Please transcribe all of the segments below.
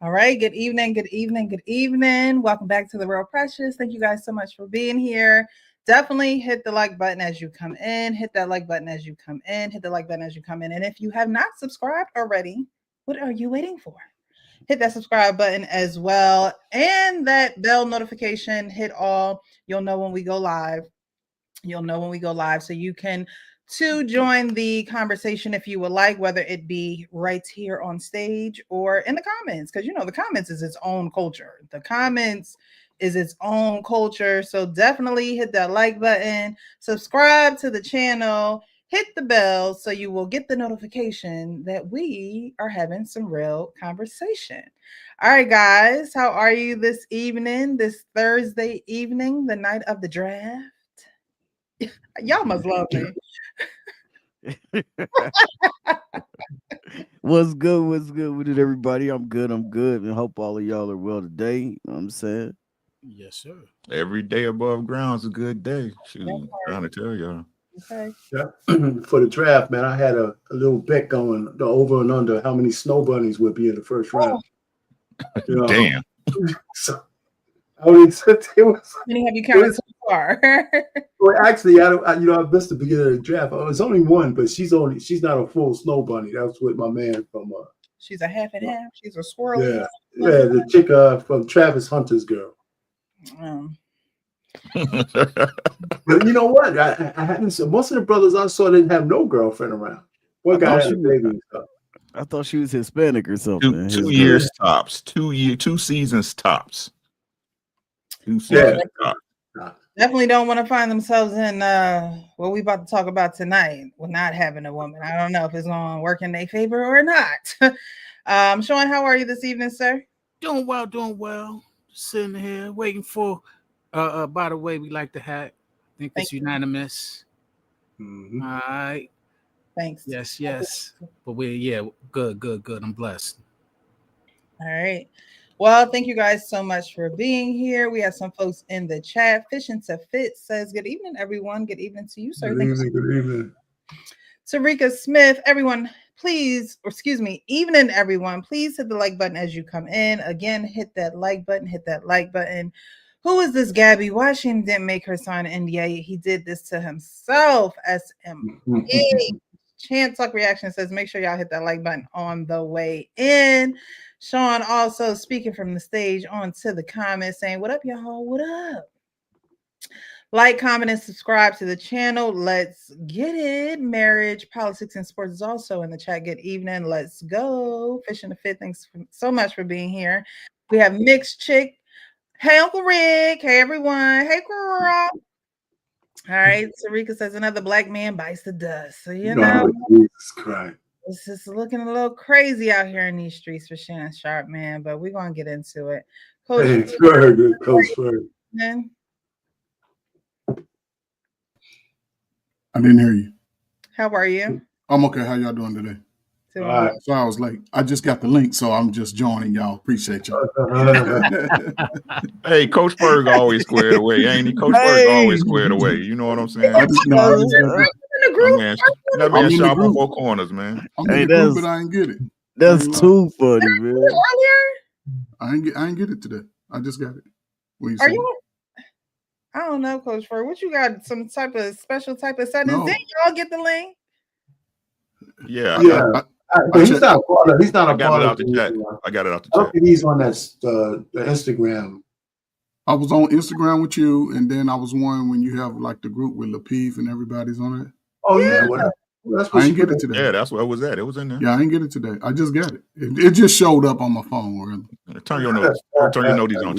All right. Good evening. Good evening. Good evening. Welcome back to The Real Precious. Thank you guys so much for being here. Definitely hit the like button as you come in. Hit that like button as you come in. Hit the like button as you come in. And if you have not subscribed already, what are you waiting for? Hit that subscribe button as well. And that bell notification, hit all. You'll know when we go live. You'll know when we go live. So you can to join the conversation if you would like, whether it be right here on stage or in the comments, because you know the comments is its own culture. The comments is its own culture. So definitely hit that like button, subscribe to the channel, hit the bell so you will get the notification that we are having some real conversation. All right, guys, how are you this evening, this Thursday evening, the night of the draft? Y'all must love me. What's good? What's good with it, everybody? I'm good. And hope all of y'all are well today. You know what I'm saying? Yes, sir. Every day above ground is a good day. Shoot, I'm trying to tell y'all. Okay. Yeah. For the draft, man, I had a little bet going, the over and under how many snow bunnies would be in the first round. You know? Damn. So, I mean, it was, How many have you counted so far? well, actually, I missed the beginning of the draft. Oh, it's only one, but she's not a full snow bunny. That was with my man from. She's a half and half. She's a squirrel. Yeah, the chick from Travis Hunter's girl. But you know what? I hadn't. Most of the brothers I saw didn't have no girlfriend around. One guy had a baby and stuff. I thought she was Hispanic or something. Two years tops. 2 seasons tops. 2 seasons tops. Definitely don't want to find themselves in what we about to talk about tonight with not having a woman. I don't know if it's going to work in their favor or not. Sean, how are you this evening, sir? Doing well. Sitting here waiting for. By the way, we like the hat. I think it's unanimous. Mm-hmm. All right. Thanks. Yes. But good. I'm blessed. All right. Well, thank you guys so much for being here. We have some folks in the chat. Fishing to Fit says, good evening, everyone. Good evening to you, sir. Good evening. Tarika Smith, everyone, please, evening, everyone. Please hit the like button as you come in. Again, hit that like button. Who is this Gabby? Why she didn't make her sign an NDA? He did this to himself. SME. Chant Talk Reaction says, make sure y'all hit that like button on the way in. Sean also speaking from the stage onto the comments saying, what up, y'all? What up? Like, comment, and subscribe to the channel. Let's get it. Marriage, politics, and sports is also in the chat. Good evening. Let's go. Fishing the Fit. Thanks so much for being here. We have Mixed Chick. Hey, Uncle Rick. Hey, everyone. Hey, girl. All right. Sarika says another black man bites the dust. So, you know, Jesus Christ. It's just looking a little crazy out here in these streets for Shannon Sharpe, man. But we're going to get into it. Coach Ferg. I didn't hear you. How are you? I'm okay. How y'all doing today? All right. So I was late. I just got the link, so I'm just joining y'all. Appreciate y'all. Hey, Coach Ferg always squared away, ain't he? Coach Ferg always squared away. You know what I'm saying? That man shot on 4 corners, man. I'm in the group, but I ain't get it. That's too funny, man. I ain't get it today. I just got it. Are you? I don't know, Coach Fur. What you got? Some type of special type of settings? No. Didn't y'all get the link? Yeah, Yeah. But he's checked- not a part of. He's not I a got part it of. out the chat. I got it out the I don't chat. think he's on that the Instagram. I was on Instagram with you, and then I was one when you have like the group with Lapeef and everybody's on it. Oh yeah, well, that's what I she ain't get put it in. today. Yeah, that's where it was at. It was in there. Yeah, I ain't get it today. I just got it. It just showed up on my phone. Really. Turn your notes. Turn your noties on.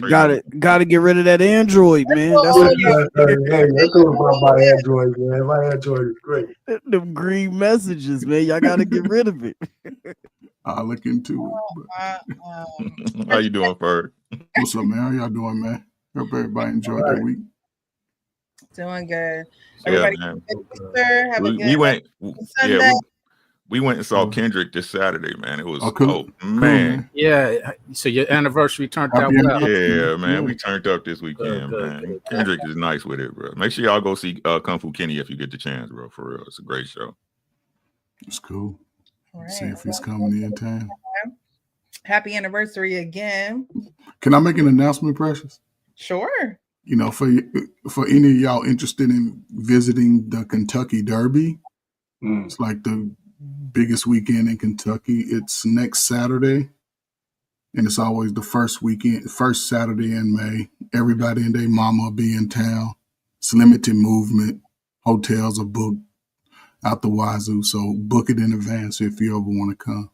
Got to get rid of that Android, man. That's Oh, what Hey, that's all about my Android, man. My Android is great. them green messages, man. Y'all got to get rid of it. I'll look into it. But How you doing, Ferg? what's up, man? How y'all doing, man? Hope everybody enjoyed their week. Doing good. Yeah, Everybody, man. have a good We went. Sunday. Yeah, we went and saw Kendrick this Saturday, man. It was Cool, man. Yeah. So your anniversary turned out Happy well. anniversary. Yeah, man. We turned up this weekend, Good, man. good. Kendrick is nice with it, bro. Make sure y'all go see Kung Fu Kenny if you get the chance, bro. For real, it's a great show. It's cool. All See right. if he's coming in town. Happy anniversary again. Can I make an announcement, Precious? Sure. You know, for any of y'all interested in visiting the Kentucky Derby, it's like the biggest weekend in Kentucky. It's next Saturday, and it's always the first Saturday in May. Everybody and their mama will be in town. It's limited movement. Hotels are booked out the wazoo, so book it in advance if you ever want to come.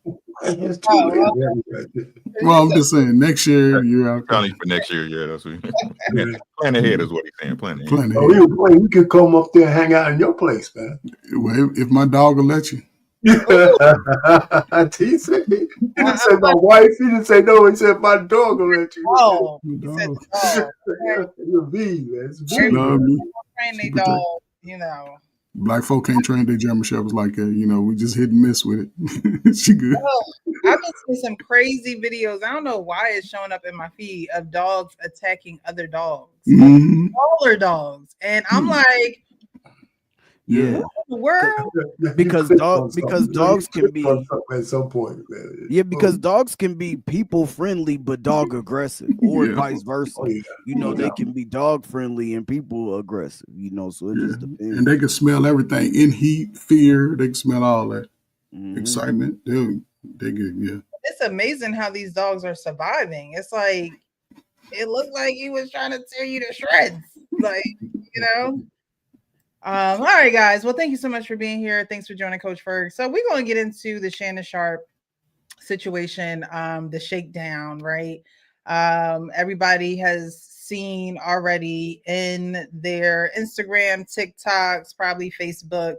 Well, I'm just saying, next year you're out there. Probably for next year, yeah. That's what plan ahead is what he's saying. Plan ahead. Plan Oh, ahead. you could come up there and hang out in your place, man. Well, if my dog will let you. He didn't say my wife. He didn't say no. He said my dog will let you. Oh, My he said dog. dog. You're V, man. It's She V. love me. Train She they protect- dog, you know. Black folk can't train their German shepherds like that. You know, we just hit and miss with it. She good. I've been seeing some crazy videos. I don't know why it's showing up in my feed of dogs attacking other dogs, Mhm. smaller dogs, and I'm like, Yeah. what in the world? Because dogs can be at some point, man. Yeah, because dogs can be people friendly but dog aggressive, or Yeah. vice versa. Oh, yeah. You know, they can be dog friendly and people aggressive. You know, so it just depends. And they can smell everything in heat, fear. They can smell all that. Mhm. Excitement. They get, yeah. It's amazing how these dogs are surviving. It's like it looked like he was trying to tear you to shreds, like you know. All right, guys. Well, thank you so much for being here. Thanks for joining Coach Ferg. So we're going to get into the Shannon Sharpe situation, the shakedown, right? Everybody has seen already in their Instagram, TikToks, probably Facebook,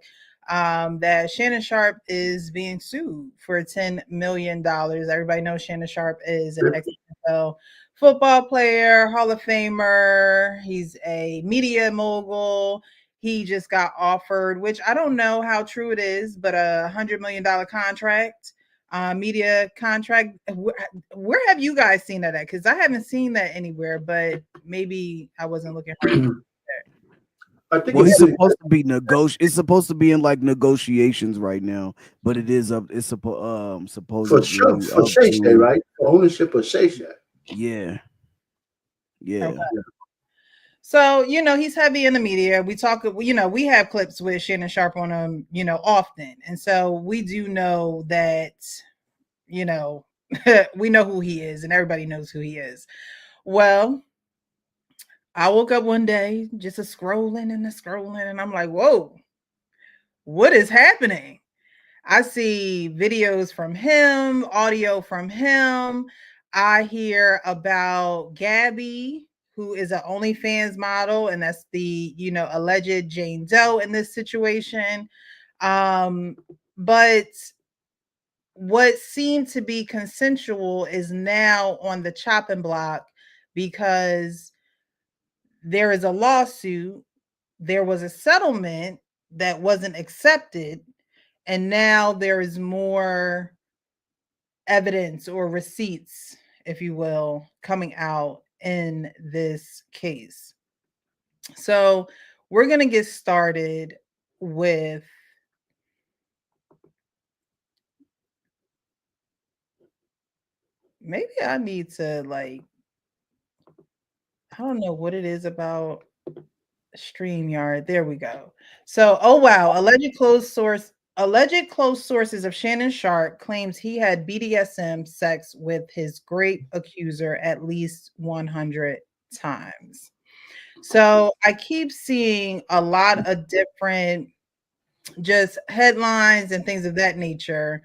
that Shannon Sharpe is being sued for $10 million. Everybody knows Shannon Sharpe is an ex-NFL football player, Hall of Famer. He's a media mogul. He just got offered, which I don't know how true it is, but a $100 million contract, media contract. Where have you guys seen that at? Because I haven't seen that anywhere, but maybe I wasn't looking hard. I think Well, it's supposed to be It's supposed to be in like negotiations right now, but it is up. It's supposed for Shay Shay, right? For ownership of Shay Shay. Yeah. Okay. So, you know, he's heavy in the media. We talk, you know, we have clips with Shannon Sharpe on him, you know, often. And so we do know that, you know, we know who he is and everybody knows who he is. Well, I woke up one day just scrolling and I'm like, whoa, what is happening? I see videos from him, audio from him. I hear about Gabby, who is an OnlyFans model, and that's the, you know, alleged Jane Doe in this situation. But what seemed to be consensual is now on the chopping block because there is a lawsuit, there was a settlement that wasn't accepted, and now there is more evidence or receipts, if you will, coming out in this case. So we're going to get started with maybe I need to like, I don't know what it is about StreamYard. There we go. So, oh wow, alleged closed sources of Shannon Sharpe claims he had BDSM sex with his great accuser at least 100 times. So I keep seeing a lot of different just headlines and things of that nature.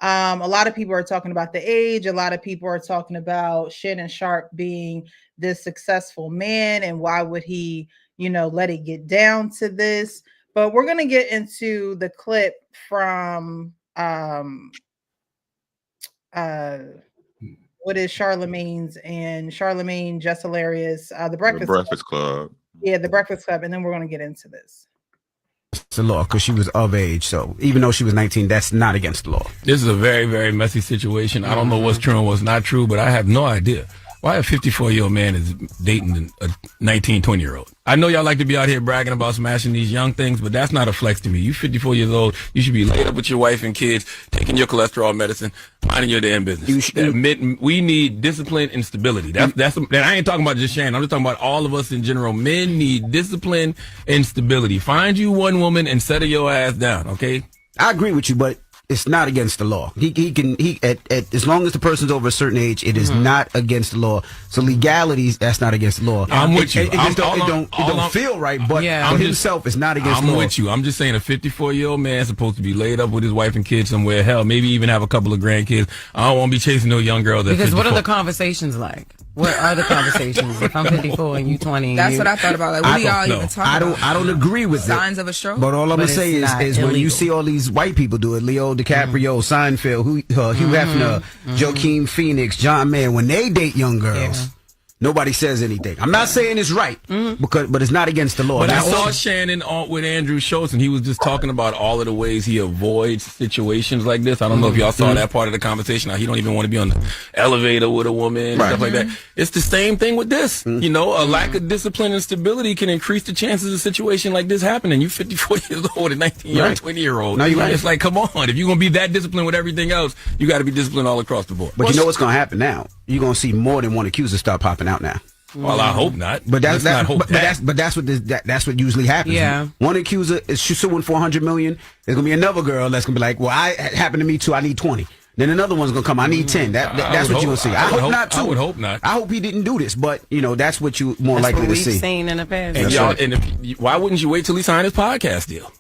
A lot of people are talking about the age. A lot of people are talking about Shannon Sharpe being this successful man and why would he, let it get down to this. But we're going to get into the clip from what is Charlemagne's and Charlemagne Just Hilarious, the Breakfast Club. Yeah, the Breakfast Club. And then we're going to get into this. It's the law because she was of age. So even though she was 19, that's not against the law. This is a very, very messy situation. I don't know what's true and what's not true, but I have no idea why a 54-year-old man is dating a 19, 20-year-old. I know y'all like to be out here bragging about smashing these young things, but that's not a flex to me. You 54 years old, you should be laid up with your wife and kids, taking your cholesterol medicine, minding your damn business. We need discipline and stability. That's. I ain't talking about just Shannon. I'm just talking about all of us in general. Men need discipline and stability. Find you one woman and settle your ass down, okay? I agree with you, but it's not against the law. He can as long as the person's over a certain age, it is not against the law. So legalities, that's not against the law. I'm with you. It don't feel right, but for himself, it's not against the law. I'm with you. I'm just saying a 54-year-old man is supposed to be laid up with his wife and kids somewhere. Hell, maybe even have a couple of grandkids. I don't want to be chasing no young girls. Because what are the conversations like? What are the conversations? If I'm 54 and you 20, that's what I thought about. Like, what do y'all even talk about? I don't agree with signs of a stroke. But all I'm gonna say is when you see all these white people do it, Leo DiCaprio, Seinfeld, Hugh Hefner, Joaquin Phoenix, John Mayer, when they date young girls. Nobody says anything. I'm not saying it's right, but it's not against the law. But I saw Shannon with Andrew Schultz, and he was just talking about all of the ways he avoids situations like this. I don't know if y'all saw that part of the conversation. How he don't even want to be on the elevator with a woman and stuff like that. It's the same thing with this. A lack of discipline and stability can increase the chances of a situation like this happening. You 54 years old, a 19-year-old, 20-year-old. No, you're right. It's like, come on. If you're going to be that disciplined with everything else, you got to be disciplined all across the board. But you know what's going to happen now? You're going to see more than one accuser start popping out now. Well, I hope not. But that's what usually happens. Yeah. One accuser is suing for $100 million. There's gonna be another girl that's gonna be like, "Well, it happened to me too. I need 20." Then another one's gonna come. I need 10. That's what you're gonna see. I hope not too. I would hope not. I hope he didn't do this, but that's what you more likely to see. We've seen in the past. And why wouldn't you wait till he signed his podcast deal?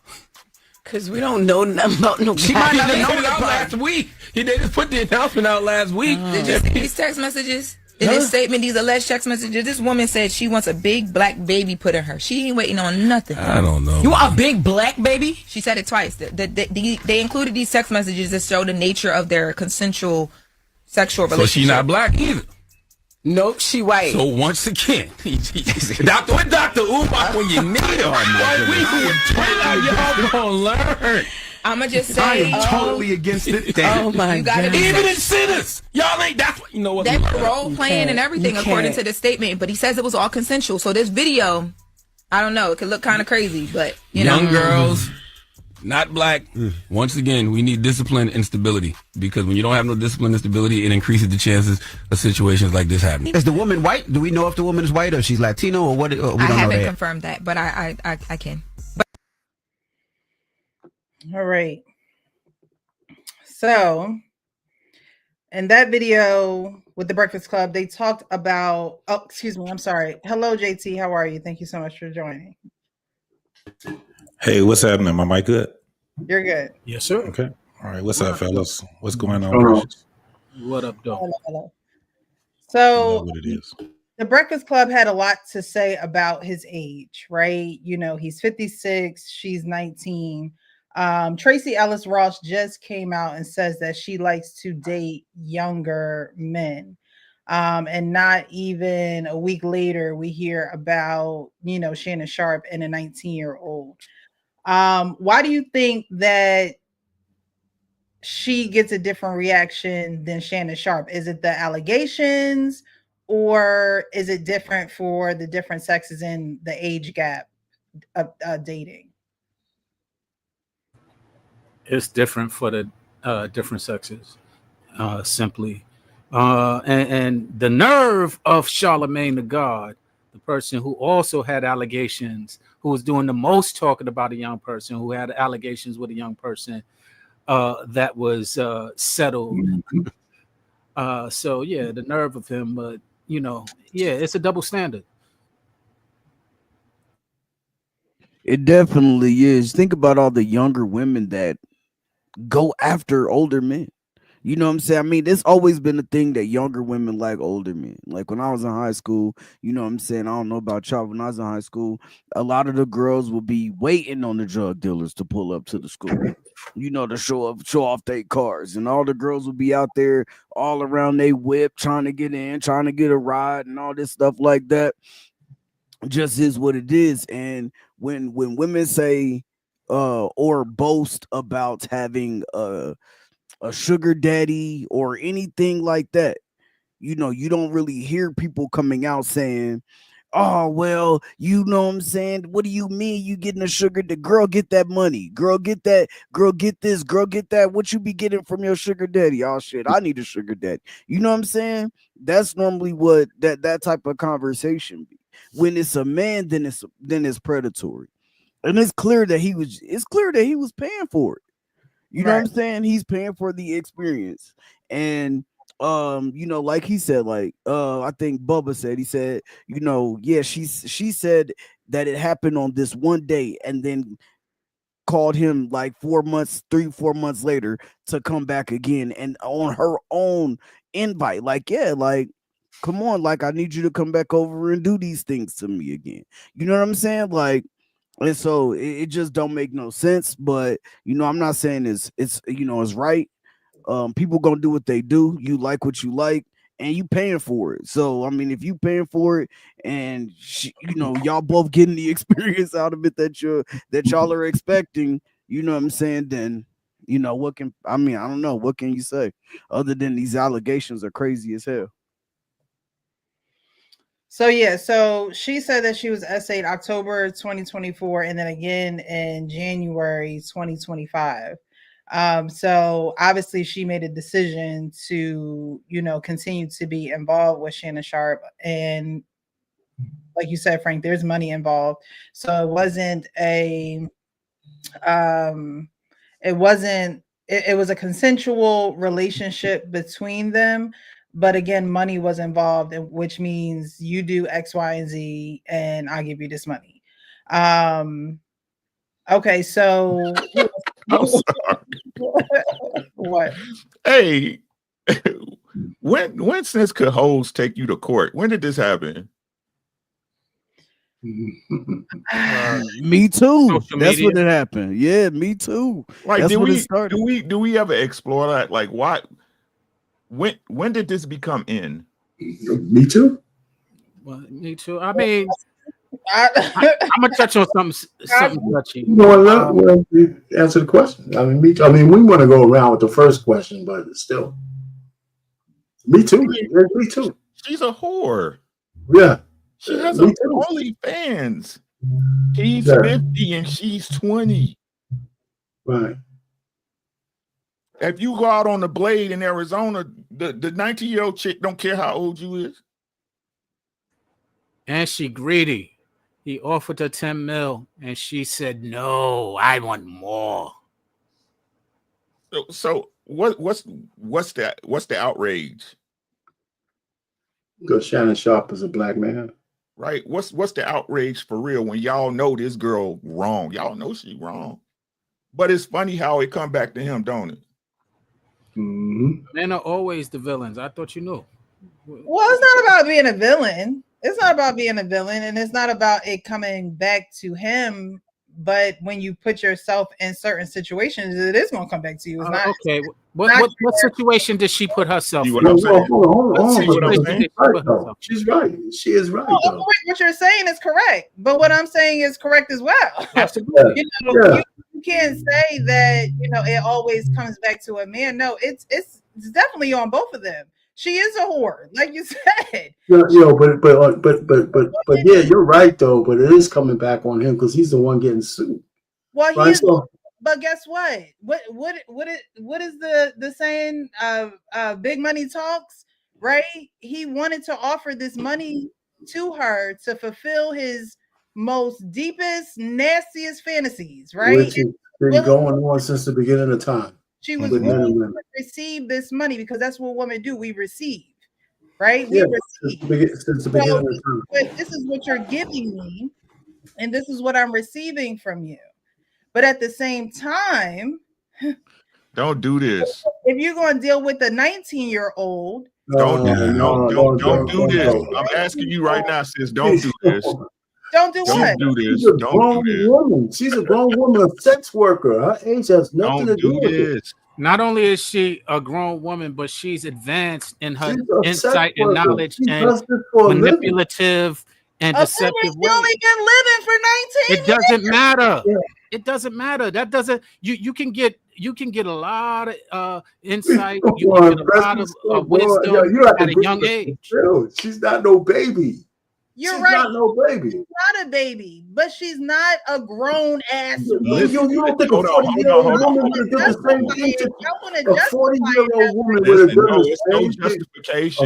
Because we don't know nothing about no. She might not have known out last week. They just put the announcement out last week. Did you see these text messages? In this statement, these alleged text messages, this woman said she wants a big black baby put in her. She ain't waiting on nothing. I don't know. You want a big black baby? She said it twice. They included these text messages that show the nature of their consensual sexual relationship. So she not black either. Nope, she white. So once again, Dr. Umar when you need her. Y'all gonna learn. I'ma just say, I am totally against it. Oh my God! Even in sinners, y'all ain't. That's what you know. What they were role playing and everything according to the statement, but he says it was all consensual. So this video, I don't know, it could look kind of crazy, but young girls, not black. Once again, we need discipline and stability because when you don't have no discipline and stability, it increases the chances of situations like this happening. Is the woman white? Do we know if the woman is white or she's Latino or what? We don't I haven't know confirmed that, but I can. All right. So, in that video with the Breakfast Club, they talked about, excuse me, I'm sorry. Hello, JT. How are you? Thank you so much for joining. Hey, what's happening? Am I mic good? You're good. Yes, sir. Okay. All right. What's up, fellas? What's going on? What up, dog? Hello. So, what it is. The Breakfast Club had a lot to say about his age, right? He's 56, she's 19. Tracy Ellis Ross just came out and says that she likes to date younger men. And not even a week later, we hear about, Shannon Sharpe and a 19-year-old. Why do you think that she gets a different reaction than Shannon Sharpe? Is it the allegations or is it different for the different sexes in the age gap of dating? It's different for the different sexes, simply. And the nerve of Charlemagne the God the person who also had allegations, who was doing the most talking about a young person, who had allegations with a young person that was settled. So yeah, the nerve of him, but it's a double standard. It definitely is. Think about all the younger women that go after older men. You know what I'm saying? I mean, it's always been a thing that younger women like older men. Like when I was in high school, you know what I'm saying? I don't know about y'all. When I was in high school, a lot of the girls would be waiting on the drug dealers to pull up to the school, to show off their cars. And all the girls would be out there all around they whip, trying to get in, trying to get a ride and all this stuff like that. Just is what it is. And when women say or boast about having a sugar daddy or anything like that, you don't really hear people coming out saying, oh, well, you know what I'm saying? What do you mean you getting a sugar daddy? Girl, get that money. Girl, get that. Girl, get this. Girl, get that. What you be getting from your sugar daddy? Oh, shit, I need a sugar daddy. You know what I'm saying? That's normally what that type of conversation be. When it's a man, then it's predatory. And it's clear that he was paying for it. You know what I'm saying? He's paying for the experience. And like he said, like I think Bubba said, he said, she said that it happened on this one day and then called him like 4 months later to come back again and on her own invite. Like, yeah, like, come on, like I need you to come back over and do these things to me again. You know what I'm saying? Like, and so it just don't make no sense. But I'm not saying it's right. People gonna do what they do. You like what you like, and you paying for it. So I mean, if you paying for it, and y'all both getting the experience out of it that y'all are expecting, you know what I'm saying? Then I don't know, what can you say other than these allegations are crazy as hell. So she said that she was essayed October 2024 and then again in January 2025. So obviously she made a decision to, continue to be involved with Shannon Sharpe. And like you said, Frank, there's money involved. So it was a consensual relationship between them. But again, money was involved, which means you do X, Y, and Z, and I give you this money. Okay, so I'm sorry. What? Hey, when since could hoes take you to court? When did this happen? Me too. That's when it happened. Yeah, me too. Like, that's when it started. Do we ever explore that? Like, why? When did this become in? Me too. Well, me too. I mean, I'm gonna touch on something touchy. You know what? Well, answer the question. I mean, me too. I mean, we want to go around with the first question, but still, me too. Me too. She's a whore. Yeah. She has OnlyFans. He's 50 and she's 20. Right. If you go out on the blade in Arizona, the 19-year-old chick don't care how old you is. And she greedy. He offered her 10 mil and she said, no, I want more. So what's the outrage? Because Shannon Sharpe is a black man. Right. What's the outrage for real when y'all know this girl wrong? Y'all know she wrong. But it's funny how it come back to him, don't it? Mm-hmm. Men are always the villains. I thought you knew. Well, it's not about being a villain. It's not about being a villain, and it's not about it coming back to him. But when you put yourself in certain situations, it is going to come back to you. It's not okay. What situation did she put herself in? Hold on. She's right. She is right. What you're saying is correct, but what I'm saying is correct as well. Absolutely. You can't say that it always comes back to a man. No, it's definitely on both of them. She is a whore, like you said. But yeah, you're right though. But it is coming back on him because he's the one getting sued. Well, right? But guess what? What is the saying? Big money talks, right? He wanted to offer this money to her to fulfill his most deepest, nastiest fantasies, right? Which has been going on since the beginning of time. She was with men and willing women. to receive this money because that's what women do. We receive, right? Yeah, We receive. since the beginning of time. But this is what you're giving me, and this is what I'm receiving from you. But at the same time, don't do this. If you're going to deal with a 19-year-old, don't do this. I'm asking you right now, sis. Don't do this. Don't do what? Do this. She's a grown woman. She's a grown woman, a sex worker. Her age has nothing to do with it. Not only is she a grown woman, but she's advanced in her insight and worker. knowledge She and does this for a manipulative and deceptive You only been living for 19 It doesn't years. matter. Yeah. It doesn't matter. That doesn't. You can get a lot of insight. You can get a lot of wisdom at a young age. She's not no baby. You're She's right. not no baby. She's not a baby, but she's not a grown ass woman. You don't think a 40-year-old woman would have done the same thing to a 40-year-old woman would have done the same thing. A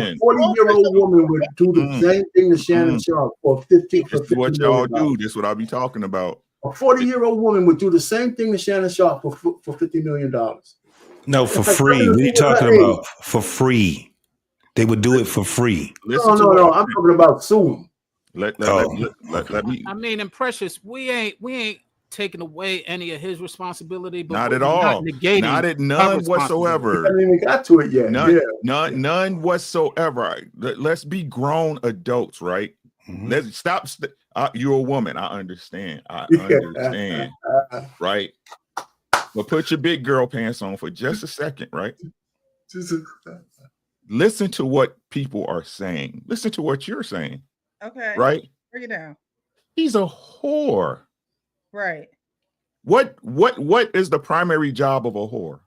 40-year-old woman would do the same thing to Shannon Sharpe for 50. This is what y'all do. This is what I'll be talking about. A 40-year-old woman would do the same thing to Shannon Sharpe for $50 million. No, for free. What are you talking about? For free. They would do it for free. No. I'm talking about suing. Let me. I mean, and Precious, we ain't taking away any of his responsibility, but not at all. Not at none whatsoever. I haven't even got to it yet. None whatsoever. Let's be grown adults, right? Mm-hmm. Let's stop. You're a woman. I understand. Right? But put your big girl pants on for just a second, right? Listen to what people are saying. Listen to what you're saying. Okay. Right? Bring it down. He's a whore. Right. What is the primary job of a whore?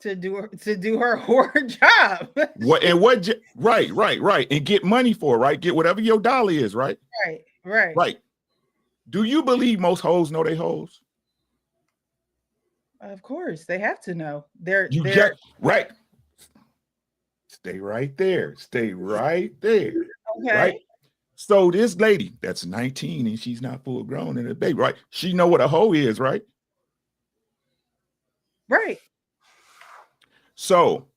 To do her whore job. Right. And get money for it, right? Get whatever your dollar is, right? Right. Do you believe most hoes know they hoes? Of course, they have to know. Right. Stay right there. Okay. Right. So this lady that's 19 and she's not full grown and a baby, right? She know what a hoe is, right? Right. So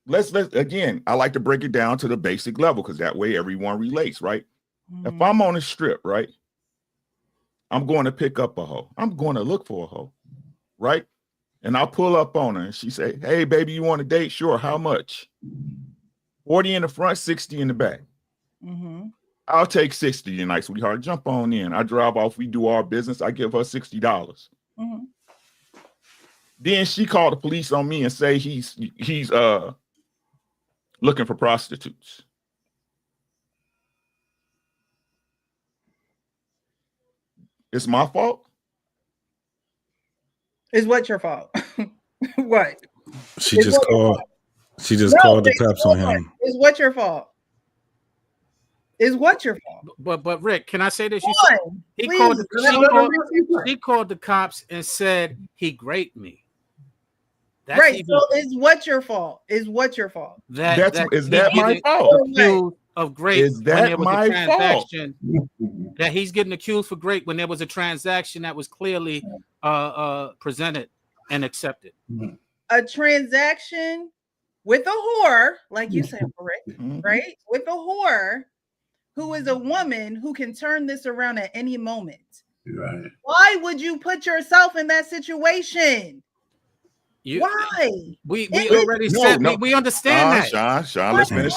let's again, I like to break it down to the basic level because that way everyone relates, right? Mm-hmm. If I'm on a strip, right? I'm going to pick up a hoe. I'm going to look for a hoe, right? And I'll pull up on her and she say, "Hey, baby, you want a date? Sure. How much? 40 in the front, 60 in the back." Mm-hmm. I'll take 60 tonight, sweetheart. Jump on in. I drive off. We do our business. I give her $60. Mm-hmm. Then she called the police on me and say he's looking for prostitutes. It's my fault. Is what your fault? What? She just called the cops on him. Is what your fault? Is what your fault? But Rick, can I say this? She called the cops and said he raped me. Right. So is what your fault? Is what your fault? Is that my fault? Of grape. Is that my fault? That he's getting accused for grape when there was a transaction that was clearly presented and accepted. A transaction with a whore, like you said, Rick, right? With a whore who is a woman who can turn this around at any moment. Right. Why would you put yourself in that situation? Why? We already said we understand that. Sean, let's finish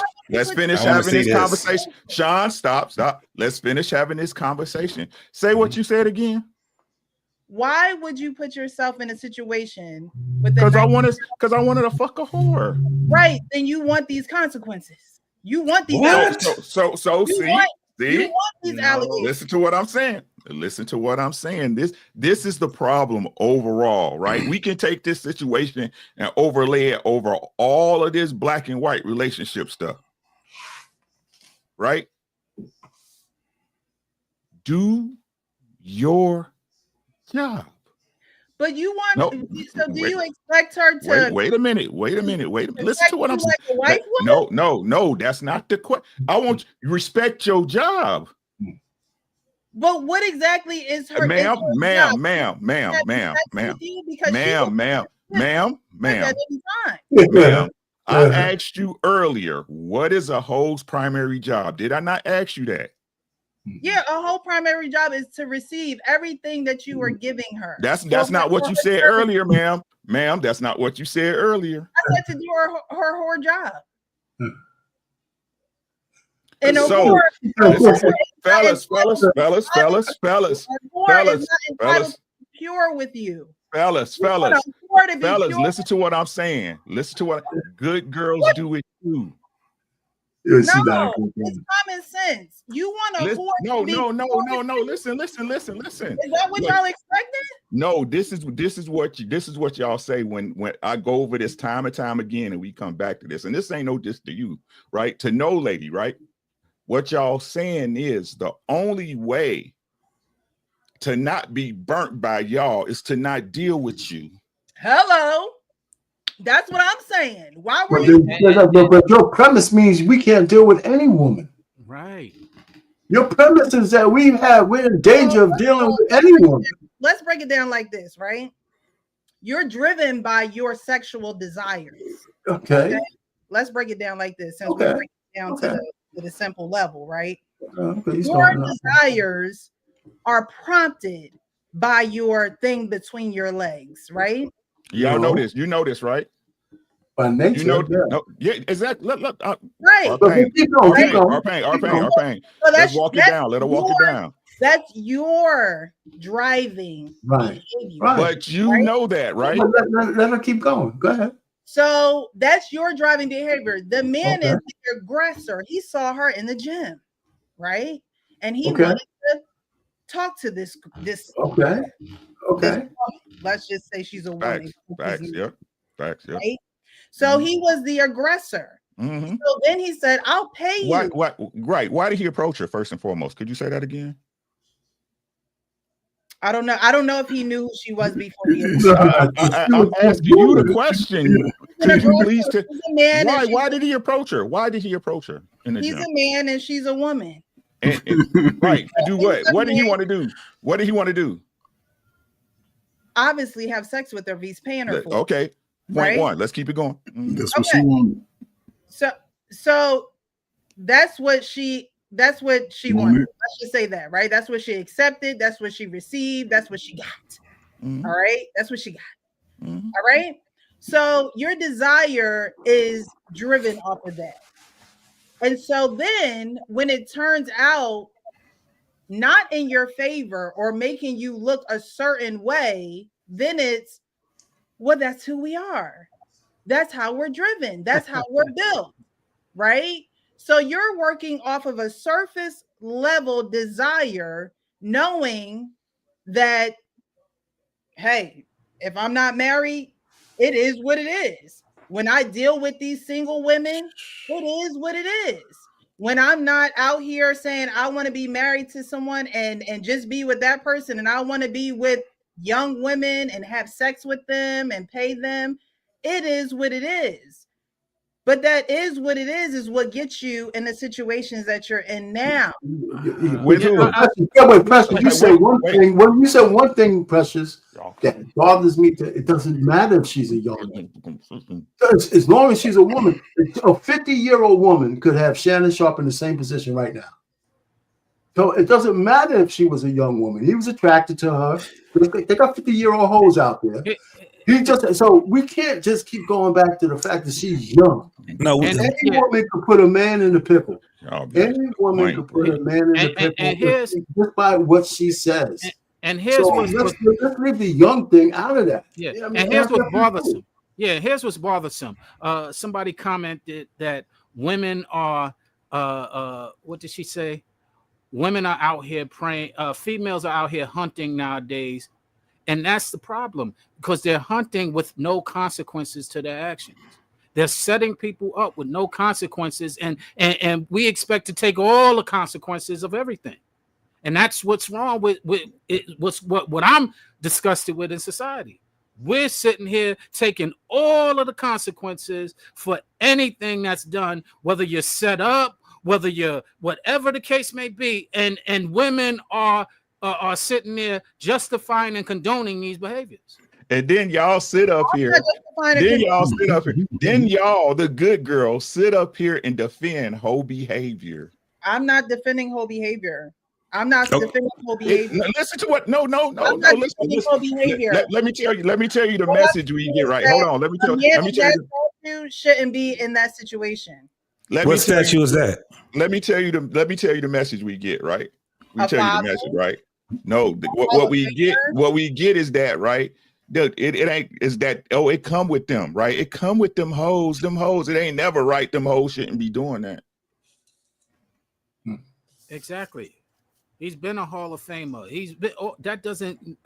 having this conversation. Sean, stop. Let's finish having this conversation. Say what you said again. Why would you put yourself in a situation with because I wanted to fuck a whore. Right. Then you want these consequences. You want these Listen to what I'm saying. This is the problem overall, right? We can take this situation and overlay it over all of this black and white relationship stuff, right? Do your job. But you want No, so do you expect her to wait a minute. Listen to what I'm saying. Like a wife would? No, that's not the question. I want you to respect your job. But what exactly is her ma'am. I asked you earlier, what is a hoe's primary job? Did I not ask you that? Yeah, a whole primary job is to receive everything that you are giving her. That's not what you said earlier, ma'am. Ma'am, that's not what you said earlier. I said to do her job. And so, fellas, pure with you. Fellas, listen to what I'm saying. Listen to what good girls do with you. No, it's common sense. You want a whore? No. Listen. Is that what y'all expected? No, this is what y'all say when I go over this time and time again, and we come back to this. And this ain't no diss to you, right? To no lady, right? What y'all saying is the only way to not be burnt by y'all is to not deal with you. Hello. That's what I'm saying. Why were but your premise means we can't deal with any woman. Right. Your premise is that we're in danger of dealing with any woman. Let's break it down like this, right? You're driven by your sexual desires. Okay. Let's break it down like this. Since we break it down to the simple level, right? Your desires are prompted by your thing between your legs, right? Y'all know this. You know this, right? By nature, exactly. Right. Our pain. Let's walk it down. Let her walk it down. That's your driving behavior. But you know that, right? Let her keep going. Go ahead. So that's your driving behavior. The man is the aggressor. He saw her in the gym, right? And he wanted to talk to this. Okay. This let's just say she's a woman. Facts. Right? So he was the aggressor. Mm-hmm. So then he said, "I'll pay you." Why did he approach her first and foremost? Could you say that again? I don't know. I don't know if he knew who she was before he I'm asking you the question. Why did he approach her? Why did he approach her? He's a man and she's a woman. Right. To do what? What did he want to do? What did he want to do? Obviously have sex with her if he's paying her for it. Okay. Point one. Let's keep it going. That's what she wanted. So that's what she wanted. Let's just say that, right? That's what she accepted. That's what she received. That's what she got. Mm-hmm. All right. That's what she got. Mm-hmm. All right. So your desire is driven off of that. And so then when it turns out not in your favor or making you look a certain way, then it's, well, that's who we are. That's how we're driven. That's how we're built. Right. So you're working off of a surface level desire, knowing that, hey, if I'm not married, it is what it is. When I deal with these single women, it is what it is. When I'm not out here saying I want to be married to someone and just be with that person, and I want to be with young women and have sex with them and pay them, it is what it is. But that is what it is what gets you in the situations that you're in now. Precious, you say one thing. When you said one thing, Precious, that bothers me. It doesn't matter if she's a young woman. As long as she's a woman, a 50-year-old woman could have Shannon Sharpe in the same position right now. So it doesn't matter if she was a young woman. He was attracted to her. They got 50-year-old hoes out there. So we can't just keep going back to the fact that she's young. No, any woman could put a man in the pickle. Any woman could put a man in the pickle just by what she says. And here's let's leave the young thing out of that. Yeah, I mean, and here's what's bothersome. Yeah, here's what's bothersome. Somebody commented that women are what did she say? Women are out here praying. Females are out here hunting nowadays. And that's the problem, because they're hunting with no consequences to their actions. They're setting people up with no consequences, and we expect to take all the consequences of everything. And that's what's wrong with it. What I'm disgusted with in society. We're sitting here taking all of the consequences for anything that's done, whether you're set up, whether you're whatever the case may be, and women are sitting there justifying and condoning these behaviors. And then y'all sit up here. Then y'all sit up here. Then y'all, the good girls, sit up here and defend whole behavior. I'm not defending whole behavior. I'm not defending whole behavior. Listen to what? No. Listen. Whole behavior. Let me tell you the message we get right. Hold on. Let me tell you shouldn't be in that situation. What statue is that? Let me tell you the message we get right. We tell you the message right. No, what we get is that right. It ain't is that it come with them right. It come with them hoes. It ain't never right. Them hoes shouldn't be doing that. Exactly. He's been a Hall of Famer. He's been. That doesn't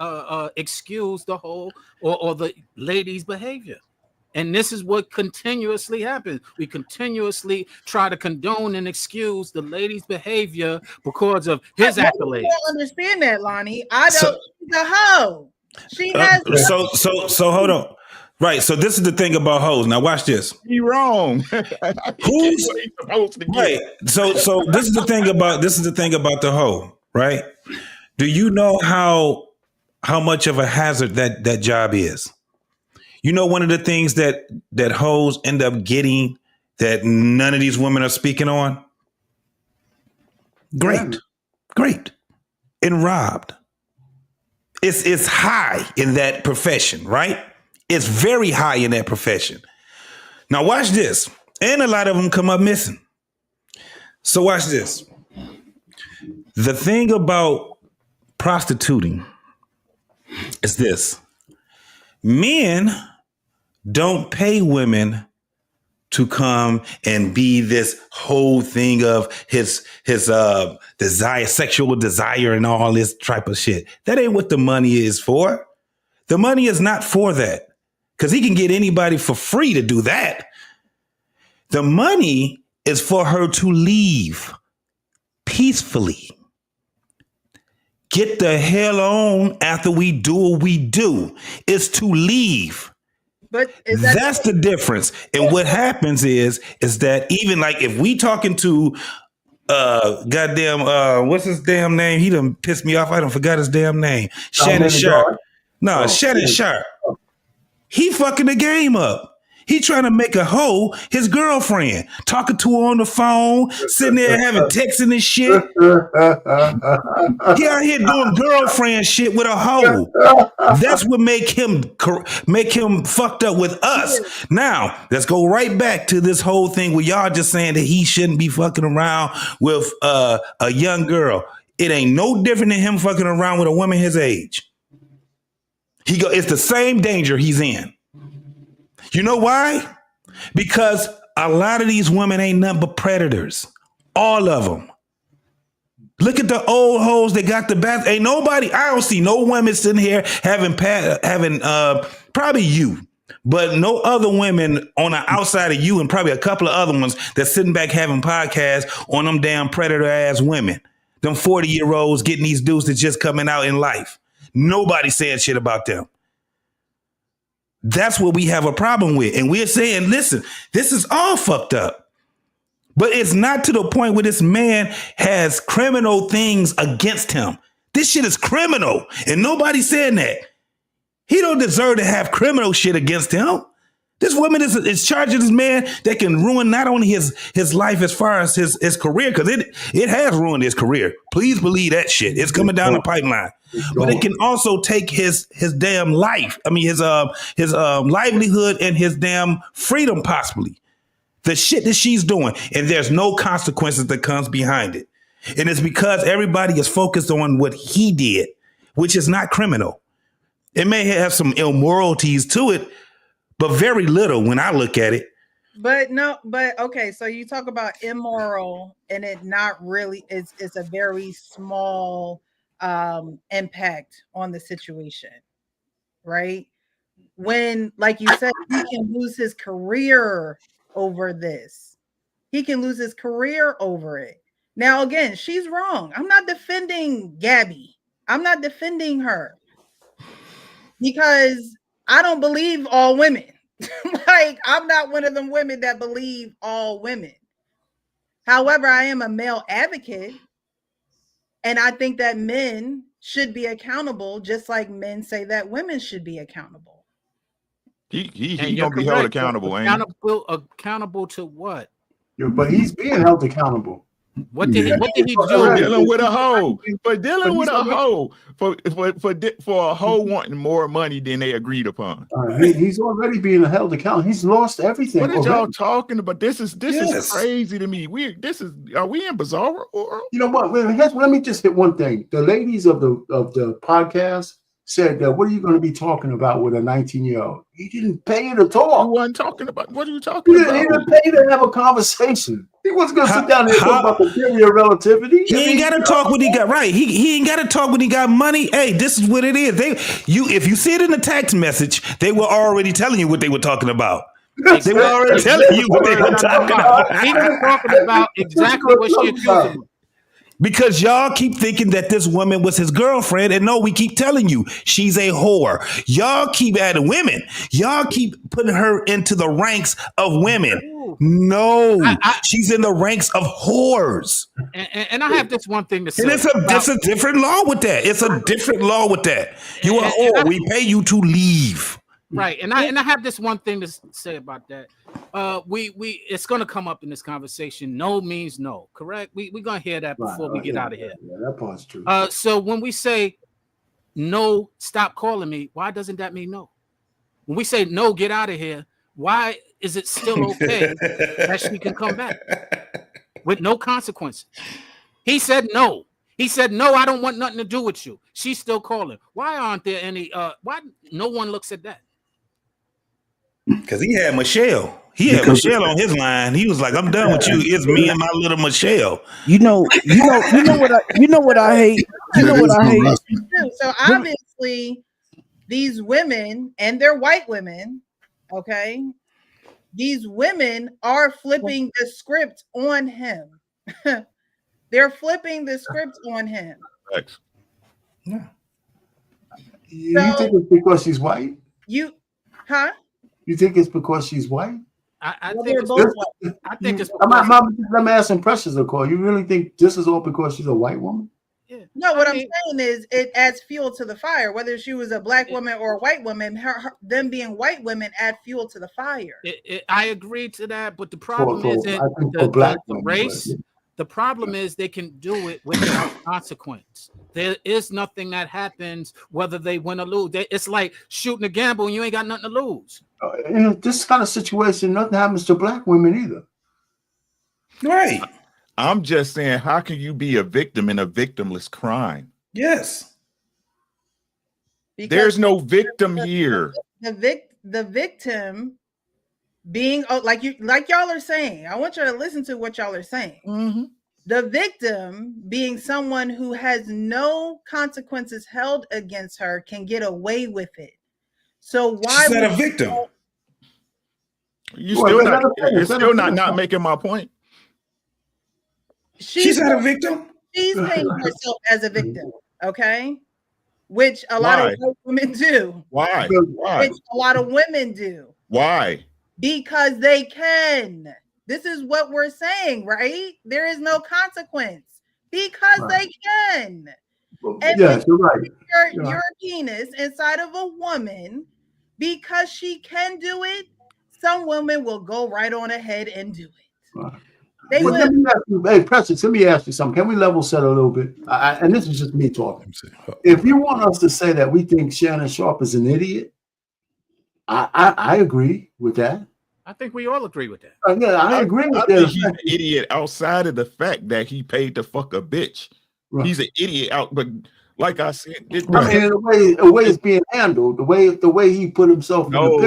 excuse the whole or the lady's behavior. And this is what continuously happens. We continuously try to condone and excuse the lady's behavior because of his accolades. I don't understand that, Lonnie. I don't. She's a hoe. She has. So hold on. Right. So this is the thing about hoes. Now watch this. You're wrong. Who's supposed to get? Right. So this is the thing about the hoe. Right. Do you know how much of a hazard that job is? You know, one of the things that hoes end up getting that none of these women are speaking on? Great. And robbed. It's high in that profession, right? It's very high in that profession. Now watch this. And a lot of them come up missing. So watch this. The thing about prostituting is this. Men don't pay women to come and be this whole thing of his desire, sexual desire, and all this type of shit. That ain't what the money is for. The money is not for that, because he can get anybody for free to do that. The money is for her to leave peacefully. Get the hell on after we do what we do. It's to leave. But that's the difference. And what happens is that even like if we talking to what's his damn name? He done pissed me off. I done forgot his damn name. Shannon Sharpe. No, Shannon Sharpe. He fucking the game up. He trying to make a hoe his girlfriend, talking to her on the phone, sitting there having texting and shit. He out here doing girlfriend shit with a hoe. That's what make him fucked up with us. Now, let's go right back to this whole thing where y'all just saying that he shouldn't be fucking around with a young girl. It ain't no different than him fucking around with a woman his age. It's the same danger he's in. You know why? Because a lot of these women ain't nothing but predators. All of them. Look at the old hoes that got the bath. Ain't nobody, I don't see no women sitting here having probably you, but no other women on the outside of you and probably a couple of other ones that's sitting back having podcasts on them damn predator ass women. Them 40-year-olds getting these dudes that's just coming out in life. Nobody saying shit about them. That's what we have a problem with. And we're saying, listen, this is all fucked up. But it's not to the point where this man has criminal things against him. This shit is criminal. And nobody's saying that. He don't deserve to have criminal shit against him. This woman is charging this man that can ruin not only his life as far as his career, because it has ruined his career. Please believe that shit. It's coming down the pipeline. But it can also take his damn life. I mean, his livelihood and his damn freedom, possibly. The shit that she's doing. And there's no consequences that comes behind it. And it's because everybody is focused on what he did, which is not criminal. It may have some immoralities to it, but very little when I look at it. But okay, so you talk about immoral and it not really, it's a very small impact on the situation, right? When, like you said, he can lose his career over this. He can lose his career over it. Now, again, she's wrong. I'm not defending Gabby. I'm not defending her because I don't believe all women. Like, I'm not one of them women that believe all women. However, I am a male advocate, and I think that men should be accountable just like men say that women should be accountable. He gonna be held accountable, accountable to what? Yeah, but he's being held accountable. What did he do? Dealing with a hoe. For dealing with a hoe. For a hoe wanting more money than they agreed upon. He's already being held accountable. He's lost everything. What are y'all talking about? This is crazy to me. Are we in bizarre world? You know what? Let me just hit one thing. The ladies of the podcast said that, what are you going to be talking about with a 19-year-old? He didn't pay to talk. You wasn't talking about. What are you talking about? He didn't pay to have a conversation. He wasn't going to sit down and talk about the theory of relativity. He ain't got to talk when he got right. He ain't got to talk when he got money. Hey, this is what it is. If you see it in the text message, they were already telling you what they were talking about. They were already telling you what they were talking about. He was talking about exactly what she accused him. Because y'all keep thinking that this woman was his girlfriend, and no, we keep telling you she's a whore. Y'all keep adding women. Y'all keep putting her into the ranks of women. No, she's in the ranks of whores. And I have this one thing to say. And it's a different law with that. It's a different law with that. You are whore. We pay you to leave. Right, and I have this one thing to say about that. It's going to come up in this conversation. No means no, correct? We're going to hear that before we get out of here. Yeah, that part's true. So when we say no, stop calling me, why doesn't that mean no? When we say no, get out of here, why is it still okay that she can come back with no consequences? He said no. He said, no, I don't want nothing to do with you. She's still calling. Why aren't there any, why no one looks at that? Because he had Michelle. He had Michelle on his line. He was like, I'm done with you. It's me and my little Michelle. You know what I hate? So obviously, these women, and they're white women, okay? These women are flipping the script on him. They're flipping the script on him. Thanks. Yeah. You think it's because she's white? You think it's because she's white? I think it's both white. I think it's. Let me ask some pressures to call. You really think this is all because she's a white woman? Yeah. No, what I'm saying is it adds fuel to the fire. Whether she was a black woman or a white woman, them being white women add fuel to the fire. I agree to that, but the problem isn't the race. The problem is they can do it without consequence. There is nothing that happens whether they win or lose. It's like shooting a gamble and you ain't got nothing to lose. In this kind of situation, nothing happens to black women either. Right. I'm just saying, how can you be a victim in a victimless crime? Yes. Because there's no victim here. The victim being like y'all are saying. I want you to listen to what y'all are saying. Mm-hmm. The victim being someone who has no consequences held against her can get away with it. So why she's not a victim? You're still not making my point. She's not a victim. She's paying herself as a victim, okay? Which a lot of women do. Why? Which a lot of women do. Why? Because they can. This is what we're saying, right? There is no consequence because they can. And yes, you're right. Your penis inside of a woman, because she can do it, some women will go right on ahead and do it. They will. Let me ask you, hey, Precious, let me ask you something. Can we level set a little bit? And this is just me talking. If you want us to say that we think Shannon Sharpe is an idiot, I agree with that. I think we all agree with that. Yeah, I agree with that. I think he's an idiot outside of the fact that he paid to fuck a bitch. Right. He's an idiot out, but like I said, the way it's being handled, the way he put himself. No.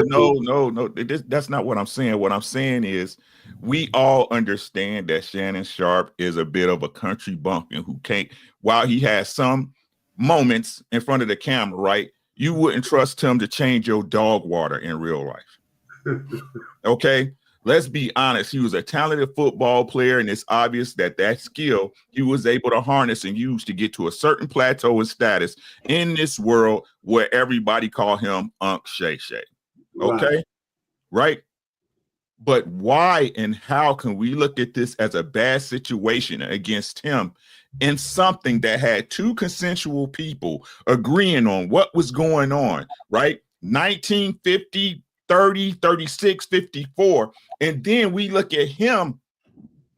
That's not what I'm saying. What I'm saying is, we all understand that Shannon Sharpe is a bit of a country bumpkin who can't. While he has some moments in front of the camera, right? You wouldn't trust him to change your dog water in real life. Okay, Let's be honest. He was a talented football player, and it's obvious that skill he was able to harness and use to get to a certain plateau and status in this world where everybody call him Unc Shay Shay. Okay, right? But why and how can we look at this as a bad situation against him in something that had two consensual people agreeing on what was going on, right? 1950, 30, 36, 54. And then we look at him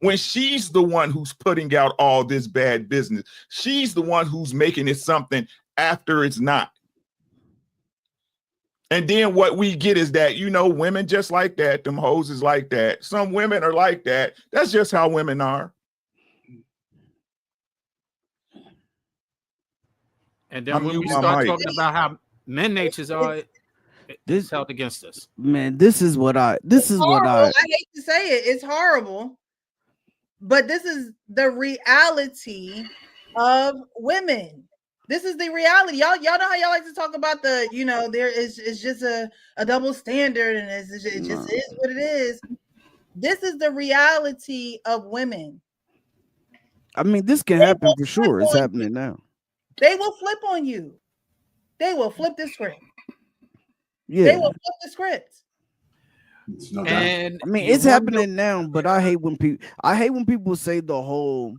when she's the one who's putting out all this bad business. She's the one who's making it something after it's not. And then what we get is that, you know, women just like that. Them hoes is like that. Some women are like that. That's just how women are. And then when we start talking about how men natures are, it's held against us. Man, this is what I I hate to say it. It's horrible. But this is the reality of women. This is the reality. Y'all know how y'all like to talk about the, you know, there is it's just a double standard and it just is what it is. This is the reality of women. I mean, this can happen for sure. It's happening now. They will flip on you. They will flip the script. Yeah. They will flip the script. And I mean, it's happening now, but I hate when people say the whole,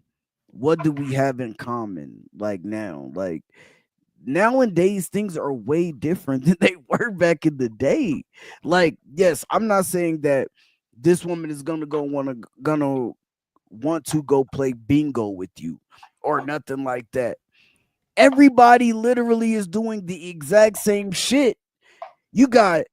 what do we have in common? Like nowadays things are way different than they were back in the day. Like, yes, I'm not saying that this woman is gonna want to go play bingo with you or nothing like that. Everybody literally is doing the exact same shit. You got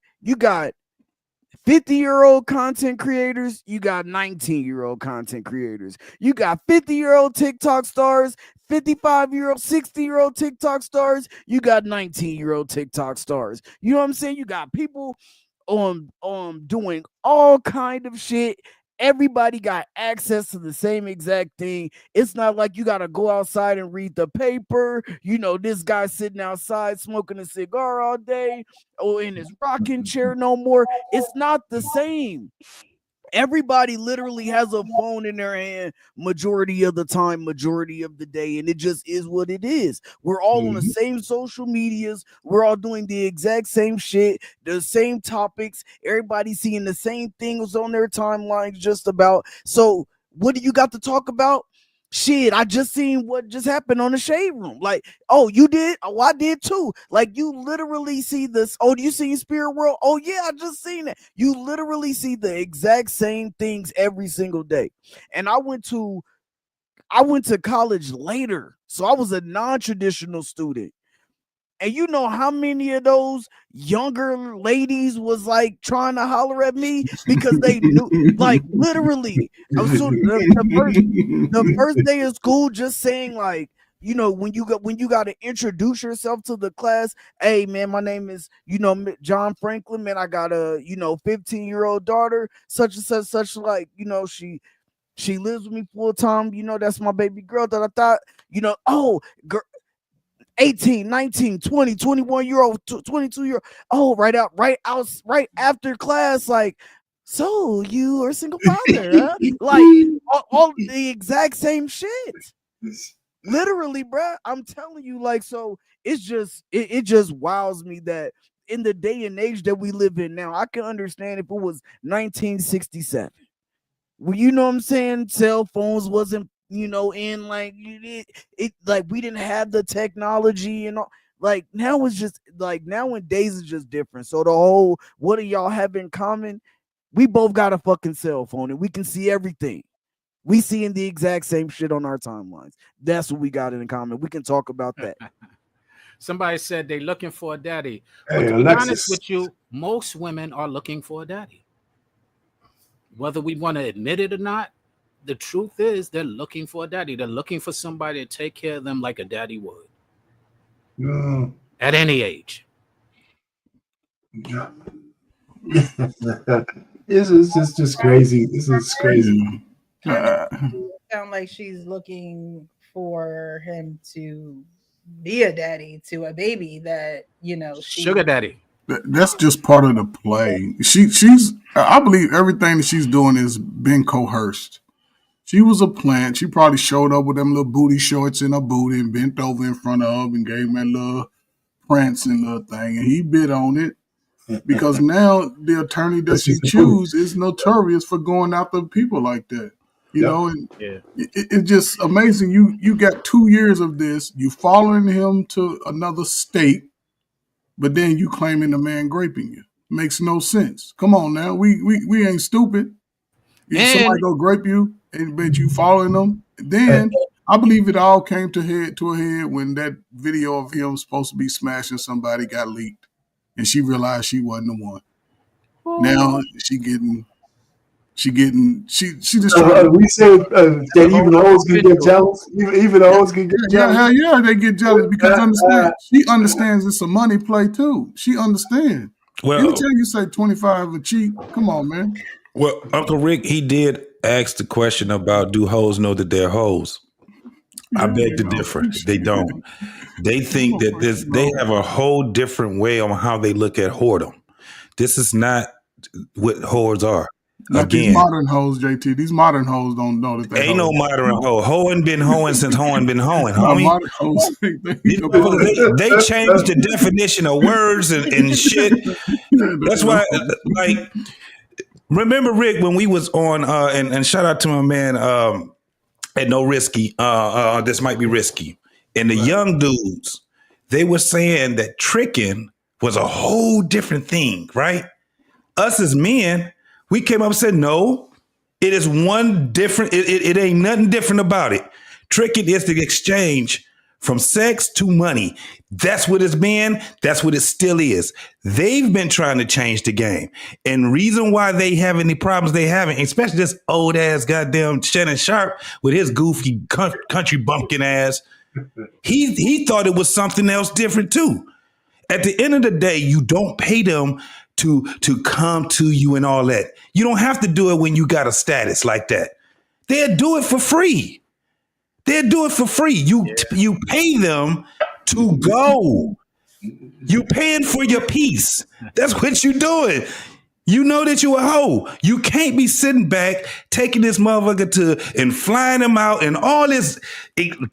50-year-old content creators, you got 19-year-old content creators. You got 50-year-old TikTok stars, 55-year-old, 60-year-old TikTok stars. You got 19-year-old TikTok stars. You know what I'm saying? You got people doing all kind of shit. Everybody got access to the same exact thing. It's not like you got to go outside and read the paper. You know, this guy sitting outside smoking a cigar all day or in his rocking chair no more. It's not the same. Everybody literally has a phone in their hand majority of the time, majority of the day, and it just is what it is. We're all on the same social medias. We're all doing the exact same shit, the same topics. Everybody seeing the same things on their timelines just about. So what do you got to talk about? Shit, I just seen what just happened on the Shade Room. Like, oh, you did? Oh, I did too. Like, you literally see this. Oh, do you see Spirit World? Oh, yeah, I just seen it. You literally see the exact same things every single day. And I went to college later. So I was a non-traditional student. And you know how many of those younger ladies was like trying to holler at me because they knew, like, literally. I was the first day of school, just saying, like, you know, when you got to introduce yourself to the class. Hey, man, my name is, you know, John Franklin. Man, I got a, you know, 15-year-old daughter, such and such, like, you know, she lives with me full time. You know, that's my baby girl that I thought, you know, oh, girl. 18, 19, 20, 21-year-old, 22-year-old. Oh, right after class, like, so you are a single father, huh? Like, all the exact same shit. Literally, bruh. I'm telling you, like, so it's just, it just wows me that in the day and age that we live in now, I can understand if it was 1967. Well, you know what I'm saying? Cell phones wasn't, you know, in like it like we didn't have the technology and all. Like, now it's just like, nowadays it's just different. So the whole, what do y'all have in common? We both got a fucking cell phone and we can see everything. We seeing the exact same shit on our timelines. That's what we got in common. We can talk about that. Somebody said they're looking for a daddy. But to be honest with you, most women are looking for a daddy. Whether we want to admit it or not, the truth is they're looking for a daddy. They're looking for somebody to take care of them like a daddy would. At any age. This is just crazy. This is crazy. Sound like she's looking for him to be a daddy to a baby that, you know, sugar daddy. That's just part of the play. She's. I believe everything that she's doing has been coerced. She was a plant. She probably showed up with them little booty shorts in her booty and bent over in front of him and gave him that little prance and little thing, and he bit on it because now the attorney that she chooses is notorious for going after people like that. You know, and it's just amazing. You got 2 years of this. You following him to another state, but then you claiming the man raping you. Makes no sense. Come on now, we ain't stupid. If somebody go grape you, but you following them, then I believe it all came to a head when that video of him supposed to be smashing somebody got leaked, and she realized she wasn't the one. Now she just we said that even hoes can get jealous. Even hoes can get jealous. Hell yeah, they get jealous because she understands it's a money play too. She understands. Well, anytime you say 25 a cheat, come on, man. Well, Uncle Rick, he did ask the question about do hoes know that they're hoes? I beg to differ. They don't. They think that they have a whole different way on how they look at whoredom. This is not what whores are. Not these modern hoes, JT. These modern hoes don't know that they ain't no modern hoe. Hoeing been hoeing since hoeing been hoeing, homie. Modern hoes, they changed the definition of words and shit. That's why, like, remember, Rick, when we was on, and shout out to my man at No Risky, This Might Be Risky. And the young dudes, they were saying that tricking was a whole different thing, right? Us as men, we came up and said, no, it is one different, it ain't nothing different about it. Tricking is the exchange from sex to money. That's what it's been. That's what it still is. They've been trying to change the game. And reason why they have any problems they having, especially this old ass goddamn Shannon Sharpe with his goofy country bumpkin ass, he thought it was something else different too. At the end of the day, you don't pay them to come to you and all that. You don't have to do it when you got a status like that. They'll do it for free. They'll do it for free. You pay them to go. You paying for your piece. That's what you doing. You know that you a hoe. You can't be sitting back taking this motherfucker and flying them out and all this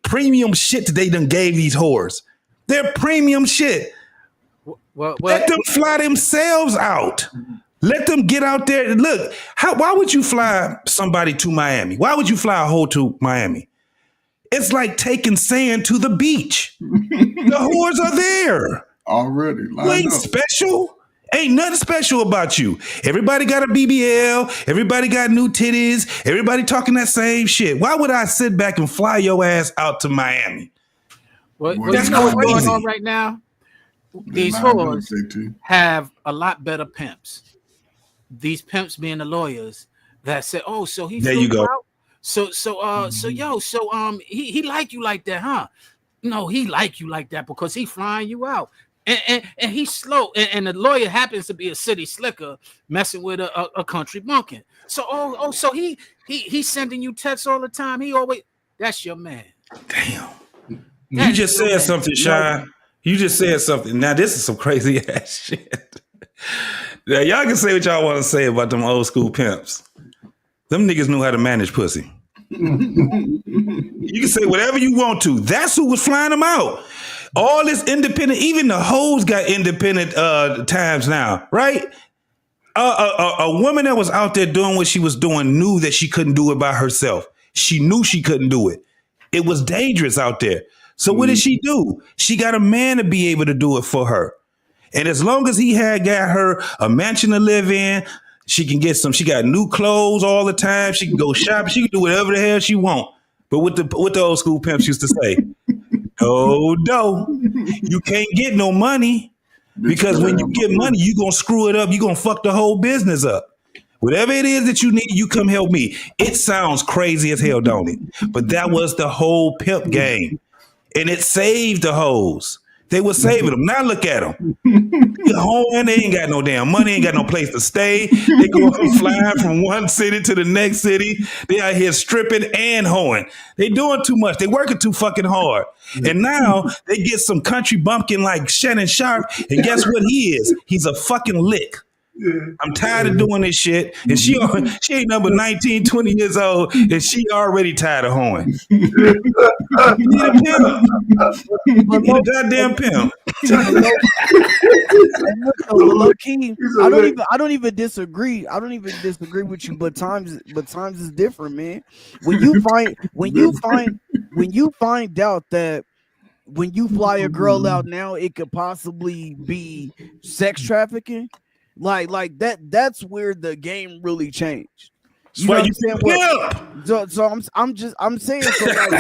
premium shit that they done gave these whores. They're premium shit. Well, let them fly themselves out. Let them get out there. Look, why would you fly somebody to Miami? Why would you fly a hoe to Miami? It's like taking sand to the beach. The whores are there. Already. You ain't special. Ain't nothing special about you. Everybody got a BBL. Everybody got new titties. Everybody talking that same shit. Why would I sit back and fly your ass out to Miami? Well, you know what's going on right now? These whores have a lot better pimps. These pimps being the lawyers that say, "Oh, so he there you go." Out? So he like you like that, huh? No, he like you like that because he flying you out, and he's slow, and the lawyer happens to be a city slicker messing with a country bumpkin. So so he's sending you texts all the time. He always that's your man. Damn, you just said something, Shy. You just said something. Now this is some crazy ass shit. Now y'all can say what y'all want to say about them old school pimps. Them niggas knew how to manage pussy. You can say whatever you want to. That's who was flying them out. All this independent, even the hoes got independent times now, right? A woman that was out there doing what she was doing knew that she couldn't do it by herself. She knew she couldn't do it. It was dangerous out there. So what did she do? She got a man to be able to do it for her. And as long as he had got her a mansion to live in, she can get she got new clothes all the time. She can go shopping. She can do whatever the hell she want. But what the old school pimps used to say, no, you can't get no money because when you get money, you're going to screw it up. You're going to fuck the whole business up. Whatever it is that you need, you come help me. It sounds crazy as hell, don't it? But that was the whole pimp game. And it saved the hoes. They were saving them. Now look at them. Home, they ain't got no damn money, ain't got no place to stay. They go flying from one city to the next city. They out here stripping and hoeing. They doing too much. They working too fucking hard. And now they get some country bumpkin like Shannon Sharpe. And guess what he is? He's a fucking lick. I'm tired of doing this shit. And she ain't number 19, 20 years old, and she already tired of hoeing. You need a pimp. You need a goddamn pimp. Low key, I don't even disagree. I don't even disagree with you, but times is different, man. When you find out that when you fly a girl out now, it could possibly be sex trafficking. Like that's where the game really changed. You know what I'm saying? So I'm saying so like,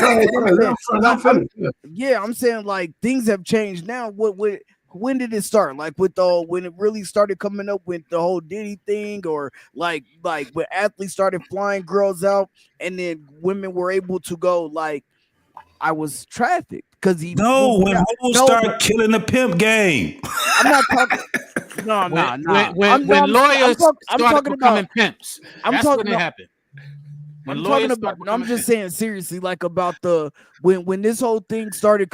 I'm saying like things have changed now. When did it start? Like with when it really started coming up with the whole Diddy thing, or like when athletes started flying girls out and then women were able to go like, I was trafficked because he when hoes start killing the pimp game. I'm not talking. No. When lawyers started becoming pimps, that's when it happened. I'm just saying seriously, like about the when this whole thing started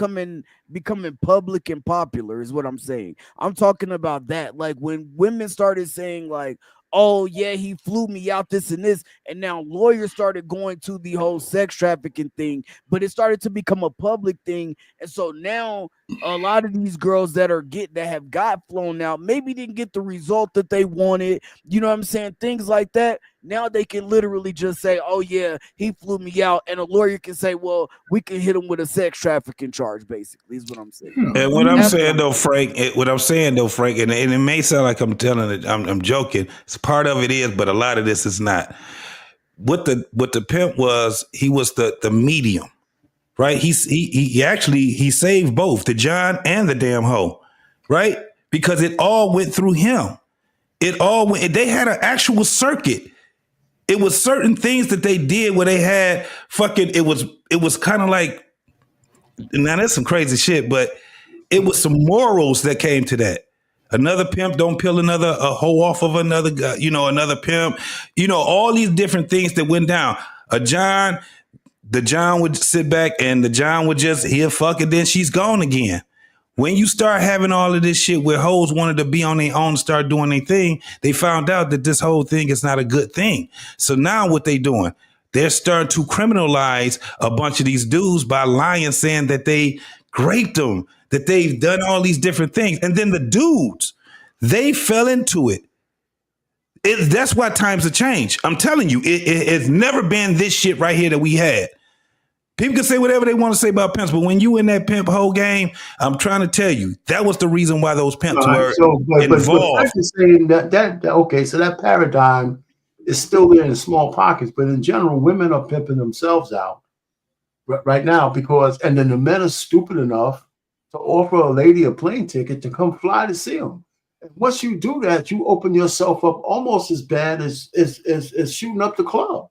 becoming public and popular is what I'm saying. I'm talking about that, like when women started saying like, oh yeah, he flew me out, this and this, and now lawyers started going to the whole sex trafficking thing, but it started to become a public thing, and so now a lot of these girls that have got flown out maybe didn't get the result that they wanted. You know what I'm saying? Things like that. Now they can literally just say, oh yeah, he flew me out, and a lawyer can say, well, we can hit him with a sex trafficking charge, basically, is what I'm saying. And what I'm saying though, Frank, and it may sound like I'm telling it, I'm joking. It's part of it is, but a lot of this is not. What the pimp was, he was the medium, right? He actually saved both the John and the damn hoe, right? Because it all went through him. They had an actual circuit. It was certain things that they did where they had it was kind of like, now that's some crazy shit, but it was some morals that came to that. Another pimp don't peel a hoe off of another guy, another pimp, all these different things that went down. The John would sit back and the John would he'll fuck it, then she's gone again. When you start having all of this shit where hoes wanted to be on their own, start doing their thing, they found out that this whole thing is not a good thing. So now what they doing? They're starting to criminalize a bunch of these dudes by lying, saying that they raped them, that they've done all these different things. And then the dudes, they fell into it. That's why times have changed. I'm telling you, it's never been this shit right here that we had. People can say whatever they want to say about pimps, but when you in that pimp whole game, I'm trying to tell you, that was the reason why those pimps were involved. But saying that okay, so that paradigm is still there in small pockets, but in general, women are pimping themselves out right now and then the men are stupid enough to offer a lady a plane ticket to come fly to see them. And once you do that, you open yourself up almost as bad as shooting up the club.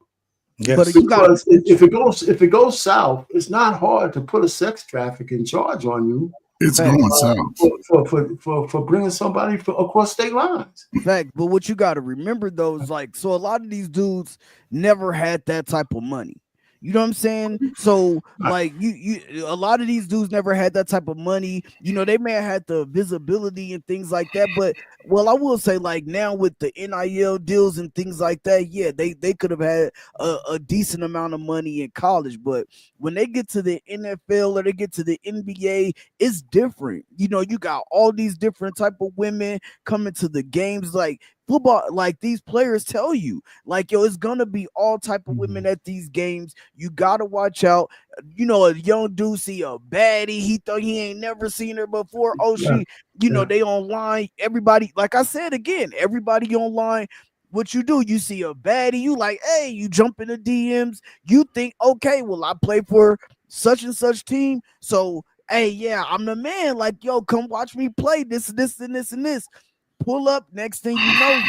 Yes. But because if it goes south, it's not hard to put a sex trafficking charge on you. It's going south for bringing somebody across state lines. Fact, but what you got to remember though is so a lot of these dudes never had that type of money. You know what I'm saying? So like a lot of these dudes never had that type of money. They may have had the visibility and things like that, but I will say like now with the NIL deals and things like that, yeah, they could have had a decent amount of money in college, but when they get to the NFL or they get to the NBA, it's different. You got all these different type of women coming to the games, like football, like these players tell you, like, yo, it's gonna be all type of women at these games. You gotta watch out. A young dude see a baddie, he thought he ain't never seen her before. Oh, they online. Everybody, like I said again, everybody online. What you do, you see a baddie, you like, hey, you jump in the DMs, you think, okay, well, I play for such and such team, so hey, yeah, I'm the man. Like, yo, come watch me play this, and this, and this, and this. Pull up, next thing you know,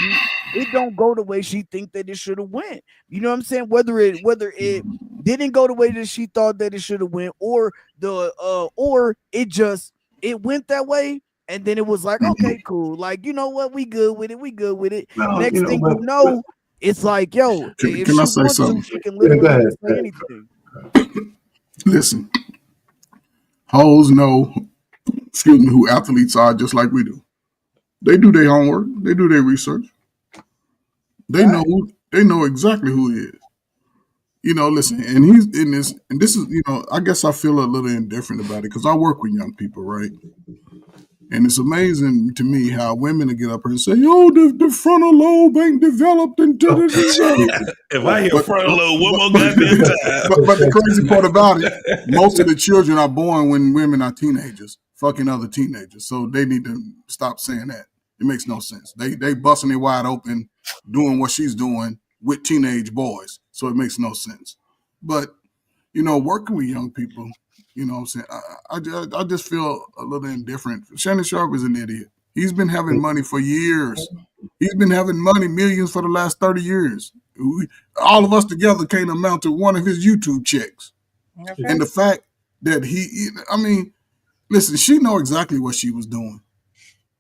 it don't go the way she think that it should have went. You know what I'm saying? Whether it didn't go the way that she thought that it should have went, or it it went that way. And then it was like, okay, cool. Like, you know what? We good with it. We good with it. No, Next thing but, you know, it's like, yo, if can she I say wants something? to, she can literally say anything. Listen, hoes know, excuse me, who athletes are just like we do. They do their homework. They do their research. They know exactly who he is. You know, listen, and he's in this, and this is, you know, I guess I feel a little indifferent about it because I work with young people, right? And it's amazing to me how women will get up here and say, "Oh, the frontal lobe ain't developed until If I hear frontal lobe one more goddamn time. But the crazy part about it, most of the children are born when women are teenagers, fucking other teenagers. So they need to stop saying that. It makes no sense. They busting it wide open, doing what she's doing with teenage boys. So it makes no sense. But, you know, working with young people, you know what I'm saying? I just feel a little indifferent. Shannon Sharpe is an idiot. He's been having money for years. He's been having money, millions for the last 30 years. All of us together can't amount to one of his YouTube checks. Okay. And the fact that listen, she knows exactly what she was doing.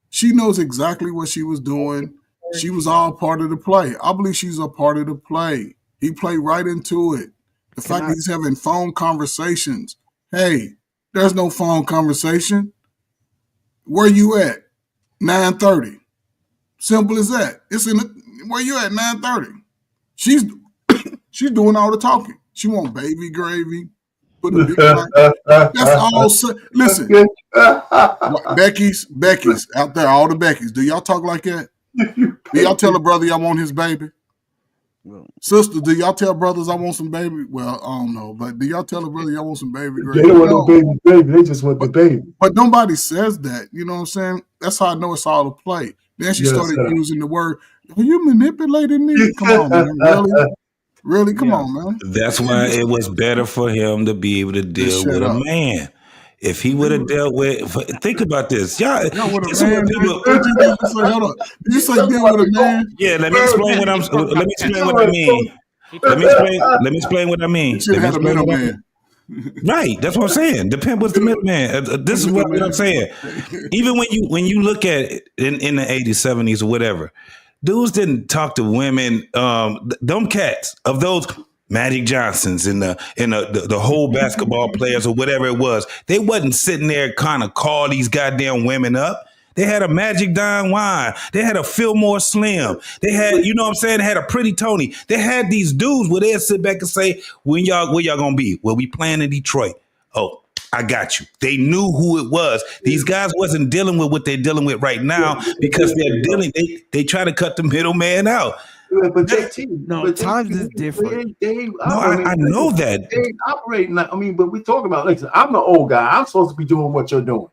She knows exactly what she was doing. She was all part of the play. I believe she's a part of the play. He played right into it. The fact that he's having phone conversations. Hey, there's no phone conversation. Where you at? 9:30. Simple as that. It's in where you at? 9:30. She's doing all the talking. She want baby gravy. Put a big that's all. Listen, Becky's out there. All the Becky's. Do y'all talk like that? Do y'all tell a brother y'all want his baby? Sister, do y'all tell brothers I want some baby? Well, I don't know, but do y'all tell a brother y'all want some baby? They don't want no baby. They just want the baby. But nobody says that. You know what I'm saying? That's how I know it's all a play. Then she started using the word, "Are you manipulating me?" Come on, man. Really? Come on, man. That's why it was better for him to be able to deal with a man. If he would have dealt with, think about this, y'all. Did you say deal with a man? Yeah, let me explain what I mean. Let me explain what I mean. Right, that's what I'm saying. The pimp was the middleman. This is what I'm saying. Even when you look at it in the 80s, 70s, or whatever, dudes didn't talk to women. Them cats of those Magic Johnsons and the whole basketball players or whatever it was, they wasn't sitting there kind of call these goddamn women up. They had a Magic Don Wine. They had a Fillmore Slim. They had, you know what I'm saying? They had a Pretty Tony. They had these dudes where they'd sit back and say, where y'all gonna be? Well, we playing in Detroit. Oh, I got you. They knew who it was. These guys wasn't dealing with what they're dealing with right now because they try to cut the middleman out. But JT, times is different. I know that. They ain't operating. But we talking about, listen, I'm the old guy. I'm supposed to be doing what you're doing.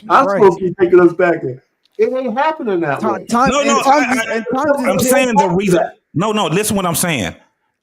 I'm supposed to be taking us back there. It ain't happening that way. I'm saying the reason. No, listen what I'm saying.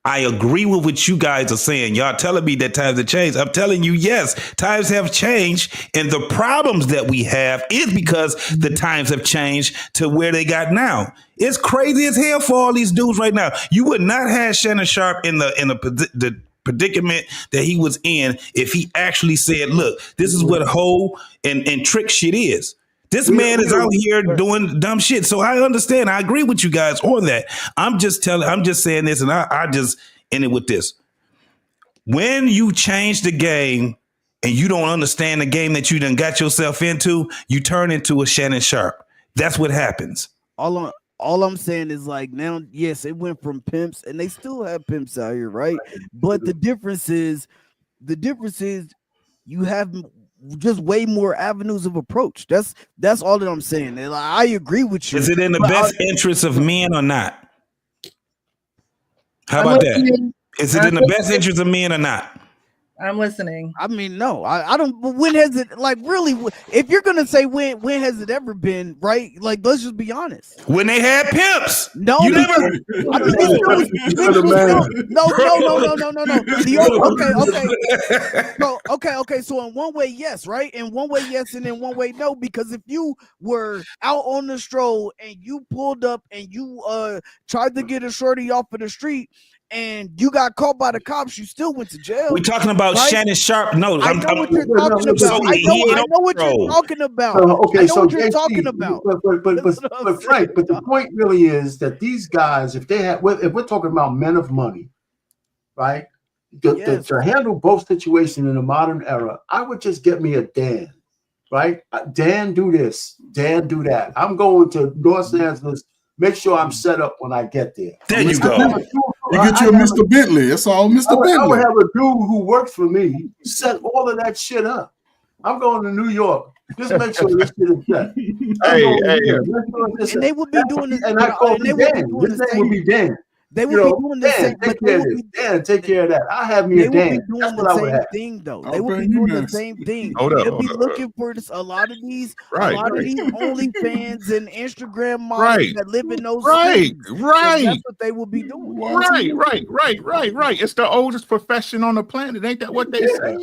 I agree with what you guys are saying. Y'all telling me that times have changed. I'm telling you, yes, times have changed. And the problems that we have is because the times have changed to where they got now. It's crazy as hell for all these dudes right now. You would not have Shannon Sharpe in the predicament that he was in if he actually said, look, this is what hoe and trick shit is. This man is out here doing dumb shit. So I understand. I agree with you guys on that. I'm just saying this, and I just end it with this. When you change the game and you don't understand the game that you done got yourself into, you turn into a Shannon Sharpe. That's what happens. All I'm saying is, like, now, yes, it went from pimps, and they still have pimps out here, right? But the difference is you have just way more avenues of approach. That's all that I'm saying. And I agree with you. Is it in the best interest of men or not? How about that? Is it in the best interest of men or not? I'm listening. I mean, no, I don't. But when has it, like, really? If you're gonna say when has it ever been, right? Like, let's just be honest. When they had pimps. No, you never. No. Okay. So in one way, yes, right? In one way, yes, and in one way, no. Because if you were out on the stroll and you pulled up and you tried to get a shorty off of the street, and you got caught by the cops, you still went to jail. We talking about right? Shannon Sharpe. No, I know what you're talking about. So I know what you're talking about. Okay, I know so what you're JC, talking about. But Frank, but the point really is that these guys, if we're talking about men of money, right? To handle both situations in the modern era, I would just get me a Dan, right? Dan, do this. Dan, do that. I'm going to Los Angeles. Make sure I'm set up when I get there. There you go. You get you a Mr. Bentley. That's all, Mr. Bentley. I would have a dude who works for me set all of that shit up. I'm going to New York. Just make sure this shit is set. And they would be doing this. And I call him Dan. His name would be Dan. They would be doing the same. Take care of this. Dan, take care of that. I have me a Dan. They would be doing the same thing, though. They would be doing the same thing. They'll be looking for a lot of these OnlyFans and Instagram models that live in those cities. Right. That's what they will be doing. Right. It's the oldest profession on the planet. Ain't that what they say?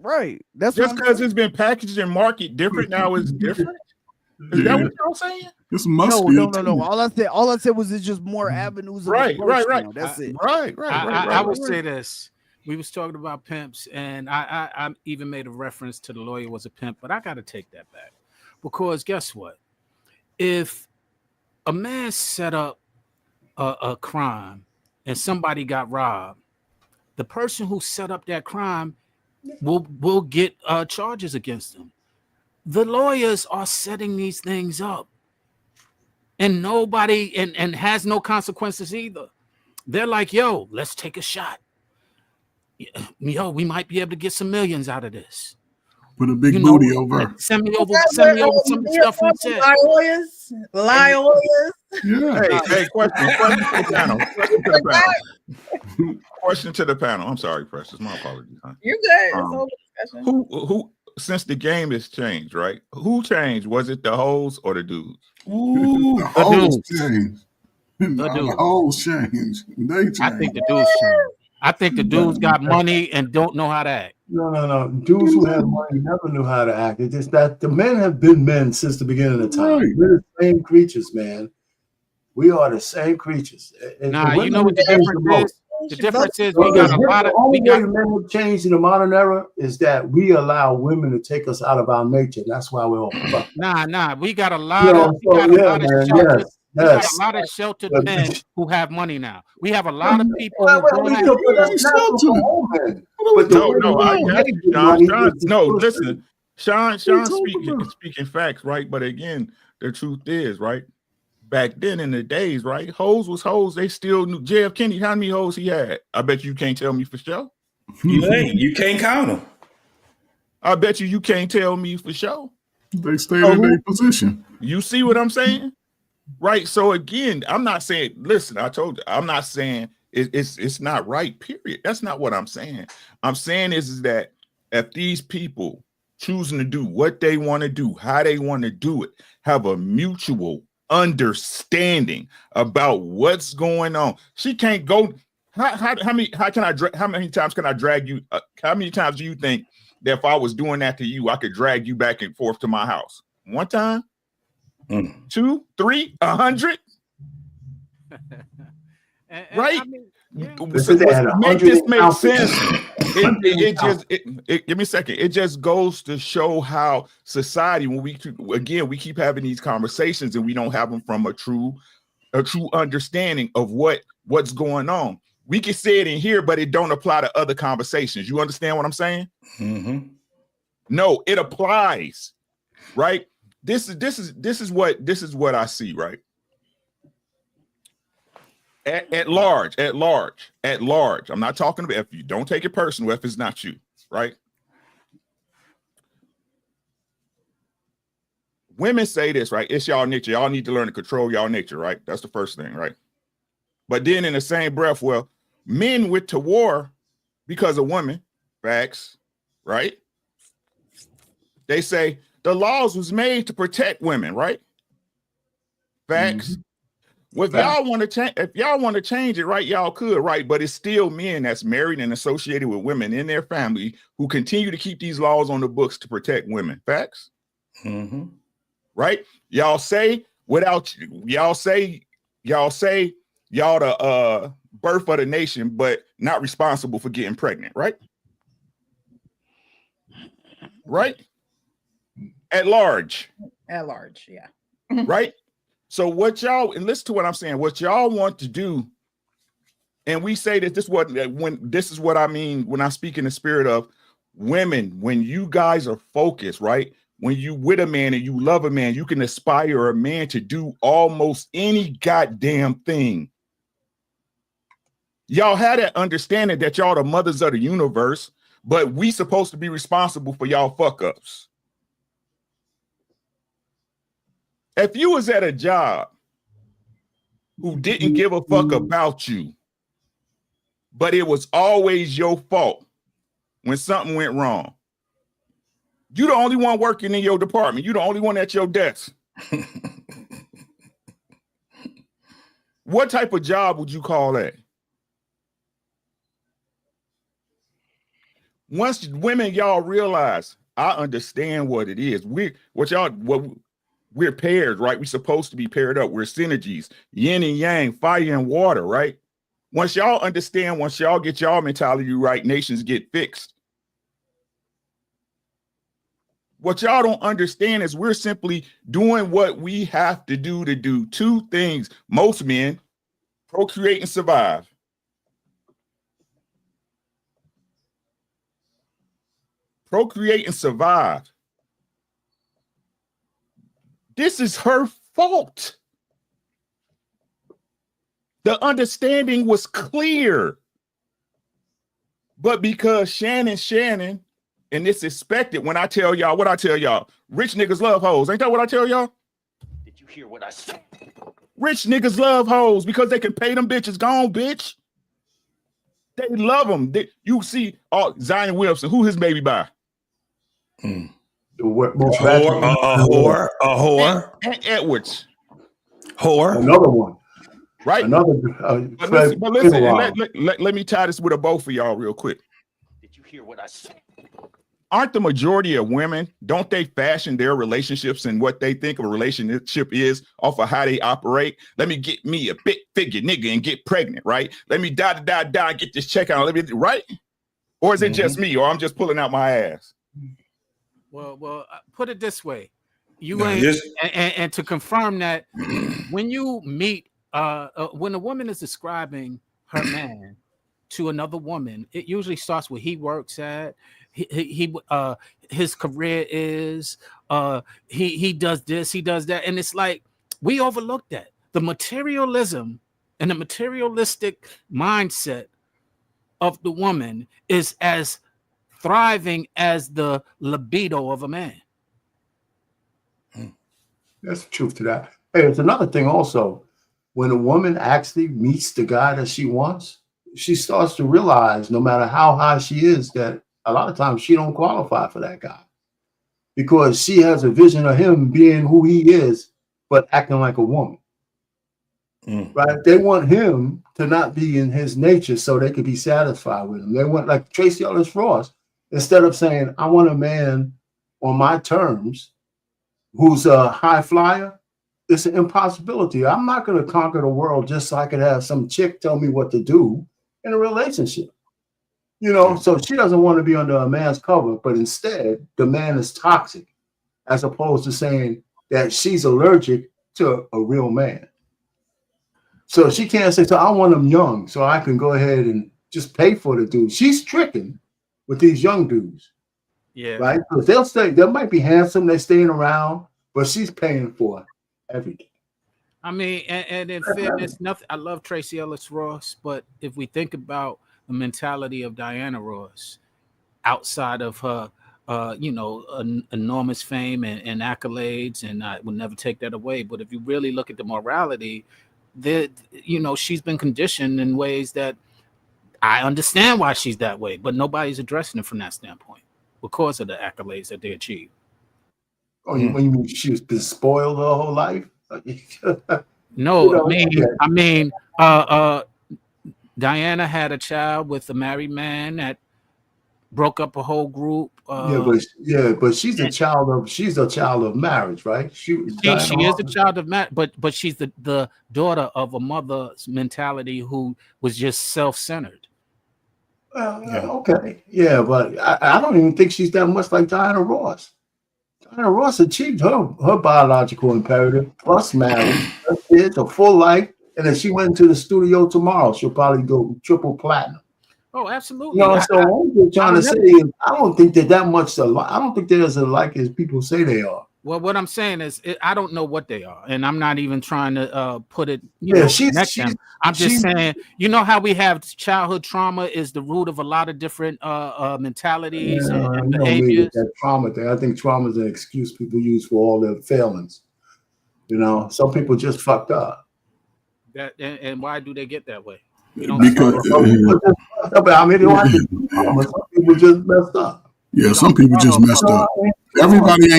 Right. That's just because it's been packaged and marketed different now is different. Is that what y'all saying? No. All I said was it's just more avenues. Right. Now. That's it. Right. I will say this. We was talking about pimps, and I even made a reference to the lawyer was a pimp, but I got to take that back because guess what? If a man set up a crime and somebody got robbed, the person who set up that crime will get charges against them. The lawyers are setting these things up, and nobody and has no consequences either. They're like, yo, let's take a shot. Yo, we might be able to get some millions out of this. Put a big booty over. Send me over some stuff from chat. Lawyers. Yeah. Hey, question to the panel. Question to the panel. I'm sorry, Precious. My apologies. Huh? You're good. Who since the game has changed, right? Who changed? Was it the hoes or the dudes? Ooh, the hoes changed. The hoes changed. They changed. I think the dudes changed. I think the dudes got money and don't know how to act. No. Dudes who have money never knew how to act. It's just that the men have been men since the beginning of time. Right. We're the same creatures, man. We are the same creatures. Nah, you know what the difference is? The difference is we got a lot of. The only way men have changed in the modern era is that we allow women to take us out of our nature. That's why we're all fucked. Nah. We got a lot of. We got a lot of sheltered men who have money now. We have a lot of people who listen. Sean speaking facts, right? But again, the truth is, right? Back then in the days, right? Hoes was hoes. They still knew. JF Kennedy, how many hoes he had? I bet you can't tell me for sure. You can't count them. I bet you can't tell me for sure. They stayed in their position. You see what I'm saying? Right. So again, I'm not saying, listen, I told you, I'm not saying it's not right, period. That's not what I'm saying. I'm saying is that if these people choosing to do what they want to do, how they want to do it, have a mutual understanding about what's going on. She can't go. How many times can I drag you? How many times do you think that if I was doing that to you, I could drag you back and forth to my house? One time? 2, 3, 100? Right? I mean, make this make sense. Give me a second. It just goes to show how society, when we keep having these conversations and we don't have them from a true understanding of what's going on. We can say it in here, but it don't apply to other conversations. You understand what I'm saying? Mm-hmm. No, it applies, right? This is what I see, right? At large. I'm not talking about, if you don't take it personal, if it's not you, right? Women say this, right? It's y'all nature. Y'all need to learn to control y'all nature, right? That's the first thing, right? But then in the same breath, well, men went to war because of women, facts, right? They say the laws was made to protect women, right? Facts. Mm-hmm. Well, if y'all want to change it, right, y'all could, right? But it's still men that's married and associated with women in their family who continue to keep these laws on the books to protect women. Facts? Mm-hmm. Right? Y'all say y'all the birth of the nation, but not responsible for getting pregnant, right? Right? At large. At large, yeah. Right? So what y'all, and listen to what I'm saying, what y'all want to do, and we say that this is what I mean when I speak in the spirit of women, when you guys are focused, right? When you with a man and you love a man, you can aspire a man to do almost any goddamn thing. Y'all had that understanding that y'all the mothers of the universe, but we supposed to be responsible for y'all fuck ups. If you was at a job who didn't give a fuck about you, but it was always your fault when something went wrong, you the only one working in your department. You the only one at your desk. What type of job would you call that? Once women, y'all realize, I understand what it is. We're paired, right? We're supposed to be paired up. We're synergies, yin and yang, fire and water, right? Once y'all understand, once y'all get y'all mentality right, nations get fixed. What y'all don't understand is we're simply doing what we have to do two things. Most men, procreate and survive. Procreate and survive. This is her fault. The understanding was clear. But because Shannon, and it's expected when I tell y'all what I tell y'all, rich niggas love hoes. Ain't that what I tell y'all? Did you hear what I said? Rich niggas love hoes because they can pay them bitches. Gone, bitch. They love them. You see, Zion Wilson, who his baby by? The a whore. And Edwards. Whore. Another one. Right? Another. But listen, let me tie this with a bow for y'all real quick. Did you hear what I said? Aren't the majority of women, don't they fashion their relationships and what they think a relationship is off of how they operate? Let me get me a big figure nigga and get pregnant, right? Let me die, get this check out, right? Or is it just me, or I'm just pulling out my ass? Well, put it this way. And to confirm that, when you meet, when a woman is describing her man to another woman, it usually starts with he works at, his career is, he does this, he does that, and it's like we overlook that the materialism and the materialistic mindset of the woman is as thriving as the libido of a man. That's the truth to that. Hey, there's another thing also. When a woman actually meets the guy that she wants, she starts to realize, no matter how high she is, that a lot of times she don't qualify for that guy because she has a vision of him being who he is, but acting like a woman. Right? They want him to not be in his nature so they could be satisfied with him. They want, like Tracy Ellis Ross, instead of saying, I want a man on my terms who's a high flyer, it's an impossibility. I'm not going to conquer the world just so I could have some chick tell me what to do in a relationship. You know, so she doesn't want to be under a man's cover, but instead the man is toxic, as opposed to saying that she's allergic to a real man. So she can't say, so I want him young, so I can go ahead and just pay for the dude. She's tricking with these young dudes. Yeah. Right? Because they'll stay, they might be handsome, they're staying around, but she's paying for everything. I mean, and in fairness, nothing. I love Tracy Ellis Ross, but if we think about the mentality of Diana Ross, outside of her, enormous fame and accolades, and I would never take that away. But if you really look at the morality, she's been conditioned in ways that I understand why she's that way, but nobody's addressing it from that standpoint because of the accolades that they achieve. Oh, you mean she's been spoiled her whole life? No, I mean, Diana had a child with a married man that broke up a whole group. But she's a child of marriage, right? She is a child of marriage, but she's the daughter of a mother's mentality who was just self-centered. Okay, yeah, but I don't even think she's that much like Diana Ross. Diana Ross achieved her biological imperative plus marriage, kids, a full life, and if she went into the studio tomorrow, she'll probably go triple platinum. Oh, absolutely. So what I'm trying to say is, I don't think they're that much alike. I don't think they're as alike as people say they are. Well, what I'm saying is, I don't know what they are, and I'm not even trying to put it. Connect them. I'm just saying, you know how we have childhood trauma is the root of a lot of different mentalities and behaviors. That trauma thing. I think trauma is an excuse people use for all their failings. You know, some people just fucked up. And why do they get that way? Because I mean, some people just messed up. Yeah, some people just messed up. Everybody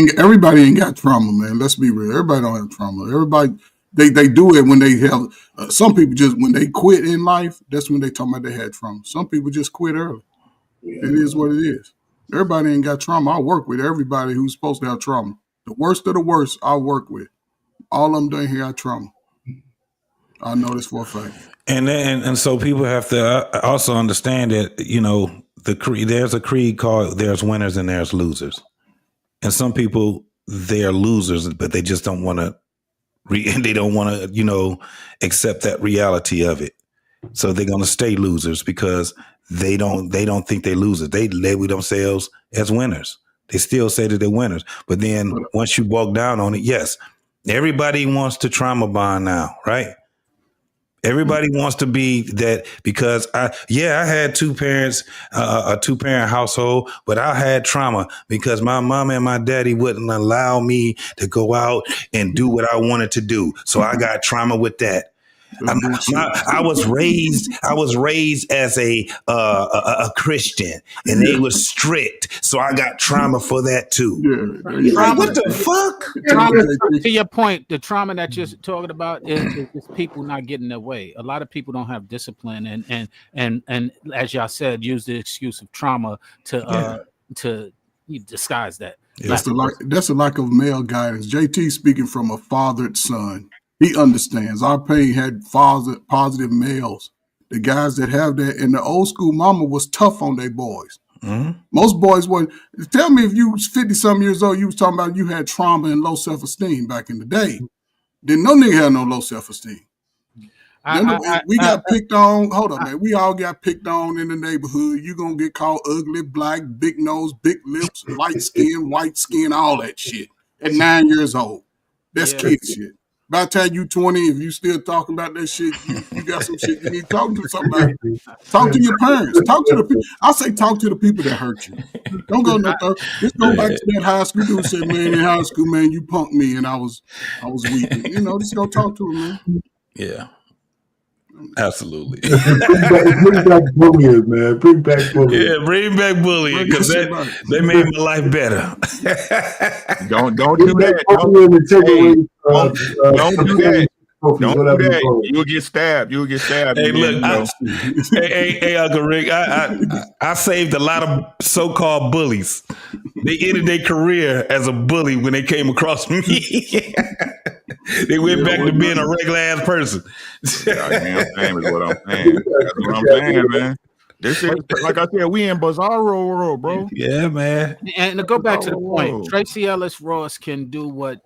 ain't got trauma, man. Let's be real. Everybody don't have trauma. Everybody they do it when they have. Some people just when they quit in life. That's when they talk about they had trauma. Some people just quit early. Yeah. It is what it is. Everybody ain't got trauma. I work with everybody who's supposed to have trauma. The worst of the worst, I work with. All of them don't have trauma. I know this for a fact. And so people have to also understand that, you know, there's a creed called there's winners and there's losers. And some people, they are losers, but they just don't want to, they don't want to, you know, accept that reality of it. So they're going to stay losers because they don't think they're losers. They label themselves as winners. They still say that they're winners. But then once you walk down on it, yes, everybody wants to trauma bond now, right? Everybody wants to be that because I had two parents, a 2-parent household, but I had trauma because my mom and my daddy wouldn't allow me to go out and do what I wanted to do. So I got trauma with that. I was raised as a Christian, and they were strict, so I got trauma for that too. What the fuck? Trauma, to your point, the trauma that you're talking about is people not getting their way. A lot of people don't have discipline, and as y'all said, use the excuse of trauma to disguise that. That's the lack of male guidance. JT speaking from a fathered son. He understands. Our pain had positive males. The guys that have that, and the old school mama was tough on their boys. Mm-hmm. Most boys weren't. Tell me if you was 50-something years old, you was talking about you had trauma and low self-esteem back in the day. Then no nigga had no low self-esteem. We got picked on. Hold up, man. We all got picked on in the neighborhood. You gonna get called ugly, black, big nose, big lips, light skin, white skin, all that shit. At 9 years old. That's kid shit. By the time you 20, if you still talking about that shit, you got some shit you need to talk to somebody. Talk to your parents. Talk to the people. I say talk to the people that hurt you. Don't go no third. Just go back to that high school dude who said, man, in high school, man, you punked me and I was weak. You know, just go talk to him, man. Yeah. Absolutely. Bring back bullying, man. Bring back bullying. Yeah, bring back bullying because they made my life better. Don't do that. Don't do that. Don't do that. You'll get stabbed. Hey, look, hey, Uncle Rick, I saved a lot of so-called bullies. They ended their career as a bully when they came across me. They went back to being a regular ass person. Damn shame is what I'm saying. That's what I'm saying, man. This is, like I said, we in bizarro world, bro. Yeah, man. And to go back to the point, Tracy Ellis Ross can do what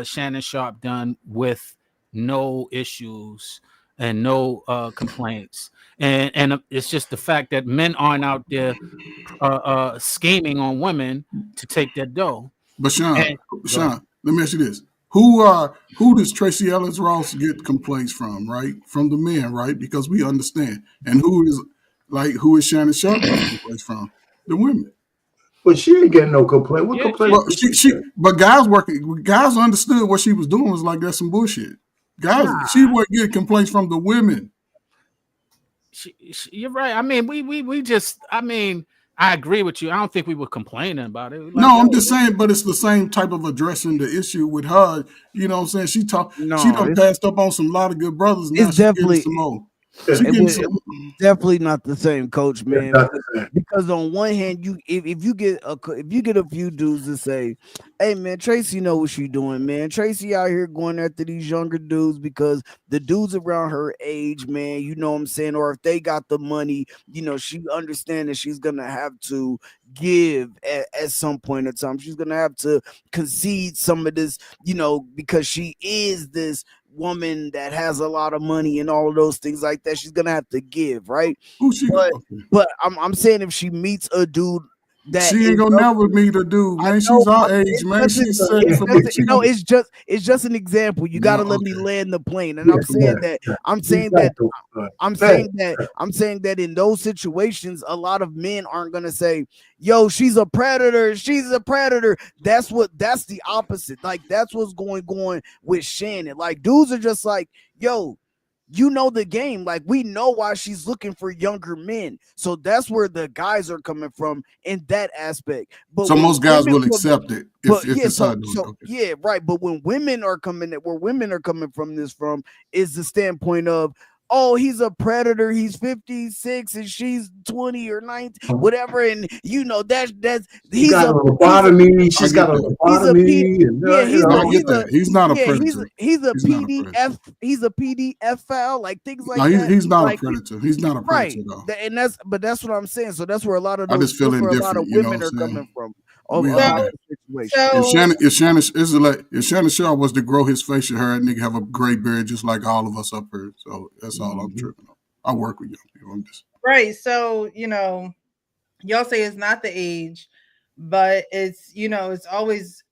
Shannon Sharpe done with no issues and no complaints. And it's just the fact that men aren't out there scheming on women to take their dough. But Sean, let me ask you this. Who does Tracy Ellis Ross get complaints from, right? From the men, right? Because we understand. And who is Shannon Sharpe getting complaints from? The women. But she ain't getting no complaint. What complaint? But guys understood what she was doing was like that's some bullshit. Guys, she wasn't getting complaints from the women. You're right. I mean, we just, I mean, I agree with you. I don't think we were complaining about it. Like, no, I'm just saying, but it's the same type of addressing the issue with her. You know what I'm saying? She done passed up on some lot of good brothers. And it's definitely some more. Definitely not the same, Coach, man. Because on one hand, if you get a few dudes to say, "Hey, man, Tracy know what she doing, man. Tracy out here going after these younger dudes because the dudes around her age, man, you know what I'm saying, or if they got the money, you know, she understands that she's gonna have to give at some point in time. She's gonna have to concede some of this, you know, because she is this woman that has a lot of money and all of those things like that. She's gonna have to give, right? But I'm saying if she meets a dude that she ain't gonna never meet a dude, man. She's our age, man. She's it's just an example. You gotta let me land the plane. And I'm saying that in those situations, a lot of men aren't gonna say, yo, she's a predator. She's a predator. That's the opposite. Like, that's what's going on with Shannon. Like, dudes are just like, yo, you know the game. Like, we know why she's looking for younger men. So that's where the guys are coming from in that aspect. But so most guys will accept it if it's her doing it. Yeah, right. But when women are coming from is the standpoint of, oh, he's a predator. He's 56 and she's 20 or 19, whatever. And you know he's a lobotomy. She's got a lobotomy. He's not a predator. He's a PDF. He's a PDF file, like things like that. He's not a predator. He's not a predator, though. And that's what I'm saying. So that's where a lot of those, a lot of women are coming from. If Shannon Sharpe was to grow his facial hair, that nigga have a gray beard just like all of us up here. So that's all I'm tripping on. I work with young people. I'm just right. So y'all say it's not the age, but it's it's always.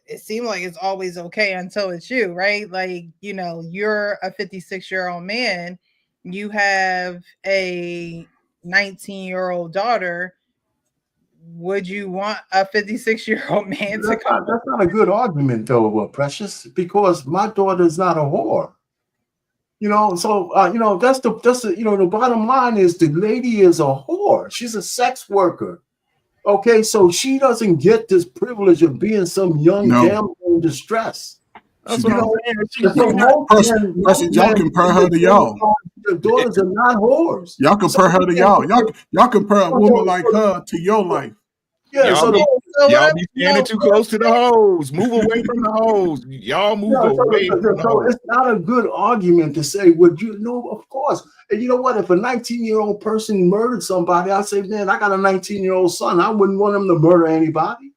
It seems like it's always okay until it's you, right? Like you're a 56-year-old man, you have a 19-year-old daughter. Would you want a 56-year-old man to come? That's not a good argument, though, Precious, because my daughter is not a whore. So that's the bottom line is the lady is a whore. She's a sex worker. Okay, so she doesn't get this privilege of being some young damsel in distress. That's what I'm saying. Y'all compare her to y'all. Your daughters are not whores. Y'all compare her to y'all. Y'all compare a woman like her to your life. Yeah, y'all be standing too close to the hoes. Move away from the hoes. Y'all move away from the hoes. It's not a good argument to say, would you know? Of course. And you know what? If a 19-year-old person murdered somebody, I'd say, man, I got a 19-year-old son. I wouldn't want him to murder anybody.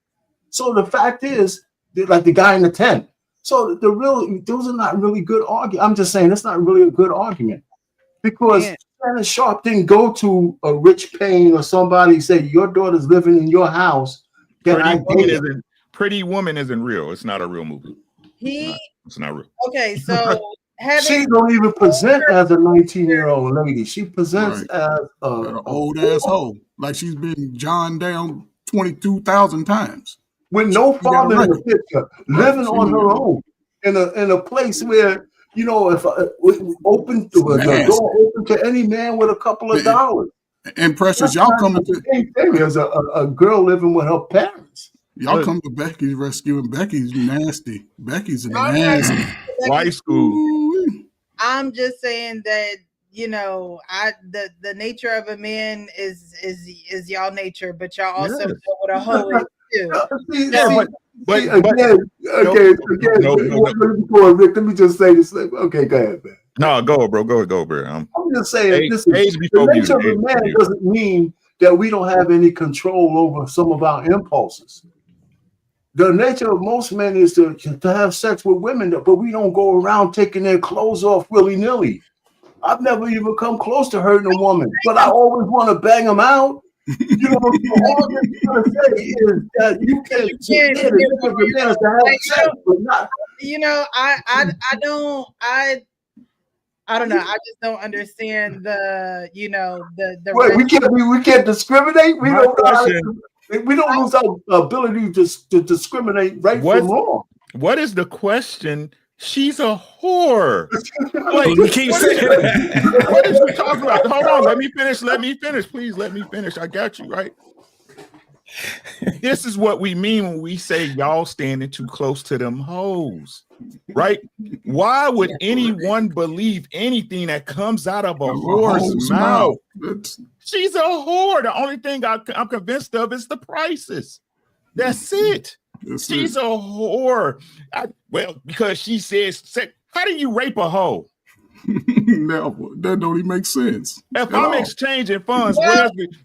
So the fact is, like the guy in the tent. So those are not really good arguments. I'm just saying it's not really a good argument because Shannon Sharpe didn't go to a Rich Payne or somebody say your daughter's living in your house. Pretty Woman isn't real. It's not a real movie. It's not real. Okay, so she don't even present as a 19-year-old lady. She presents as an old asshole, like she's been John down 22,000 times. With no father in the picture, living on her own in a place where if open to the door open to any man with a couple of dollars. And Precious, y'all coming to the same thing as a girl living with her parents. Y'all come to Becky's rescue, and Becky's nasty. Becky's a nasty. White school. I'm just saying that the nature of a man is y'all nature, but y'all also know what a hoe is too. But again, Rick, let me just say this. Okay, go ahead, man. No, go, bro. Go, bro. I'm just saying the nature of a man doesn't mean that we don't have any control over some of our impulses. The nature of most men is to have sex with women, but we don't go around taking their clothes off willy-nilly. I've never even come close to hurting a woman, but I always want to bang them out. All I'm trying to say is that you can't I don't know. I just don't understand the Wait, we can't discriminate. We don't lose our ability to discriminate right from wrong. What is the question? She's a whore. Like, you keep saying that. What is we talking about? Hold on, let me finish. Please let me finish. I got you, right? This is what we mean when we say y'all standing too close to them hoes, right? Why would anyone believe anything that comes out of a whore's mouth? She's a whore. The only thing I'm convinced of is the prices. That's it. She's a whore. Well, because she says, how do you rape a hoe? No, that don't even make sense. If I'm exchanging funds,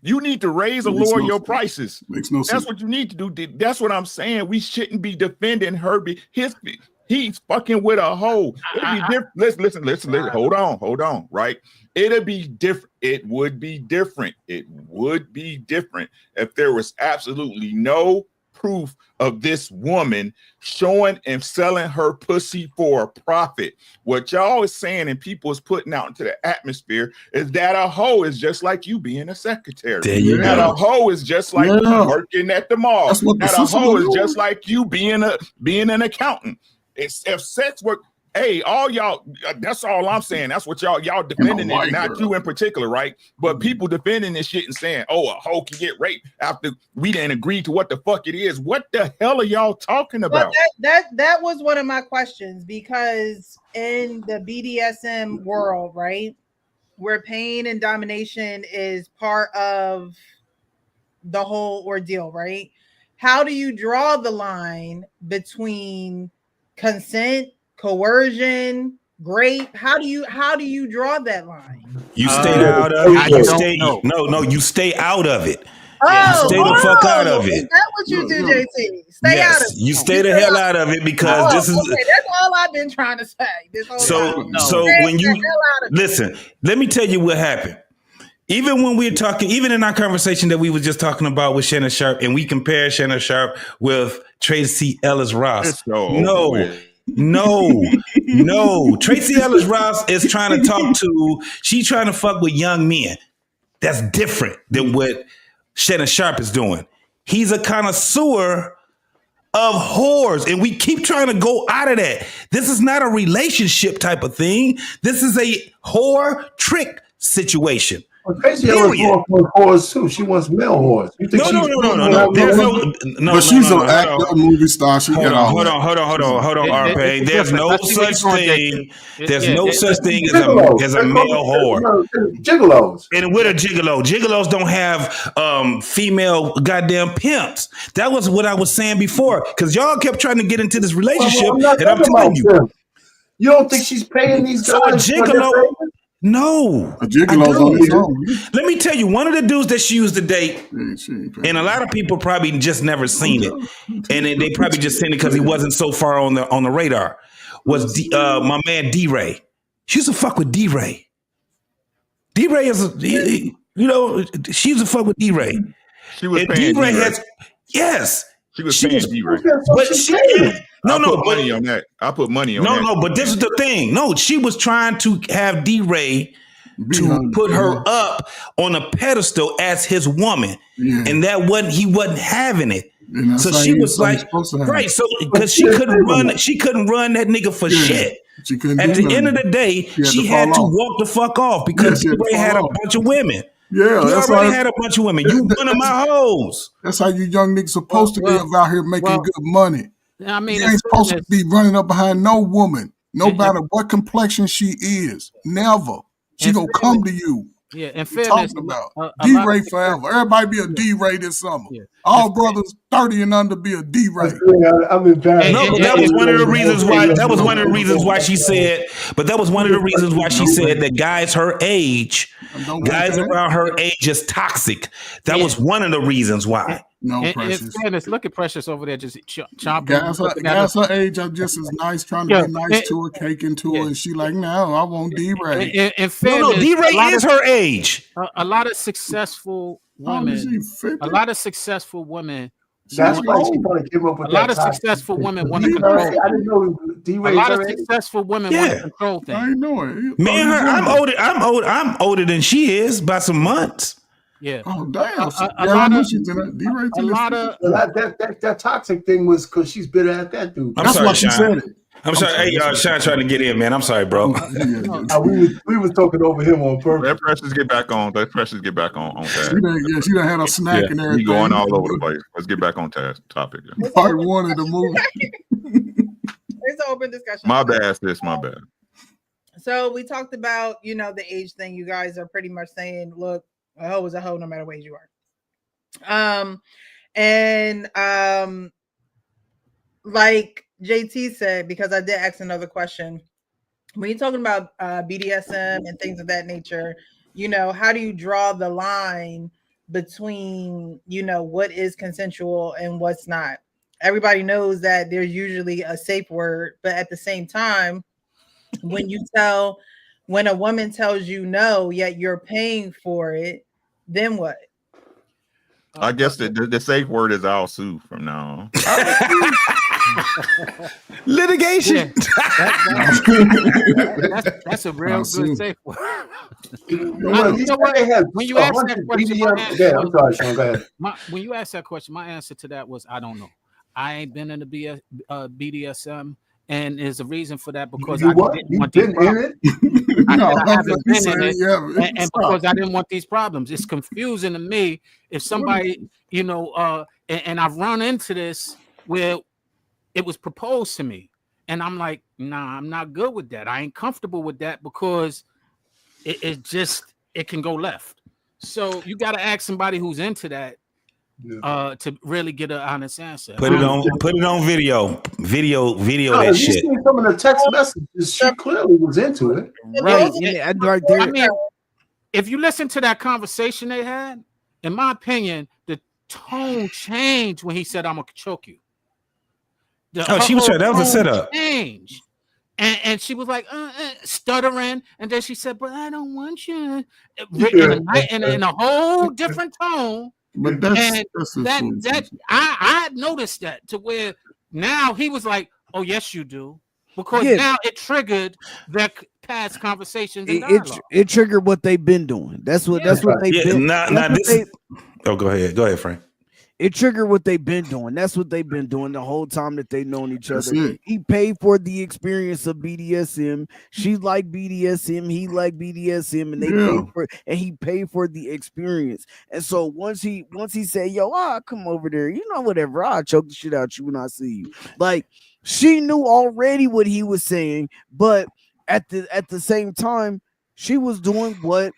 you need to raise or lower your prices. Makes no sense. That's what you need to do. That's what I'm saying. We shouldn't be defending her. He's fucking with a hoe. It'd be different. Listen. Hold on. Right? It'd be different. It would be different. It would be different if there was absolutely no proof of this woman showing and selling her pussy for a profit. What y'all is saying and people is putting out into the atmosphere is that a hoe is just like you being a secretary. That a hoe is just like you working at the mall. That a hoe is just like you being an accountant. It's if sex work. Hey, all y'all, that's all I'm saying. That's what y'all defending it, not you in particular, right? But people defending this shit and saying, oh, a hoe can get raped after we didn't agree to what the fuck it is. What the hell are y'all talking about? That was one of my questions, because in the BDSM world, right, where pain and domination is part of the whole ordeal, right? How do you draw the line between consent, coercion, grape? How do you draw that line? You stay out of it. You stay out of it. You stay the fuck out of it. Is that what you do, JT? Stay out of it. You stay the hell out of it, because this is that's all I've been trying to say this whole time. So when you listen, let me tell you what happened. Even when we're talking, even in our conversation that we were just talking about with Shannon Sharpe, and we compare Shannon Sharpe with Tracy Ellis Ross. No. Tracy Ellis Ross is trying to talk to, she's trying to fuck with young men. That's different than what Shannon Sharpe is doing. He's a connoisseur of whores, and we keep trying to go out of that. This is not a relationship type of thing. This is a whore trick situation. Well, Tracy Ellis wants whores too. She wants male whores. No. There's no. But she's an actor, movie star. She got all. Hold on, RP. There's no such thing. There's no such thing as a male whore. Gigolos. And with a gigolo, gigolos don't have female goddamn pimps. That was what I was saying before, because y'all kept trying to get into this relationship, and I'm telling you, you don't think she's paying these guys? So a gigolo. No, let me tell you, one of the dudes that she used to date, and a lot of people probably just never seen it, and they probably just seen it because he wasn't so far on the radar, was my man D-Ray. She used to fuck with D-Ray. D-Ray is she used to fuck with D-Ray. She was paying D-Ray. Yes. She was paying D-Ray. But money on that. I put money on that. No, but this is the thing. No, she was trying to have D-Ray to put her up on a pedestal as his woman, and he wasn't having it. So she was like, right? So because she couldn't run that nigga for shit. At the end of the day, she had to walk the fuck off because D-Ray had a bunch of women. Yeah, you already had a bunch of women. You one of my hoes. That's how you young niggas supposed to live out here making good money. I mean, you ain't supposed to be running up behind no woman, no matter what complexion she is. Never. She gonna come to you. Yeah, and fairness, talking about D-Ray forever. Everybody be a D-Ray this summer. Yeah. All brothers 30 and under be a D-Ray. I'm embarrassed. No, that was one of the reasons why. That was one of the reasons why she said. But that was one of the reasons why she said that guys her age, guys around her age, is toxic. That was one of the reasons why. No, Precious. In fairness, look at Precious over there just chopping. Guys her age are just as nice, trying to be nice to her, cake into her, and she like, no, I want D-Ray. In fairness, no, D-Ray is her age. A lot of successful women. A lot of successful women. That's why she probably came up with a lot of successful women want to control. I didn't know D-Ray. A lot of successful women want to control things. I know it. Me and her, I'm older than she is by some months. Yeah. Oh damn! That toxic thing was because she's bitter at that dude. That's why she said it. I'm sorry. Hey, y'all, Sean trying to get in, man. I'm sorry, bro. We was talking over him on purpose. Let Precious get back on. Let Precious get back on task. She done had a snack and everything. We going all over the place. Let's get back on task topic. Part one of the movie. It's an open discussion. My bad, sis. My bad. So we talked about, you know, the age thing. You guys are pretty much saying, look, a hoe is a hoe no matter what age you are. Like JT said, because I did ask another question, when you're talking about BDSM and things of that nature, you know, how do you draw the line between, you know, what is consensual and what's not? Everybody knows that there's usually a safe word, but at the same time, when a woman tells you no, yet you're paying for it, then what? I guess the safe word is I'll sue from now on. Litigation. That's a real good safe word. When you ask that question, I'm sorry, Sean, go ahead. When you ask that question, my answer to that was I don't know. I ain't been in the BDSM, and there's a reason for that because I didn't want these problems. I haven't been in it, and because I didn't want these problems. It's confusing to me if somebody, you know, and I've run into this where it was proposed to me, and I'm like, nah, I'm not good with that. I ain't comfortable with that because it can go left. So you got to ask somebody who's into that. To really get an honest answer. Put it on video that shit. Seen some of the text messages, she clearly was into it. Right, right there. I mean, if you listen to that conversation they had, in my opinion, the tone changed when he said, "I'm gonna choke you." She was trying. That was a setup. Change. And she was like stuttering, and then she said, "But I don't want you." In a whole different tone. But I noticed that to where now he was like, "Oh yes, you do," because now it triggered their past conversations. It triggered what they've been doing. That's what they've been. Oh, go ahead, Frank. It triggered what they've been doing. That's what they've been doing the whole time that they've known each other. He paid for the experience of BDSM. She liked BDSM. He liked BDSM, and they paid for it, and he paid for the experience. And so once he said, "Yo, I'll come over there, you know, whatever, I'll choke the shit out you when I see you." Like, she knew already what he was saying, but at the same time, she was doing what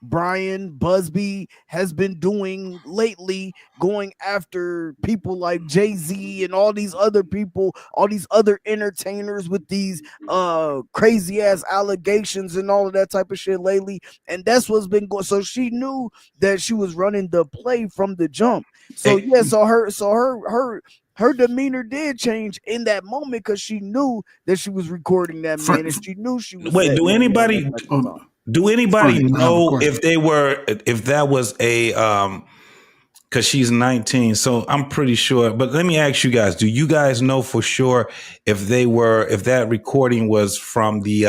Brian Busby has been doing lately, going after people like Jay-Z and all these other people, all these other entertainers with these crazy ass allegations and all of that type of shit lately. And that's what's been going. So she knew that she was running the play from the jump. So her demeanor did change in that moment because she knew that she was recording that man, and she knew she was. Wait, do anybody know if that was a because she's 19, so I'm pretty sure. But let me ask you guys: do you guys know for sure if that recording was from the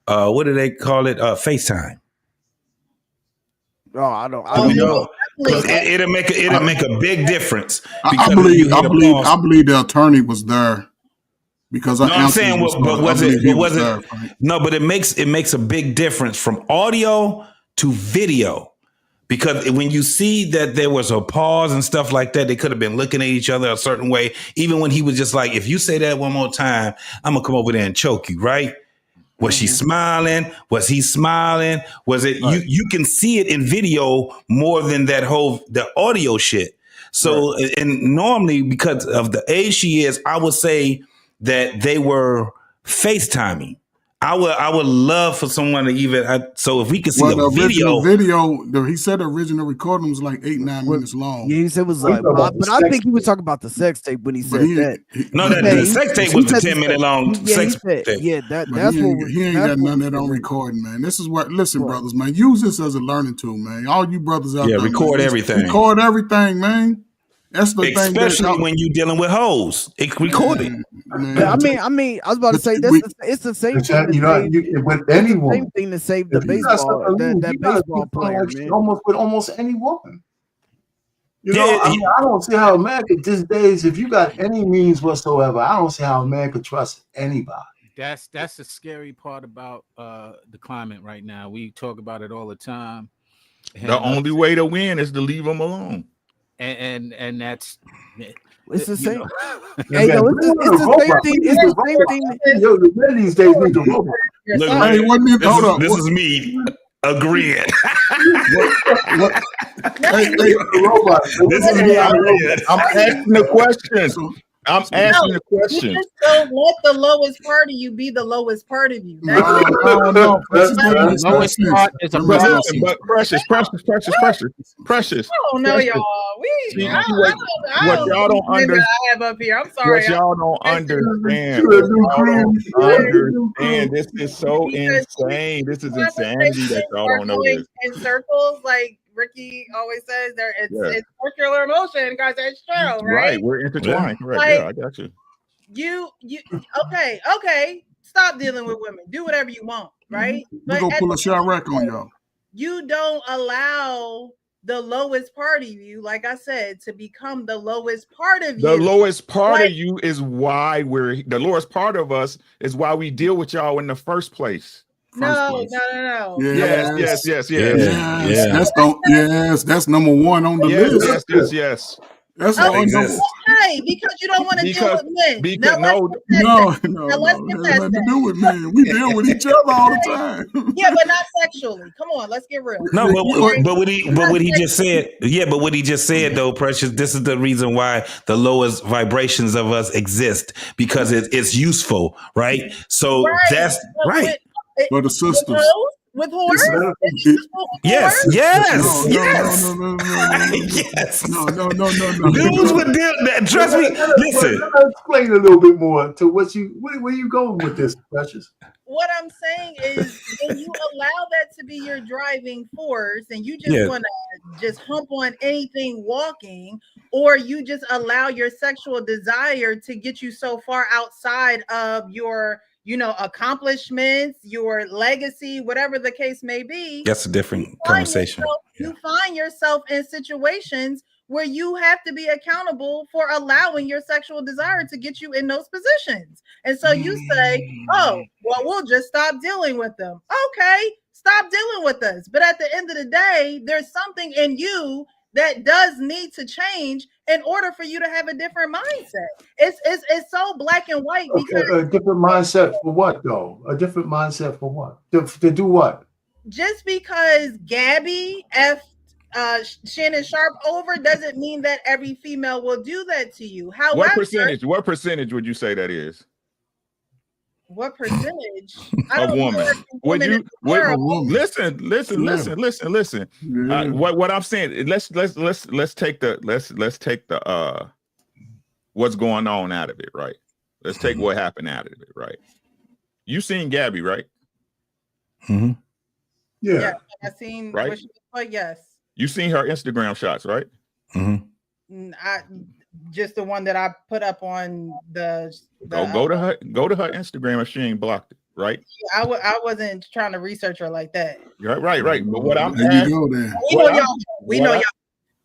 what do they call it? FaceTime. Oh, I don't know. It'll make a big difference. I believe the attorney was there. Because I'm saying, but it makes a big difference from audio to video, because when you see that there was a pause and stuff like that, they could have been looking at each other a certain way. Even when he was just like, "If you say that one more time, I'm gonna come over there and choke you," right? Was she smiling? Was he smiling? Was it you can see it in video more than the audio shit. So and normally because of the age she is, I would say that they were FaceTiming. I would love for someone to even so if we could see the video. He said the original recording was like 8-9 minutes long. Yeah, he said it was like, but I think he was talking about the sex tape when he said that. The sex tape was the 10-minute long sex tape. Yeah, that's what he ain't got none of that on recording, man. This is what brothers, man. Use this as a learning tool, man. All you brothers out there, record everything. Record everything, man. That's the thing, especially when you're dealing with hoes. It recorded. I mean, I was about to say it's the same thing. With anyone, same thing to save the baseball, that baseball player, man. Almost with almost any woman. You know, I mean, I don't see how a man could these days, if you got any means whatsoever, I don't see how a man could trust anybody. That's the scary part about the climate right now. We talk about it all the time. The only way to win is to leave them alone. And that's it's the same. Hey, yo, it's the same thing. It's the same thing. Yo, the men these days need to robot. Look, this is me agreeing. This is me agreeing. I'm asking the question. I'm asking the question. You just don't let the lowest part of you be the lowest part of you. No. The lowest part is a but precious. Oh no, y'all. What y'all don't understand. I have up here. I'm sorry. What y'all don't understand. This is so insane. This is insanity that y'all don't know this. In circles, like Ricky always says, it's circular motion because it's true, right? Right, we're intertwined. Correct. Like, I got you. You okay. Stop dealing with women. Do whatever you want, right? We're gonna pull a Chirac on y'all. You don't allow the lowest part of you, like I said, to become the lowest part of you. The lowest part of you is why the lowest part of us is why we deal with y'all in the first place. No. Yes. Yes. That's number one on the list. Yes. That's okay, because you don't want to deal with men. No, it has nothing to do with men. We deal with each other all the time. Yeah, but not sexually. Come on, let's get real. No, but what he just said, but what he just said though, Precious, this is the reason why the lowest vibrations of us exist, because it's useful, right? So that's right. For the sisters. With whores? Yes. No. Dudes would deal that. Trust me. Listen. Explain a little bit more to where you going with this, Precious. What I'm saying is, when you allow that to be your driving force, and you just want to just hump on anything walking, or you just allow your sexual desire to get you so far outside of your accomplishments, your legacy, whatever the case may be. That's a different conversation. You find yourself in situations where you have to be accountable for allowing your sexual desire to get you in those positions. And so you say, oh, well, we'll just stop dealing with them. Okay, stop dealing with us. But at the end of the day, there's something in you that does need to change in order for you to have a different mindset. It's so black and white. Because a different mindset for what, though? A different mindset for what? To do what? Just because Gabby Shannon Sharpe over doesn't mean that every female will do that to you. However, what percentage would you say that is? What percentage of woman? Would you listen? Yeah. What I'm saying, let's take the what's going on out of it, right? Let's take what happened out of it, right? You seen Gabby, right? Mm-hmm. Yeah, I seen. Right? Yes. You seen her Instagram shots, right? Mm-hmm. Just the one that I put up on the go to her Instagram if she ain't blocked it, right? I wasn't trying to research her like that. Right. But what I'm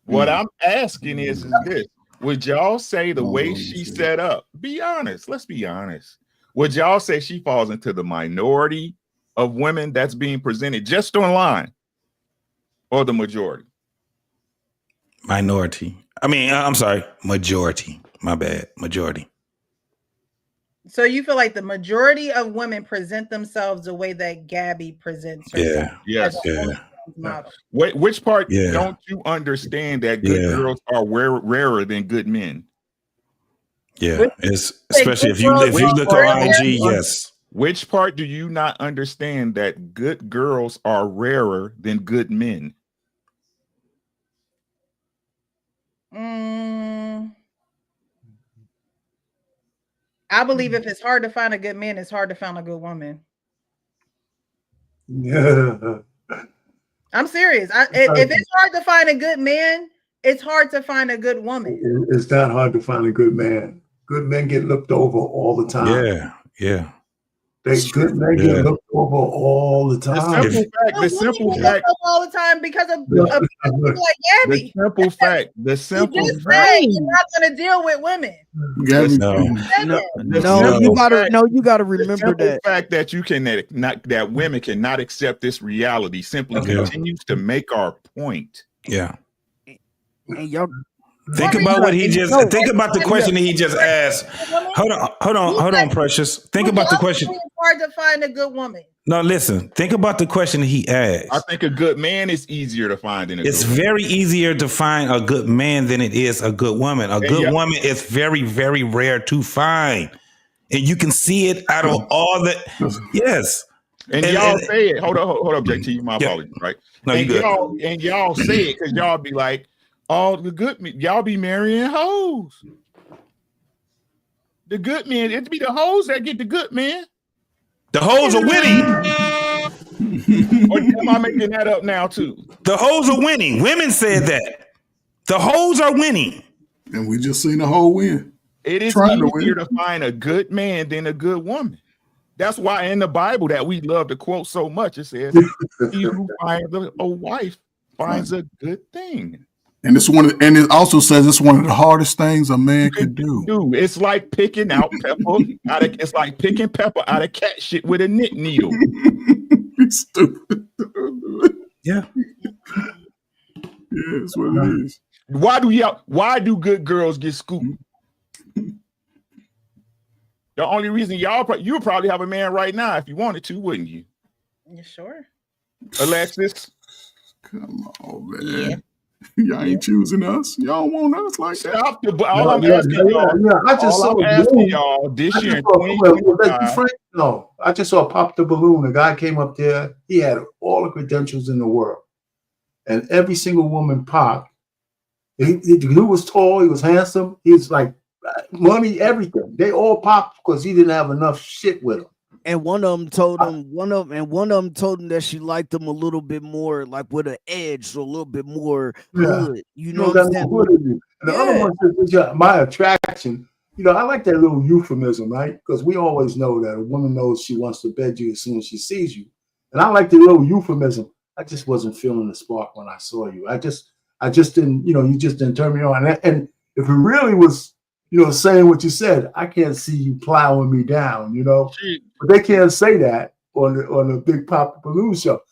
what I'm asking is this: would y'all say the way she set up? Be honest. Let's be honest. Would y'all say she falls into the minority of women that's being presented just online, or the majority? Minority. I mean, I'm sorry, majority. My bad, majority. So you feel like the majority of women present themselves the way that Gabby presents herself? Yes. Which part don't you understand that good girls are rarer than good men? Yeah, it's especially if you look on IG. Yes. Which part do you not understand that good girls are rarer than good men? I believe if it's hard to find a good man, it's hard to find a good woman. Yeah. I'm serious. If it's hard to find a good man, it's hard to find a good woman. It's not hard to find a good man. Good men get looked over all the time. Yeah. Good men get looked over all the time. The simple fact all the time because of people like Gabby. The simple you just fact. said you're not going to deal with women. You gotta remember the fact that that women cannot accept this reality simply continues to make our point. Yeah. And y'all think about what he just think about the question that he just asked. Hold on, Precious. Think about the question. It's hard to find a good woman. No, listen. Think about the question that he asked. I think a good man is easier to find than It's very easier to find a good man than it is a good woman. A good woman is very, very rare to find, and you can see it out of all the. Yes. And y'all say it. Hold up, JT. My apologies. Right. No, you good. Y'all say it because y'all be like, all the good men, y'all be marrying hoes. The good men, it'd be the hoes that get the good men. The hoes are winning. Or am I making that up now too? The hoes are winning. Women said that. The hoes are winning. And we just seen the hoe win. It is easier to find a good man than a good woman. That's why in the Bible that we love to quote so much, it says, he who finds a wife finds a good thing. And it also says it's one of the hardest things a man could do. It's like picking out pepper it's like picking pepper out of cat shit with a knit needle. It's stupid. Yeah. Yeah, that's what it is. Why do good girls get scooped? The only reason you would probably have a man right now if you wanted to, wouldn't you? You sure? Alexis? Come on, man. Yeah. Y'all ain't choosing us. Y'all want us like that. All I'm asking y'all this year in 2025. No, I just saw Pop the Balloon. A guy came up there. He had all the credentials in the world. And every single woman popped. He was tall. He was handsome. He was like money, everything. They all popped because he didn't have enough shit with him. And one of them told him that she liked him a little bit more, like with an edge, so a little bit more hood. You know what I'm saying? And the other one says, my attraction. You know, I like that little euphemism, right? Because we always know that a woman knows she wants to bed you as soon as she sees you. And I like the little euphemism. I just wasn't feeling the spark when I saw you. I just didn't, you just didn't turn me on. And if it really was, saying what you said, I can't see you plowing me down, But they can't say that on the Big Pop Balloon show.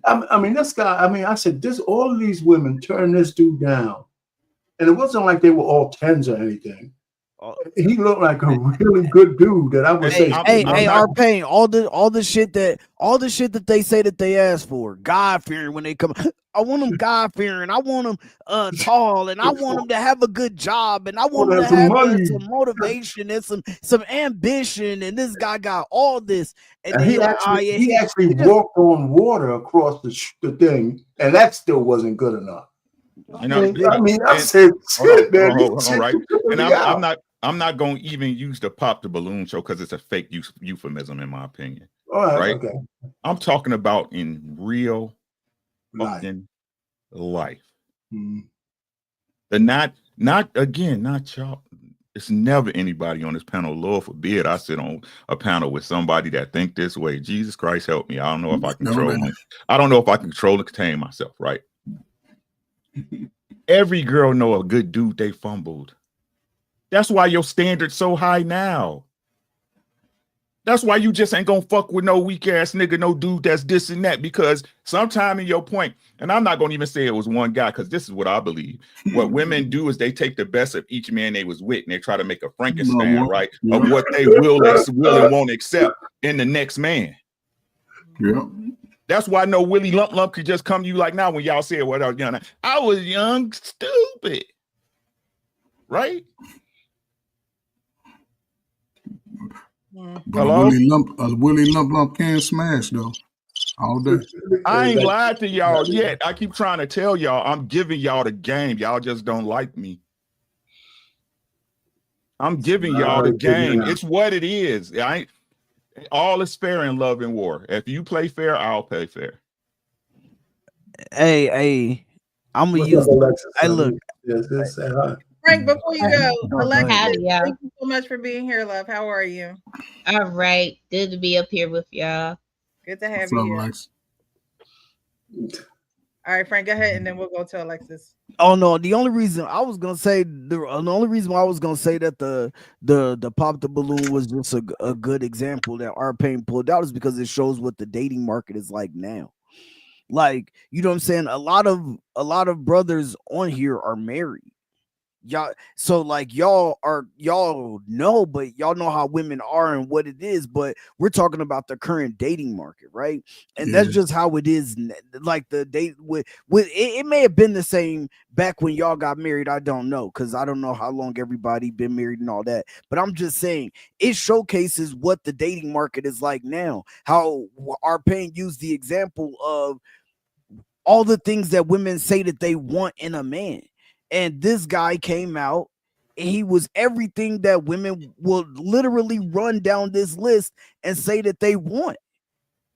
I mean, this guy, I said, all of these women turned this dude down. And it wasn't like they were all 10s or anything. He looked like a really good dude that I would say. Hey, R-Pain, all the shit that they say that they ask for, God fearing when they come. I want them God fearing. I want them tall, and I want them to have a good job, and I want them to have some motivation and some ambition. And this guy got all this, and he actually walked on water across the thing, and that still wasn't good enough. I said, shit, man. All right, and I'm not going to even use the Pop the Balloon show because it's a fake euphemism, in my opinion. All right? Okay. I'm talking about in real fucking life. Not y'all. It's never anybody on this panel. Lord forbid I sit on a panel with somebody that think this way. Jesus Christ, help me. I don't know if I control. I don't know if I can control and contain myself. Right. Every girl know a good dude they fumbled. That's why your standard's so high now. That's why you just ain't gonna fuck with no weak ass nigga, no dude that's this and that, because sometime in your point, and I'm not gonna even say it was one guy, because this is what I believe. What women do is they take the best of each man they was with and they try to make a Frankenstein, right? Of what they will and won't accept in the next man. Yeah. That's why no Willie Lump could just come to you like now when y'all said what I was young. I was young, stupid. Right? Hello? Willie Lump can't smash though. All day. I ain't lied to y'all yet. I keep trying to tell y'all I'm giving y'all the game. Y'all just don't like me. I'm giving y'all the game. It's what it is. All is fair in love and war. If you play fair, I'll play fair. Hey, I'm gonna use. Hey, look. Frank, before you go, Alexis, Howdy, y'all. thank you so much for being here, love. How are you? All right. Good to be up here with y'all. Good to have What's you up, here. Lex? All right, Frank, go ahead, and then we'll go to Alexis. Oh no, the only reason I was gonna say the only reason why I was gonna say that the pop the balloon was just a good example that our pain pulled out is because it shows what the dating market is like now. Like, you know what I'm saying? A lot of brothers on here are married. Y'all, so like y'all know, but y'all know how women are and what it is, but we're talking about the current dating market, right? And that's just how it is. Like the date with it may have been the same back when y'all got married. I don't know, because I don't know how long everybody been married and all that, but I'm just saying it showcases what the dating market is like now. How our pain used the example of all the things that women say that they want in a man. And this guy came out and he was everything that women will literally run down this list and say that they want.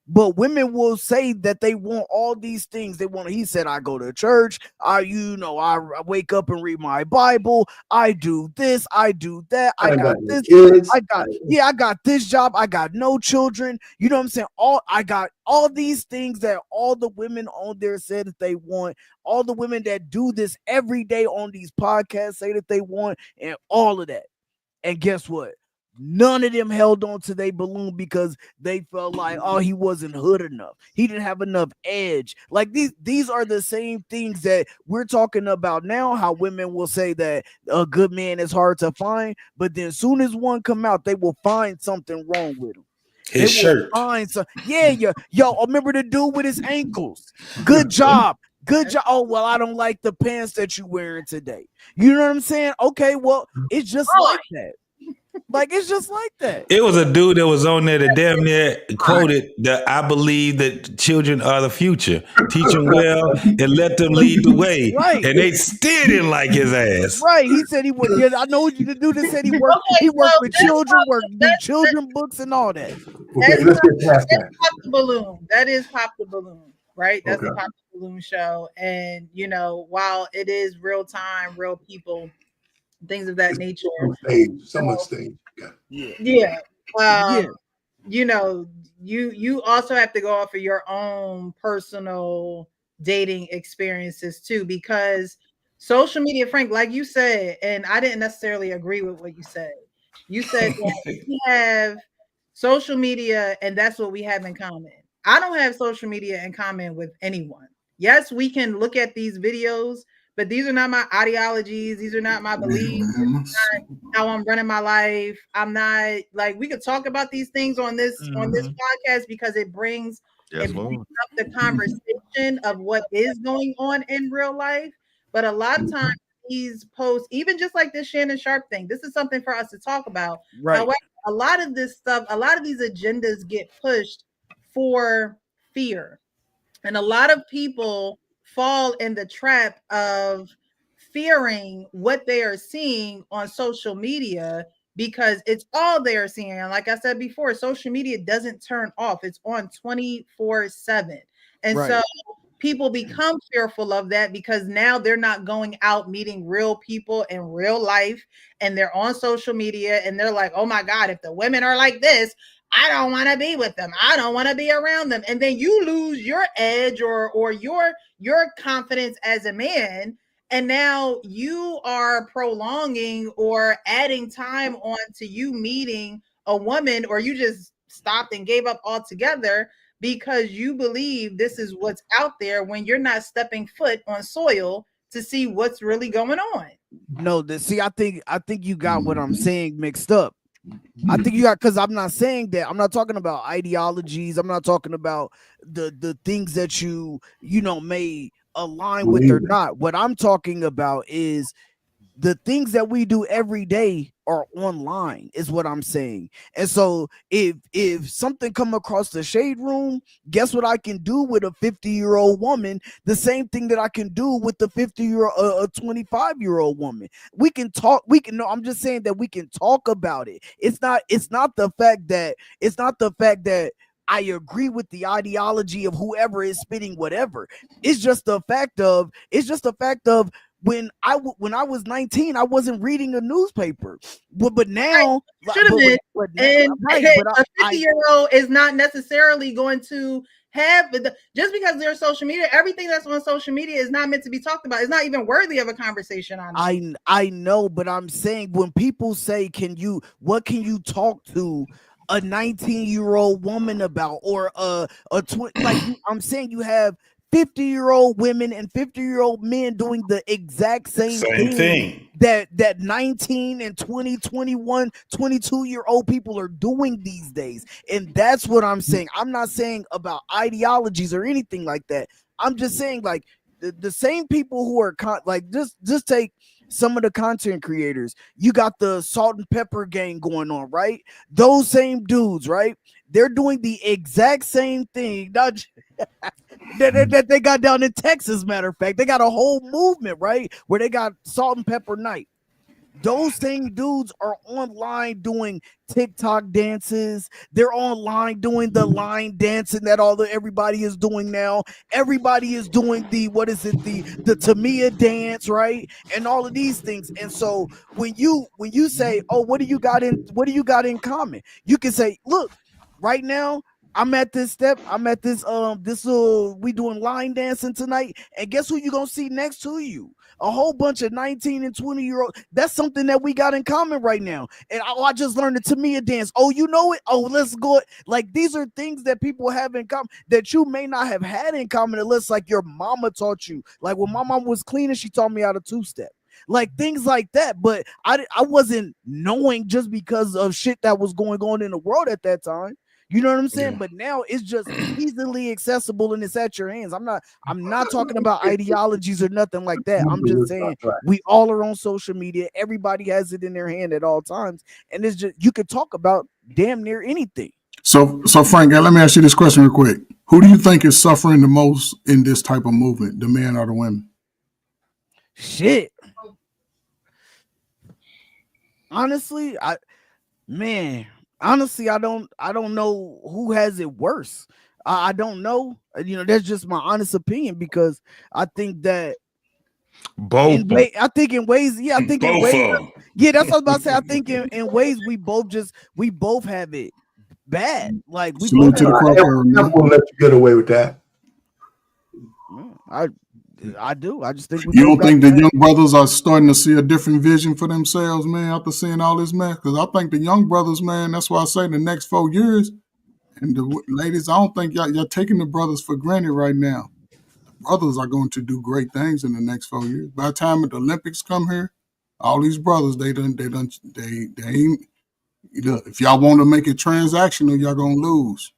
But women will say that they want all these things. They want. He said, "I go to church. I wake up and read my Bible. I do this. I do that. I got this. Kids. I got this job. I got no children. You know what I'm saying? I got all these things that all the women on there said that they want. All the women that do this every day on these podcasts say that they want, and all of that. And guess what? None of them held on to their balloon because they felt like, oh, he wasn't hood enough. He didn't have enough edge. Like these are the same things that we're talking about now, how women will say that a good man is hard to find, but then as soon as one come out, they will find something wrong with him. His shirt. Find some, yo, remember the dude with his ankles? Good job. Good job. Oh, well, I don't like the pants that you're wearing today. You know what I'm saying? Okay, well, it's just like that. Like, it's just like that. It was a dude that was on there that damn near quoted that I believe that children are the future. Teach them well and let them lead the way. Right. And they still didn't like his ass. Right. He said he would. Yeah, I know what you do. That said he worked. He worked with children, do children books and all that. Okay, let's get past that. Pop the balloon. That is Pop the Balloon, right? That's the Pop the Balloon show. And while it is real time, real people, things of that nature. Someone stage. Yeah. You also have to go off of your own personal dating experiences too, because social media, Frank, like you said, and I didn't necessarily agree with what you said. You said that we have social media and that's what we have in common. I don't have social media in common with anyone. Yes, we can look at these videos, but these are not my ideologies. These are not my beliefs. This is not how I'm running my life. I'm not like, we could talk about these things on this podcast because it brings up the conversation of what is going on in real life. But a lot of times these posts, even just like this Shannon Sharpe thing, this is something for us to talk about. Right. However, a lot of this stuff, a lot of these agendas get pushed for fear. And a lot of people fall in the trap of fearing what they are seeing on social media because it's all they are seeing. And like I said before, social media doesn't turn off. It's on 24/7. And so people become fearful of that because now they're not going out meeting real people in real life, and they're on social media and they're like, oh my God, if the women are like this, I don't want to be with them. I don't want to be around them. And then you lose your edge or your confidence as a man. And now you are prolonging or adding time on to you meeting a woman, or you just stopped and gave up altogether because you believe this is what's out there when you're not stepping foot on soil to see what's really going on. No, I think you got what I'm saying mixed up. I think you got, because I'm not saying that. I'm not talking about ideologies. I'm not talking about the things that you may align with or not. What I'm talking about is the things that we do every day are online, is what I'm saying. And so if something come across the shade room, guess what I can do with a 50-year-old woman? The same thing that I can do with the 25-year-old woman. We can talk. I'm just saying that we can talk about it. It's not the fact that I agree with the ideology of whoever is spitting whatever. It's just the fact of when I was 19, I wasn't reading a newspaper. But now, should have been. And but a 50-year-old is not necessarily going to have just because there's social media. Everything that's on social media is not meant to be talked about. It's not even worthy of a conversation. I know, but I'm saying when people say, what can you talk to a 19-year-old woman about, or I'm saying you have 50-year-old women and 50-year-old men doing the exact same thing that 19 and 20, 21, 22-year-old people are doing these days. And that's what I'm saying. I'm not saying about ideologies or anything like that. I'm just saying, like, the same people who are just take some of the content creators. You got the Salt and Pepper gang going on, right? Those same dudes, right? They're doing the exact same thing. Not that they got down in Texas. Matter of fact, they got a whole movement, right, where they got Salt and Pepper Night. Those same dudes are online doing TikTok dances. They're online doing the line dancing that everybody is doing now. Everybody is doing the Tamiya dance, right? And all of these things. And so when you say, oh, what do you got in common? You can say, look, right now, I'm at this step. I'm at this we doing line dancing tonight. And guess who you gonna see next to you? A whole bunch of 19 and 20-year-old. That's something that we got in common right now. And I just learned the Tamiya dance. Oh, you know it? Oh, let's go. Like, these are things that people have in common that you may not have had in common unless, like, your mama taught you. Like, when my mom was cleaning, she taught me how to two-step. Like, things like that. But I wasn't knowing just because of shit that was going on in the world at that time. You know what I'm saying? Yeah. But now it's just easily accessible and it's at your hands. I'm not talking about ideologies or nothing like that. I'm just saying we all are on social media. Everybody has it in their hand at all times. And it's just, you could talk about damn near anything. So Frank, let me ask you this question real quick. Who do you think is suffering the most in this type of movement, the men or the women? Shit. Honestly, Honestly, I don't know who has it worse. I don't know. You know, that's just my honest opinion, because I think that both. I think in ways, yeah, that's what I was about to say. I think in ways we both have it bad. Like, we both to the I won't let you get away with that. I do. I just think you don't think the young brothers are starting to see a different vision for themselves, man, after seeing all this mess? Because I think the young brothers, man, that's why I say the next 4 years, and the ladies, I don't think y'all taking the brothers for granted right now. The brothers are going to do great things in the next 4 years. By the time the Olympics come here, all these brothers, they ain't. Look, if y'all want to make it transactional, y'all gonna lose.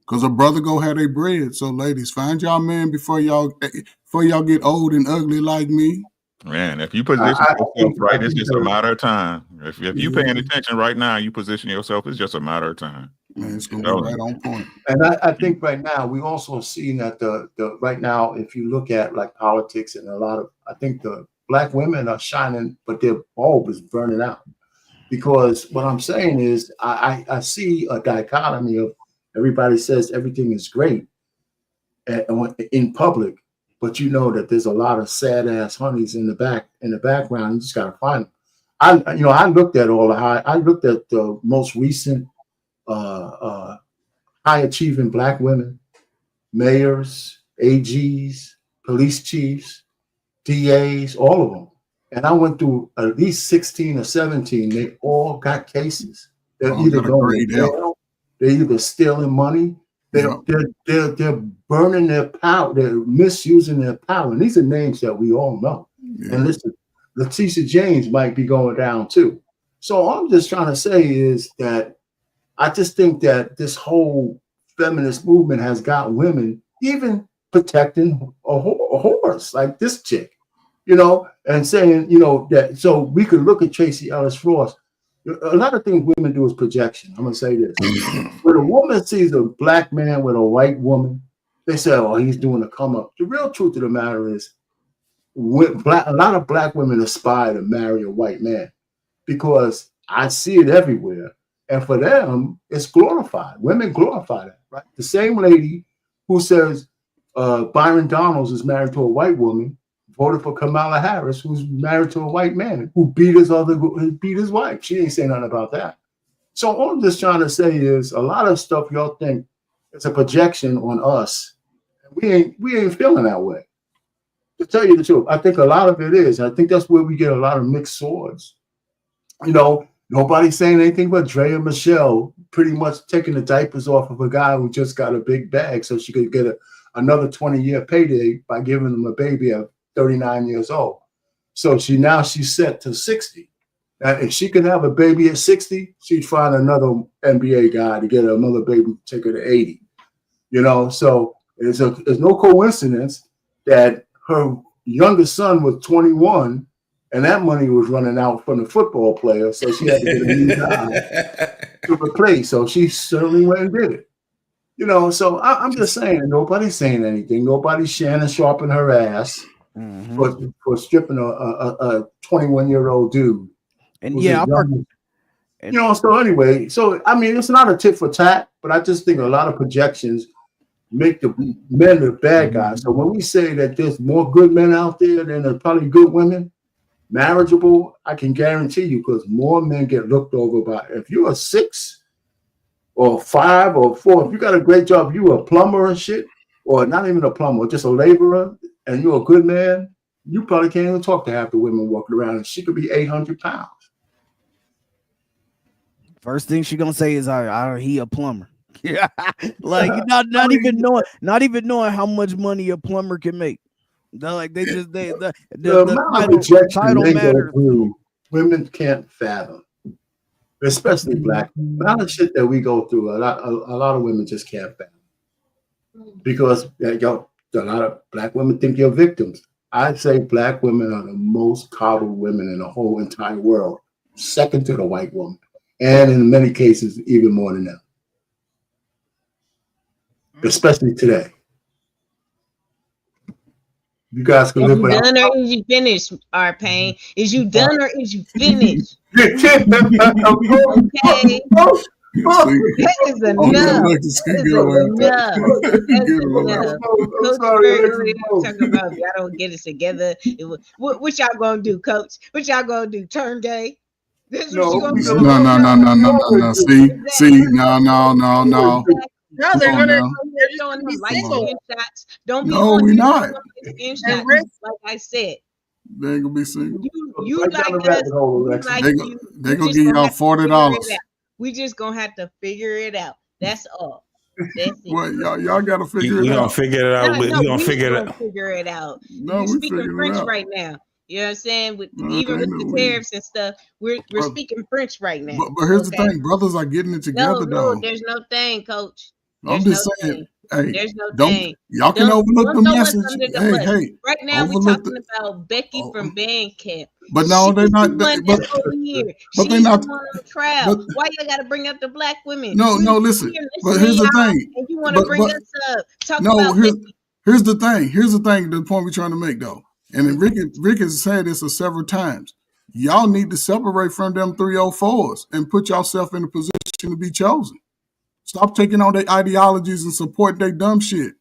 Because a brother go have their bread. So, ladies, find y'all man before y'all get old and ugly like me. Man, if you position yourself right, it's just a matter of time. If you paying attention right now, you position yourself, it's just a matter of time. Man, it's gonna be right on point. And I think right now we also seeing that the right now, if you look at like politics and I think the black women are shining, but their bulb is burning out. Because what I'm saying is I see a dichotomy of everybody says everything is great in public, but you know that there's a lot of sad ass honeys in the background. You just gotta find them. I looked at the most recent high achieving black women, mayors, AGs, police chiefs, DAs, all of them. And I went through at least 16 or 17. They all got cases. They're either going to jail, they're either stealing money, they're burning their power, they're misusing their power. And these are names that we all know. Yeah. And listen, Letitia James might be going down too. So all I'm just trying to say is that I just think that this whole feminist movement has got women even protecting a horse like this chick. And saying, that so we could look at Tracy Ellis Ross. A lot of things women do is projection. I'm going to say this. When a woman sees a black man with a white woman, they say, oh, he's doing a come up. The real truth of the matter is a lot of black women aspire to marry a white man because I see it everywhere. And for them, it's glorified. Women glorify that, right? The same lady who says Byron Donalds is married to a white woman, voted for Kamala Harris, who's married to a white man who beat his wife. She ain't saying nothing about that. So all I'm just trying to say is a lot of stuff y'all think it's a projection on us. We ain't feeling that way. To tell you the truth, I think a lot of it is. I think that's where we get a lot of mixed swords. You know, nobody's saying anything but Dre and Michelle pretty much taking the diapers off of a guy who just got a big bag so she could get another 20-year payday by giving him a baby at 39 years old. So she's set to 60. And if she could have a baby at 60, she'd find another NBA guy to get another baby, take her to 80. You know, so it's no coincidence that her youngest son was 21 and that money was running out from the football player. So she had to get a new guy to replace. So she certainly went and did it. You know, so I'm just saying, nobody's saying anything. Nobody's Shannon Sharpe her ass for stripping a 21-year-old dude. And yeah, you know, so anyway, so I mean, it's not a tit for tat, but I just think a lot of projections make the men the bad guys. So when we say that there's more good men out there than there's probably good women, marriageable, I can guarantee you, because more men get looked over by. If you're a 6 or 5 or 4, if you got a great job, you a plumber and shit, or not even a plumber, just a laborer, and you're a good man, you probably can't even talk to half the women walking around, and she could be 800 pounds. First thing she gonna say is, he a plumber." Yeah, like not even knowing how much money a plumber can make. They're like the title matters. Women can't fathom, especially black. A lot of shit that we go through, a lot of women just can't fathom because a lot of black women think you're victims. I'd say black women are the most coddled women in the whole entire world, second to the white woman. And in many cases, even more than that. Especially today. You guys can live you done or is you finished, R-Pain? Is you done or is you finished? Okay. That is enough. Talking about y'all don't get it together. What y'all gonna do, Coach? What y'all gonna do? Turn gay? This no, what you no. See, no. No, they're showing them light skin shots. Don't be on we not. Skin shots, like I said. They ain't gonna be single. You like us. They gonna give y'all $40. We just gonna have to figure it out. That's all. That's it. Well, y'all gotta figure it out. We gonna figure it out. We gonna figure it out. No, we're speaking French right now. You know what I'm saying? Even with the tariffs and stuff, we're speaking French right now. But here's the thing, brothers are getting it together though. There's no thing, Coach. I'm just saying, hey, there's no thing. Y'all can overlook the message. Hey, right now we're talking about Becky from Bandcamp. But no, they're not. Over here. But they're not on trial. Why you got to bring up the black women? No, listen. But here's the thing. And you want to bring us up? Here's the thing. Here's the thing. The point we're trying to make, though, and Rick has said this several times. Y'all need to separate from them 304s and put yourself in a position to be chosen. Stop taking on their ideologies and support their dumb shit.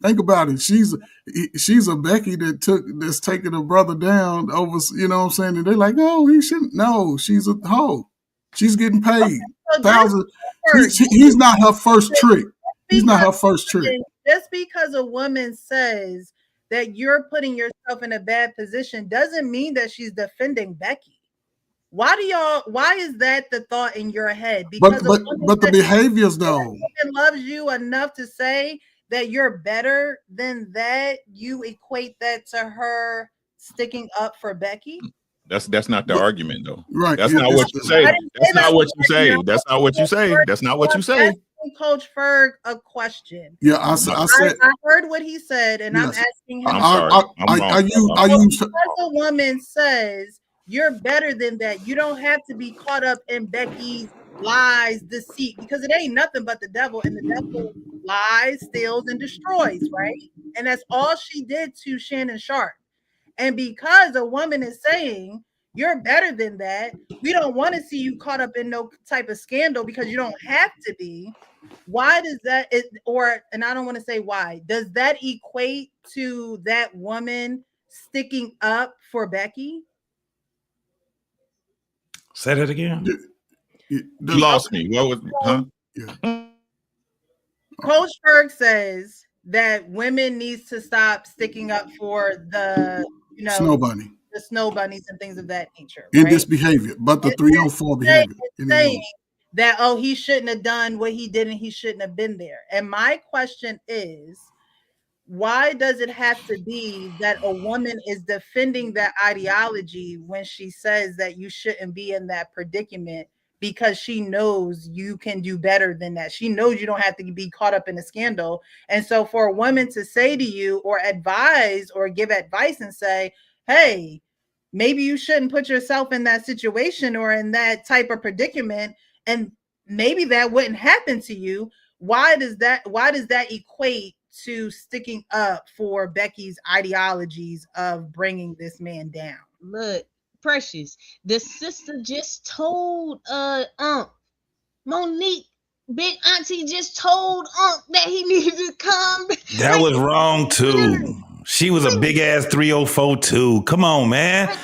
Think about it. She's a Becky that's taking her brother down over, you know what I'm saying? And they're like, no, he shouldn't. No, she's a hoe. She's getting paid thousands. He's not her first trick. He's not her first trick. Just because a woman says that you're putting yourself in a bad position doesn't mean that she's defending Becky. Why is that the thought in your head? Because but the behaviors though. Woman loves you enough to say that you're better than that, you equate that to her sticking up for Becky? That's not the argument though. Right. That's not what you say. That's not what you say. That's not what you say. That's not what you say. Coach Ferg a question. Yeah, I said I heard what he said, and yes. I'm asking him. I'm sorry. Because a woman says you're better than that, you don't have to be caught up in Becky's lies, deceit, because it ain't nothing but the devil, and the devil lies, steals, and destroys, right? And that's all she did to Shannon Sharpe. And because a woman is saying you're better than that, we don't want to see you caught up in no type of scandal because you don't have to be. Why does and I don't want to say why, does that equate to that woman sticking up for Becky? Say that again. You lost me. What was? Coach Berg says that women needs to stop sticking up for the Snow bunny. The snow bunnies and things of that nature. In this behavior, but the 304 behavior. Saying that, oh, he shouldn't have done what he did and he shouldn't have been there. And my question is, why does it have to be that a woman is defending that ideology when she says that you shouldn't be in that predicament? Because she knows you can do better than that. She knows you don't have to be caught up in a scandal. And so for a woman to say to you or advise or give advice and say, hey, maybe you shouldn't put yourself in that situation or in that type of predicament, and maybe that wouldn't happen to you. Why does that equate to sticking up for Becky's ideologies of bringing this man down? Look, Precious, the sister just told Monique, big auntie just told that he needed to come. That was wrong too. She was a big ass 304 too. Come on, man.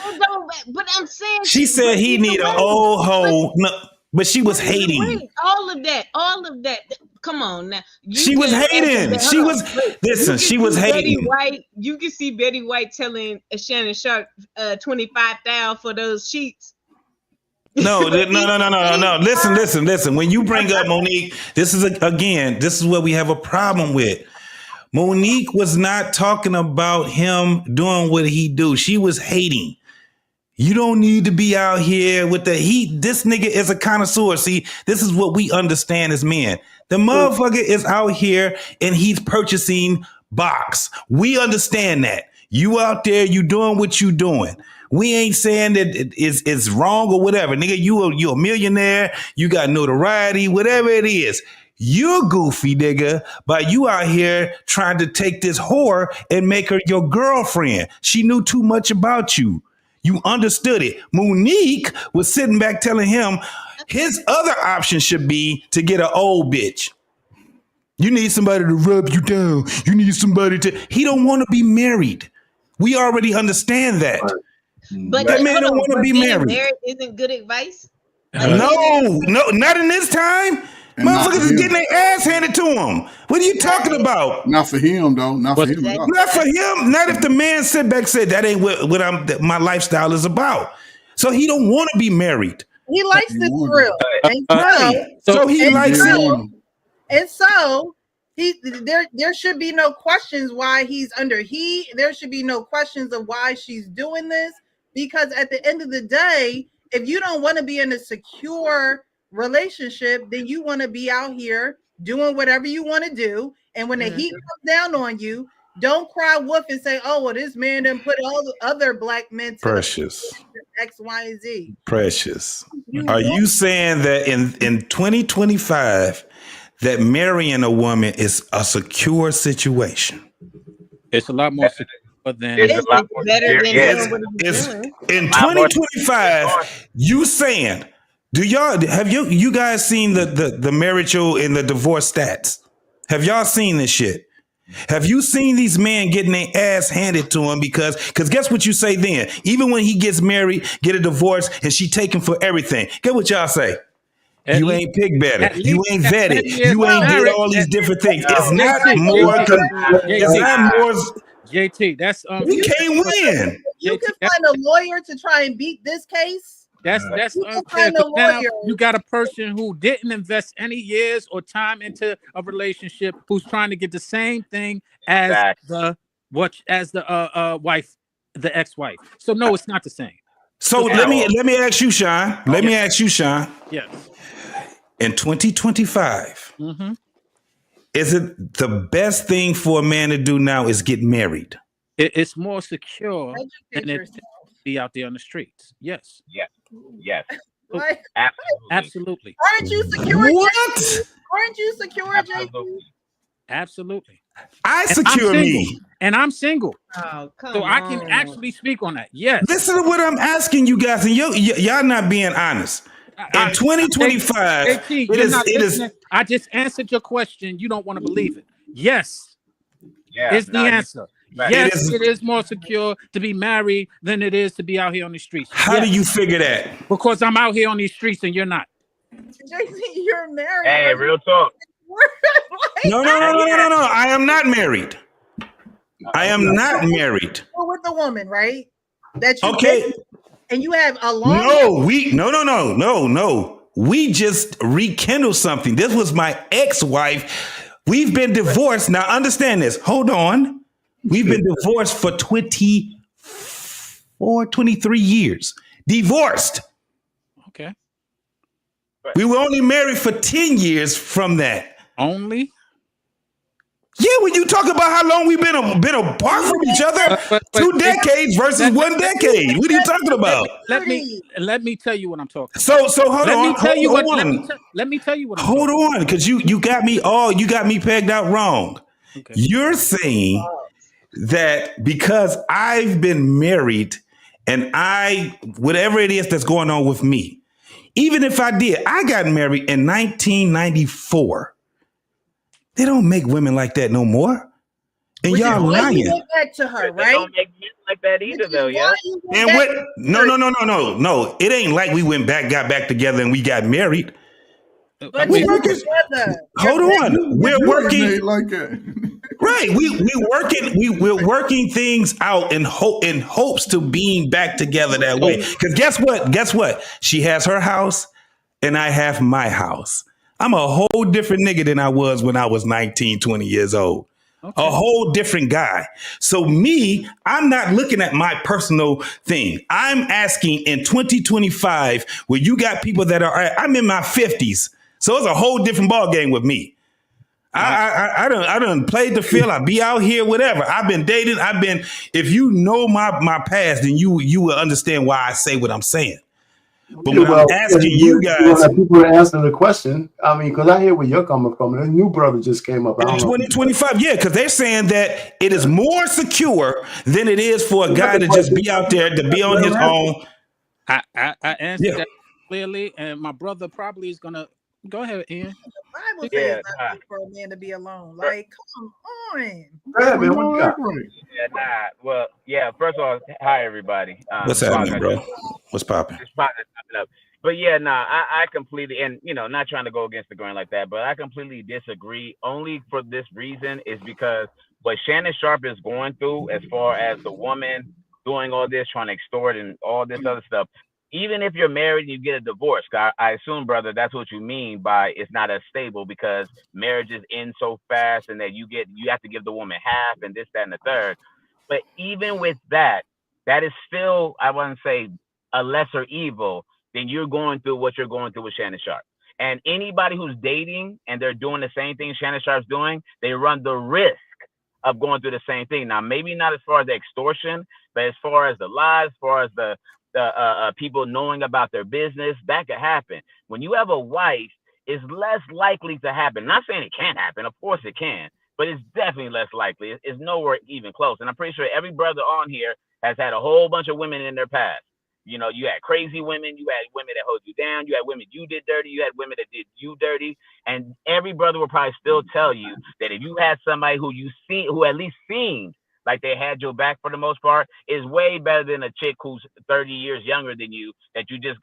But I'm saying she said he need an old hoe. No, but she was hating. All of that. Come on now. She was hating. She was listen. She was hating. You can see Betty White telling Shannon Sharpe $25,000 for those sheets. No. Listen. When you bring up Monique, this is what we have a problem with. Monique was not talking about him doing what he do. She was hating. You don't need to be out here with the heat. This nigga is a connoisseur. See, this is what we understand as men. The motherfucker is out here and he's purchasing box. We understand that. You out there, you doing what you doing. We ain't saying that it's wrong or whatever. Nigga, you a millionaire. You got notoriety, whatever it is. You're goofy, nigga, but you out here trying to take this whore and make her your girlfriend. She knew too much about you. You understood it. Monique was sitting back telling him his other option should be to get an old bitch. You need somebody to rub you down. You need somebody to... He don't want to be married. We already understand that. But that man don't want to be married. Married isn't good advice. No, not in this time. Motherfuckers is getting their ass handed to him. What are you talking about? Not for him, though. Not for him. Not for him. Not if the man sit back and said that ain't what my lifestyle is about. So he don't want to be married. He likes the thrill. So he likes it. And so there should be no questions why he's under heat. There should be no questions of why she's doing this, because at the end of the day, if you don't want to be in a secure relationship, then you want to be out here doing whatever you want to do. And when the heat comes down on you, don't cry wolf and say, oh, well, this man didn't put all the other black men to Precious. X, Y, and Z. Precious. Are you saying that in 2025 that marrying a woman is a secure situation? It's a lot more secure than it's better than it's in 2025. You saying? Have you guys seen the marital and the divorce stats? Have y'all seen this shit? Have you seen these men getting their ass handed to them? Because guess what you say then? Even when he gets married, get a divorce, and she take him for everything. Get what y'all say? You ain't pick better. You ain't vetted. You ain't did all these different things. It's not more. It's not more. JT, that's you can't win. You can find a lawyer to try and beat this case. That's unfair. Now you got a person who didn't invest any years or time into a relationship, who's trying to get the same thing as the wife, the ex-wife. So no, it's not the same. So let me ask you, Sean. Let me ask you, Sean. Yes. In 2025, is it the best thing for a man to do now is get married? It's more secure than it be out there on the streets. Yes. Yes. Like, Absolutely. Aren't you secure? What? Aren't you secure, JT? Absolutely. I secure me. And I'm single. Oh, come so on. I can actually speak on that. Yes. Listen to what I'm asking you guys, and y'all not being honest. In 2025, it is. I just answered your question. You don't want to believe it. Yes. Is the answer. Yes, it is more secure to be married than it is to be out here on the streets. How do you figure that? Because I'm out here on these streets and you're not. JC, you're married. Hey, real talk. No. I am not married. I am not married. You're with a woman, right? That you okay. And you have a long. No. We just rekindled something. This was my ex-wife. We've been divorced. Now understand this. Hold on. We've been divorced for 23 years. Divorced. Okay. We were only married for 10 years from that. Only? Yeah, when you talk about how long we've been apart from each other, 2 decades versus 1 decade. What are you talking about? Let me tell you what I'm talking about. So hold on. Let me tell you what I'm Hold on, because you got me pegged out wrong. Okay. You're saying that because I've been married and whatever it is that's going on with me, even if I got married in 1994. They don't make women like that no more. And y'all lying. You went back to her, right? They don't make men like that either, though, yeah. And what? No. It ain't like we got back together and we got married. But We're you're working. together. Hold on. We're working. Like that. Right. We're working things out in hopes to being back together that way. Because guess what? She has her house and I have my house. I'm a whole different nigga than I was when I was 19, 20 years old. Okay. A whole different guy. So I'm not looking at my personal thing. I'm asking in 2025, where you got people that I'm in my 50s. So it's a whole different ball game with me. I done played the field. I be out here, whatever. I've been dating. If you know my past, then you will understand why I say what I'm saying. But when I'm asking you guys, people are answering the question. I mean, because I hear where you're coming from. A new brother just came up. In 2025, yeah, because they're saying that it is more secure than it is for a guy to just be out there to be on his own. I answered that clearly, and my brother probably is gonna go ahead, Ian. The Bible says not good for a man to be alone. Like, come on. Go ahead, man. What you got? Well, first of all, hi everybody. What's happening, bro? What's popping? But I completely, and not trying to go against the grain like that, but I completely disagree. Only for this reason is because what Shannon Sharpe is going through, as far as the woman doing all this, trying to extort and all this other stuff. Even if you're married and you get a divorce, I assume, brother, that's what you mean by it's not as stable, because marriages end so fast and that you have to give the woman half and this, that, and the third. But even with that is still, I wouldn't say a lesser evil than you're going through what you're going through with Shannon Sharpe. And anybody who's dating and they're doing the same thing Shannon Sharpe's doing, they run the risk of going through the same thing. Now, maybe not as far as the extortion, but as far as the lies, as far as the people knowing about their business, that could happen. When you have a wife, it's less likely to happen. Not saying it can't happen. Of course it can, but it's definitely less likely. It's nowhere even close. And I'm pretty sure every brother on here has had a whole bunch of women in their past. You had crazy women, you had women that hold you down, you had women you did dirty, you had women that did you dirty. And every brother will probably still tell you that if you had somebody who at least seemed like they had your back for the most part, is way better than a chick who's 30 years younger than you that you just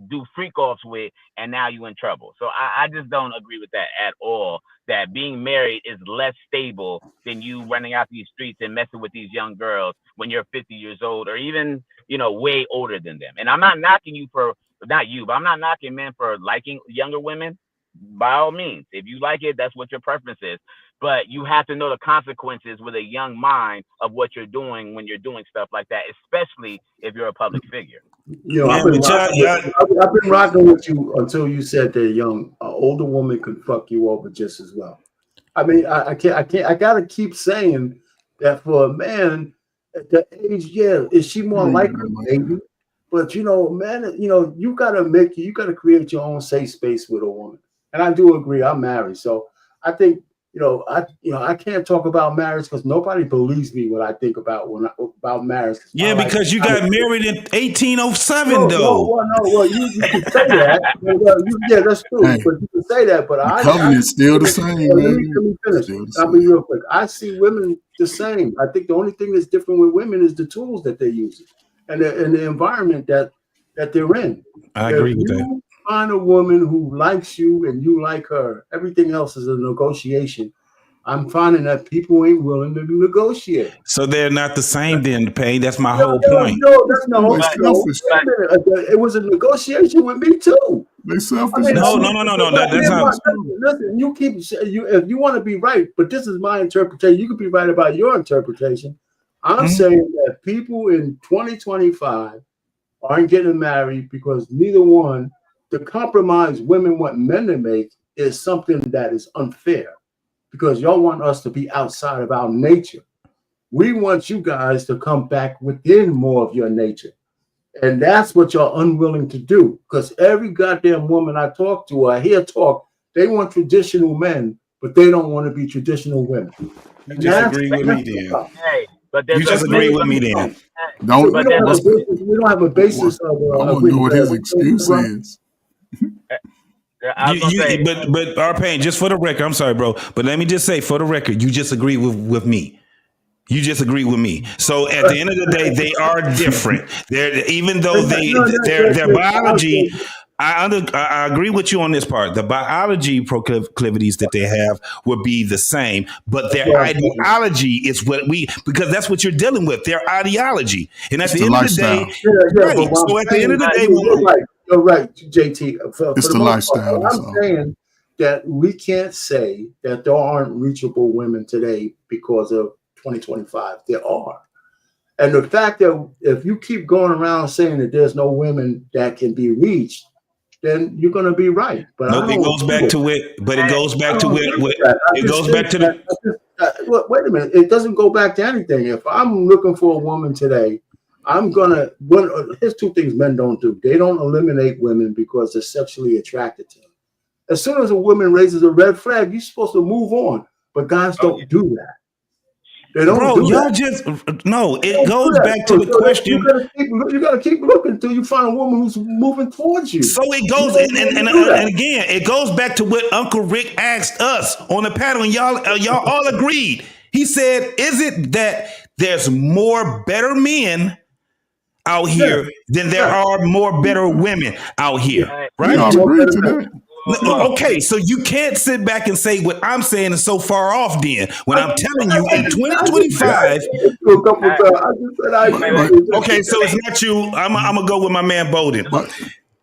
do freak offs with, and now you in trouble. So I just don't agree with that at all, that being married is less stable than you running out these streets and messing with these young girls when you're 50 years old, or even way older than them. And I'm not knocking you but I'm not knocking men for liking younger women. By all means, if you like it, that's what your preference is. But you have to know the consequences with a young mind of what you're doing when you're doing stuff like that, especially if you're a public figure. I've been rocking with you until you said that an older woman could fuck you over just as well. I mean, I gotta keep saying that for a man at that age, is she more like her, maybe? But man, you gotta create your own safe space with a woman. And I do agree, I'm married, so I think I can't talk about marriage because nobody believes me what I think about about marriage. Yeah, because you got married in 1807, though. Well, you can say that. Yeah, that's true. Hey, but you can say that. But the covenant's still the same, let man. me finish. I'll be real quick. I see women the same. I think the only thing that's different with women is the tools that they're using and the environment that they're in. I agree with that. Find a woman who likes you and you like her. Everything else is a negotiation. I'm finding that people ain't willing to negotiate. So they're not the same then, Payne. That's my whole point. No, that's not it was a negotiation with me too. They selfish. No. That's not. Listen, if you want to be right, but this is my interpretation. You could be right about your interpretation. I'm saying that people in 2025 aren't getting married because neither one. The compromise women want men to make is something that is unfair because y'all want us to be outside of our nature. We want you guys to come back within more of your nature. And that's what y'all unwilling to do because every goddamn woman I talk to or I hear talk, they want traditional men, but they don't want to be traditional women. You disagree with me then. Hey, but you disagree with me then. We don't have a basis of I don't know what his excuse is. But R-Pain, just for the record, I'm sorry, bro, but let me just say, for the record, you just agree with me. You just agree with me. So at the end of the day, they are different. Even though their biology. I agree with you on this part. The biology proclivities that they have would be the same, but their ideology is because that's what you're dealing with. Their ideology, and at the end of the day, so at the end of the day, you're right, JT. It's the lifestyle. I'm saying that we can't say that there aren't reachable women today because of 2025. There are. And the fact that if you keep going around saying that there's no women that can be reached, then you're going to be right. But no, it goes back to it. But it goes back to it goes back to the. Wait a minute. It doesn't go back to anything. If I'm looking for a woman today, here's two things men don't do. They don't eliminate women because they're sexually attracted to them. As soon as a woman raises a red flag, you're supposed to move on. But guys don't do that. They don't do y'all that. just it goes back to the question. You gotta keep looking until you find a woman who's moving towards you. So it goes and again, it goes back to what Uncle Rick asked us on the panel, and y'all all agreed. He said, "Is it that there's more better men out here than there are more better women out here?" Right? I agree to that. Okay, so you can't sit back and say what I'm saying is so far off then. When I'm telling you in 2025. Okay, so it's not you. I'm going to go with my man Bowden.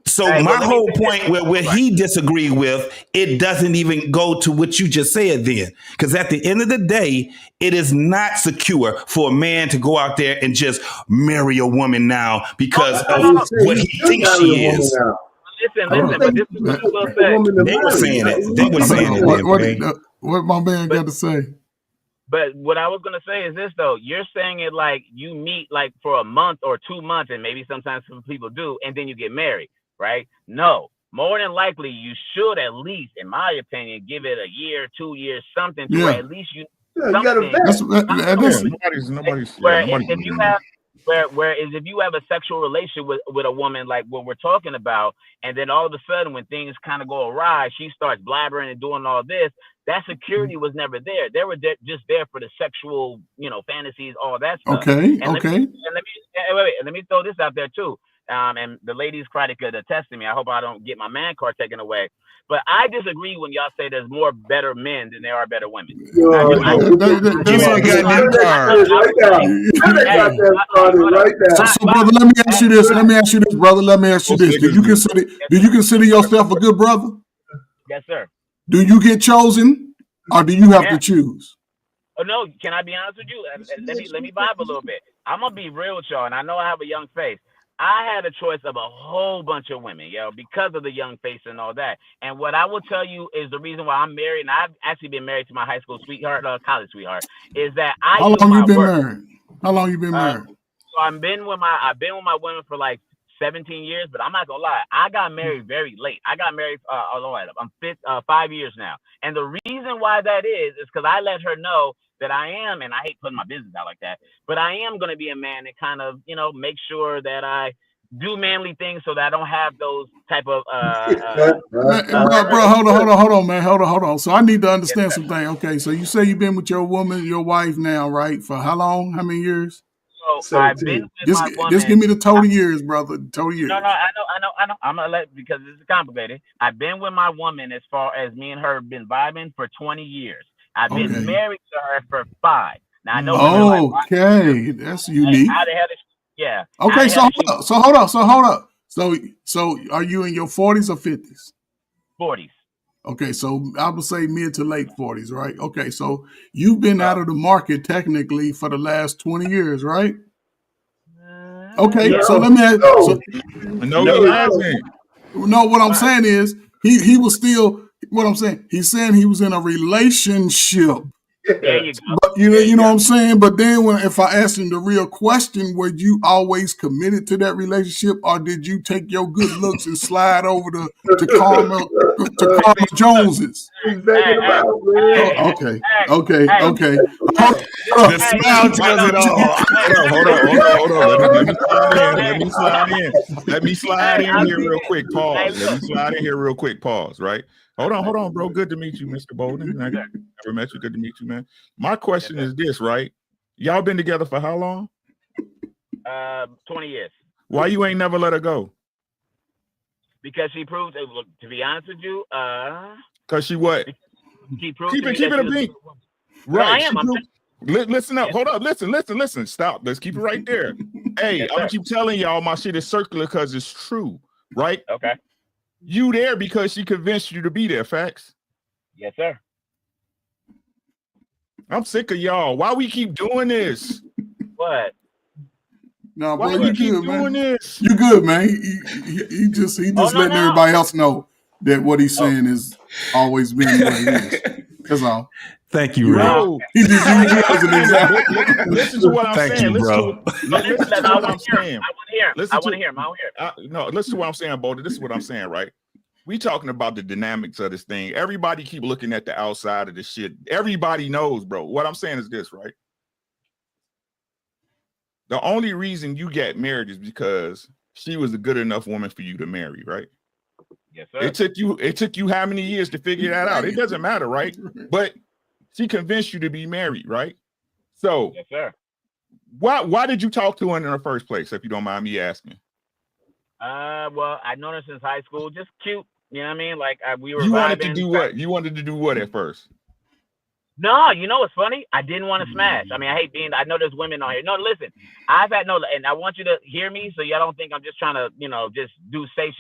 So my whole point where he disagreed with, it doesn't even go to what you just said then. Because at the end of the day, it is not secure for a man to go out there and just marry a woman now because of what he thinks she is. Listen, but this is what I will say. They were saying it. What my man got to say? But what I was going to say is this, though. You're saying it like you meet like for a month or 2 months, and maybe sometimes some people do, and then you get married, right? No. More than likely, you should at least, in my opinion, give it a year, 2 years, something to where at least you something. Whereas if you have a sexual relation with a woman like what we're talking about, and then all of a sudden when things kind of go awry, she starts blabbering and doing all this, that security was never there. They were just there for the sexual, fantasies, all that stuff. Okay. Let me throw this out there too. And the ladies could attest to me. I hope I don't get my man card taken away. But I disagree when y'all say there's more better men than there are better women. That's a goddamn card. So, brother, let me ask you this. Brother. Let me ask you this. Do you consider yourself a good brother? Yes, sir. Do you get chosen, or do you have to choose? Oh no, can I be honest with you? Let me vibe a little bit. I'm gonna be real with y'all, and I know I have a young face. I had a choice of a whole bunch of women, because of the young face and all that. And what I will tell you is the reason why I'm married, and I've actually been married to my high school sweetheart, college sweetheart, is that How long you been married? So I've been with my women for like 17 years, but I'm not gonna lie, I got married very late. I got married. I'm 5 years now, and the reason why that is because I let her know that I am, and I hate putting my business out like that, but I am gonna be a man that kind of, make sure that I do manly things so that I don't have those type of bro, hold on, man. Hold on. So I need to understand something. Okay, so you say you've been with your wife now, right? For how long? How many years? So I've been with my woman. Just give me the total years, brother. Total years. No, I know. I'm gonna let, because this is complicated. I've been with my woman, as far as me and her have been vibing, for 20 years. I've been married to her for 5. Now I know. Okay, that's unique. How the hell is yeah. Okay, so hold up. So are you in your 40s or 50s? 40s. Okay, so I would say mid to late 40s, right? Okay, so you've been out of the market technically for the last 20 years, right? Okay, so let me ask. No, he hasn't. No, what I'm saying is he was still. What I'm saying, he's saying he was in a relationship. There you go. But you know what I'm saying? But then if I asked him the real question, were you always committed to that relationship, or did you take your good looks and slide over to Carmel Jones's? He's begging about, man. Okay. The smile tells it all. Hold on. Let me slide in here real quick. Pause. Right. Hold on, bro. Good to meet you, Mr. Bolden. I never met you. Good to meet you, man. My question is this, right? Y'all been together for how long? 20 years. Why you ain't never let her go? Because she proved, to be honest with you, because she what? She proved keep it a beat. Right. No, I am. Listen up. Hold up. Listen. Stop. Let's keep it right there. Hey, I'm gonna keep telling y'all my shit is circular because it's true, right? Okay. You there because she convinced you to be there. Facts. Yes, sir. I'm sick of y'all. Why we keep doing this? What? No, bro, you keep doing this? You good, man? He just letting everybody else know that what he's saying is always been what it is. That's all. Thank you, bro. He just used an example. Listen to what I'm saying. Thank you, bro. Listen to what I'm saying. I want to hear him. No, listen to what I'm saying, Boulder. This is what I'm saying, right? We talking about the dynamics of this thing. Everybody keep looking at the outside of this shit. Everybody knows, bro. What I'm saying is this, right? The only reason you get married is because she was a good enough woman for you to marry, right? Yes, sir. It took you how many years to figure that out? It doesn't matter, right? But she convinced you to be married, right? So, yes, sir. Why did you talk to her in the first place, if you don't mind me asking? Well, I've known her since high school. Just cute, you know what I mean? Like we were. You wanted to do what? You wanted to do what at first? No, you know what's funny? I didn't want to smash. I mean, I know there's women on here. No, listen, and I want you to hear me so y'all don't think I'm just trying to, just say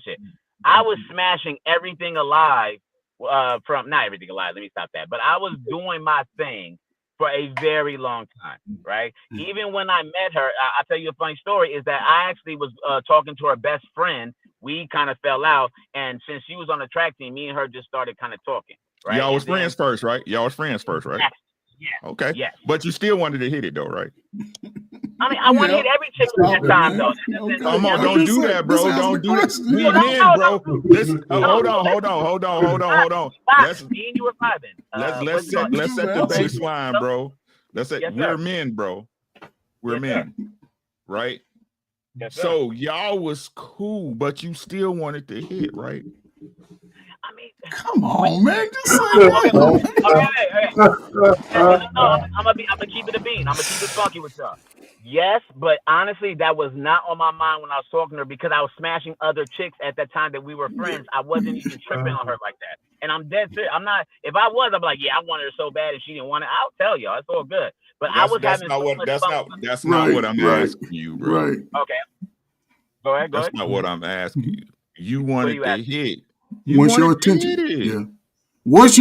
shit. I was smashing everything alive not everything alive. Let me stop that. But I was doing my thing for a very long time, right? Even when I met her, I'll tell you a funny story, is that I actually was talking to her best friend. We kind of fell out. And since she was on the track team, me and her just started kind of talking. Right? Y'all was friends first, right? Y'all was friends first, right? Yeah. Okay. Yes. But you still wanted to hit it though, right? I mean, I want to hit every chick at that time, though. Come on, don't do that, bro. Don't do that. We men, bro. Listen, hold on. Me and you were vibing. Let's set the baseline, bro. We're men, bro. We're men, right? Yes, so y'all was cool, but you still wanted to hit, right? I mean, come on, man. Just I'm gonna keep it a bean. I'm gonna keep it funky with y'all. Yes, but honestly, that was not on my mind when I was talking to her because I was smashing other chicks at that time that we were friends. I wasn't even tripping on her like that. And I'm dead serious. I'm not. If I was, I'd be like, yeah, I wanted her so bad and she didn't want it. I'll tell y'all. It's all good. But I was having so much fun. That's not what I'm asking you, bro. Right. Okay. Go ahead. That's not what I'm asking you. You wanted to hit. Once your attention, once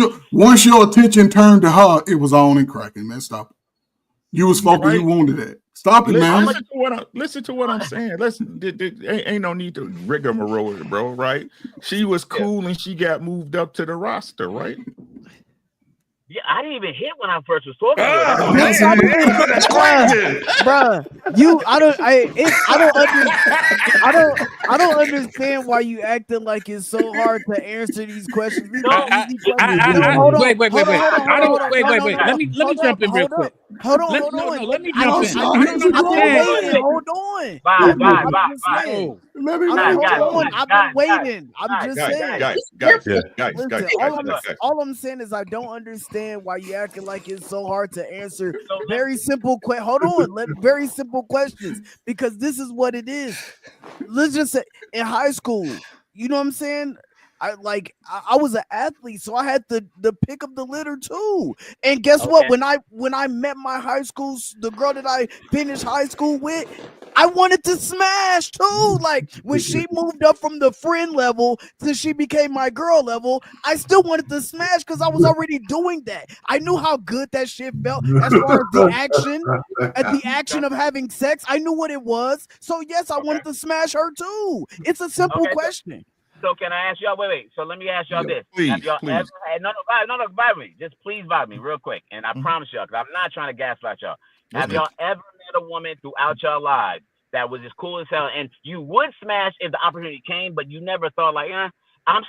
your attention turned to her, it was on and cracking, man. Stop it. You was focused. Right. You wanted that. Stop it, man. Listen to what I'm saying. Ain't no need to rigmarole it, bro. Right? She was cool and she got moved up to the roster, right? Yeah, I didn't even hit when I first was talking to her. That's crazy, bro. I don't understand why you acting like it's so hard to answer these questions. These are easy questions. Wait. Let me jump in real quick. Hold on. Let me jump in. I've been waiting. Hold on. Bye. I've been waiting. I'm just saying. Guys. All I'm saying is I don't understand why you acting like it's so hard to answer very simple questions. Hold on. Very simple questions, because this is what it is. Let's just say in high school, you know what I'm saying? I was an athlete, so I had the pick of the litter too. And guess what? When I met my high school, the girl that I finished high school with, I wanted to smash too. Like when she moved up from the friend level to she became my girl level, I still wanted to smash because I was already doing that. I knew how good that shit felt as far as the action of having sex. I knew what it was. So yes, I wanted to smash her too. It's a simple question. So can I ask y'all? Wait. So let me ask y'all this: please, have y'all please. ever had vibe me? Just please vibe me real quick, and I promise y'all, because I'm not trying to gaslight y'all. Have y'all ever met a woman throughout your lives that was as cool as hell, and you would smash if the opportunity came, but you never thought like, I'm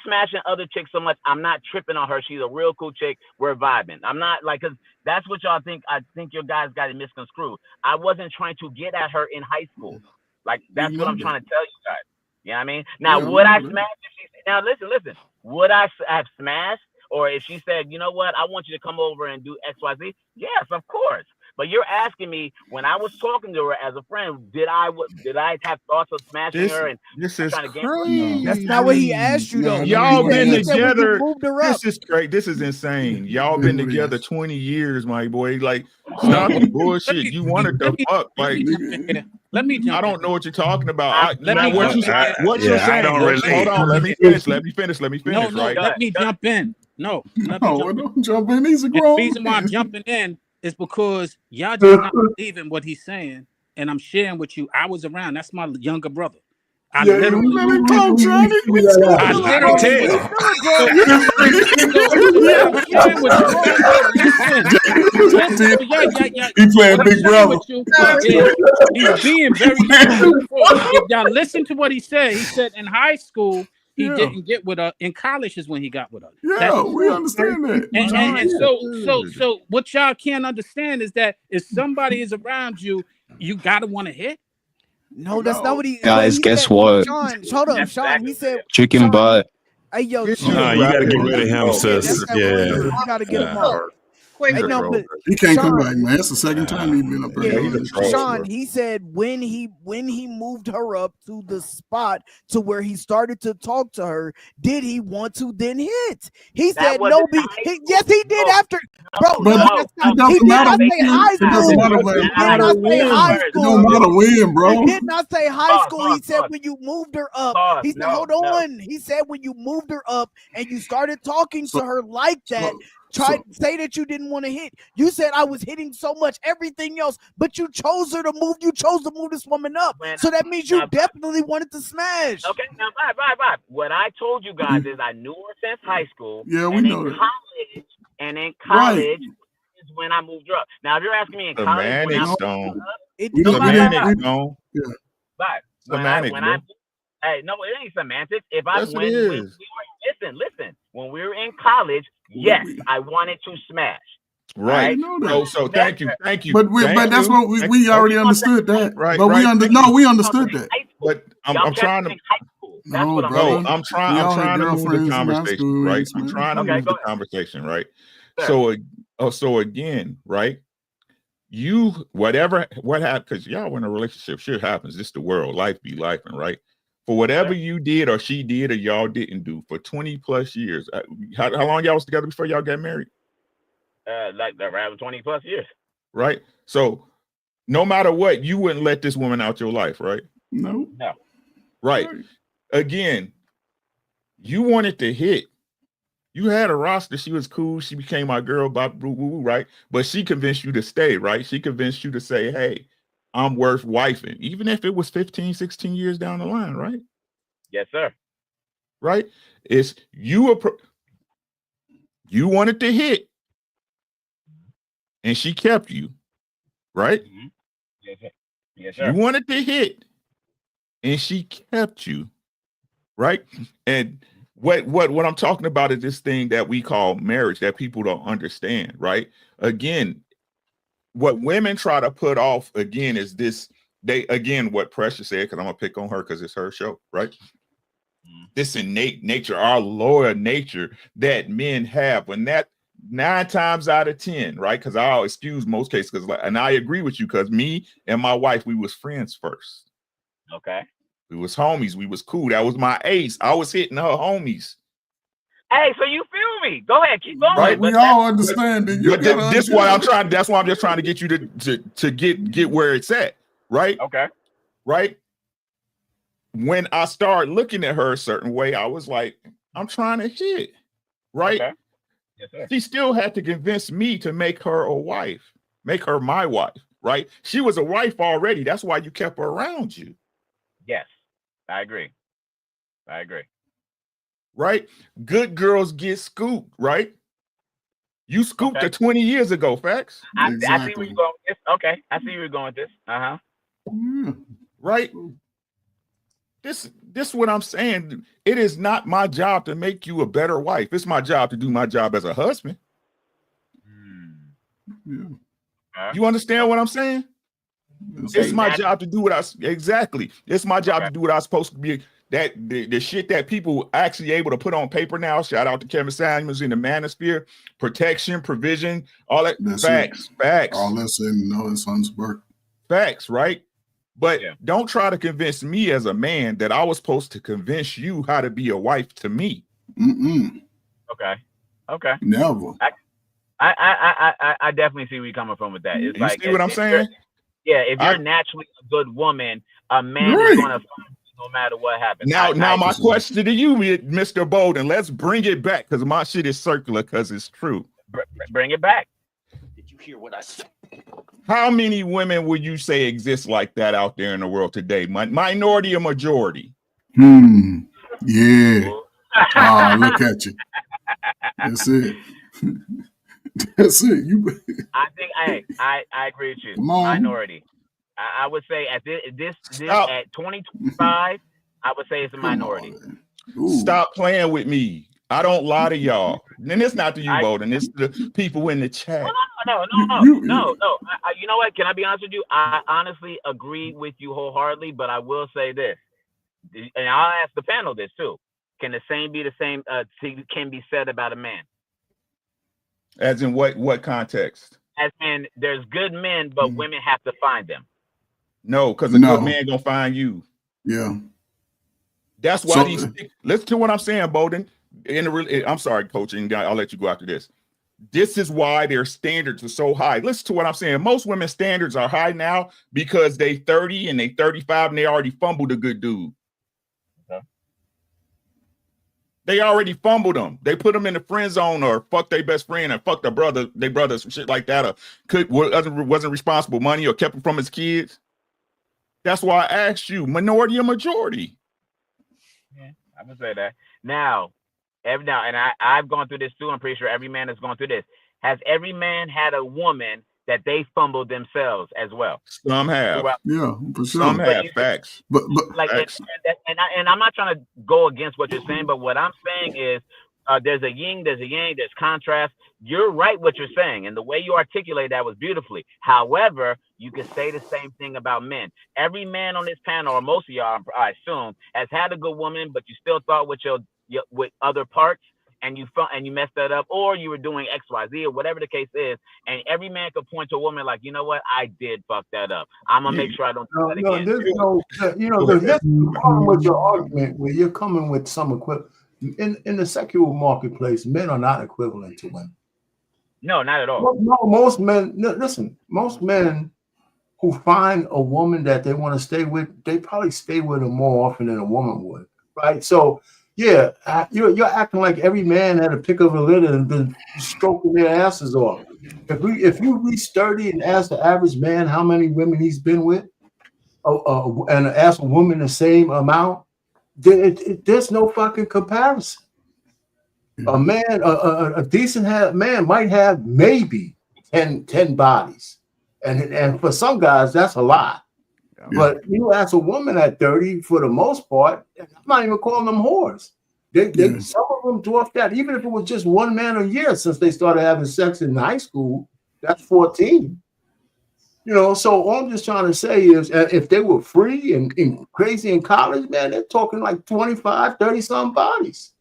smashing other chicks so much, I'm not tripping on her. She's a real cool chick. We're vibing. I'm not like, because that's what y'all think. I think your guys got it misconstrued. I wasn't trying to get at her in high school. Like that's what I'm trying to tell you guys. You know what I mean? Now, would I smash if she said, now listen, would I have smashed? Or if she said, you know what, I want you to come over and do XYZ? Yes, of course. But you're asking me, when I was talking to her as a friend, did I have thoughts of smashing her? And this is trying to crazy. That's not what he asked you, though. Y'all been together. This is great. This is insane. Y'all been together 20 years, my boy. Like, stop the bullshit. You wanted to fuck. Like, let me jump. I don't know what you're talking about. What you're saying? I don't relate. Hold on. Let me finish. Let me finish. No, right? let me jump in. No, don't jump in. He's a grown. The reason why I'm jumping in is because y'all just not believing what he's saying, and I'm sharing with you. I was around. That's my younger brother. I literally talk, Johnny. He playing Big Brother. He's being very if y'all listen to what he said in high school he didn't get with her. In college is when he got with her. Yeah, we understand that. And so what y'all can't understand is that if somebody is around you, you gotta want to hit. No, that's not what he. Guys, guess what? Sean, hold up, Sean. He said chicken butt. Hey, yo, you gotta get rid of him, sis. Yeah, you gotta get him up. He can't come back, man. That's the second time he's been up there. Sean, he said when he moved her up to the spot to where he started to talk to her, did he want to then hit? He said no. Yes, he did after. Bro, he did not say high school. No matter when, bro. He did not say high school. He said when you moved her up. He said, hold on. He said when you moved her up and you started talking to her like that. Say that you didn't want to hit. You said I was hitting so much, everything else, but you chose her to move. You chose to move this woman up. So that means you definitely wanted to smash. Okay, now vibe. What I told you guys is I knew her since high school. Yeah, we know that. And in college is when I moved her up. Now, if you're asking me in college, Semantics don't. Hey, no, it ain't semantics. If I listen, when we were in college, yes, I wanted to smash. Right. So thank you. But that's what we already understood that. Right. But we understood that. But I'm trying to. No, bro. I'm trying to move the conversation. Right. I'm trying to move the conversation. Right. So again, right. What happened? Because y'all in a relationship, shit happens. This the world. Life be life, and right. For whatever you did or she did or y'all didn't do for 20 plus years. How long y'all was together before y'all got married? Like around 20 plus years. Right. So no matter what, you wouldn't let this woman out your life, right? No. Right. Again, you wanted to hit. You had a roster. She was cool. She became my girl, right? But she convinced you to stay, right? She convinced you to say, hey, I'm worth wifing, even if it was 15, 16 years down the line, right? Yes, sir. Right? It's you wanted to hit, and she kept you, right? Mm-hmm. Yes, sir. Yes, sir. You wanted to hit, and she kept you, right? And what I'm talking about is this thing that we call marriage that people don't understand, right? Again, what women try to put off again is this. What Precious said, because I'm gonna pick on her because it's her show, right? This innate nature, our lower nature that men have, when that 9 times out of 10, right? Because I'll excuse most cases, and I agree with you, because me and my wife, we was friends first. Okay. We was homies. We was cool. That was my ace. I was hitting her homies. Hey, so you feel me? Go ahead, keep going. Right, we all understand that. This why I'm trying. That's why I'm just trying to get you to get where it's at, right? Okay. Right. When I started looking at her a certain way, I was like, I'm trying to hit, right? Okay. Yes, sir. She still had to convince me to make her a wife, make her my wife, right? She was a wife already. That's why you kept her around you. Yes, I agree. Right? Good girls get scooped, right? You scooped her 20 years ago, facts? I see where you're going with this. Okay, I see where you're going with this. Right? This is what I'm saying. It is not my job to make you a better wife. It's my job to do my job as a husband. You understand what I'm saying? It's my job to do what It's my job to do what I'm supposed to be. That the shit that people actually able to put on paper now. Shout out to Kevin Samuels in the manosphere, protection, provision, all that. Facts. All that's in Noah's son's work. Facts, right? But don't try to convince me as a man that I was supposed to convince you how to be a wife to me. Okay. Never. I definitely see where you're coming from with that. It's you see what I'm saying? If you're naturally a good woman, a man is going to find you no matter what happens. Now my question to you, Mr. Bolden, let's bring it back, because my shit is circular, because it's true. Bring it back. Did you hear what I said? How many women would you say exist like that out there in the world today? Minority or majority? Yeah. Oh, look at you. That's it. That's it. I think I agree with you. Come on. Minority. I would say at this at 2025, I would say it's a minority. Stop playing with me. I don't lie to y'all. And it's not to you, Bolden. It's the people in the chat. No. You know what? Can I be honest with you? I honestly agree with you wholeheartedly, but I will say this, and I'll ask the panel this too. Can the same be can be said about a man? As in what context? As in, there's good men, but women have to find them. No, because a good man gonna find you. Yeah. That's why listen to what I'm saying, Bolden. I'm sorry, Coach, and I'll let you go after this. This is why their standards are so high. Listen to what I'm saying. Most women's standards are high now because they 30 and they 35 and they already fumbled a good dude. Okay. They already fumbled them. They put them in the friend zone or fuck their best friend and fuck their brother, some shit like that, or wasn't responsible money or kept him from his kids. That's why I asked you, minority or majority? Yeah, I would say that. Now, and I've gone through this too. I'm pretty sure every man has gone through this. Has every man had a woman that they fumbled themselves as well? Some have. Yeah, for sure. Some have. Facts. But like, facts. And I'm not trying to go against what you're saying, but what I'm saying is there's a yin, there's a yang, there's contrast. You're right what you're saying, and the way you articulate that was beautifully. However, you can say the same thing about men. Every man on this panel, or most of y'all, I assume, has had a good woman, but you still thought with with other parts, and you messed that up, or you were doing X, Y, Z, or whatever the case is. And every man could point to a woman like, you know what, I did fuck that up. I'm gonna make sure I don't do that again. There's a problem with your argument where you're coming with some equivalent. In the secular marketplace, men are not equivalent to women. No, not at all. Most men, listen, most men who find a woman that they want to stay with, they probably stay with her more often than a woman would, right? So, yeah, you're acting like every man had a pick of a litter and been stroking their asses off. If you reach 30 and ask the average man how many women he's been with, and ask a woman the same amount, there's no fucking comparison. A man, a decent man might have maybe 10 bodies. And for some guys, that's a lot. But you ask a woman at 30, for the most part, I'm not even calling them whores. Some of them dwarf that. Even if it was just one man a year since they started having sex in high school, that's 14. So all I'm just trying to say is if they were free and crazy in college, man, they're talking like 25, 30 some bodies.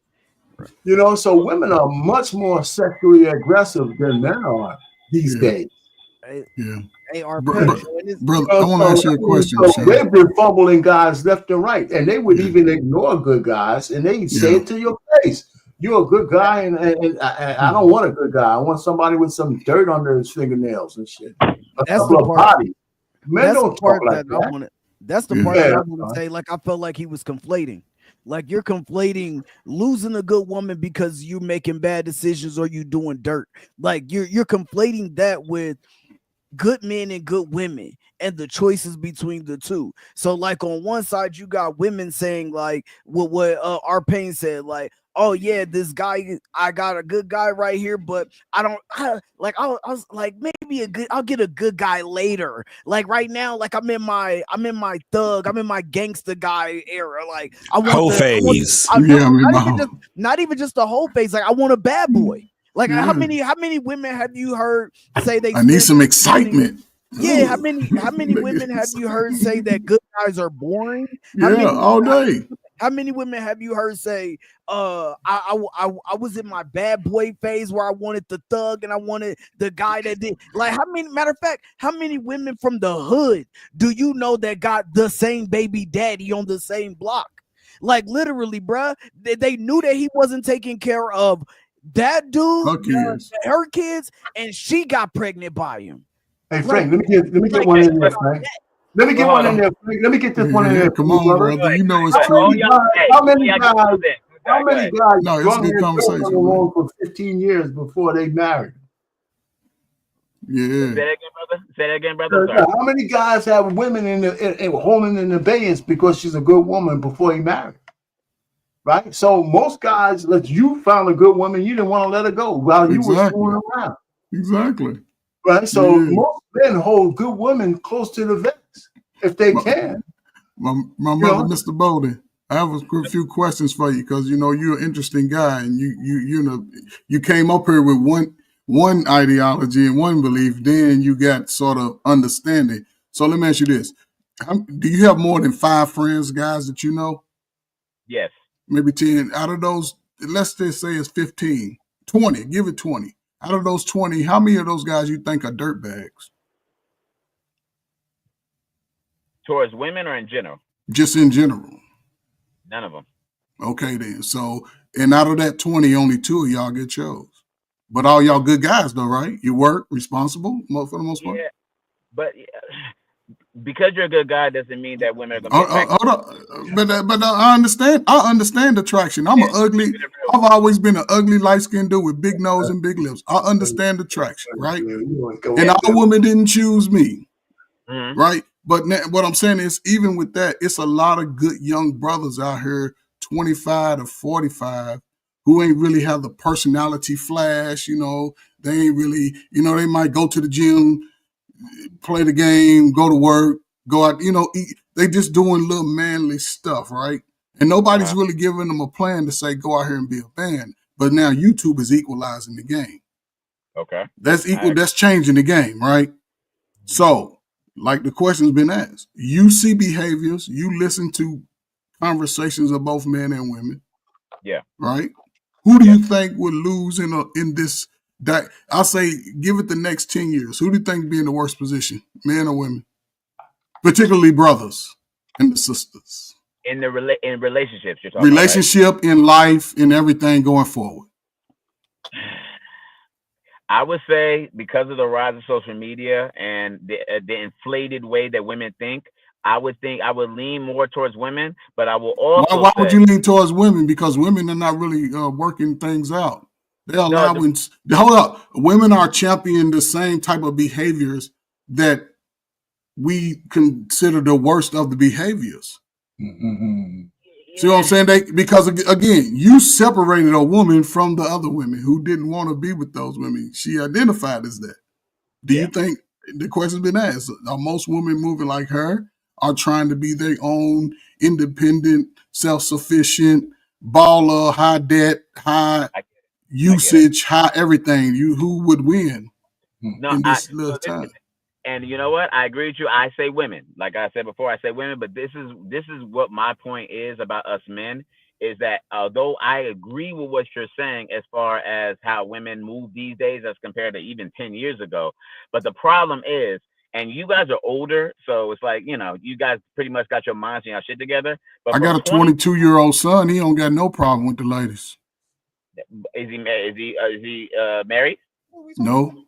So women are much more sexually aggressive than men are these days. Hey, our brother, I want to ask you a question. They've been fumbling guys left and right, and they would even ignore good guys, and they say it to your face. You're a good guy, and I don't want a good guy. I want somebody with some dirt under his fingernails and shit. That's the part. Men don't talk like that. That's the part that I want to say. Like, I felt like he was conflating. Like, you're conflating losing a good woman because you're making bad decisions or you doing dirt. Like, you're conflating that with good men and good women and the choices between the two. So like on one side you got women saying like what our Payne said, like, oh yeah, this guy, I got a good guy right here, but I was like, maybe I'll get a good guy later. Like right now, like I'm in my thug, I'm in my gangster guy era. Like I want whole phase. Not even just the whole phase. Like I want a bad boy. Like how many women have you heard say they I need some excitement? How many women have you heard say that good guys are boring? All day. How many women have you heard say, I was in my bad boy phase where I wanted the thug and I wanted the guy that did, like, matter of fact, how many women from the hood do you know that got the same baby daddy on the same block? Like literally, bruh, they knew that he wasn't taking care of that dude, her kids, and she got pregnant by him. Hey Frank, let me get one in there, Frank. Let me get one in there. Frank. Let me get this one in there. Come on, brother. You know it's true. How many guys? No, it's a good conversation along for 15 years before they married. Yeah. Say that again, brother. How many guys have women holding in abeyance because she's a good woman before he married? Right, so most guys, you found a good woman, you didn't want to let her go while you were fooling around. Exactly. Right, so most men hold good women close to the vest if they can. My brother, Mr. Bolden, I have a few questions for you because you're an interesting guy, and you came up here with one ideology and one belief, then you got sort of understanding. So let me ask you this: do you have more than 5 friends, guys, that you know? Yes. Maybe 10. Out of those, let's just say it's 15, 20, give it 20. Out of those 20, how many of those guys you think are dirtbags? Towards women or in general? Just in general. None of them. Okay, then. So, and out of that 20, only 2 of y'all get chose. But all y'all good guys, though, right? You work, responsible for the most part? Yeah, but because you're a good guy doesn't mean that women are going to be But I understand attraction. I've always been an ugly, light-skinned dude with big nose and big lips. I understand attraction, right? And all women didn't choose me, right? But what I'm saying is, even with that, it's a lot of good young brothers out here, 25 to 45, who ain't really have the personality flash, they ain't really, they might go to the gym, play the game, go to work, go out, eat. They just doing little manly stuff, right? And nobody's really giving them a plan to say, go out here and be a band. But now YouTube is equalizing the game. Okay. That's changing the game, right? So, like the question's been asked, you see behaviors, you listen to conversations of both men and women. Yeah. Right? Who do you think would lose in this? I'll say, give it the next 10 years. Who do you think be in the worst position, men or women? Particularly brothers and the sisters. In relationships, you're talking relationship, about, right? In life, in everything going forward. I would say because of the rise of social media and the inflated way that women think, I would lean more towards women, but I will also Why would you lean towards women? Because women are not really working things out. They're allowing, hold up, women are championing the same type of behaviors that we consider the worst of the behaviors. Mm-hmm. See what I'm saying? Because again, you separated a woman from the other women who didn't want to be with those women. She identified as that. Do you think, the question's been asked, are most women moving like her? are trying to be their own independent, self-sufficient, baller, high debt, high usage, high everything. Who would win in this little time? And you know what? I agree with you. I say women. Like I said before, I say women, but this is what my point is about us men, is that although I agree with what you're saying as far as how women move these days as compared to even 10 years ago, but the problem is, and you guys are older, so it's like, you guys pretty much got your minds and your shit together. But I got a 22-year-old son. He don't got no problem with the ladies. Is he married? No.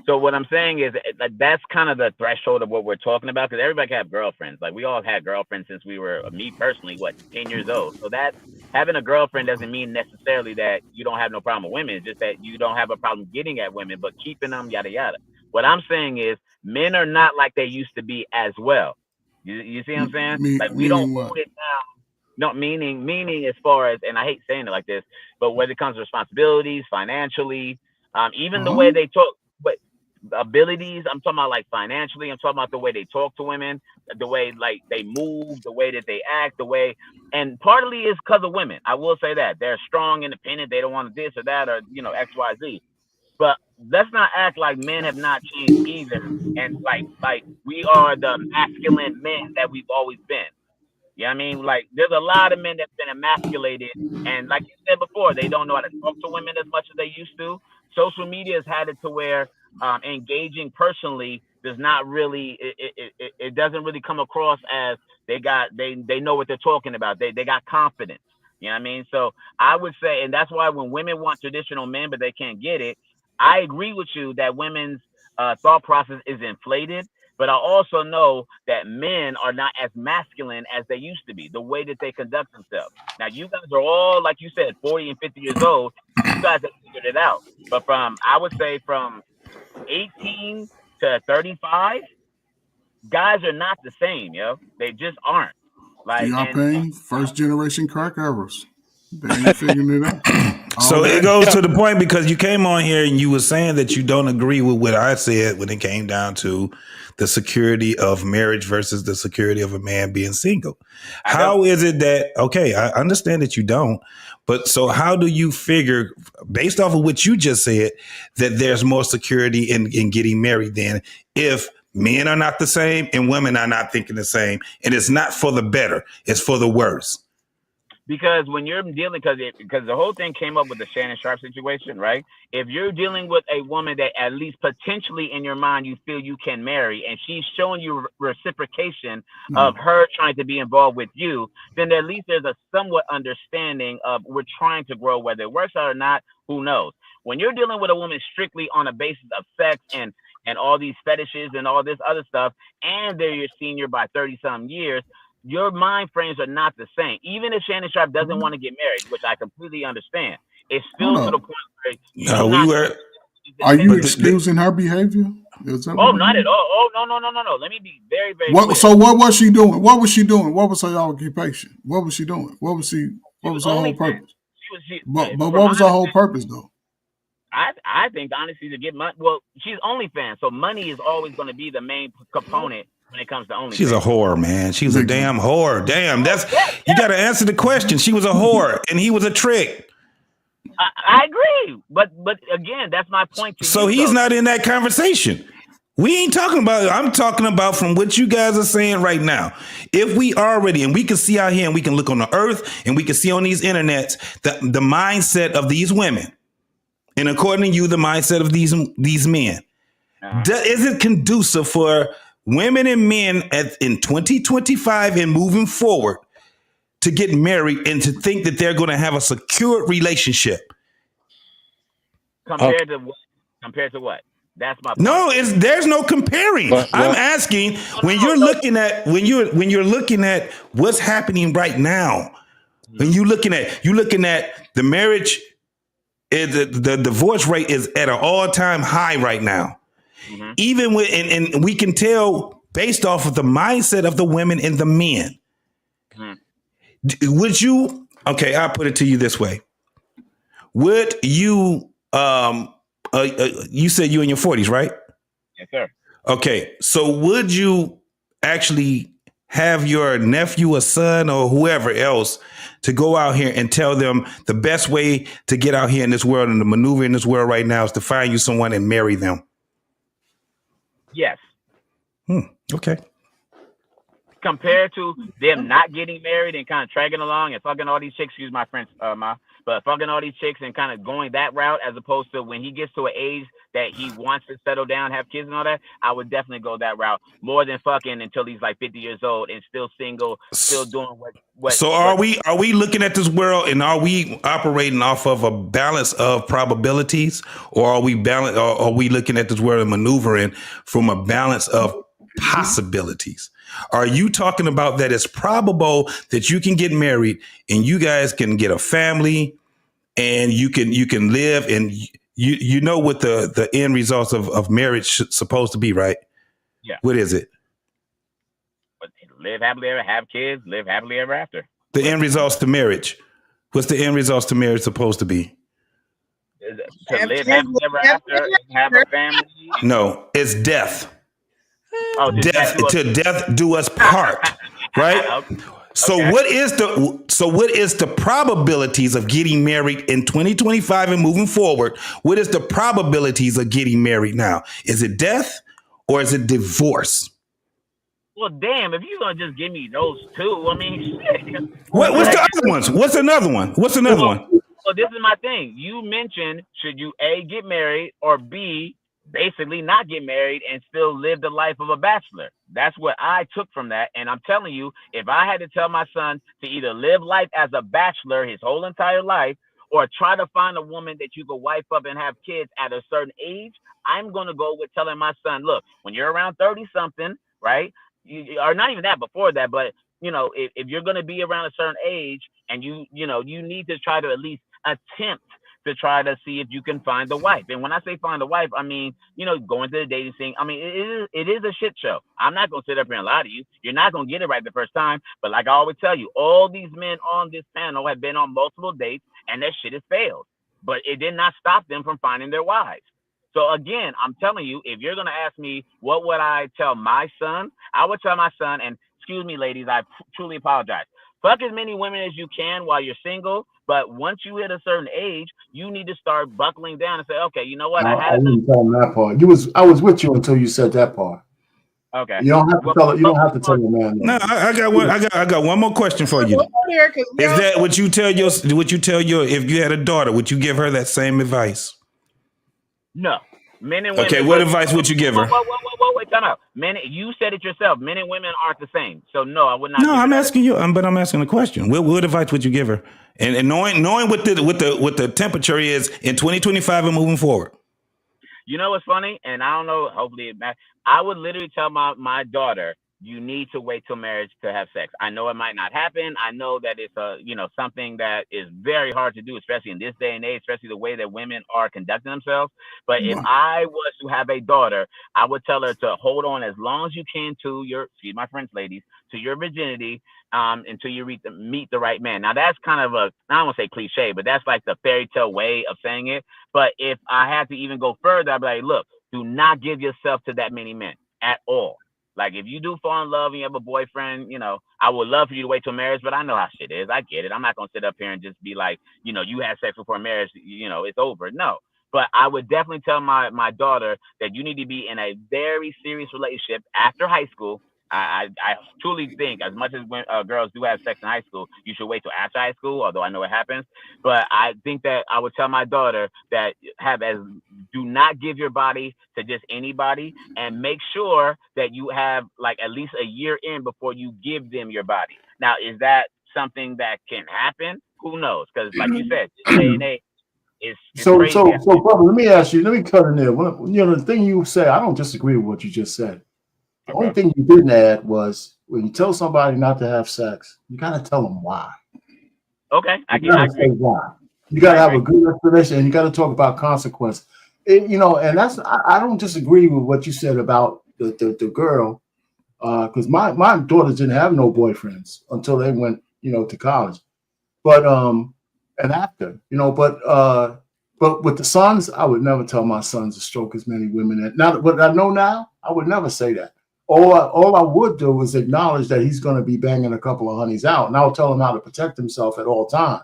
So what I'm saying is that's kind of the threshold of what we're talking about, because everybody can have girlfriends. Like we all had girlfriends since we were, me personally, 10 years old. So that having a girlfriend doesn't mean necessarily that you don't have no problem with women. It's just that you don't have a problem getting at women, but keeping them, yada, yada. What I'm saying is men are not like they used to be as well. You see what I'm saying? Like we don't hold it down. No, meaning as far as, and I hate saying it like this, but when it comes to responsibilities, financially, even the way they talk, but abilities, I'm talking about like financially, I'm talking about the way they talk to women, the way like they move, the way that they act, and partly is because of women. I will say that they're strong, independent. They don't want to this or that or X, Y, Z. But let's not act like men have not changed either, and like we are the masculine men that we've always been. You know what I mean? Like, there's a lot of men that's been emasculated, and like you said before, they don't know how to talk to women as much as they used to. Social media has had it to where engaging personally does not really, it doesn't really come across as they know what they're talking about. They got confidence. You know what I mean? So I would say, and that's why when women want traditional men, but they can't get it, I agree with you that women's thought process is inflated. But I also know that men are not as masculine as they used to be, the way that they conduct themselves. Now, you guys are all, like you said, 40 and 50 years old. You guys have figured it out. But I would say from 18 to 35, guys are not the same, yo. They just aren't. Like, y'all paying first generation crack arrows. They ain't figuring it out. So it goes to the point, because you came on here and you were saying that you don't agree with what I said when it came down to the security of marriage versus the security of a man being single. How is it that, okay, I understand that you don't, but so how do you figure, based off of what you just said, that there's more security in getting married then, if men are not the same and women are not thinking the same, and it's not for the better, it's for the worse? Because when you're dealing, because the whole thing came up with the Shannon Sharpe situation, right? If you're dealing with a woman that at least potentially in your mind you feel you can marry, and she's showing you reciprocation of her trying to be involved with you, then at least there's a somewhat understanding of we're trying to grow. Whether it works out or not, who knows? When you're dealing with a woman strictly on a basis of sex and all these fetishes and all this other stuff, and they're your senior by 30-some years, your mind frames are not the same. Even if Shannon Sharpe doesn't want to get married, which I completely understand, it's still to the point where are you excusing her behavior? Not at all. Oh, no. Let me be very, very clear. So what was she doing? What was her occupation? What was she doing? What was her whole purpose? But what was her whole purpose though? I think honestly to get money. Well, she's OnlyFans, so money is always going to be the main component when it comes to OnlyFans. She's a whore, man. She was a damn whore. Damn, you got to answer the question. She was a whore, and he was a trick. I agree, but again, that's my point. So he's not in that conversation. We ain't talking about it. I'm talking about from what you guys are saying right now. If we already, and we can see out here, and we can look on the earth, and we can see on these internets the mindset of these women. And according to you, the mindset of these men, is it conducive for women and men in 2025 and moving forward to get married and to think that they're going to have a secure relationship? Compared to what? That's my point. No, there's no comparing. I'm asking when you're looking at what's happening right now. When you're looking at the marriage. The divorce rate is at an all-time high right now. Mm-hmm. Even with, and we can tell based off of the mindset of the women and the men. Mm-hmm. Would you? Okay, I'll put it to you this way: would you? You said you're in your 40s, right? Yes, sir. Okay, so would you actually have your nephew or son or whoever else to go out here and tell them the best way to get out here in this world and to maneuver in this world right now is to find you someone and marry them? Yes. Okay. Compared to them not getting married and kind of dragging along and fucking all these chicks, excuse my French, but fucking all these chicks and kind of going that route, as opposed to when he gets to an age that he wants to settle down, have kids and all that, I would definitely go that route more than fucking until he's like 50 years old and still single, still doing what. So are we looking at this world and are we operating off of a balance of probabilities, or are we looking at this world and maneuvering from a balance of possibilities? Are you talking about that it's probable that you can get married and you guys can get a family and you can live, and you know what the end results of marriage supposed to be, right? Yeah. What is it? But live happily ever, have kids, live happily ever after. The end results to marriage. What's the end results to marriage supposed to be? To live happily ever after and have a family. No, it's death. Oh, to death do us part, right? So what is the probabilities of getting married in 2025 and moving forward? What is the probabilities of getting married now? Is it death or is it divorce? Well, damn, if you're gonna just give me those two, I mean, shit. What's the other ones? What's another one? Well, this is my thing. You mentioned, should you A, get married, or B, basically not get married and still live the life of a bachelor? That's what I took from that. And I'm telling you, if I had to tell my son to either live life as a bachelor his whole entire life, or try to find a woman that you could wife up and have kids at a certain age, I'm going to go with telling my son, look, when you're around 30 something, right? Or not even that, before that, but you know, if you're going to be around a certain age and you need to try to at least attempt to try to see if you can find a wife. And when I say find a wife, I mean, going to the dating scene. I mean, it is a shit show. I'm not going to sit up here and lie to you. You're not going to get it right the first time. But like I always tell you, all these men on this panel have been on multiple dates and that shit has failed. But it did not stop them from finding their wives. So again, I'm telling you, if you're going to ask me, what would I tell my son? I would tell my son, and excuse me, ladies, I truly apologize. Fuck as many women as you can while you're single. But once you hit a certain age, you need to start buckling down and say, okay, you know what? I didn't tell him that part. I was with you until you said that part. Okay. You don't have to tell it. You don't have to tell the man. No, I got one. I got one more question for you. Is that what you tell your? If you had a daughter, would you give her that same advice? No. Men and women. Okay, what advice would you give her? Wait, time out. Men, you said it yourself. Men and women aren't the same. So no, I would not. No, I'm asking you. But I'm asking a question. What advice would you give her? And knowing what the temperature is in 2025 and moving forward. You know what's funny? And I don't know. Hopefully, I would literally tell my daughter, you need to wait till marriage to have sex. I know it might not happen. I know that it's something that is very hard to do, especially in this day and age, especially the way that women are conducting themselves. But if I was to have a daughter, I would tell her to hold on as long as you can to your, excuse my French ladies, to your virginity, until you meet the right man. Now that's kind of I don't want to say cliche, but that's like the fairy tale way of saying it. But if I had to even go further, I'd be like, look, do not give yourself to that many men at all. Like, if you do fall in love and you have a boyfriend, I would love for you to wait till marriage, but I know how shit is. I get it. I'm not going to sit up here and just be like, you had sex before marriage, it's over. No. But I would definitely tell my daughter that you need to be in a very serious relationship after high school. I truly think, as much as when girls do have sex in high school, you should wait till after high school, although I know it happens. But I think that I would tell my daughter that do not give your body to just anybody, and make sure that you have like at least a year in before you give them your body. Now, is that something that can happen? Who knows? Because like you said, this day and age, it's crazy. So, brother, let me ask you. Let me cut in there. The thing you said, I don't disagree with what you just said. The only thing you didn't add was when you tell somebody not to have sex, you gotta tell them why. Okay, I say why. You gotta have a good explanation, and you gotta talk about consequence. And that's I don't disagree with what you said about the girl, because my daughters didn't have no boyfriends until they went to college, but and after but with the sons, I would never tell my sons to stroke as many women. Now, what I know now, I would never say that. All I would do is acknowledge that he's going to be banging a couple of honeys out, and I'll tell him how to protect himself at all times.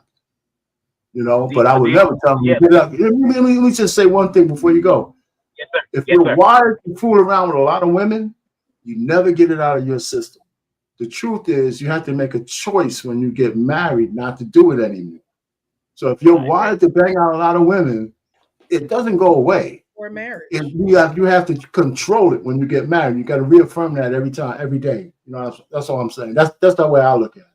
You know, but I would never tell him to get up. Let me just say one thing before you go. Yes, sir. If you're wired to fool around with a lot of women, you never get it out of your system. The truth is, you have to make a choice when you get married not to do it anymore. So if you're wired to bang out a lot of women, it doesn't go away. Or marriage. You have to control it when you get married. You got to reaffirm that every time, every day. You know, that's all I'm saying. That's the way I look at it.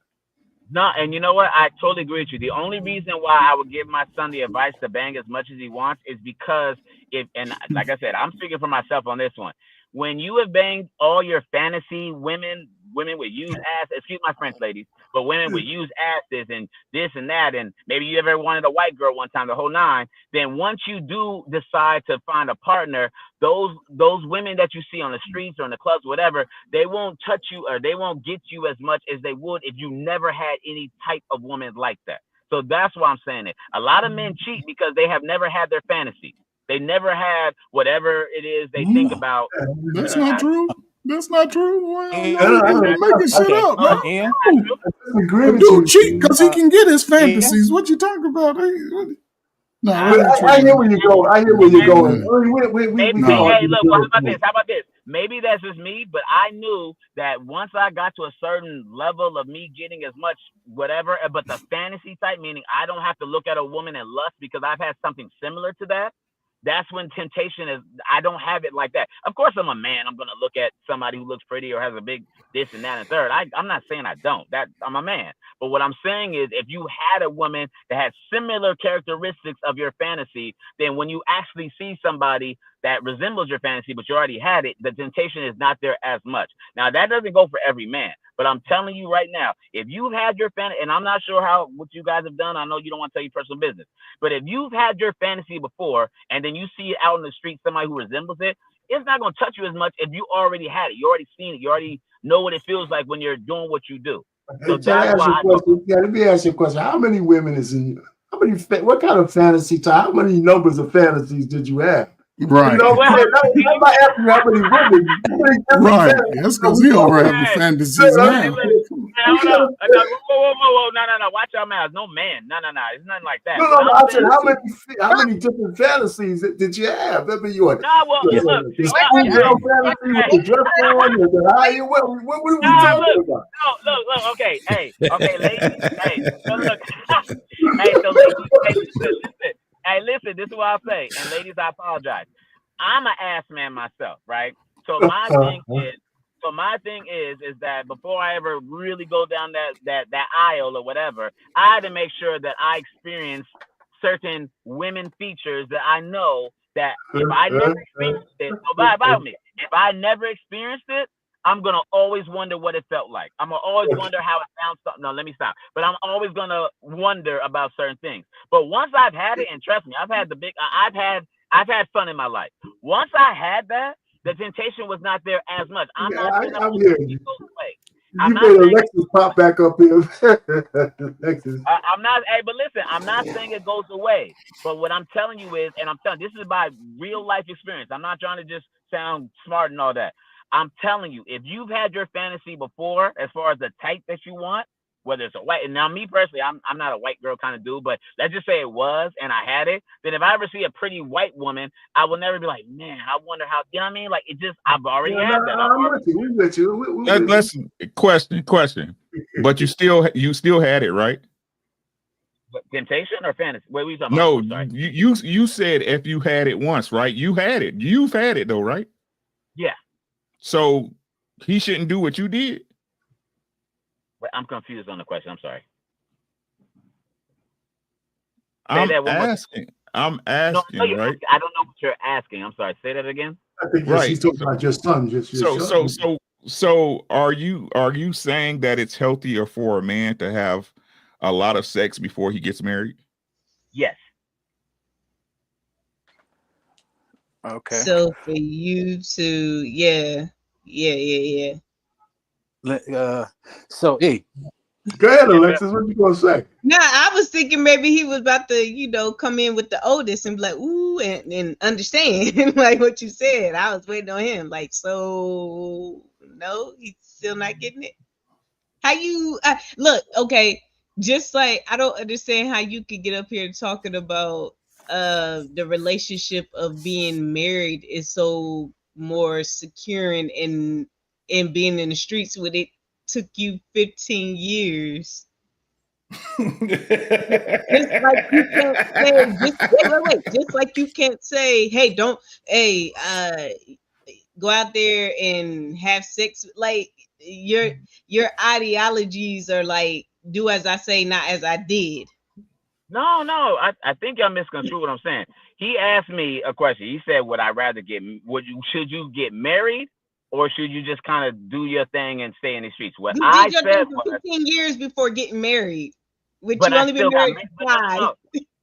No, and you know what? I totally agree with you. The only reason why I would give my son the advice to bang as much as he wants is because and like I said, I'm speaking for myself on this one. When you have banged all your fantasy women with used ass, excuse my French, ladies, but women with used asses and this and that, and maybe you ever wanted a white girl one time, the whole nine, then once you do decide to find a partner, those women that you see on the streets or in the clubs, whatever, they won't touch you or they won't get you as much as they would if you never had any type of woman like that. So that's why I'm saying it. A lot of men cheat because they have never had their fantasy. They never had whatever it is they think about. That's not true. That's not true. You're making shit up, man. A dude cheat because he can get his fantasies. What you talking about? No, I hear where you're going. I hear where you're going. Hey, look, how about this? How about this? Maybe that's just me, but I knew that once I got to a certain level of me getting as much whatever, but the fantasy type, meaning I don't have to look at a woman and lust because I've had something similar to that. That's when temptation is, I don't have it like that. Of course, I'm a man. I'm going to look at somebody who looks pretty or has a big this and that and third. I'm not saying I don't. I'm a man. But what I'm saying is if you had a woman that had similar characteristics of your fantasy, then when you actually see somebody that resembles your fantasy, but you already had it, the temptation is not there as much. Now, that doesn't go for every man. But I'm telling you right now, if you've had your fantasy, and I'm not sure what you guys have done. I know you don't want to tell your personal business. But if you've had your fantasy before, and then you see it out in the street, somebody who resembles it, it's not going to touch you as much if you already had it. You already seen it. You already know what it feels like when you're doing what you do. So that's why let me ask you a question. How many women is in you? What kind of fantasy type? How many numbers of fantasies did you have? Right. You know, I'm not asking you how many women. Right. That's because he over having fantasies now. Hold on. Whoa. No. Watch your mouth. No, man. No. It's nothing like that. No. I said, how many different fantasies did you have? That mean you look. fantasy with the dress on, the high. What are we talking about? Look. Okay, ladies. Hey, so look. So ladies, listen. Hey, listen, this is what I'll say. And ladies, I apologize. I'm an ass man myself, right? So my thing is that before I ever really go down that aisle or whatever, I had to make sure that I experience certain women features that I know that if I never experienced it, if I never experienced it, I'm going to always wonder what it felt like. I'm going to always wonder how it sounds. No, let me stop. But I'm always going to wonder about certain things. But once I've had it, and trust me, I've had fun in my life. Once I had that, the temptation was not there as much. I'm not saying I'm hearing you. You made Alexis pop back up here. Alexis. I'm not. Hey, but listen, I'm not saying it goes away. But what I'm telling you is, and I'm telling this is by real life experience. I'm not trying to just sound smart and all that. I'm telling you, if you've had your fantasy before, as far as the type that you want, whether it's a white, and now me personally, I'm not a white girl kind of dude, but let's just say it was, and I had it, then if I ever see a pretty white woman, I will never be like, man, I wonder how, you know what I mean? Like, it just, I've already had that. I'm with you. Listen, question. But you still had it, right? What, temptation or fantasy? What were you talking about? No, you said if you had it once, right? You had it. You've had it though, right? Yeah. So he shouldn't do what you did. Wait, I'm confused on the question. I'm sorry. I'm asking, no, right? I don't know what you're asking. I'm sorry. Say that again. I think he's talking about your son. So are you saying that it's healthier for a man to have a lot of sex before he gets married? Yes. Okay. So for you to, yeah. So hey, go ahead, Alexis. What you gonna say? Nah, I was thinking maybe he was about to, come in with the oldest and be like, ooh, and understand like what you said. I was waiting on him. Like, so No, he's still not getting it. How you look? Okay, just like I don't understand how you could get up here talking about the relationship of being married is so more secure and being in the streets when it took you 15 years. Just like you can't say, just like you can't say, hey, don't, go out there and have sex. Like your ideologies are like, do as I say, not as I did. No, I think y'all misconstrued what I'm saying. He asked me a question. He said, should you get married, or should you just kind of do your thing and stay in the streets? What I said was 15 years before getting married, which but you I only still been married got for 5. no.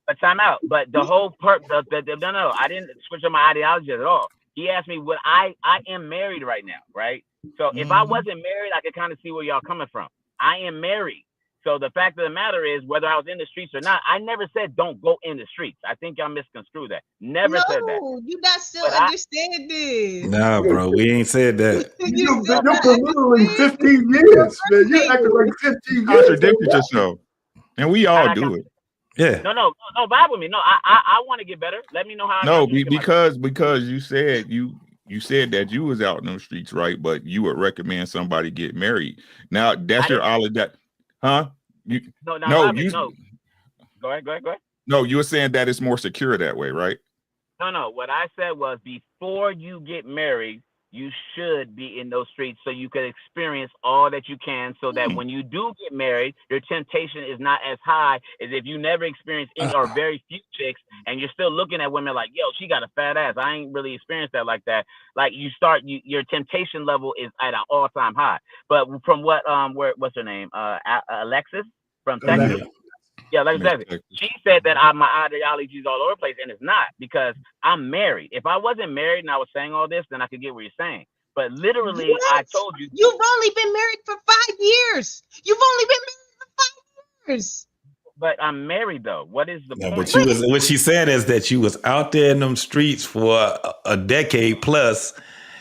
But time out. But the whole no, I didn't switch on my ideology at all. He asked me what I am married right now, right? So if I wasn't married, I could kind of see where y'all coming from. I am married. So the fact of the matter is, whether I was in the streets or not, I never said don't go in the streets. I think y'all misconstrued that. Never said that. No, you not still understand this. Nah, bro, we ain't said that. You're literally 15 years, man. You're acting like 15 years. Contradicted yourself. And we all do it. Yeah. No, vibe with me. No, I want to get better. Let me know how. No, because you said you said that you was out in the streets, right? But you would recommend somebody get married. Now that's your all of that, huh? You no. Go ahead. No, you were saying that it's more secure that way, right? No. What I said was before you get married, you should be in those streets so you can experience all that you can, so that when you do get married, your temptation is not as high as if you never experienced any or very few chicks and you're still looking at women like, yo, she got a fat ass. I ain't really experienced that like that. Like your temptation level is at an all-time high. But from what's her name? Alexis from Texas. Yeah, like I said, she said that my ideology is all over the place, and it's not, because I'm married. If I wasn't married and I was saying all this, then I could get what you're saying. But literally, I told you. You've only been married for 5 years. You've only been married for 5 years. But I'm married, though. What is the point? But what she said is that you was out there in them streets for a decade plus.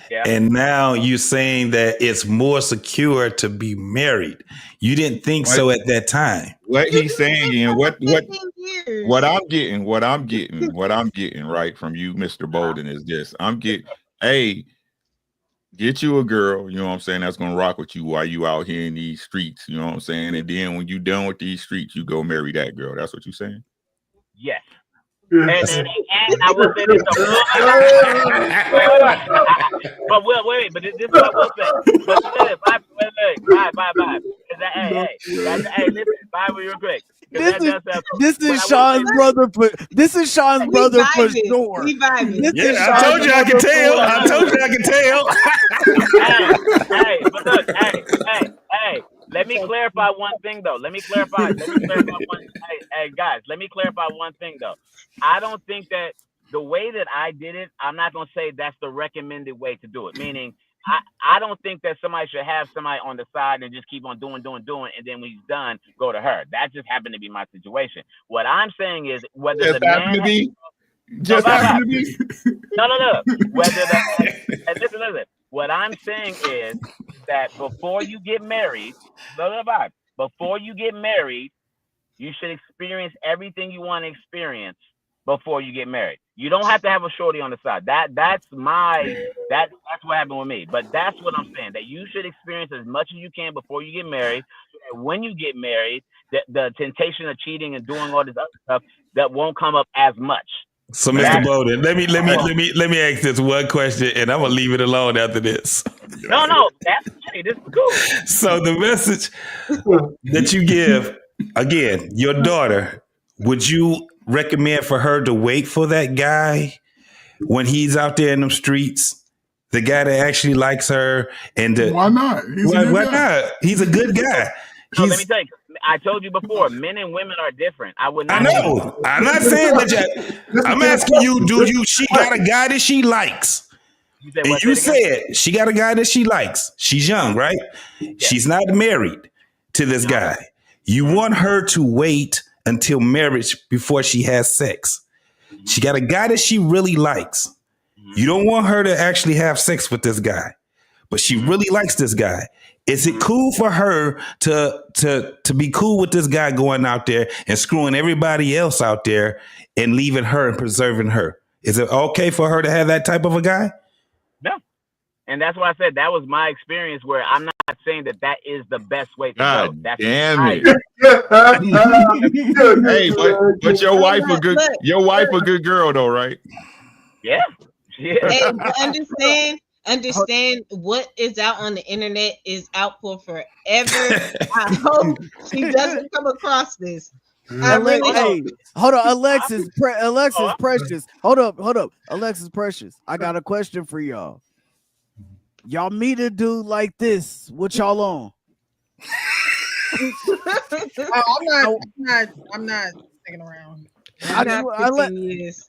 Yeah. And now you're saying that it's more secure to be married. You didn't think so at that time. What he's saying and what I'm getting right from you, Mr. Bolden, is this. Get you a girl, you know what I'm saying, that's gonna rock with you while you out here in these streets, you know what I'm saying? And then when you done with these streets, you go marry that girl. That's what you're saying? Yes. And I will say this. But wait. But this is what I will say. But bye. Hey, listen, bye real quick. This is Sean's brother for sure. I told you I could tell. Hey, but look, hey. Let me clarify one thing, though. Hey, guys, let me clarify one thing, though. I don't think that the way that I did it, I'm not going to say that's the recommended way to do it. Meaning, I don't think that somebody should have somebody on the side and just keep on doing, and then when he's done, go to her. That just happened to be my situation. What I'm saying is whether just the man... happened to be? No. Listen. What I'm saying is that before you get married, you should experience everything you want to experience before you get married. You don't have to have a shorty on the side. That's what happened with me. But that's what I'm saying, that you should experience as much as you can before you get married. So that when you get married, the temptation of cheating and doing all this other stuff that won't come up as much. So, Mr. Bowden, let me ask this one question, and I'm gonna leave it alone after this. No, that's funny. This is cool. So, the message that you give, again, your daughter, would you recommend for her to wait for that guy when he's out there in them streets? The guy that actually likes her, and why not? Why not? He's a good guy. No, let me tell you. I told you before, men and women are different. I would not. I know. I'm not saying that. I'm asking you, she got a guy that she likes? And you said she got a guy that she likes. She's young, right? Yeah. She's not married to this guy. You want her to wait until marriage before she has sex. She got a guy that she really likes. You don't want her to actually have sex with this guy. but she really likes this guy. Is it cool for her to be cool with this guy going out there and screwing everybody else out there and leaving her and preserving her? Is it okay for her to have that type of a guy? No. And that's why I said that was my experience, where I'm not saying that is the best way to go. That's damn it. Hey, but your wife a good girl though, right? Yeah. Hey, but understand what is out on the internet is out for forever. I hope she doesn't come across this. Hey, hold on, Alexis Precious. Hold up. Alexis Precious. I got a question for y'all. Y'all meet a dude like this, what y'all on? I'm not sticking around. Alexis,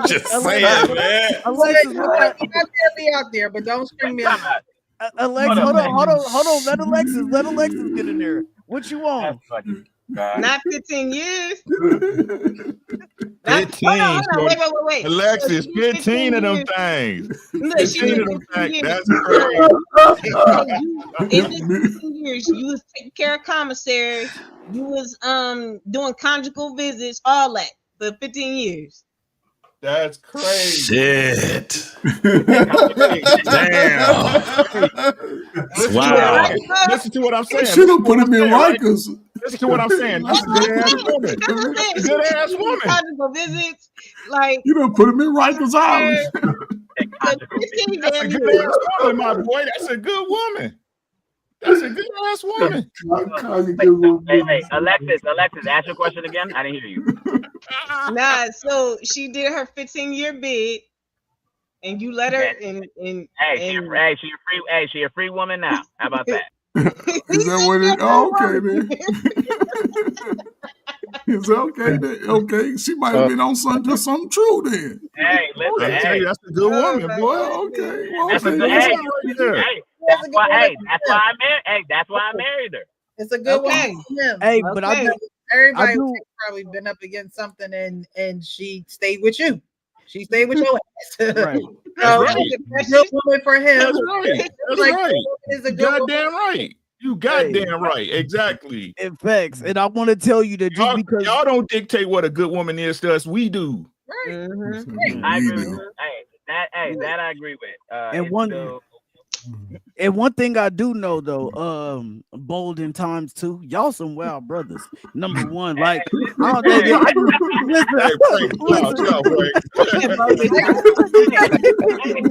just saying, man. Alexis, be out there, but don't string me out. Alexis, hold on. Let Alexis get in there. What you on? Not 15 years. 15. Wait. Alexis, 15 of them things. Look, 15 of them things. That's crazy. In this 15 years, you was taking care of commissary. You was doing conjugal visits, all that for 15 years. That's crazy. Shit. Damn. Wow. Listen to what I'm saying. Should have put him in Rikers. Listen to what I'm saying. That's a good ass woman. Good ass woman. Conjugal visits, like you done put him in Rikers Island. That's a good ass woman, my boy. That's a good woman. That's a good ass woman. Hey, Alexis, ask your question again. I didn't hear you. Nah, so she did her 15-year bid, and you let her in. She a free woman now. How about that? Is that what it? Oh, okay then. It's okay then. Okay, she might have been on something true then. Hey, listen. I tell you, that's a good woman, boy. Okay, well, That's a good that's why I married her. It's a good one. Hey, but everybody probably been up against something and she stayed with you. She stayed with your ass. Right. So That's right. good woman for him. That's right. That's like, right. Is a good Goddamn right. You goddamn right. Exactly. In facts. And I want to tell you that just because y'all don't dictate what a good woman is to us, we do. Right. Mm-hmm. I agree with that I agree with. And one thing I do know though, bold in times too, y'all some wild brothers. Number one, like I don't know.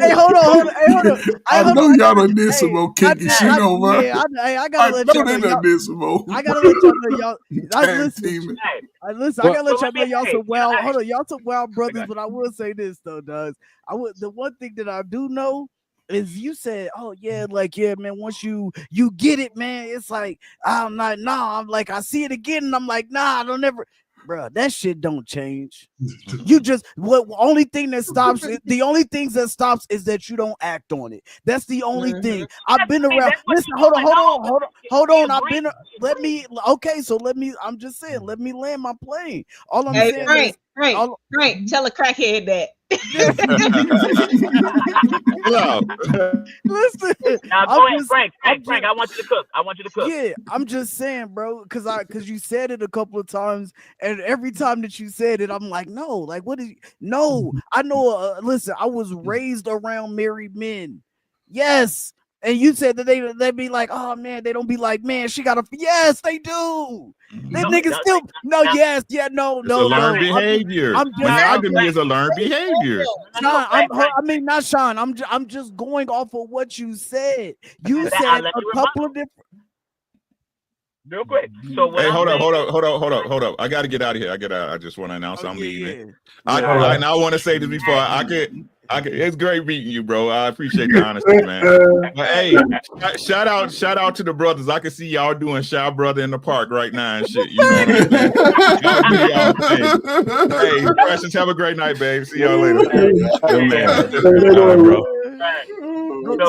Hey, hold on. I know y'all done did some more kinky shit over. I gotta let y'all know. I gotta let y'all know y'all. Listen, I gotta let y'all know y'all some wild. Hold on, y'all some wild brothers. But I will say this though, does the one thing that I do know is you said, oh yeah, like yeah, man. Once you get it, man, it's like I'm like, nah. I'm like I see it again, and I'm like, nah, I don't ever. Bro, that shit don't change. You just the only thing that stops is that you don't act on it. That's the only thing. I've been around. Listen, hold on. I've been. I'm just saying. Let me land my plane. All I'm saying is, Frank, tell a crackhead that. Listen. Now go ahead, Frank. I want you to cook. Yeah, I'm just saying, bro, because you said it a couple of times, and every time that you said it, I'm like, no, like what is? No, I know. Listen, I was raised around married men. Yes. And you said that they be like, oh man, they don't be like, man, she got a. Yes, they do. They niggas still no. Yes, yeah, no. Learned behavior. Monogamy is a learned behavior. Sean, not Sean. I'm just going off of what you said. You said a couple of different. Real quick. So hey, hold up. I got to get out of here. I just want to announce I'm leaving. I want to say this before I could. It's great meeting you, bro. I appreciate the honesty, man. But hey, shout out to the brothers. I can see y'all doing Shy Brother in the park right now and shit. You know what I mean? Y'all do y'all thing. Hey, Precious, have a great night, babe. See y'all later. Bro.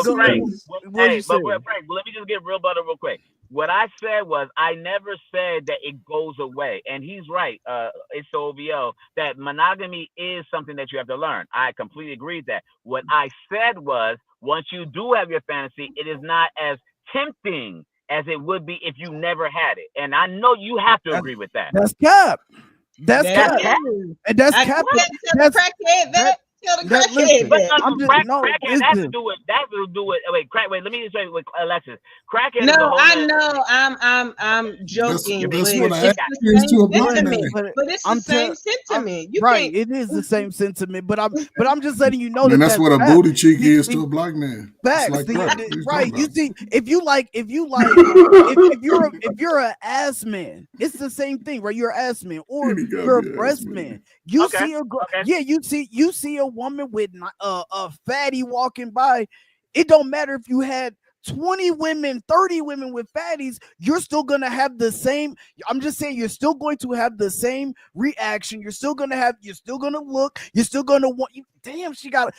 So Frank, Frank, let me just get real butter real quick. What I said was I never said that it goes away, and he's right. It's OVO that monogamy is something that you have to learn. I completely agree with that. What I said was once you do have your fantasy, it is not as tempting as it would be if you never had it. And I know you have to agree with that. That's cap. That's cap. cap. And that's cap. That's crackhead that. Tell the crackhead But that. crackhead has to do with that. Will do it. Wait, let me just say with Alexis. Crackhead. No, is the whole I know. I'm joking. That's but what I it's asked the you same to a black man. sentiment. But it's the same sentiment. You right, can't. it is the same sentiment, but I'm just letting you know And that's what a cap. booty cheek is to a black man. Facts. Like Right. You see, if you're an ass man, it's the same thing, right? You're an ass man, or you're a breast man. You see you see a woman with a fatty walking by. It don't matter if you had 20 women, 30 women with fatties, you're still gonna have the same. I'm just saying, you're still going to have the same reaction. You're still gonna look, you're still gonna want you. Damn, she got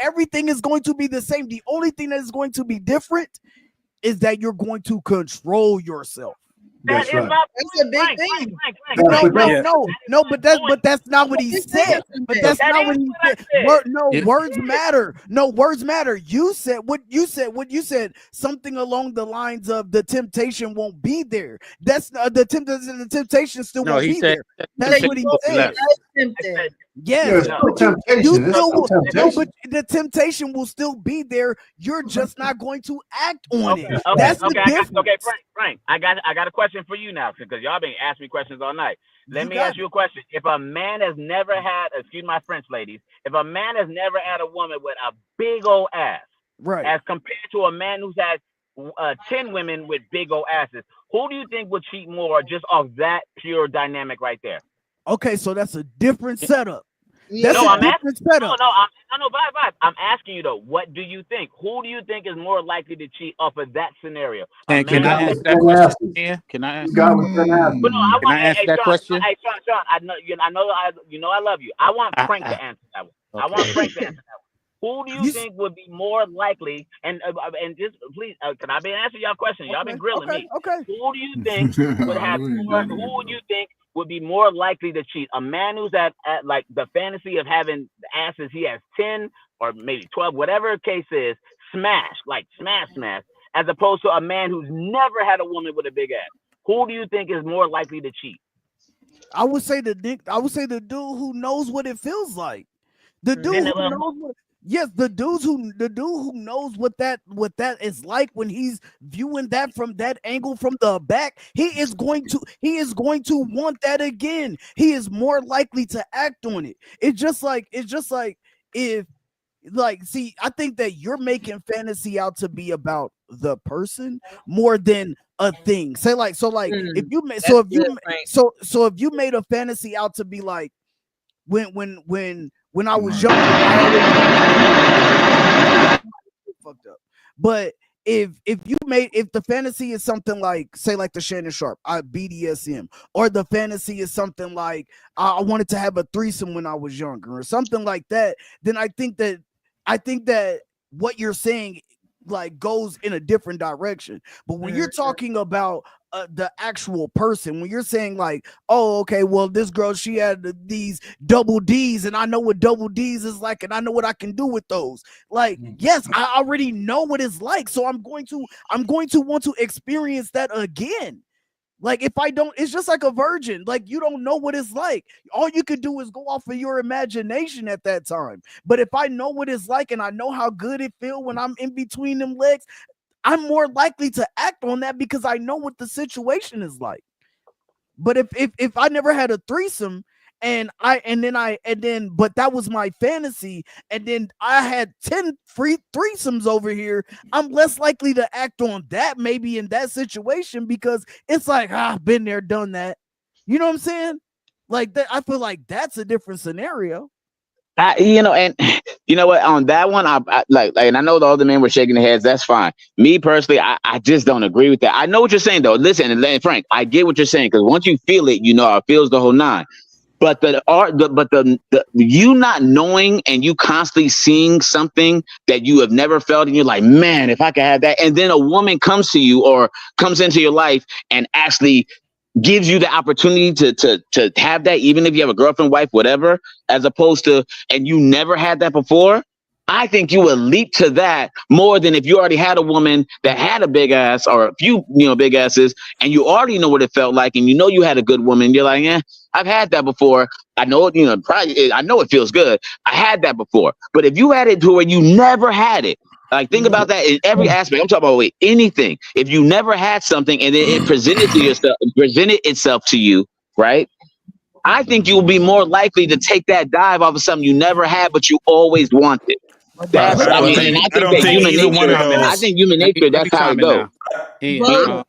everything is going to be the same. The only thing that is going to be different is that you're going to control yourself. That's right. That's a big thing. No, but that's not what he said. But that's not what he said. Words matter. No, words matter. You said what you said. Something along the lines of the temptation won't be there. That's the temptation still won't be there. That's what he said. Yes, but the temptation will still be there. You're just not going to act on it. That's the difference. Frank, I got a question for you now, because y'all been asking me questions all night. Let me ask you a question. If a man has never had, excuse my French, ladies, if a man has never had a woman with a big old ass, right, as compared to a man who's had 10 women with big old asses, who do you think would cheat more just off that pure dynamic right there? Okay, so that's a different setup. I'm asking you though, what do you think? Who do you think is more likely to cheat off of that scenario? And can I ask that question? Can I ask? Can I ask that question? Hey, Sean, I love you. I want Frank to answer that one. I want Frank to answer that one. Who do you think would be more likely? And just please, can I be answering y'all question? Y'all been grilling me. Okay. Who do you think would have more? Who would you think would be more likely to cheat? A man who's at like the fantasy of having asses, he has 10 or maybe 12, whatever the case is, smash, as opposed to a man who's never had a woman with a big ass. Who do you think is more likely to cheat? I would say the dude who knows what it feels like. The dude who knows what. Yes, the dude who knows what that is like when he's viewing that from that angle from the back, he is going to want that again. He is more likely to act on it. It's just like if see, I think that you're making fantasy out to be about the person more than a thing. If you made a fantasy out to be like when I was young, fucked up. But if the fantasy is something like, say, like the Shannon Sharpe, BDSM, or the fantasy is something like I wanted to have a threesome when I was younger, or something like that, then I think that what you're saying like goes in a different direction. But when you're talking about the actual person, when you're saying like, oh, okay, well, this girl, she had these double D's, and I know what double D's is like, and I know what I can do with those. Like, yes, I already know what it's like, so I'm going to want to experience that again. Like, if I don't, it's just like a virgin. Like, you don't know what it's like. All you could do is go off of your imagination at that time. But if I know what it's like and I know how good it feels when I'm in between them legs, I'm more likely to act on that because I know what the situation is like. But if I never had a threesome but that was my fantasy, and then I had 10 free threesomes over here, I'm less likely to act on that maybe in that situation, because it's like, I've been there, done that. You know what I'm saying? Like that, I feel like that's a different scenario. And you know what, on that one, I and I know the other men were shaking their heads. That's fine. Me personally, I just don't agree with that. I know what you're saying though. Listen, and Frank, I get what you're saying, because once you feel it, it feels the whole nine. But the you not knowing and you constantly seeing something that you have never felt, and you're like, man, if I could have that, and then a woman comes to you or comes into your life and actually gives you the opportunity to have that, even if you have a girlfriend, wife, whatever, as opposed to, and you never had that before. I think you would leap to that more than if you already had a woman that had a big ass or a few, big asses, and you already know what it felt like, and you had a good woman. You're like, yeah, I've had that before. I know it, probably, I know it feels good. I had that before. But if you had it to where you never had it, like think about that in every aspect. I'm talking about anything. If you never had something and then it presented itself to you, right? I think you'll be more likely to take that dive off of something you never had, but you always wanted. That's, I think that human nature. I think human nature. That's how it goes. The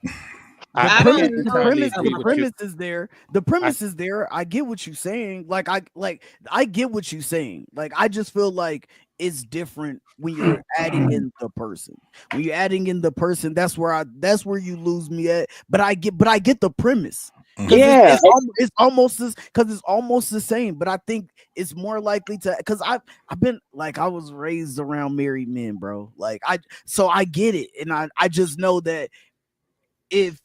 premise is there. The premise is there. I get what you're saying. I get what you're saying. Like, I just feel like it's different when you're adding in the person. When you're adding in the person, that's where you lose me at. But I get the premise. Yeah, it's almost the same. But I think it's more likely to, because I've been like, I was raised around married men, bro. Like, so I get it, and I just know that if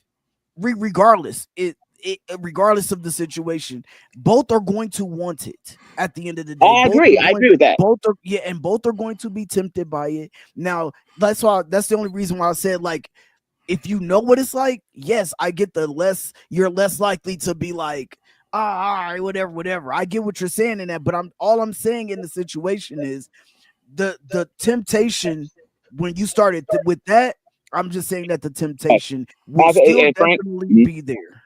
regardless of the situation, both are going to want it at the end of the day. I agree with that. Both are going to be tempted by it. Now, that's the only reason why I said, like, if you know what it's like, yes, I get you're less likely to be like, all right, whatever. I get what you're saying in that, but all I'm saying in the situation is the temptation when you started with that. I'm just saying that the temptation will still definitely be there.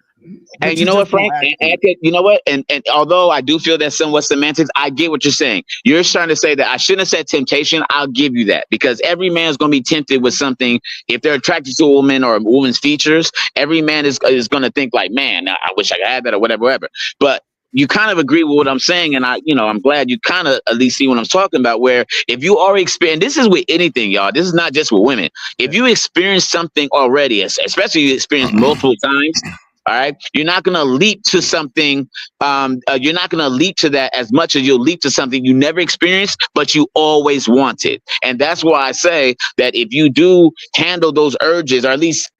And you know what, Frank? And although I do feel that's somewhat semantics, I get what you're saying. You're trying to say that I shouldn't have said temptation. I'll give you that, because every man's going to be tempted with something. If they're attracted to a woman or a woman's features, every man is going to think like, man, I wish I could have that or whatever. But you kind of agree with what I'm saying, and I'm glad you kind of at least see what I'm talking about. Where if you already experience, this is with anything, y'all. This is not just with women. If you experience something already, especially you experience multiple times. All right, you're not going to leap to something. You're not going to leap to that as much as you'll leap to something you never experienced, but you always wanted. And that's why I say that if you do handle those urges, or at least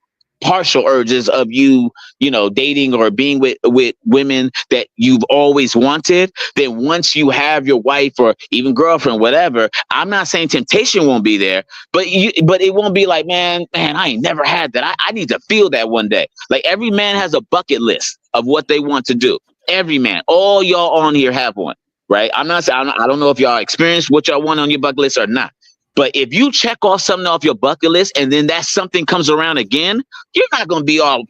partial urges of dating or being with women that you've always wanted, then once you have your wife or even girlfriend, whatever, I'm not saying temptation won't be there, but it won't be like, man, I ain't never had that. I need to feel that one day. Like, every man has a bucket list of what they want to do. Every man, all y'all on here have one, right? I'm not saying, I don't know if y'all experienced what y'all want on your bucket list or not. But if you check off something off your bucket list and then that something comes around again, you're not going to be all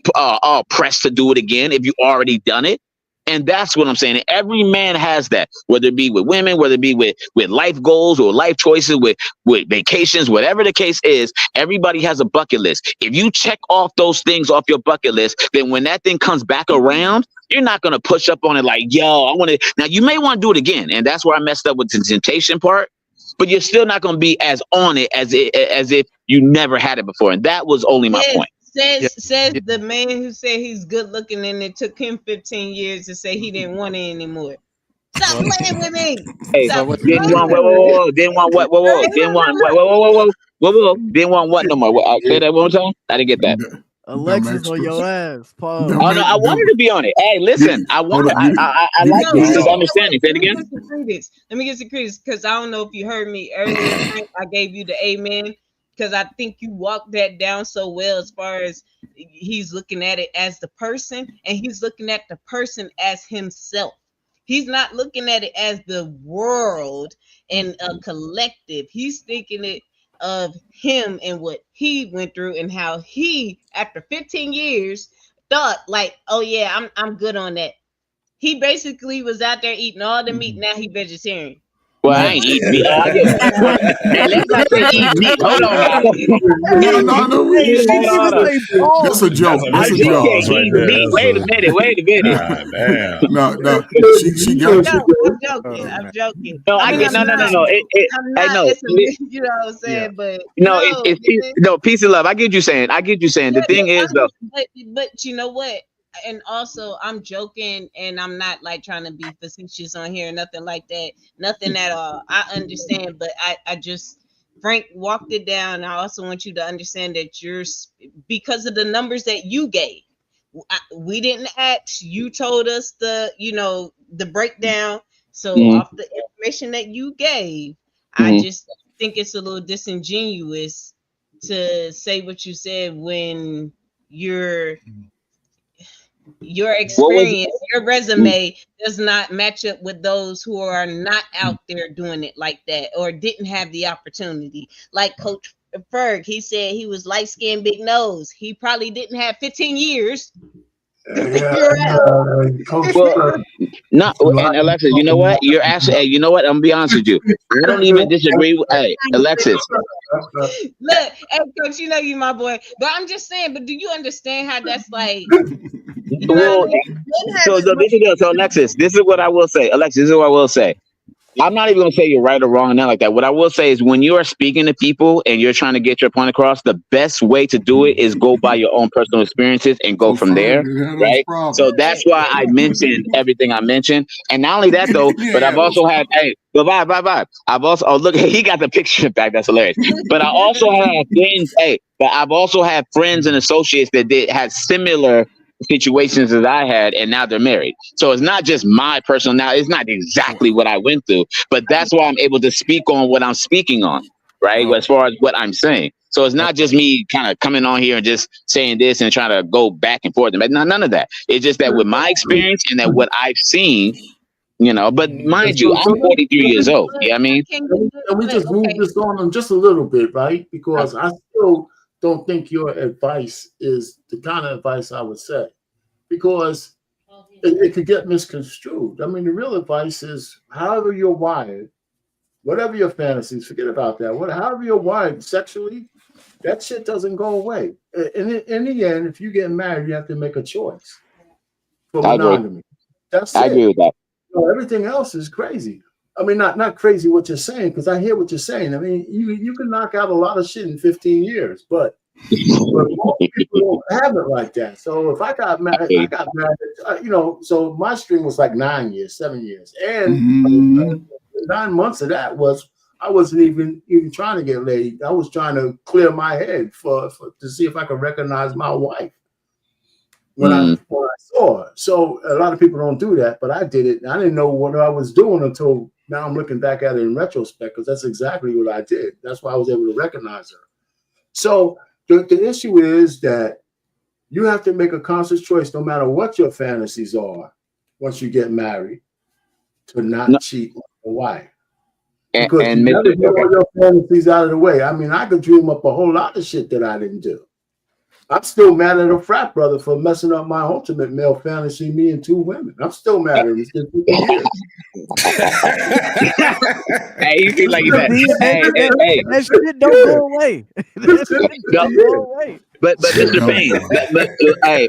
pressed to do it again if you already done it. And that's what I'm saying. And every man has that, whether it be with women, whether it be with life goals or life choices, with vacations, whatever the case is, everybody has a bucket list. If you check off those things off your bucket list, then when that thing comes back around, you're not going to push up on it like, yo, I want to. Now, you may want to do it again. And that's where I messed up with the temptation part. But you're still not going to be as on it as if you never had it before. And that was only my point. Says the man who said he's good looking and it took him 15 years to say he didn't want it anymore. Stop playing with me. Hey, didn't want what? Didn't want what no more? Say that one more time. I didn't get that. Alexis on your ass, Paul. Oh no, I wanted to be on it. Hey, listen, I wanted. I like this understanding. Say it again. Let me get some credits, because I don't know if you heard me earlier. I gave you the amen, because I think you walked that down so well, as far as he's looking at it as the person, and he's looking at the person as himself. He's not looking at it as the world and a collective. He's thinking it of him and what he went through, and how he, after 15 years, thought like, oh yeah, I'm good on that. He basically was out there eating all the meat. Now he vegetarian. Well, I ain't eating meat. Hey, let's not say eat meat. Hold on. That's a joke. That's a joke. Wait a minute. No. She got you. I'm joking. No, I get no. I know. You know what I'm saying? But no, peace and love. I get what you're saying. The thing is, though. But you know what? And also, I'm joking, and I'm not like trying to be facetious on here, nothing like that, nothing at all. I understand, but I just, Frank walked it down. I also want you to understand that because of the numbers that you gave, we didn't ask. You told us the breakdown. So off the information that you gave, I just think it's a little disingenuous to say what you said when your experience, your resume does not match up with those who are not out there doing it like that or didn't have the opportunity. Like Coach Ferg, he said he was light skinned, big nose. He probably didn't have 15 years. Well, not and Alexis, you know what? You're actually, hey, you know what? I'm gonna be honest with you. I don't even disagree with, hey, Alexis. Look, hey, Coach, you know you my boy, but I'm just saying. But do you understand how that's like? Well, so Alexis, this is what I will say. Alexis, this is what I will say. I'm not even gonna say you're right or wrong or nothing like that. What I will say is when you are speaking to people and you're trying to get your point across, the best way to do it is go by your own personal experiences and go from there, right? So that's why I mentioned everything I mentioned. And not only that though, but I've also had, hey, bye. I've also, oh look, he got the picture back. That's hilarious. But I also have friends, I've also had friends and associates that had similar situations that I had, and now they're married. So it's not just my personal, now it's not exactly what I went through, but that's why I'm able to speak on what I'm speaking on, right? As far as what I'm saying. So it's not just me kind of coming on here and just saying this and trying to go back and forth. None of that. It's just that with my experience and that what I've seen, you know, but mind you, I'm 43 years old. You know what I mean? And we just move this on just a little bit, right? Because I still don't think your advice is the kind of advice I would say, because it could get misconstrued. I mean, the real advice is however you're wired, whatever your fantasies, forget about that. However you're wired sexually, that shit doesn't go away. In the end, if you get married, you have to make a choice for monogamy. That's it. I agree with that. You know, everything else is crazy. I mean, not crazy what you're saying, because I hear what you're saying. I mean, you can knock out a lot of shit in 15 years, but most people don't have it like that. So if I got married, you know, so my string was like 9 years, 7 years. And 9 months of that was, I wasn't even trying to get laid. I was trying to clear my head to see if I could recognize my wife when I saw her. So a lot of people don't do that, but I did it. I didn't know what I was doing until now I'm looking back at it in retrospect, because that's exactly what I did. That's why I was able to recognize her. So the issue is that you have to make a conscious choice, no matter what your fantasies are, once you get married, to not cheat on your wife. Because you never get all your fantasies out of the way. I mean, I could dream up a whole lot of shit that I didn't do. I'm still mad at a frat brother for messing up my ultimate male fantasy, me and 2 women. I'm still mad at him. It's been 2 years. Hey, you feel like that? Hey, that shit don't go away. Don't go away. But Mr. Payne,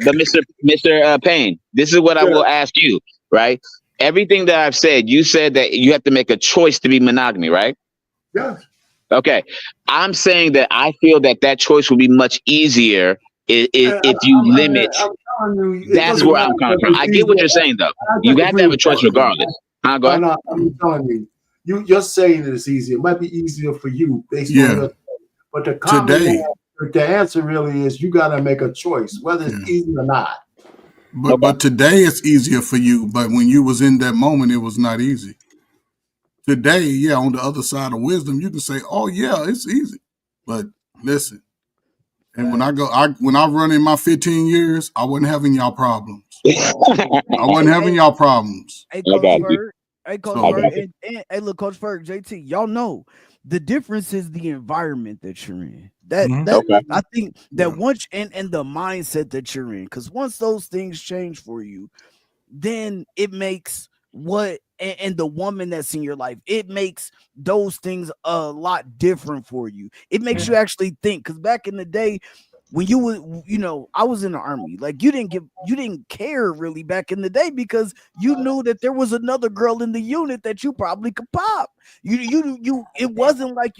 but Mr. Payne, this is what I will ask you, right? Everything that I've said, you said that you have to make a choice to be monogamy, right? Yeah. Okay. I'm saying that I feel that choice will be much easier if you limit. That's where I'm coming from. I get what you're saying, though. You have to have a choice regardless. Go ahead. No, I'm telling you, you're saying it's easier. It might be easier for you based on your, but the answer really is you got to make a choice, whether it's easy or not. But today it's easier for you. But when you was in that moment, it was not easy. Today, on the other side of wisdom, you can say, "Oh yeah, it's easy." But listen, and when I run in my 15 years, I wasn't having y'all problems. I wasn't having y'all problems. Hey, Coach Ferg. Hey, Coach Ferg. Hey, look, Coach Ferg, JT, y'all know the difference is the environment that you're in. I think that once and the mindset that you're in, because once those things change for you, then it makes and the woman that's in your life, it makes those things a lot different for you. It makes you actually think, because back in the day, when you were, I was in the Army, like you didn't care really back in the day, because you knew that there was another girl in the unit that you probably could pop. It wasn't like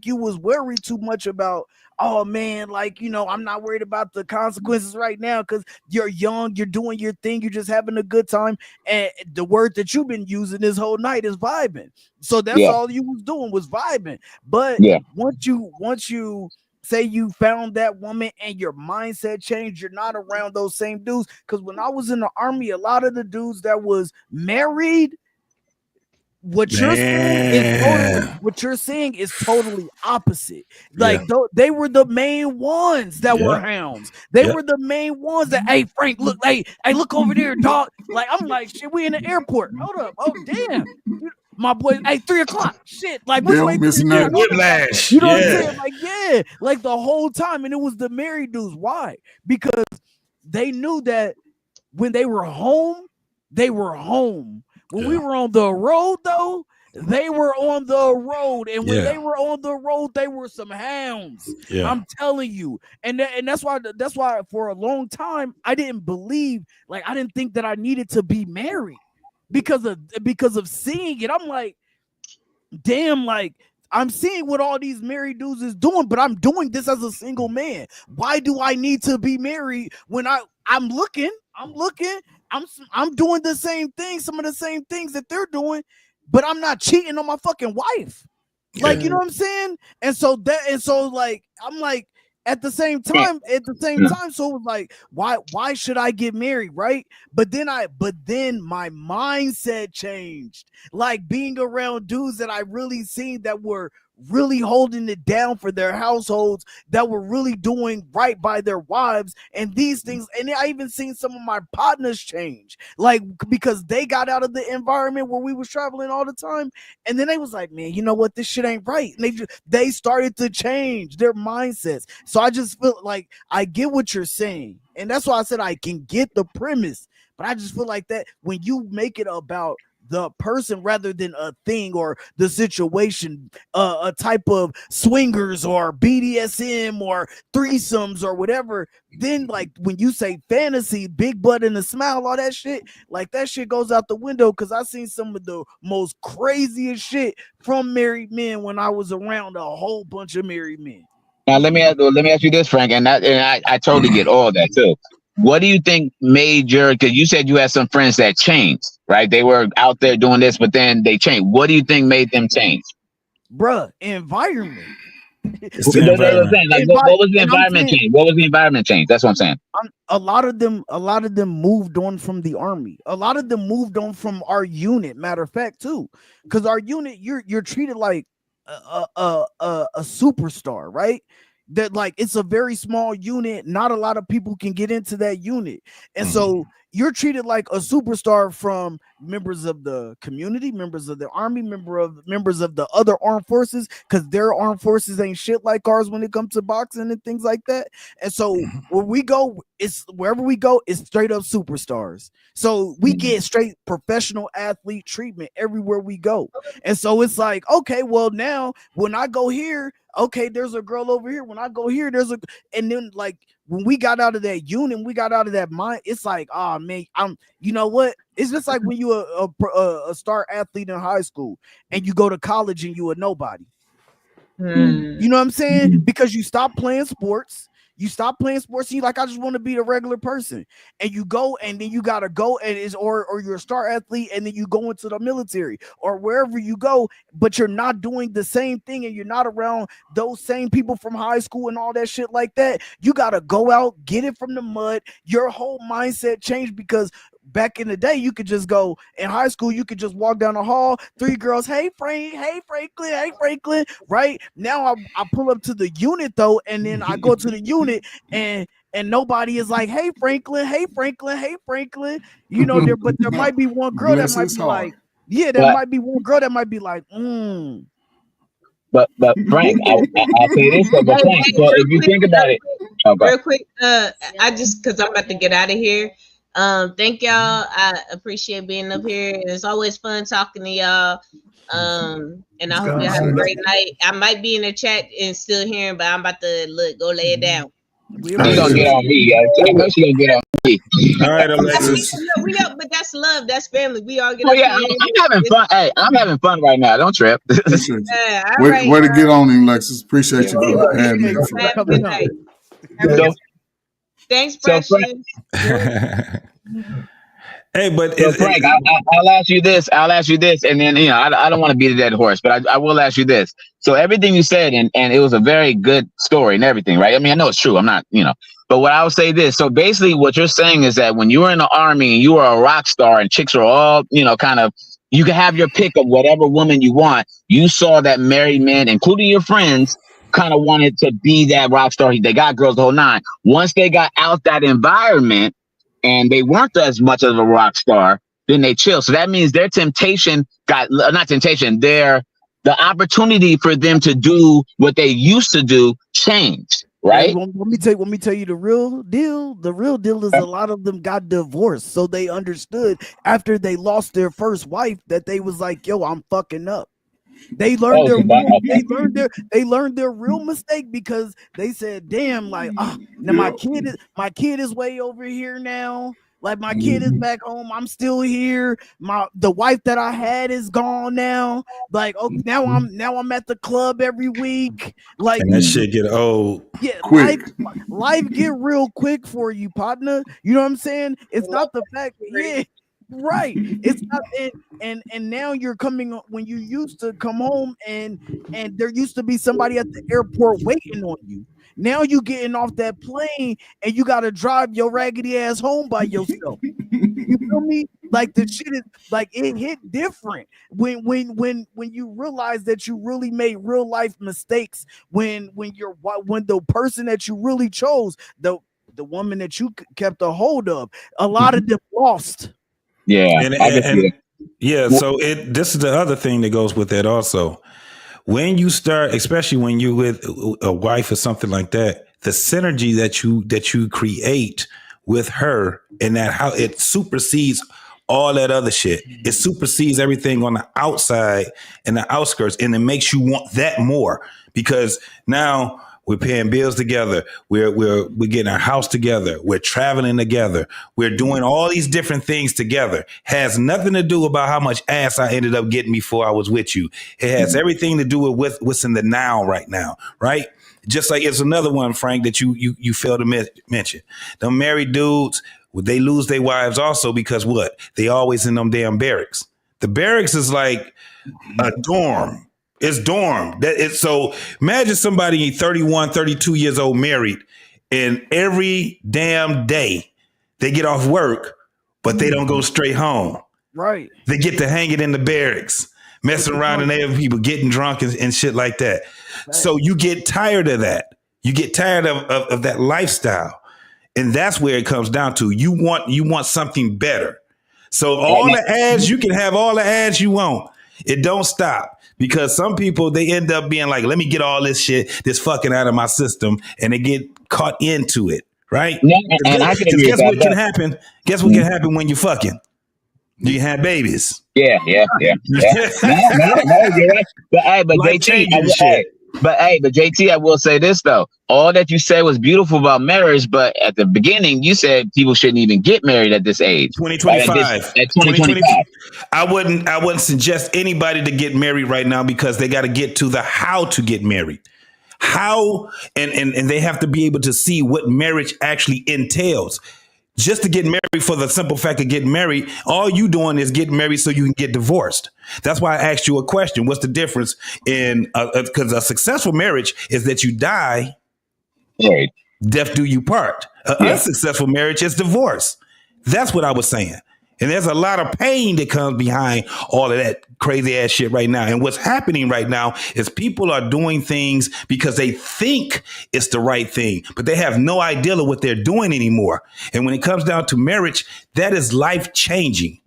you was worried too much about, oh man, like, I'm not worried about the consequences right now because you're young, you're doing your thing, you're just having a good time. And the word that you've been using this whole night is vibing. So that's all you was doing was vibing. But once you say you found that woman and your mindset changed, you're not around those same dudes. Because when I was in the Army, a lot of the dudes that was married, what you're saying is totally opposite. Like they were the main ones that were hounds. They were the main ones that, hey Frank, look, hey, look over there, dog. Like I'm like, shit, we in the airport. Hold up, oh damn. My boy, hey, 3:00. Shit, like what's like whiplash? You know what I'm saying? Like, yeah, like the whole time, and it was the married dudes. Why? Because they knew that when they were home, they were home. When we were on the road, though, they were on the road, and when they were on the road, they were some hounds. Yeah. I'm telling you, and that's why for a long time I didn't believe, like I didn't think that I needed to be married because of seeing it. I'm like, damn, like I'm seeing what all these married dudes is doing, but I'm doing this as a single man. Why do I need to be married when I'm looking, I'm doing the same thing, some of the same things that they're doing, but I'm not cheating on my fucking wife. Like, you know what I'm saying? And so like, I'm like, at the same time, so it was like, why should I get married, right? But then my mindset changed. Like being around dudes that I really seen that were really holding it down for their households, that were really doing right by their wives and these things. And I even seen some of my partners change, like because they got out of the environment where we was traveling all the time, and then they was like, man, you know what, this shit ain't right, and they started to change their mindsets. So I just feel like I get what you're saying, and that's why I said I can get the premise, but I just feel like that when you make it about the person rather than a thing or the situation, a type of swingers or BDSM or threesomes or whatever, then like when you say fantasy, big butt and a smile, all that shit, like that shit goes out the window, because I seen some of the most craziest shit from married men when I was around a whole bunch of married men. Now let me ask you this, Frank, and I totally get all that too. What do you think made because you said you had some friends that changed, right? They were out there doing this, but then they changed. What do you think made them change? Bruh, environment. What was the environment change? What was the environment change? That's what I'm saying. A lot of them moved on from the army. A lot of them moved on from our unit. Matter of fact, too, because our unit, you're treated like a superstar, right? That like it's a very small unit. Not a lot of people can get into that unit, and so you're treated like a superstar from members of the community, members of the army, members of the other armed forces, because their armed forces ain't shit like ours when it comes to boxing and things like that. And so wherever we go, it's straight up superstars. So we get straight professional athlete treatment everywhere we go. And so it's like, okay, well now when I go here, okay, there's a girl over here. When I go here, and then like when we got out of that unit, we got out of that mind, it's like, oh man, you know what? It's just like when you a star athlete in high school and you go to college and you a nobody. You know what I'm saying? Because you stop playing sports. And you're like, I just want to be a regular person. And you go, and then you gotta go, and or you're a star athlete, and then you go into the military or wherever you go, but you're not doing the same thing, and you're not around those same people from high school and all that shit like that. You gotta go out, get it from the mud. Your whole mindset changed, because back in the day, you could just go in high school, you could just walk down the hall, 3 girls, hey Frank, hey Franklin, hey Franklin. Right now, I pull up to the unit though, and then I go to the unit, and nobody is like, hey Franklin, hey Franklin, hey Franklin. You know, but there might be one girl that might be like, yeah, might be one girl that might be like, But Frank, I'll say this though, but Frank, so if you think about it, real quick, I just, because I'm about to get out of here. Thank y'all. I appreciate being up here. It's always fun talking to y'all. And I hope y'all have a great night. I might be in the chat and still hearing, but I'm about to go lay it down. She's gonna get on me. I know she's gonna get on me. All right, Alexis. But that's love. That's family. We all get. Oh yeah, I'm having fun. Hey, I'm having fun right now. Don't trip. Way to get on him, Alexis. Appreciate you for having me. Have a good night. Thanks, Precious. Hey, but Frank, I'll ask you this. And then, I don't want to beat a dead horse, but I will ask you this. So everything you said, and it was a very good story and everything, right? I mean, I know it's true. I'm not, but what I would say this. So basically what you're saying is that when you were in the army and you were a rock star and chicks were all, kind of, You can have your pick of whatever woman you want. You saw that married men, including your friends, kind of wanted to be that rock star. They got girls the whole nine. Once they got out that environment and they weren't as much of a rock star, then they chill. So that means their temptation the opportunity for them to do what they used to do changed. Right. Let me tell you the real deal. The real deal is a lot of them got divorced, so they understood after they lost their first wife that they was like, "Yo, I'm fucking up." They learned they learned their real mistake because they said, "Damn, like, now my kid is way over here now. Like my kid is back home. I'm still here. The wife that I had is gone now. Like, okay, now I'm at the club every week. Like, and that shit get old. Yeah, quick. Life get real quick for you, partner. You know what I'm saying? It's not the fact, yeah, right. It's not and now you're coming when you used to come home and there used to be somebody at the airport waiting on you. Now you getting off that plane and you gotta drive your raggedy ass home by yourself. You feel me? Like the shit is like it hit different when you realize that you really made real life mistakes when the person that you really chose, the woman that you kept a hold of, a lot of them lost. Yeah, so this is the other thing that goes with that also. When you start, especially when you're with a wife or something like that, the synergy that you create with her and that how it supersedes all that other shit. It supersedes everything on the outside and the outskirts, and it makes you want that more because now we're paying bills together. We're getting our house together. We're traveling together. We're doing all these different things together. Has nothing to do about how much ass I ended up getting before I was with you. It has everything to do with what's in the now right now, right? Just like it's another one, Frank, that you failed to mention. The married dudes, they lose their wives also because what? They always in them damn barracks. The barracks is like a dorm. It's dorm. So imagine somebody 31, 32 years old married, and every damn day they get off work, but they don't go straight home. Right. They get to hang it in the barracks, messing around and other people, getting drunk and shit like that. Right. So you get tired of that. You get tired of that lifestyle. And that's where it comes down to. You want something better. So all the ads, you can have all the ads you want. It don't stop. Because some people, they end up being like, let me get all this shit, this fucking out of my system, and they get caught into it, right? Yeah, and I can agree guess what can happen? Guess what can happen when you're fucking? You have babies. Yeah. No, you're right. But JT, I will say this though. All that you said was beautiful about marriage, but at the beginning you said people shouldn't even get married at this age. 2025. At 2025. I wouldn't suggest anybody to get married right now because they got to get to the how to get married. How and they have to be able to see what marriage actually entails. Just to get married for the simple fact of getting married, all you doing is getting married so you can get divorced. That's why I asked you a question. What's the difference in because a successful marriage is that you die, right. Death do you part. An unsuccessful marriage is divorce. That's what I was saying. And there's a lot of pain that comes behind all of that crazy ass shit right now. And what's happening right now is people are doing things because they think it's the right thing, but they have no idea of what they're doing anymore. And when it comes down to marriage, that is life changing.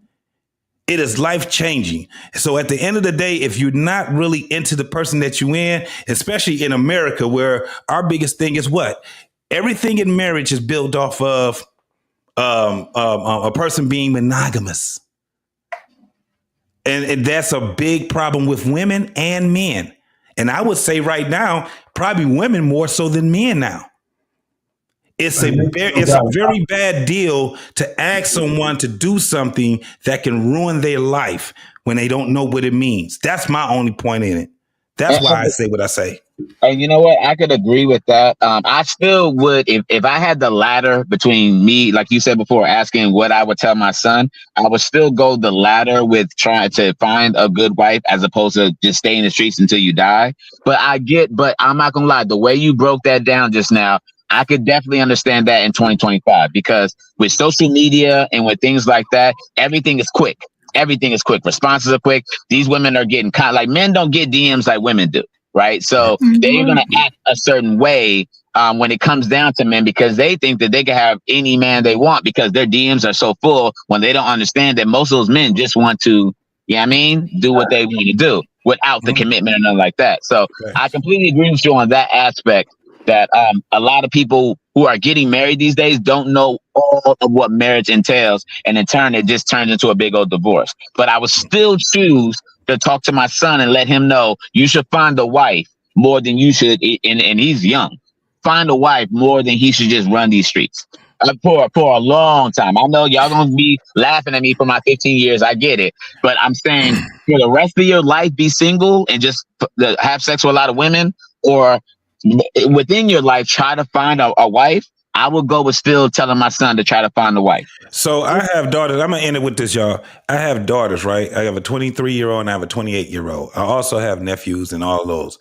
It is life changing. So at the end of the day, if you're not really into the person that you're in, especially in America, where our biggest thing is what? Everything in marriage is built off of a person being monogamous. And that's a big problem with women and men. And I would say right now, probably women more so than men now. It's a very bad deal to ask someone to do something that can ruin their life when they don't know what it means. That's my only point in it. That's why I say what I say. And you know what? I could agree with that. I still would, if I had the ladder between me, like you said before, asking what I would tell my son, I would still go the ladder with trying to find a good wife as opposed to just stay in the streets until you die. But I'm not gonna lie, the way you broke that down just now, I could definitely understand that in 2025 because with social media and with things like that, everything is quick. everything is quick. Responses are quick. These women are getting like men don't get DMs like women do, right? So they're gonna act a certain way when it comes down to men because they think that they can have any man they want because their DMs are so full when they don't understand that most of those men just want to, you know what I mean, do what they want to do without the commitment or nothing like that. So I completely agree with you on that aspect that a lot of people who are getting married these days don't know all of what marriage entails. And in turn, it just turns into a big old divorce. But I would still choose to talk to my son and let him know you should find a wife more than you should. And he's young. Find a wife more than he should just run these streets for a long time. I know y'all gonna be laughing at me for my 15 years. I get it. But I'm saying for the rest of your life, be single and just have sex with a lot of women, or within your life, try to find a wife. I would go with still telling my son to try to find a wife. So I have daughters. I'm going to end it with this, y'all. I have daughters, right? I have a 23-year-old and I have a 28-year-old. I also have nephews and all those.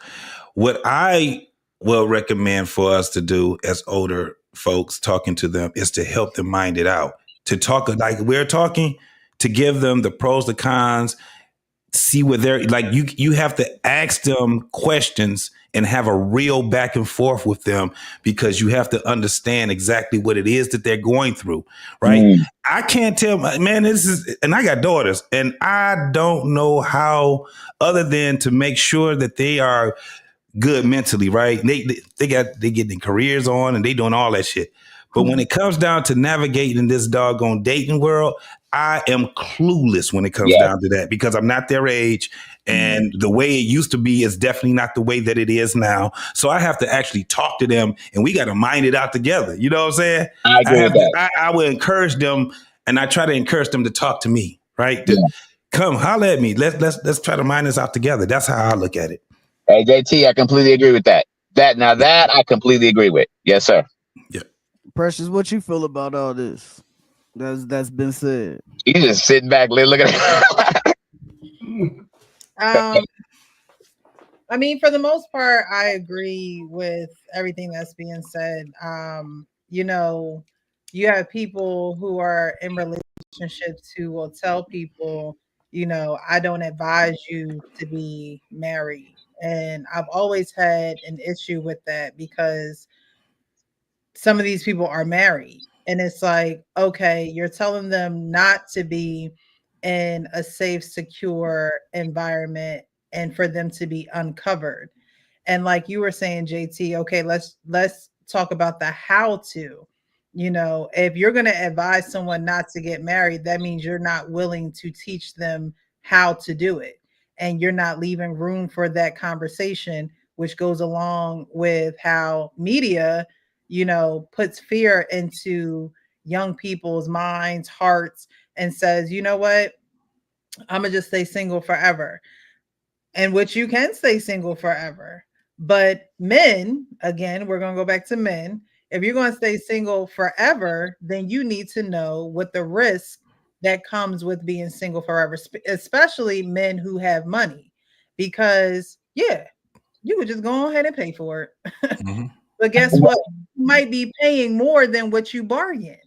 What I will recommend for us to do as older folks talking to them is to help them mind it out. To talk like we're talking, to give them the pros, the cons, see where they're like you have to ask them questions and have a real back and forth with them because you have to understand exactly what it is that they're going through, right? I can't tell, man, this is, and I got daughters and I don't know how other than to make sure that they are good mentally, right? They getting careers on and they doing all that shit. But when it comes down to navigating this doggone dating world, I am clueless when it comes down to that because I'm not their age. And the way it used to be is definitely not the way that it is now. So I have to actually talk to them and we got to mind it out together. You know what I'm saying? I agree with that. I will encourage them and I try to encourage them to talk to me, right? Come holler at me. Let's try to mind this out together. That's how I look at it. Hey, JT, I completely agree with that. That I completely agree with. Yes, sir. Yeah. Precious, what you feel about all this that's been said? You just sitting back, looking at I mean, for the most part, I agree with everything that's being said. You know, you have people who are in relationships who will tell people, you know, I don't advise you to be married. And I've always had an issue with that because some of these people are married. And it's like, okay, you're telling them not to be in a safe, secure environment and for them to be uncovered. And like you were saying, JT, okay, let's talk about the how to. You know, if you're going to advise someone not to get married, that means you're not willing to teach them how to do it. And you're not leaving room for that conversation, which goes along with how media, you know, puts fear into young people's minds, hearts, and says, you know what, I'm gonna just stay single forever. And which you can stay single forever. But men, again, we're gonna go back to men. If you're gonna stay single forever, then you need to know what the risk that comes with being single forever, especially men who have money. Because yeah, you could just go ahead and pay for it. But guess what? You might be paying more than what you bargained.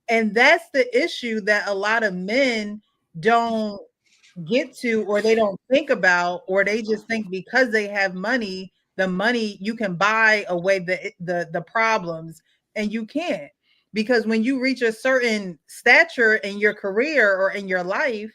And that's the issue that a lot of men don't get to, or they don't think about, or they just think because they have money, the money you can buy away the problems, and you can't. Because when you reach a certain stature in your career or in your life,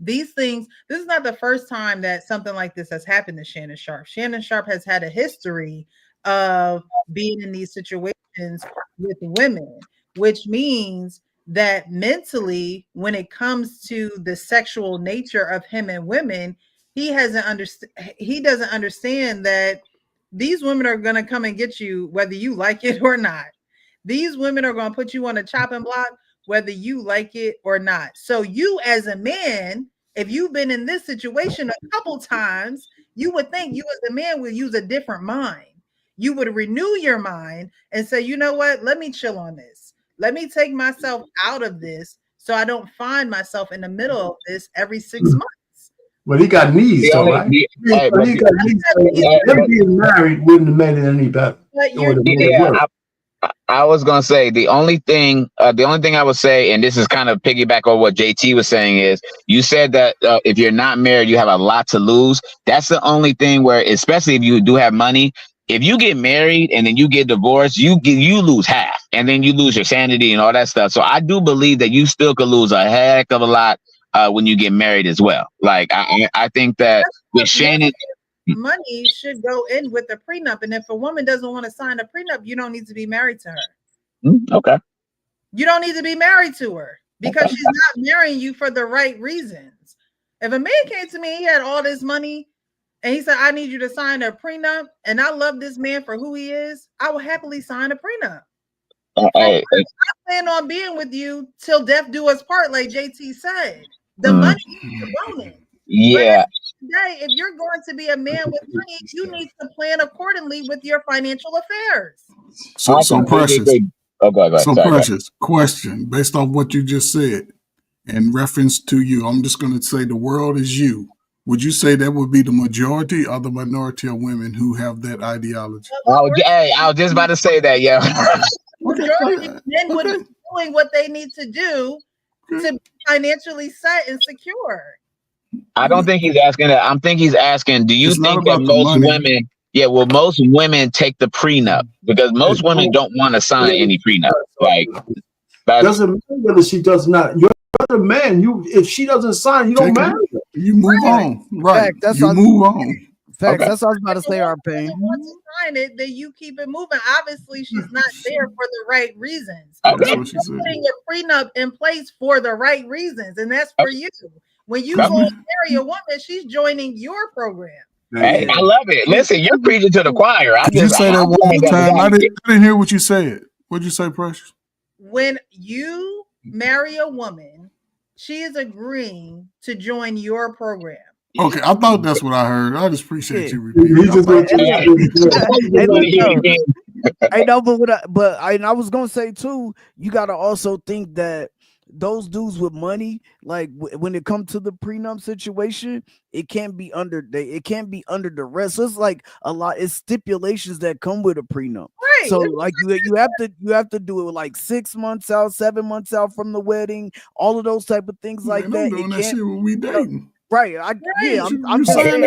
these things, this is not the first time that something like this has happened to Shannon Sharpe. Shannon Sharpe has had a history of being in these situations with women, which means that mentally, when it comes to the sexual nature of him and women, he doesn't understand that these women are going to come and get you whether you like it or not. These women are going to put you on a chopping block whether you like it or not. So you as a man, if you've been in this situation a couple times, you would think you as a man would use a different mind. You would renew your mind and say, you know what, let me chill on this. Let me take myself out of this so I don't find myself in the middle of this every 6 months. But he got knees, though, right? He got knees. Them being married wouldn't have made it any better. I was gonna say the only thing I would say, and this is kind of piggyback on what JT was saying, is you said that if you're not married, you have a lot to lose. That's the only thing where, especially if you do have money, if you get married and then you get divorced, you lose half, and then you lose your sanity and all that stuff. So I do believe that you still could lose a heck of a lot when you get married as well. Like I think that with Shannon. Money should go in with the prenup, and if a woman doesn't want to sign a prenup, you don't need to be married to her. Okay. You don't need to be married to her because she's not marrying you for the right reasons. If a man came to me, he had all this money, and he said, "I need you to sign a prenup," and I love this man for who he is, I will happily sign a prenup. I plan on being with you till death do us part, like JT said. The money is the bonus. Yeah. Today, if you're going to be a man with money, you need to plan accordingly with your financial affairs. So Precious. Go ahead. So Precious, question based off what you just said in reference to you. I'm just going to say the world is you. Would you say that would be the majority or the minority of women who have that ideology? I was just about to say that, yeah. Majority of men would be doing what they need to do to be financially set and secure. I don't think he's asking that. I think he's asking, do you think that most women, most women take the prenup? Because most women don't want to sign any prenup. Like, doesn't matter whether she does not. You're the man. If she doesn't sign, you don't marry her. You move on. Right. That's you move on. Facts. That's what I was about to say, RP. If you want to sign it, then you keep it moving. Obviously, she's not there for the right reasons. That's what she said. Putting your prenup in place for the right reasons, and that's for you. When you go and marry a woman, she's joining your program. Hey, I love it. Listen, you're preaching to the choir. Did you say that one more time? I didn't hear what you said. What'd you say, Precious? When you marry a woman, she is agreeing to join your program. Okay, I thought that's what I heard. I just appreciate you repeating. I was gonna say too, you gotta also think that those dudes with money, like when it comes to the prenup situation, it can't be under duress. So it's like it's stipulations that come with a prenup. Right. So like you have to do it like 6 months out, 7 months out from the wedding, all of those type of things like that. I'm doing that shit when we dating. Right. I'm saying I'm just saying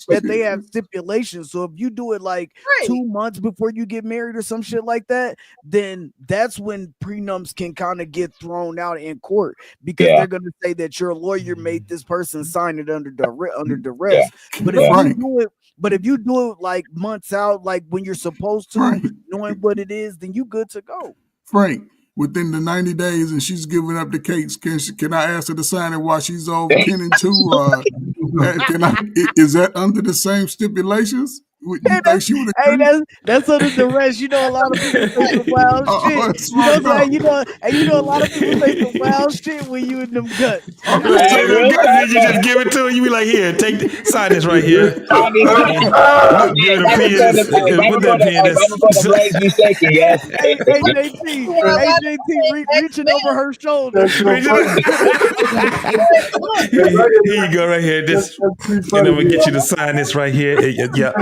that they have stipulations. So if you do it like 2 months before you get married or some shit like that, then that's when prenups can kind of get thrown out in court because they're gonna say that your lawyer made this person sign it under duress. But if you do it like months out, like when you're supposed to, knowing what it is, then you good to go. Frank. Within the 90 days and she's giving up the cakes, can I ask her to sign it while she's over 10 and 2? Is that under the same stipulations? That's under duress. You know, a lot of people say some wild shit. You know, a lot of people say some wild shit when you in them guts. You just give it to her. You be like, here, sign this right here. Give it a pen. Put that pen. Reaching over her shoulder. Here you go, right here. This, and I'm gonna get you to sign this right here. Y'all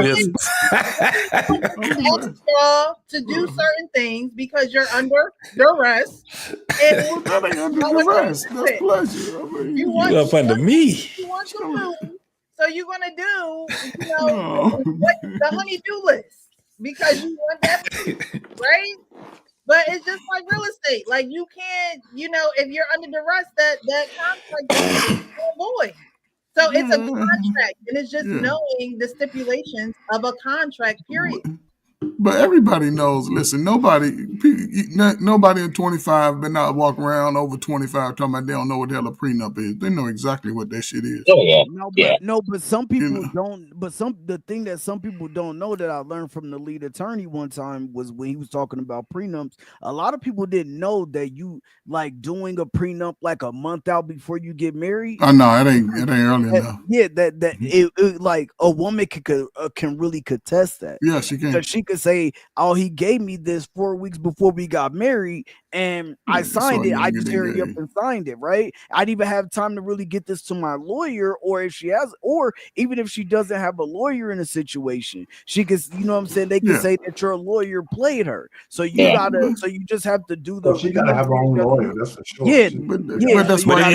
to do certain things because you're under duress. And under duress. That's pleasure. You up under me. You want to move, so you're gonna do, what the honey-do list because you want that, right? But it's just like real estate. Like you can't, if you're under duress, that contract is void. So it's a contract, and it's just knowing the stipulations of a contract, period. But everybody knows. Listen, nobody in 25 been out walking around over 25 talking about they don't know what the hell a prenup is. They know exactly what that shit is. But some people don't. But the thing that some people don't know that I learned from the lead attorney one time was when he was talking about prenups. A lot of people didn't know that you like doing a prenup like a month out before you get married. Oh no, it ain't early enough. Yeah, it like a woman can really contest that. Yeah, she can. She could say, say, oh, he gave me this 4 weeks before we got married, and I signed it. I just hurried up and signed it, right? I didn't even have time to really get this to my lawyer, or if she has, or even if she doesn't have a lawyer in a situation, she can, you know what I'm saying? They can say that your lawyer played her. So you gotta, so you just have to do the. She gotta have her own lawyer. That's for sure. Yeah, but that's why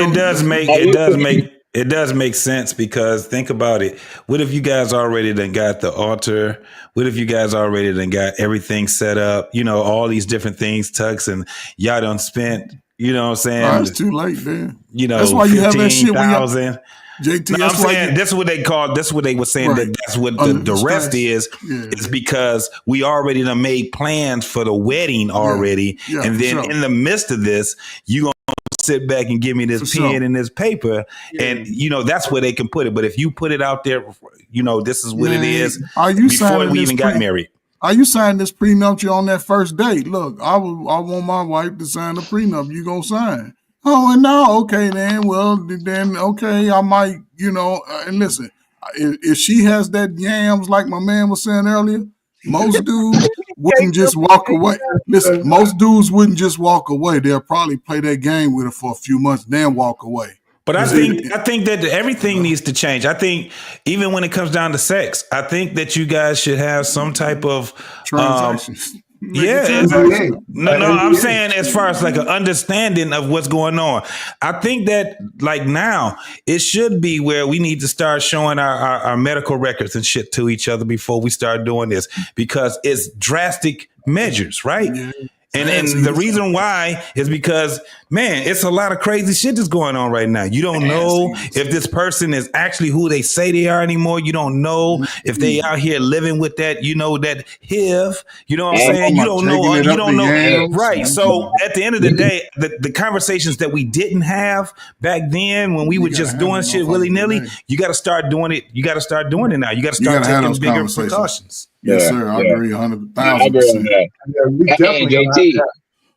it does make sense, because think about it. What if you guys already done got the altar? What if you guys already done got everything set up? You know, all these different things, Tux, and y'all done spent, you know what I'm saying? Oh, it's too late, man. You know, that's why you have that shit when JT, no, I'm saying that's what they called. That's what they were saying. Right. That's what the rest is. Yeah. Is because we already done made plans for the wedding already, and then in the midst of this, you gonna sit back and give me this pen and this paper, and you know that's where they can put it. But if you put it out there, you know this is what it is. Before we even got married. Are you signing this prenup on that first date? Look, I want my wife to sign the prenup. You gonna sign? Oh, and no, okay then. Well, then okay, I might, you know. And listen, if she has that yams like my man was saying earlier, most dudes wouldn't just walk away. Listen, most dudes wouldn't just walk away. They'll probably play that game with her for a few months, then walk away. But I think that everything needs to change. I think even when it comes down to sex, I think that you guys should have some type of transactions. No, I'm saying as far as like an understanding of what's going on. I think that like now it should be where we need to start showing our medical records and shit to each other before we start doing this, because it's drastic measures, right? Yeah. And the reason why is because, man, it's a lot of crazy shit that's going on right now. You don't know if this person is actually who they say they are anymore. You don't know if they out here living with that, you know, that HIV. You know what I'm saying? You don't know. You don't know. Right. So at the end of the day, the conversations that we didn't have back then when we were just doing shit willy nilly, you got to start doing it. You got to start doing it now. You got to start taking bigger precautions. Yes, sir. I agree 100,000%.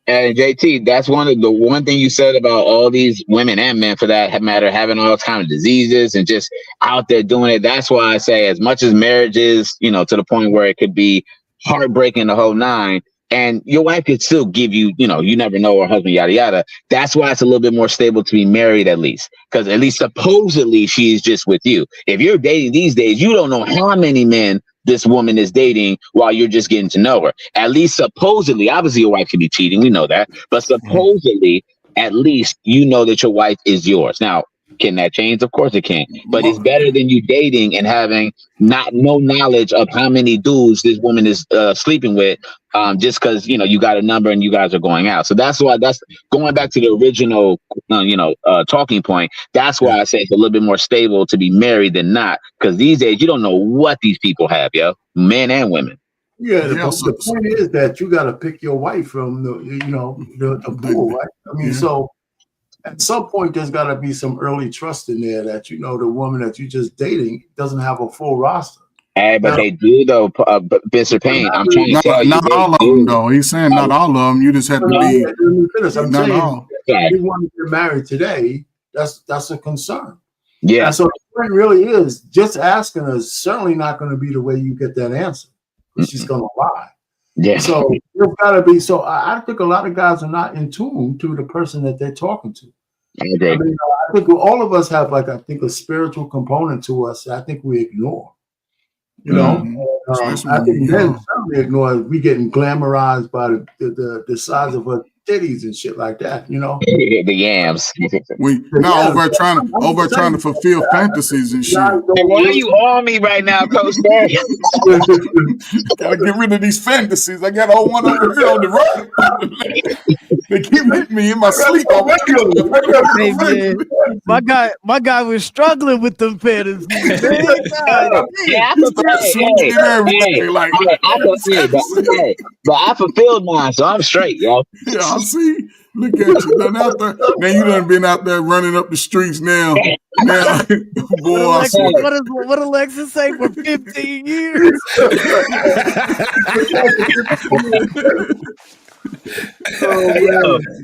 And JT, that's one thing you said about all these women and men, for that matter, having all kinds of diseases and just out there doing it. That's why I say, as much as marriage is, you know, to the point where it could be heartbreaking, the whole nine, and your wife could still give you, you know, you never know, her husband, yada yada. That's why it's a little bit more stable to be married, at least, because at least supposedly she's just with you. If you're dating these days, you don't know how many men this woman is dating while you're just getting to know her. At least supposedly, obviously your wife could be cheating, we know that, but supposedly, at least you know that your wife is yours. Now, can that change? Of course it can, but it's better than you dating and having no knowledge of how many dudes this woman is sleeping with, just because, you know, you got a number and you guys are going out. So that's why, that's going back to the original, talking point. That's why I say it's a little bit more stable to be married than not, because these days you don't know what these people have, men and women. Yeah, the point is that you got to pick your wife from the pool, right? I mean, so at some point there's got to be some early trust in there that, you know, the woman that you're just dating doesn't have a full roster. Hey, but they do though, Mr. Payne. I'm trying to tell you, not all of them though. He's saying not all of them. You just have to be. I'm saying, if you want to get married today, that's a concern. Yeah. And so the point really is, just asking her is certainly not going to be the way you get that answer. She's going to lie. Yeah. So you've got to be. So I think a lot of guys are not in tune to the person that they're talking to. I agree. I think all of us have a spiritual component to us that I think we ignore. You know, I think men certainly ignore. We getting glamorized by the size of her titties and shit like that. You know, the yams. We now over trying to fulfill fantasies and shit. Hey, why are you on me right now, Coach? Gotta get rid of these fantasies. I got all one over here on the right. They keep hitting me in my sleep. Hey, man, my guy was struggling with them fantasies. But I fulfilled mine, so I'm straight, yo. Yeah, I see. Look at you. Now you done been out there running up the streets now. Boy, what Alexis say for 15 years?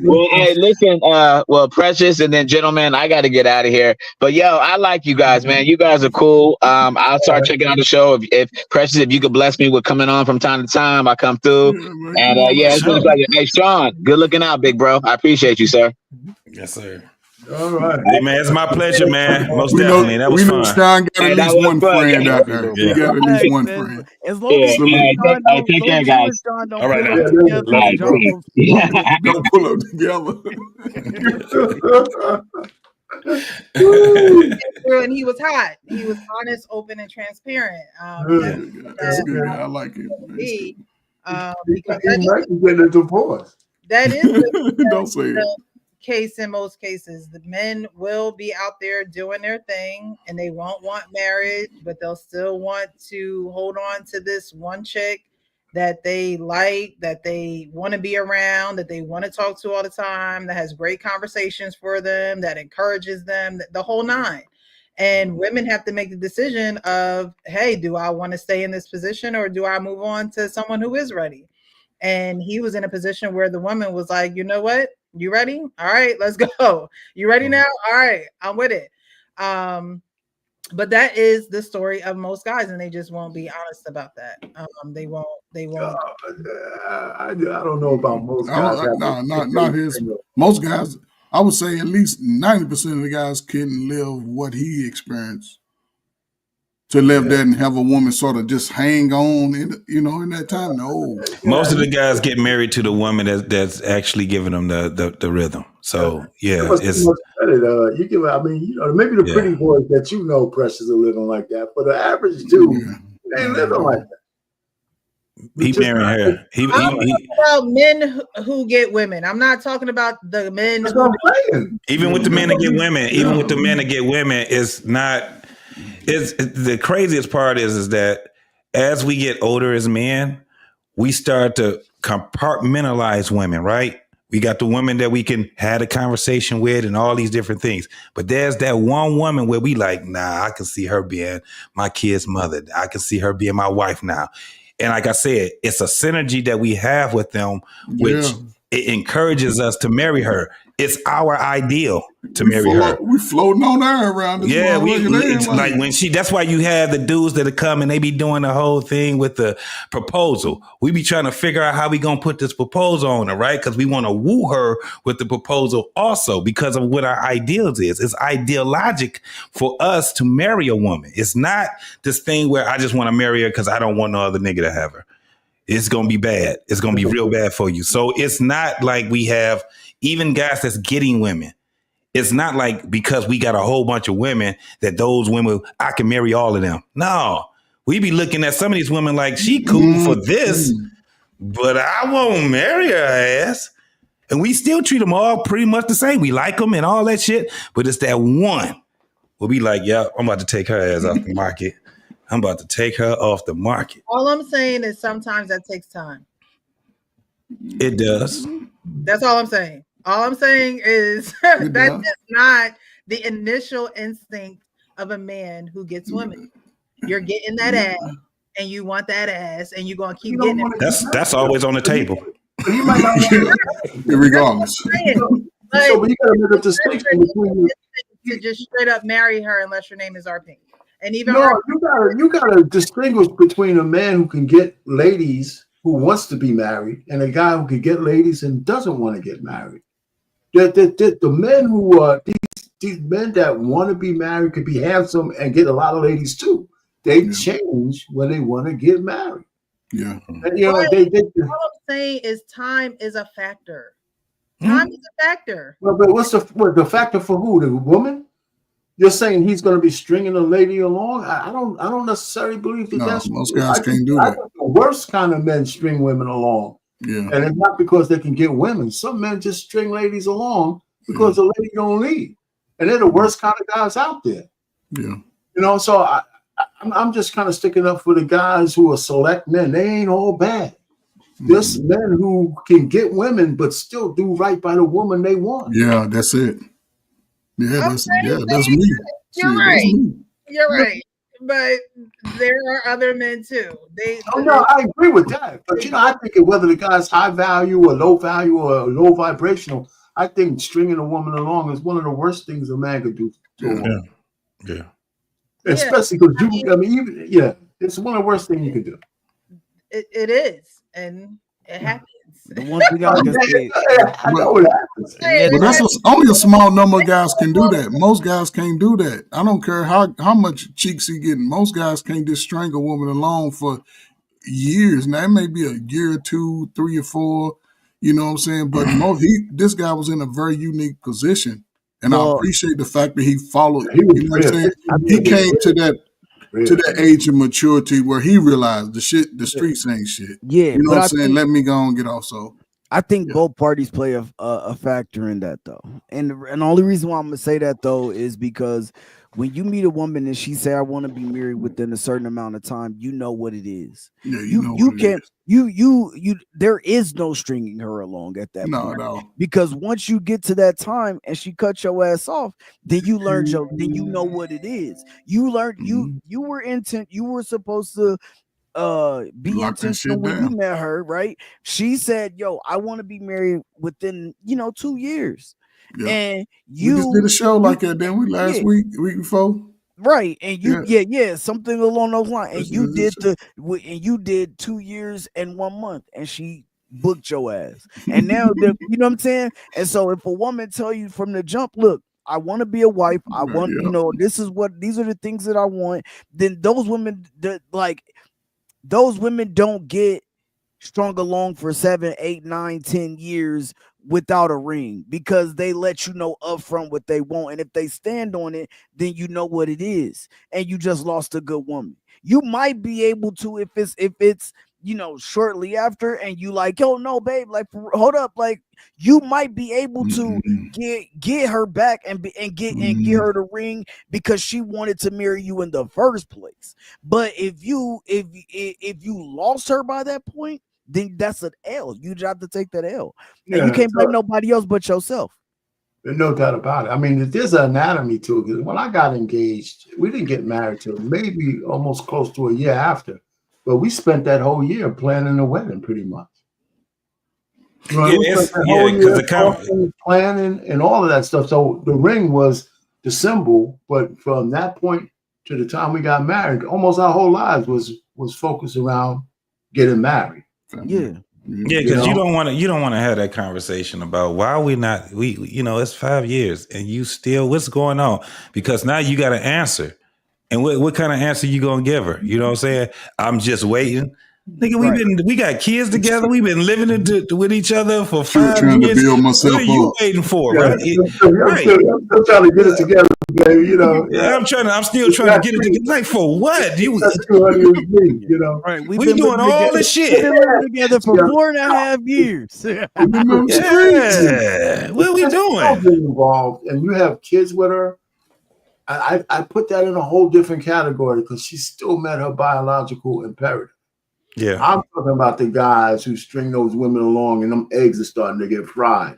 Well, hey, listen, well, Precious and then gentlemen, I got to get out of here. But yo, I like you guys, man. You guys are cool. I'll start checking out the show. If Precious, if you could bless me with coming on from time to time, I come through. And yeah, it's been a pleasure. Hey, Sean, good looking out, big bro. I appreciate you, sir. Yes, sir. All right. Hey, man, it's my pleasure, man. Most definitely. That was we know fun. Sean got at least one friend out there. Yeah. He got at least one friend. As long as take care, guys. Sean don't All right, pull up together, don't pull up together. And he was hot. He was honest, open, and transparent. That's good. I like it. Because he might be getting a divorce. That is don't say it. the case in most cases. The men will be out there doing their thing, and they won't want marriage, but they'll still want to hold on to this one chick that they like, that they want to be around, that they want to talk to all the time, that has great conversations for them, that encourages them, the whole nine. And women have to make the decision of, hey, do I want to stay in this position or do I move on to someone who is ready? And he was in a position where the woman was like, you know what? You ready? All right, let's go. You ready now? All right, I'm with it. But that is the story of most guys, and they just won't be honest about that. They won't. I don't know about most guys. Not his. Most guys, I would say at least 90% of the guys can live what he experienced. To live that and have a woman sort of just hang on, in that time. No, most of the guys get married to the woman that's actually giving them the rhythm. So yeah, it's you give. I mean, maybe the pretty boys that Precious are living like that, but the average dude, they ain't living like that. He marrying her. I'm talking about men who get women. I'm not talking about the men. Even with the men that get women, it's not. It's the craziest part is that as we get older as men, we start to compartmentalize women, right? We got the women that we can have a conversation with and all these different things. But there's that one woman where we like, nah, I can see her being my kid's mother. I can see her being my wife now. And like I said, it's a synergy that we have with them, which it encourages us to marry her. It's our ideal to marry her. We floating on her around. Yeah, like when that's why you have the dudes that come and they be doing the whole thing with the proposal. We be trying to figure out how we gonna put this proposal on her, right? Because we want to woo her with the proposal also because of what our ideals is. It's ideologic for us to marry a woman. It's not this thing where I just want to marry her because I don't want no other nigga to have her. It's gonna be bad. It's gonna be real bad for you. So it's not like we have even guys that's getting women. It's not like because we got a whole bunch of women that those women, I can marry all of them. No, we be looking at some of these women like she cool for this, but I won't marry her ass. And we still treat them all pretty much the same. We like them and all that shit, but it's that one where we like, yeah, I'm about to take her ass off the market. I'm about to take her off the market. All I'm saying is sometimes that takes time. It does. That's all I'm saying. All I'm saying is that is not the initial instinct of a man who gets women. You're getting that ass, and you want that ass, and you're gonna keep getting it. That's always on the table. You might not regardless. So you gotta make a distinction between to just straight up marry her unless your name is RP. And even you gotta distinguish between a man who can get ladies who wants to be married and a guy who can get ladies and doesn't want to get married. The men who are these men that want to be married could be handsome and get a lot of ladies too. They change when they want to get married. Yeah. And, all I'm saying is time is a factor. Time is a factor. Well, but what's the factor for who? The woman? You're saying he's going to be stringing a lady along? I don't necessarily believe that. That's most guys can't do that. The worst kind of men string women along. Yeah. And it's not because they can get women. Some men just string ladies along because the lady don't leave. And they're the worst kind of guys out there. Yeah. So I'm just kind of sticking up for the guys who are select men. They ain't all bad. There's men who can get women but still do right by the woman they want. Yeah, that's it. Yeah, that's me. You're right. You're right. but there are other men too. No, I agree with that. But I think whether the guy's high value or low value or low vibrational, I think stringing a woman along is one of the worst things a man could do to a woman. Yeah. Especially because it's one of the worst things you could do. It is, and it happens. The one thing I can say, I know it happens. But that's only a small number of guys can do that. Most guys can't do that. I don't care how much cheeks he getting. Most guys can't just string a woman along for years. Now it may be a year or 2, 3 or 4. You know what I'm saying? But this guy was in a very unique position, and I appreciate the fact that he followed. You know what I'm saying? He came to that age of maturity where he realized the streets ain't shit. Yeah, you know what I'm saying? Let me go and get off. So I think both parties play a factor in that though, and the only reason why I'm gonna say that though is because when you meet a woman and she say I want to be married within a certain amount of time, you know what it is. Yeah, you can't. You there is no stringing her along at that point. No. Because once you get to that time and she cut your ass off, then you learn then you know what it is. You learned you were intent, you were supposed to be intentional when you met her, right? She said, yo, I want to be married within 2 years. Yeah. And we just did a show like that, didn't we, last week before? Right, and something along those lines. And you did 2 years and 1 month, and she booked your ass. And now, you know what I'm saying? And so, if a woman tell you from the jump, look, I want to be a wife. I want, these are the things that I want. Then those women, those women don't get strung along for 7, 8, 9, 10 years without a ring, because they let you know upfront what they want, and if they stand on it, then you know what it is, and you just lost a good woman. You might be able to if it's shortly after, and you like, yo, no, babe, like, hold up, like, you might be able to get her back and get her the ring because she wanted to marry you in the first place. But if you lost her by that point, then that's an L. You just have to take that L. And you can't blame nobody else but yourself. There's no doubt about it. I mean, there's an anatomy to it. When I got engaged, we didn't get married till maybe almost close to a year after. But we spent that whole year planning the wedding, pretty much. Because the planning and all of that stuff. So the ring was the symbol, but from that point to the time we got married, almost our whole lives was focused around getting married. Yeah, because you don't want to have that conversation about why it's 5 years and you still, what's going on? Because now you got to answer. And what kind of answer you gonna give her? You know what I'm saying? I'm just waiting. Nigga, we got kids together. We've been living with each other for 5 years. What are you waiting for? Right? I'm still trying to get it together, baby. Yeah, I'm still trying to get it together. Like, for what? Right? We doing all this shit. We've been living together for 4.5 years. Yeah. What are we doing? Involved, and you have kids with her. I put that in a whole different category because she still met her biological imperative. Yeah, I'm talking about the guys who string those women along and them eggs are starting to get fried,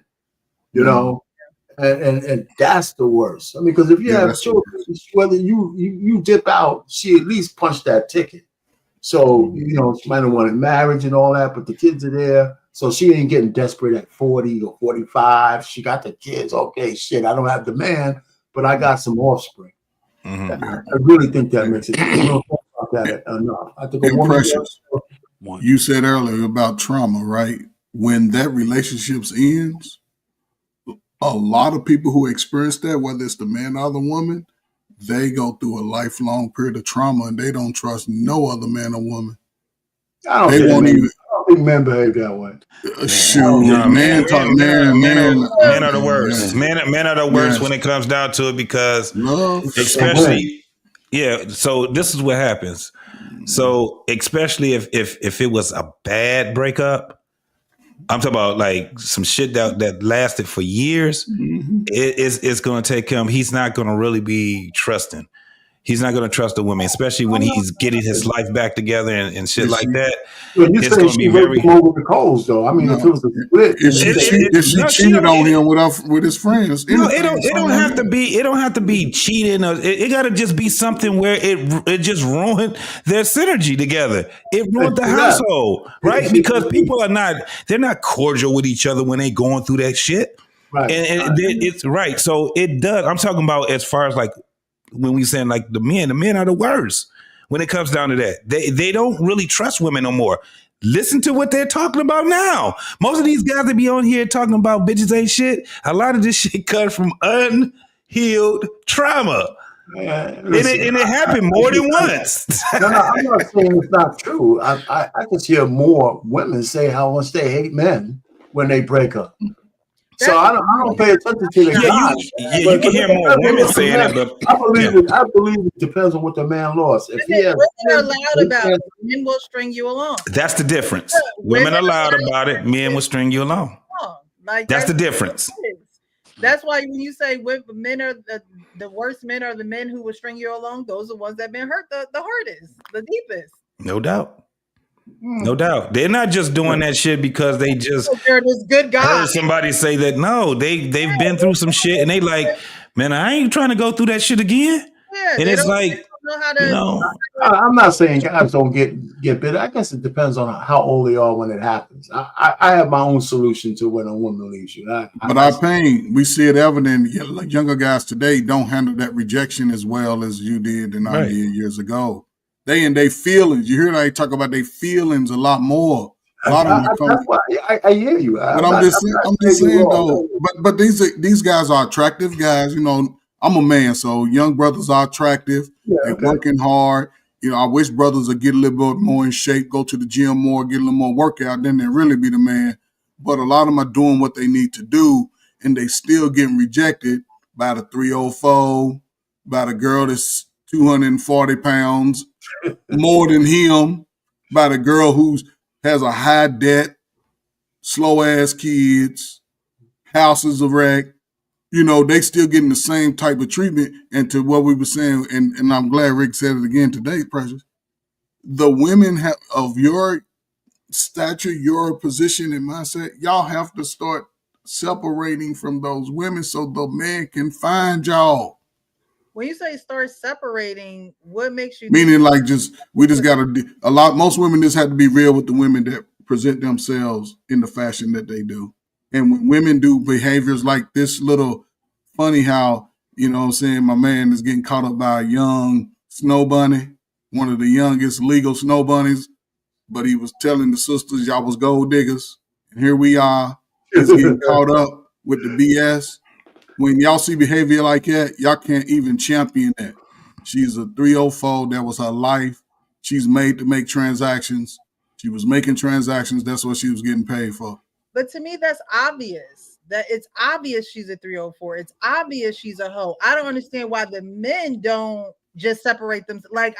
and that's the worst. I mean, because if you have children, whether you dip out, she at least punched that ticket. So, she might have wanted marriage and all that, but the kids are there. So she ain't getting desperate at 40 or 45. She got the kids. Okay, shit, I don't have the man, but I got some offspring. Mm-hmm. I really think that makes it. We don't talk about that enough. I think a woman. You said earlier about trauma, right? When that relationship ends, a lot of people who experience that, whether it's the man or the woman, they go through a lifelong period of trauma and they don't trust no other man or woman. I don't think men behave that way. Men are the worst. Men are the worst when it comes down to it, because especially, so this is what happens. So especially if it was a bad breakup, I'm talking about like some shit that lasted for years, it's going to take him. He's not going to really be trusting. He's not going to trust a woman, especially when he's getting his life back together and shit like that. Well, you It's say going to she be raped very. him over the coals, though. I mean, if it was a split, If she cheated on him with his friends, no, it don't have to be. It don't have to be cheating. Or it got to just be something where it just ruined their synergy together. It ruined the household, right? Because people they're not cordial with each other when they going through that shit. Right. And it's right. So it does. I'm talking about as far as like when we saying like the men are the worst when it comes down to that. They don't really trust women no more. Listen to what they're talking about now. Most of these guys that be on here talking about bitches ain't shit. A lot of this shit comes from unhealed trauma. And it happened more than once. No, I'm not saying it's not true. I just hear more women say how much they hate men when they break up. So I don't pay attention to the guys. You can hear more women saying it, but I believe it depends on what the man lost. If he has, women are loud about it, men will string you along. That's the difference. Women are loud about it, men will string you along. Like that's the difference. That's why when you say men are the worst men are the men who will string you along, those are the ones that been hurt the hardest, the deepest. No doubt. No doubt. They're not just doing that shit because they just they're this good guy. Heard somebody say that. No, they've been through some shit and they like, man, I ain't trying to go through that shit again. Yeah, and it's like, I'm not saying guys don't get bitter. I guess it depends on how old they are when it happens. I have my own solution to when a woman leaves you. But our pain, we see it evident. Like younger guys today don't handle that rejection as well as you did and I did years ago. They and their feelings. You hear they talk about their feelings a lot more. A lot of them I hear you. But I'm just saying though. But these guys are attractive guys. You know, I'm a man, so young brothers are attractive. They're working hard. You know, I wish brothers would get a little bit more in shape, go to the gym more, get a little more workout, then they really be the man. But a lot of them are doing what they need to do, and they still getting rejected by the 304, by the girl that's 240 pounds more than him, by the girl who has a high debt, slow ass kids, houses a wreck. You know, they still getting the same type of treatment. And to what we were saying, and I'm glad Rick said it again today, Precious, the women of your stature, your position and mindset, y'all have to start separating from those women so the man can find y'all. When you say start separating, what makes you meaning like we just got to most women just have to be real with the women that present themselves in the fashion that they do. And when women do behaviors like this little funny how, you know what I'm saying, my man is getting caught up by a young snow bunny, one of the youngest legal snow bunnies, but he was telling the sisters y'all was gold diggers. And here we are, he's getting caught up with the BS. When y'all see behavior like that, y'all can't even champion that. She's a 304. That was her life. She's made to make transactions. She was making transactions. That's what she was getting paid for. But to me, that's obvious. That it's obvious she's a 304. It's obvious she's a hoe. I don't understand why the men don't just separate them. Like,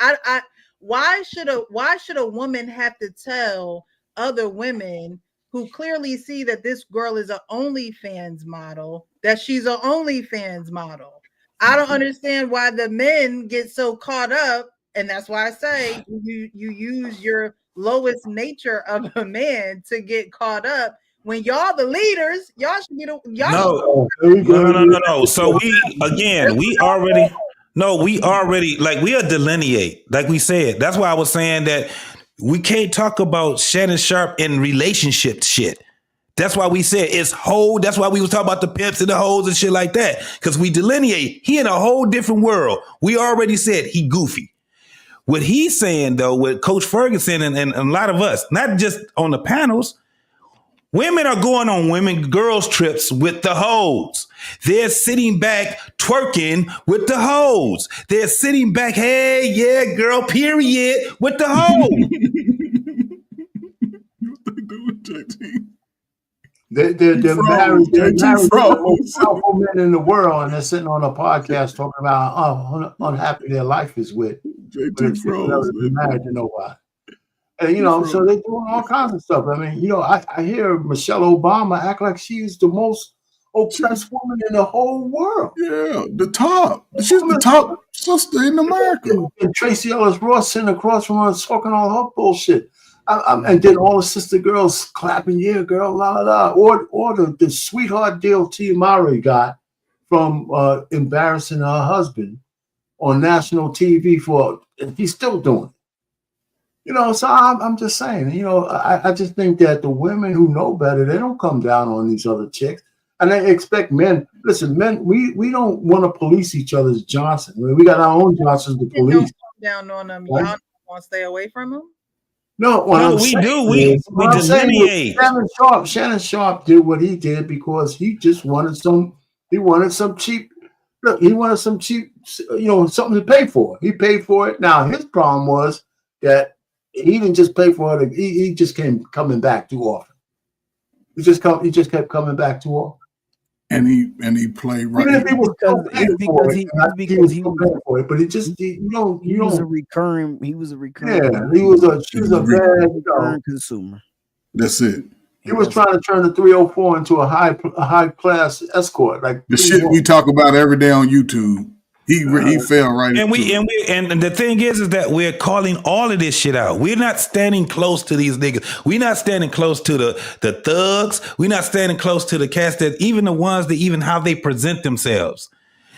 why should a woman have to tell other women who clearly see that this girl is an OnlyFans model, that she's an OnlyFans model? I don't understand why the men get so caught up, and that's why I say you use your lowest nature of a man to get caught up. When y'all the leaders, y'all should be the No. So we already like we'll delineate, like we said. That's why I was saying that we can't talk about Shannon Sharpe in relationship shit. That's why we said it's whole. That's why we was talking about the pimps and the hoes and shit like that. Because we delineate. He in a whole different world. We already said he goofy. What he's saying though, with Coach Ferguson and a lot of us, not just on the panels, women are going on girls trips with the hoes. They're sitting back twerking with the hoes. They're sitting back, hey, yeah, girl, period, with the hoes. They're married. They're married to the most powerful men in the world, and they're sitting on a podcast talking about how unhappy their life is with. Married to nobody. And, you know, so they're doing all kinds of stuff. I mean, you know, I hear Michelle Obama act like she's the most oppressed woman in the whole world. Yeah, the top. She's the top sister in America. And Tracy Ellis Ross sitting across from her talking all her bullshit. And then all the sister girls clapping, yeah, girl, la la la. Or the sweetheart deal Tia Mowry got from embarrassing her husband on national TV and he's still doing it. You know, so I'm just saying, you know, I just think that the women who know better, they don't come down on these other chicks. And they expect men. Listen, men, we don't want to police each other's Johnson. We got our own Johnsons to police. Don't come down on them. Y'all want to stay away from them? No, we do. We delineate. Shannon Sharpe did what he did because he just wanted some. He wanted some cheap. Look, he wanted some cheap. You know, something to pay for. He paid for it. Now his problem was that he didn't just pay for it. He just coming back too often. He just kept coming back too often. And he played right. Because he was but it just you was a recurring. He was a recurring. Yeah, he was a bad consumer. That's it. He was trying to turn the 304 into a high class escort, like the shit we talk about every day on YouTube. He fell right. And the thing is that we're calling all of this shit out. We're not standing close to these niggas. We're not standing close to the thugs. We're not standing close to the cats that even the ones that even how they present themselves.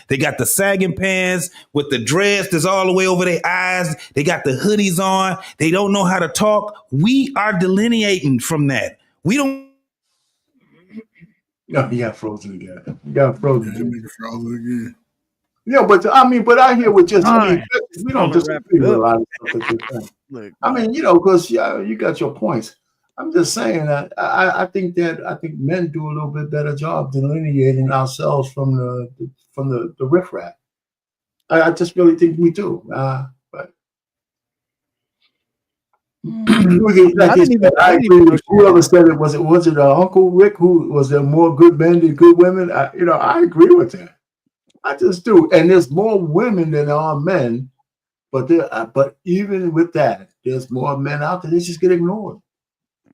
They got the sagging pants with the dress that's all the way over their eyes. They got the hoodies on. They don't know how to talk. We are delineating from that. We don't. No, he got frozen again. He got frozen again. Yeah, but I hear what just we don't disagree with a lot of stuff that you're saying. I mean, you know, because you got your points. I'm just saying that I think men do a little bit better job delineating ourselves from the riffraff. I just really think we do. But I agree with whoever said it. Was it Uncle Rick who was there more good men than good women? I agree with that. I just do, and there's more women than there are men, but even with that, there's more men out there. They just get ignored.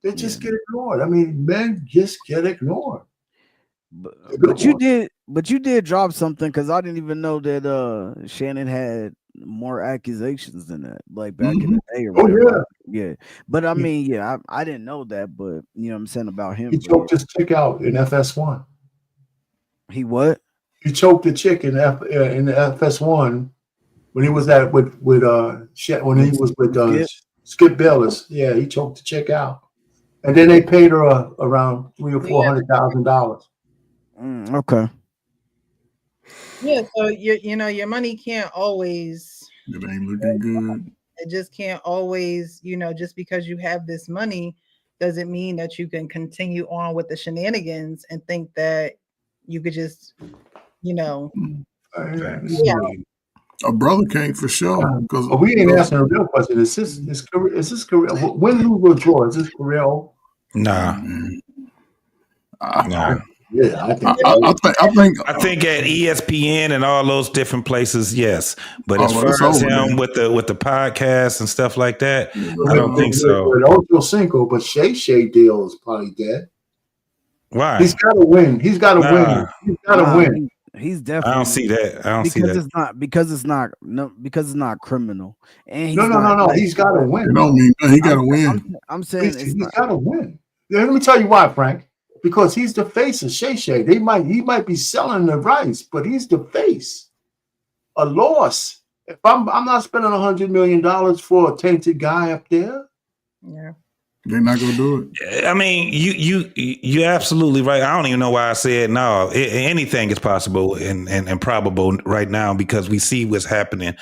They just get ignored. I mean, men just get ignored. But you did drop something because I didn't even know that Shannon had more accusations than that, like back in the day or whatever. Yeah. But I mean, I didn't know that, but you know what I'm saying about him. He choked his chick out in FS1. He what? He choked the chick in the FS1 when he was with Skip Bayless. Yeah, he choked the chick out, and then they paid her around $300,000 or $400,000. Okay. Yeah, so your money can't always. It ain't looking good. It just can't always, just because you have this money doesn't mean that you can continue on with the shenanigans and think that you could just. A brother can't for sure. Because we ain't asking a real question. Is this career? When lose or draw? Is this career? Nah. Nah. Yeah, I think at ESPN and all those different places, yes. But as far as him with the podcast and stuff like that, I don't think so. Ocho Cinco, but Shay deal is probably dead. Why? He's got to win. He's got to win. He's got to win. He's definitely. I don't see that. Because it's not criminal. And he's no. He's got to win. You know what I mean? He got to win. I'm saying he's got to win. Let me tell you why, Frank. Because he's the face of Shay. He might be selling the rights, but he's the face. A loss. If I'm not spending $100 million for a tainted guy up there. Yeah. They're not gonna do it. I mean, you're absolutely right. I don't even know why I said no. Anything is possible and probable right now because we see what's happening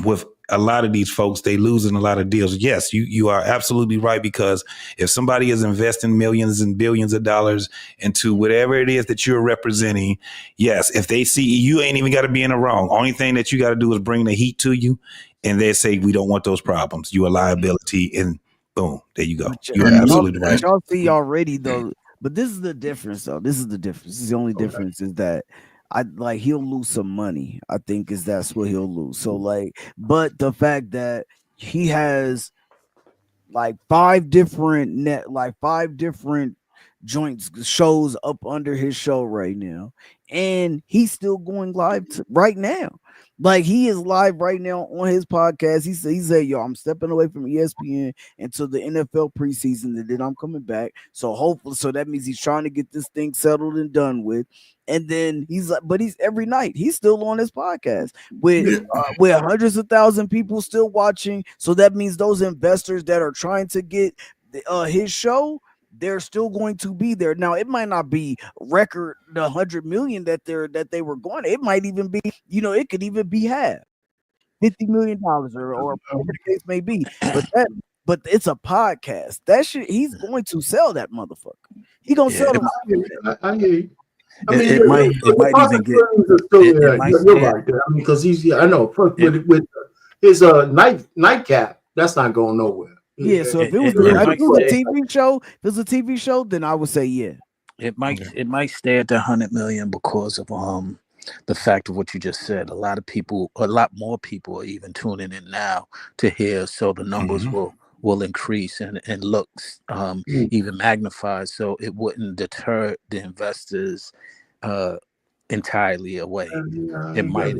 with a lot of these folks. They losing a lot of deals. Yes, you are absolutely right because if somebody is investing millions and billions of dollars into whatever it is that you're representing, yes, if they see you ain't even got to be in the wrong. Only thing that you got to do is bring the heat to you, and they say we don't want those problems. You a liability and. Boom! There you go. You're absolutely right. Y'all see already though, but this is the difference though. This is the only difference is that he'll lose some money. I think that's what he'll lose. So but the fact that he has five different joints shows up under his show right now, and he's still going live right now. Like he is live right now on his podcast. He said, "Yo, I'm stepping away from ESPN until the NFL preseason, and then I'm coming back." So hopefully, so that means he's trying to get this thing settled and done with. And then he's like, but he's every night he's still on his podcast with hundreds of thousands of people still watching. So that means those investors that are trying to get his show, they're still going to be there. Now it might not be record the 100 million that they were going. It might even be, it could even be half, $50 million or whatever the case may be. But it's a podcast. That shit, he's going to sell that motherfucker. He gonna sell the I hear you. I mean, it might even get. You're right there. I mean, because I know with his nightcap, that's not going nowhere. Yeah, so if it was a TV show, then I would say yeah. It might stay at the 100 million because of the fact of what you just said. A lot more people are even tuning in now to hear, so the numbers will increase and look even magnified, so it wouldn't deter the investors entirely away. It might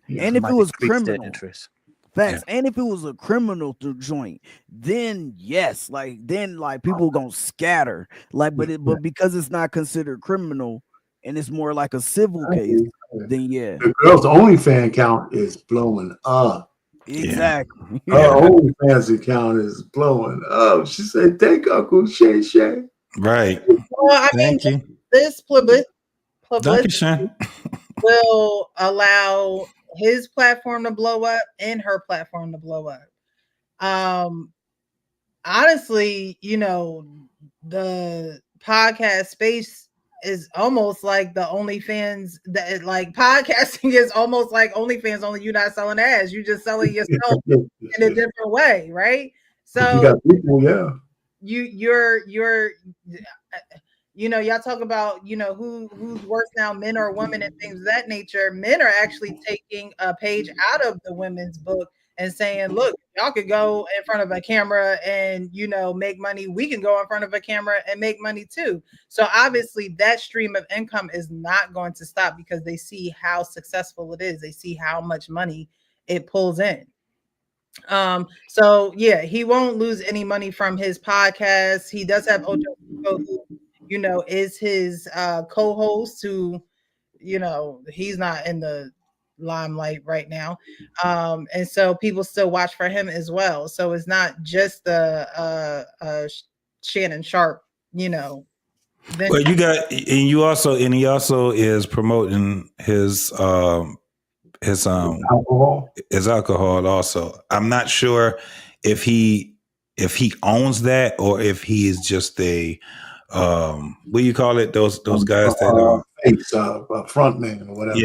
and if it was criminal interest. Facts. Yeah. And if it was a criminal joint, then yes, then people gonna scatter. But because it's not considered criminal and it's more like a civil case, then yeah. The girl's OnlyFans account is blowing up. Exactly. Her OnlyFans account is blowing up. She said, "Take Uncle Shay Shay." Right. Well, Thank you. This publicity will allow his platform to blow up and her platform to blow up. Honestly, the podcast space is almost like the OnlyFans. That like podcasting is almost like OnlyFans. Only you're not selling ads; you just selling yourself in a different way, right? So you got people, you're y'all talk about who's worse now, men or women, and things of that nature. Men are actually taking a page out of the women's book and saying, look, y'all could go in front of a camera and make money. We can go in front of a camera and make money too. So obviously that stream of income is not going to stop because they see how successful it is. They see how much money it pulls in. So yeah, he won't lose any money from his podcast. He does have Ojo, who is his co-host, who he's not in the limelight right now, and so people still watch for him as well. So it's not just the Shannon Sharpe, Well, you got, and he also is promoting his alcohol also. I'm not sure if he owns that or if he is just a what do you call it? Those guys that front man or whatever.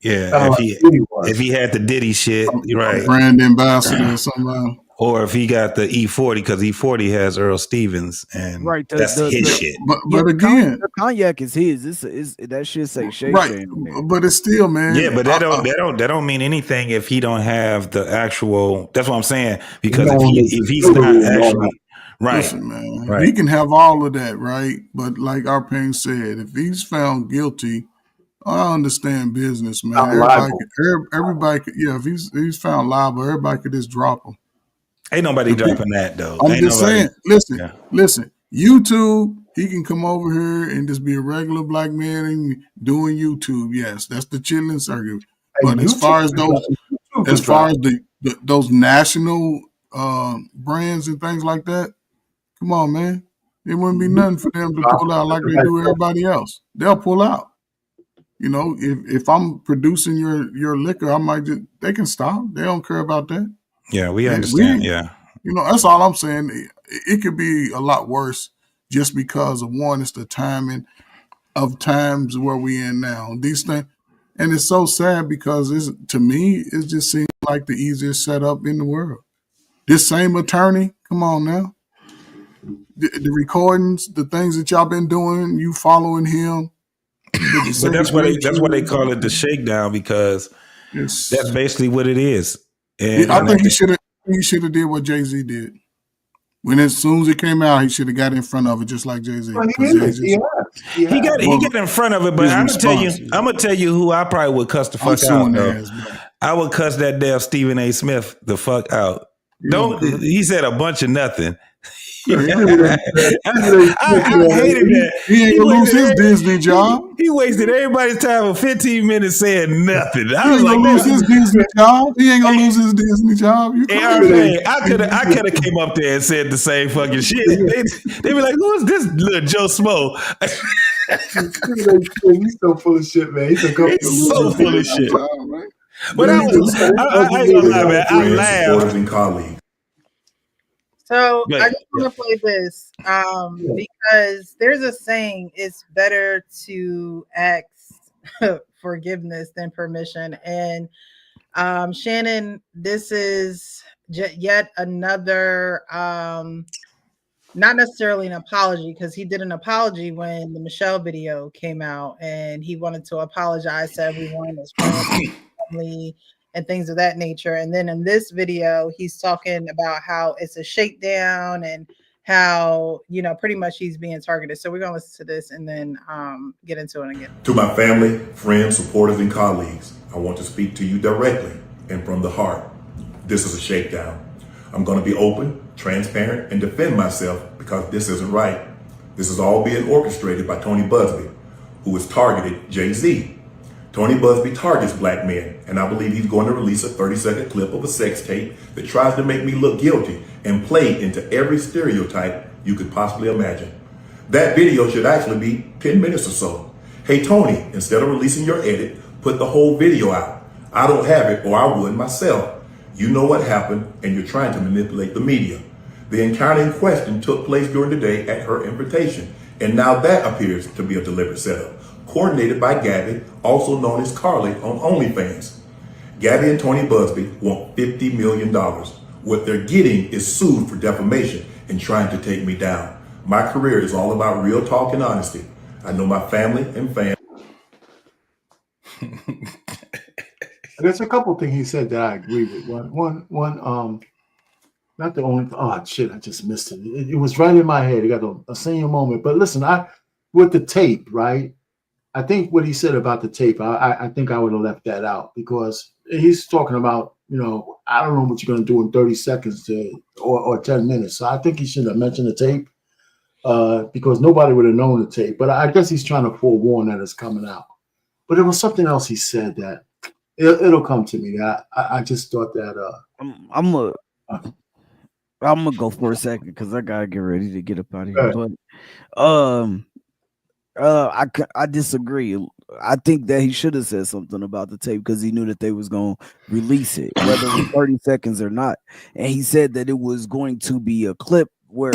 Yeah. If he had the Diddy shit, right? Brand ambassador or something. Or if he got the E40, because E40 has Earl Stevens, and that's his shit. But again, the cognac is his. Is that shit say Shay right? But it's still, man. Yeah, but that don't mean anything if he don't have the actual. That's what I'm saying. Because if he's not actually. Right. Listen, man. Right. He can have all of that, right? But like our Payne said, if he's found guilty, I understand business, man. Everybody could, if he's found liable, everybody could just drop him. Ain't nobody dropping that though. I'm just saying. Listen. YouTube, he can come over here and just be a regular black man and doing YouTube. Yes, that's the chilling circuit. But as far as those national brands and things like that. Come on, man. It wouldn't be nothing for them to pull out like they do everybody else. They'll pull out. If I'm producing your liquor, they can stop. They don't care about that. Yeah, we understand. That's all I'm saying. It could be a lot worse just because of one, it's the timing of times where we in now. These things, and it's so sad because to me, it just seems like the easiest setup in the world. This same attorney, come on now. The recordings, the things that y'all been doing, you following him. But that's why they call it the shakedown, because that's basically what it is. And I think he should have did what Jay-Z did. When as soon as it came out, he should have got in front of it, just like Jay-Z. Well, he got in front of it, but I'm gonna tell you who I probably would cuss the fuck out. I would cuss that damn Stephen A. Smith the fuck out. He said a bunch of nothing. I hated that. He ain't gonna lose his Disney job. He wasted everybody's time for 15 minutes saying nothing. He ain't gonna lose his Disney job. He ain't gonna lose his Disney job. I could have came up there and said the same fucking shit. They'd be like, "Who is this little Joe Smo?" He's so full of shit, man. He's so full of shit. But I ain't gonna lie, man. I laughed. So I just want to play this because there's a saying: it's better to ask forgiveness than permission. And Shannon, this is yet another, not necessarily an apology, because he did an apology when the Michelle video came out, and he wanted to apologize to everyone, his friends, family, and things of that nature. And then in this video, he's talking about how it's a shakedown and how, pretty much he's being targeted. So we're going to listen to this and then get into it again. To my family, friends, supporters, and colleagues, I want to speak to you directly and from the heart. This is a shakedown. I'm going to be open, transparent, and defend myself because this isn't right. This is all being orchestrated by Tony Busby, who has targeted Jay-Z. Tony Busby targets black men, and I believe he's going to release a 30-second clip of a sex tape that tries to make me look guilty and play into every stereotype you could possibly imagine. That video should actually be 10 minutes or so. Hey, Tony, instead of releasing your edit, put the whole video out. I don't have it, or I would myself. You know what happened, and you're trying to manipulate the media. The encounter in question took place during the day at her invitation, and now that appears to be a deliberate setup, coordinated by Gabby, also known as Carly on OnlyFans. Gabby and Tony Busby want $50 million. What they're getting is sued for defamation and trying to take me down. My career is all about real talk and honesty. I know my family and fans. There's a couple things he said that I agree with. One, not the only. Oh shit! I just missed it. It was right in my head. I got a senior moment. But listen, with the tape, right? I think what he said about the tape, I think I would have left that out because he's talking about, I don't know what you're going to do in 30 seconds or 10 minutes. So I think he should have mentioned the tape because nobody would have known the tape. But I guess he's trying to forewarn that it's coming out. But there was something else he said that it'll come to me. I just thought that I'm gonna go for a second because I gotta get ready to get up out of here. But I disagree. I think that he should have said something about the tape because he knew that they was gonna release it, whether it was 30 seconds or not. And he said that it was going to be a clip where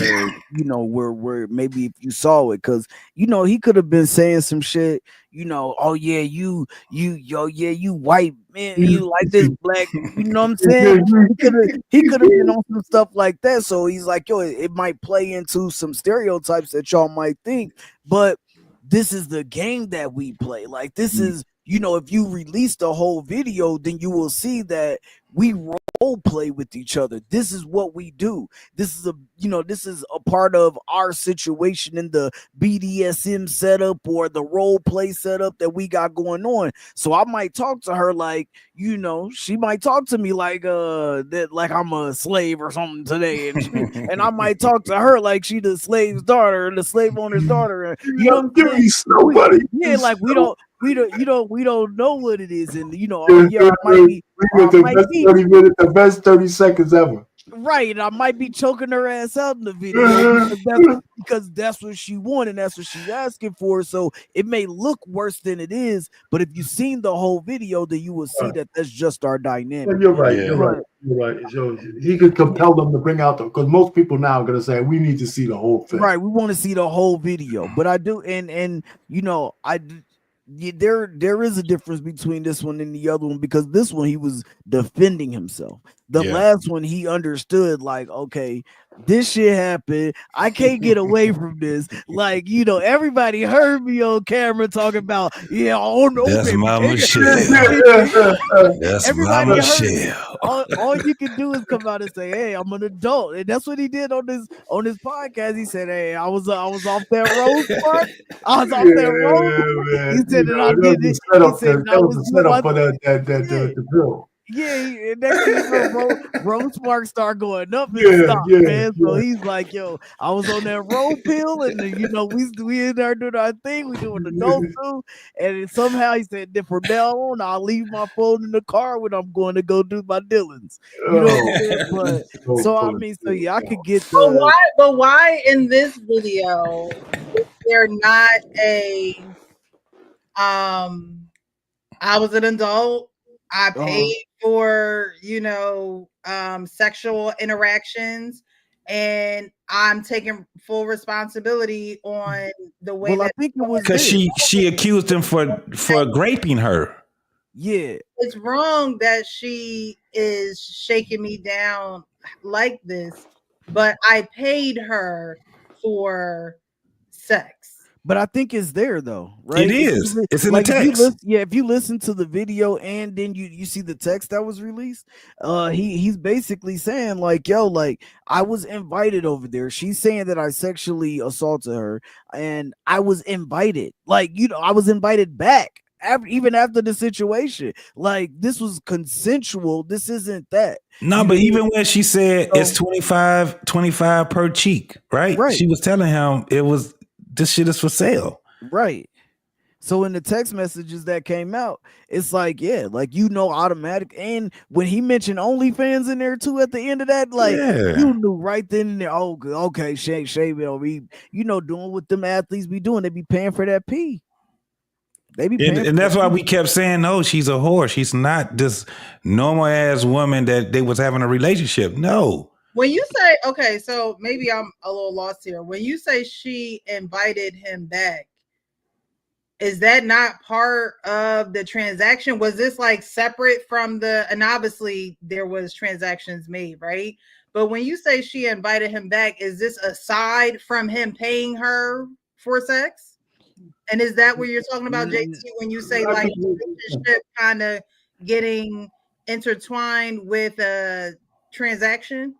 where maybe if you saw it, because he could have been saying some shit, oh yeah, you white man, you like this black, you know what I'm saying? He could have been on some stuff like that. So he's like, yo, it might play into some stereotypes that y'all might think, but this is the game that we play. Like this is, if you release the whole video, then you will see that we role play with each other. This is what we do. This is a part of our situation in the BDSM setup or the role play setup that we got going on. So I might talk to her like, she might talk to me like that, like I'm a slave or something today, and I might talk to her like she the slave's daughter and the slave owner's daughter. You know what I'm saying? Yeah, like we don't know what it is, and the best 30 seconds ever. Right, and I might be choking her ass out in the video because that's what she wanted, and that's what she's asking for. So it may look worse than it is, but if you've seen the whole video, then you will see that that's just our dynamic. You're right. You're right. So he could compel them to bring out because most people now are going to say we need to see the whole thing. Right, we want to see the whole video, but I do, and there is a difference between this one and the other one because this one he was defending himself. The last one he understood, like, okay, this shit happened. I can't get away from this. Like, you know, everybody heard me on camera talking about, yeah, oh no, That's baby. my Michelle. That's my Everybody heard me. Michelle. All you can do is come out and say, "Hey, I'm an adult," and that's what he did on this podcast. He said, "Hey, I was off that road part. I was off that road." He said that I did it. He said that was a setup for the bill. Yeah, next thing you know, road sparks start going up and stop, man. So he's like, "Yo, I was on that road pill, and you know, we in there doing our thing, we doing the dope too." And somehow he said, "Then from now on, I'll leave my phone in the car when I'm going to go do my dealings." You know what I'm saying? But so I mean, so yeah, I could get the. But why in this video is there not a I was an adult, I paid for, you know, sexual interactions, and I'm taking full responsibility on the way I think it was because she accused him for raping her. Yeah, it's wrong that she is shaking me down like this, but I paid her for sex. But I think it's there though, right? It is. It's in like the text. If you listen to the video and then you see the text that was released, he's basically saying like, yo, like I was invited over there. She's saying that I sexually assaulted her, and I was invited. Like, you know, I was invited back even after the situation. Like, this was consensual. This isn't that. No, but even when she said it's 25 per cheek, right? She was telling him this shit is for sale. Right. So in the text messages that came out, it's like, yeah, like, you know, automatic. And when he mentioned OnlyFans in there too at the end of that, like, you knew right then and there, oh, okay, Shay be, you know, doing what them athletes be doing. They be paying for that pee. They be paying and that's why we kept saying, no, she's a whore. She's not this normal ass woman that they was having a relationship. No. When you say, okay, so maybe I'm a little lost here. When you say she invited him back, is that not part of the transaction? Was this like separate from and obviously there was transactions made, right? But when you say she invited him back, is this aside from him paying her for sex? And is that what you're talking about, JT, when you say like relationship kind of getting intertwined with a transaction?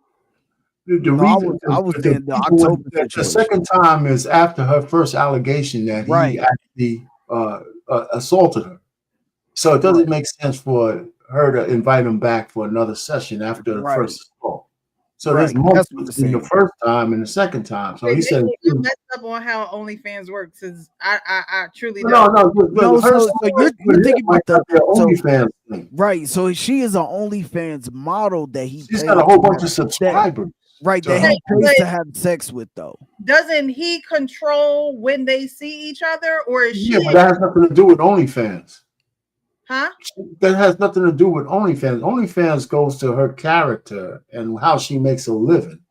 The reason I was saying the second time is after her first allegation that he actually assaulted her. So it doesn't make sense for her to invite him back for another session after the first assault. So there's more between the first time and the second time. So he said you messed up on how OnlyFans works. Because I truly no. So you're thinking about the OnlyFans thing, right? So she is an OnlyFans model that she's got a whole bunch of subscribers. Right, that he pays to have sex with, though. Doesn't he control when they see each other, or is she? Yeah, but that has nothing to do with OnlyFans. Huh? That has nothing to do with OnlyFans. OnlyFans goes to her character and how she makes a living.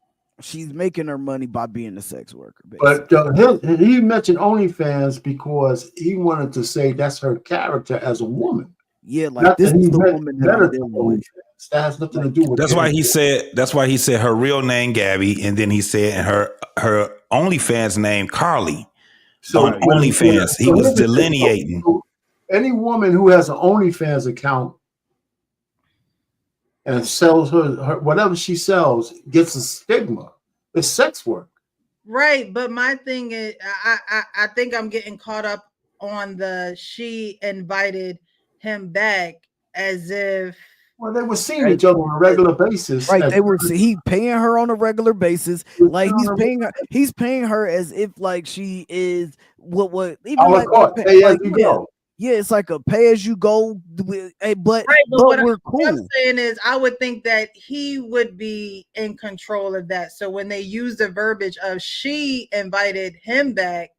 She's making her money by being a sex worker. Basically. But he mentioned OnlyFans because he wanted to say that's her character as a woman. Yeah, like this is the woman that I'm dealing with. That has nothing to do with. That's why he said her real name Gabby, and then he said her OnlyFans name Carly. So on OnlyFans, he was delineating. Any woman who has an OnlyFans account and sells her whatever she sells gets a stigma. It's sex work. Right, but my thing is, I think I'm getting caught up on she invited him back as if. Well, they were seeing each other on a regular basis. Right, he paying her on a regular basis. Like he's paying her as if like she is what even like pay as you go. Yeah, it's like a pay as you go. But what we're cool. I'm saying is, I would think that he would be in control of that. So when they use the verbiage of she invited him back,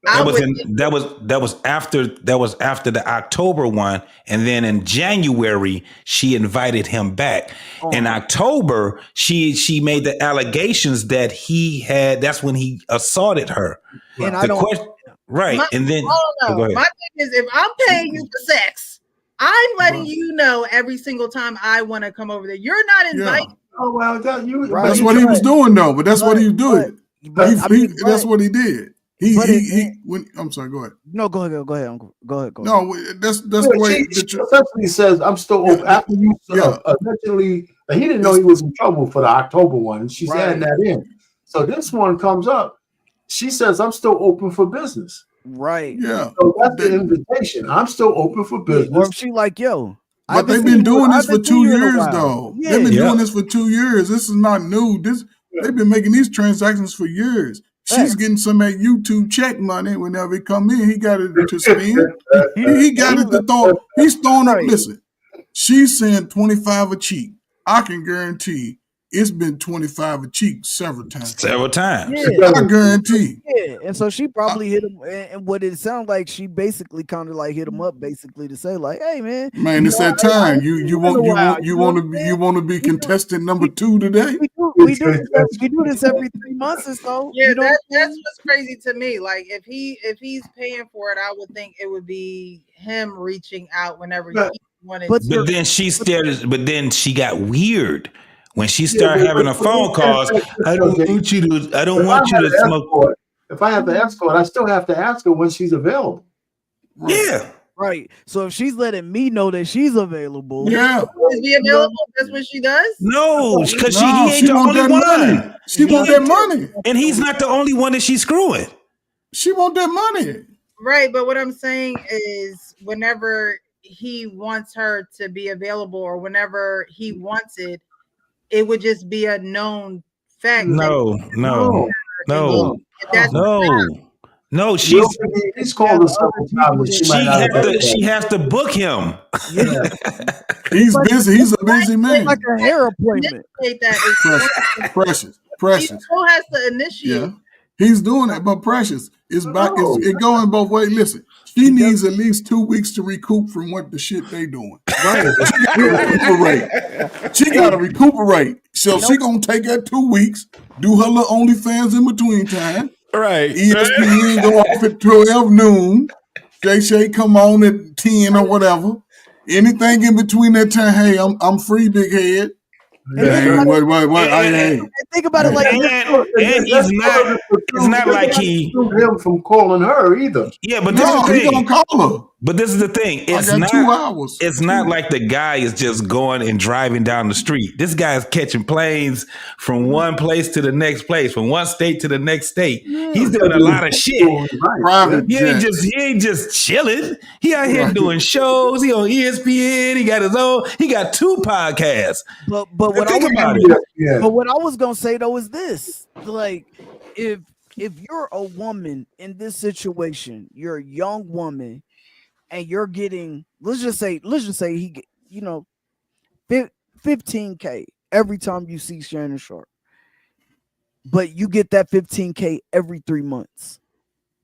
that was after the October one, and then in January she invited him back. In October, she made the allegations that he had. That's when he assaulted her. And and then my thing is, if I'm paying you for sex, I'm letting you know every single time I want to come over there. You're not invited. Oh well, that's what he was doing though. But that's what he was doing. That's what he did. I'm sorry. Go ahead. No, go ahead. Go ahead. No, that's the way. She essentially says, "I'm still open." After you eventually, he didn't know he was in trouble for the October one, and she's adding that in. So this one comes up. She says, "I'm still open for business." Right. Yeah. So that's the invitation. I'm still open for business. Or if she like, yo. But they've been doing this for 2 years, though. They've been doing this for 2 years. This is not new. They've been making these transactions for years. She's getting some of that YouTube check money whenever it come in. He got it to spend. he got it to throw. He's throwing up. Listen, she's saying 25 a cheek. I can guarantee it's been 25 a cheek several times. Yeah. I guarantee. Yeah, and so she probably hit him, and what it sounds like, she basically kind of like hit him up, basically to say like, "Hey, man, it's that time. You want to be contestant number 2 today? We do this every 3 months or so. Yeah, that's what's crazy to me. Like if he's paying for it, I would think it would be him reaching out whenever he wanted. But then she got weird. When she started having a phone calls, I don't want you to smoke. If I have the escort, I still have to ask her when she's available. Yeah. Right. So if she's letting me know that she's available, is he available? That's what she does. No, because he ain't the only one. She want that money, and he's not the only one that she's screwing. She want that money, right? But what I'm saying is, whenever he wants her to be available, or whenever he wants it, it would just be a known fact. No. He's called us several times. She has to book him. Yeah. He's busy. He's a busy man. Like a hair appointment. Precious. He still has to initiate. Yeah. He's doing it, but Precious is back. It's going both ways. Listen, she needs at least 2 weeks to recoup from what the shit they doing. Right? She got to recuperate. So she gonna take that 2 weeks, do her little OnlyFans in between time. Right. ESPN go off at 12 noon. Shay come on at 10 or whatever. Anything in between that time, hey, I'm free, big head. Think about it like it's not like he him from calling her either. Yeah, but this is the thing. He gonna call her. But this is the thing. It's not 2 hours. It's not like the guy is just going and driving down the street. This guy is catching planes from one place to the next place, from one state to the next state. He's doing a lot of shit. He ain't just chilling. He out here doing shows. He on ESPN. He got his own. He got 2 podcasts. But what I was gonna say though is this: like, if you're a woman in this situation, you're a young woman, and you're getting, let's just say he get, 15K every time you see Shannon Sharpe, but you get that 15K every 3 months,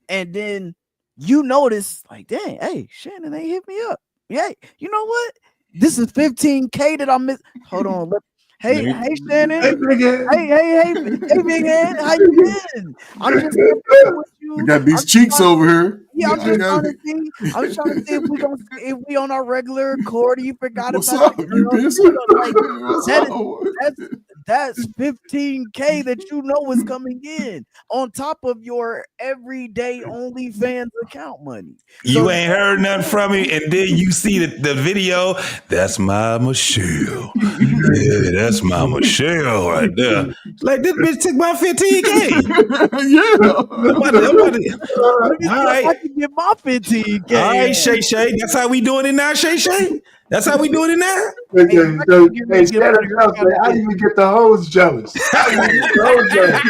and then you notice like, dang, hey, Shannon ain't hit me up. Yeah, you know what? This is 15K that I missed. Hold on. Hey, Shannon. Hey, Big Head. How you been? I'm just with you. We got these cheeks over here. Yeah, I'm just trying to see if we on our regular record. You forgot What's about up? You busy? That's 15K that you know is coming in on top of your everyday OnlyFans account money. You ain't heard nothing from me, and then you see the video. That's my Michelle. Yeah, that's my Michelle right there. Like, this bitch took my 15K. All right. I can get my 15K. All right, Shay. That's how we doing it now, Shay. That's how we doing it now. How do you get the hoes jealous? How do you get the hoes jealous?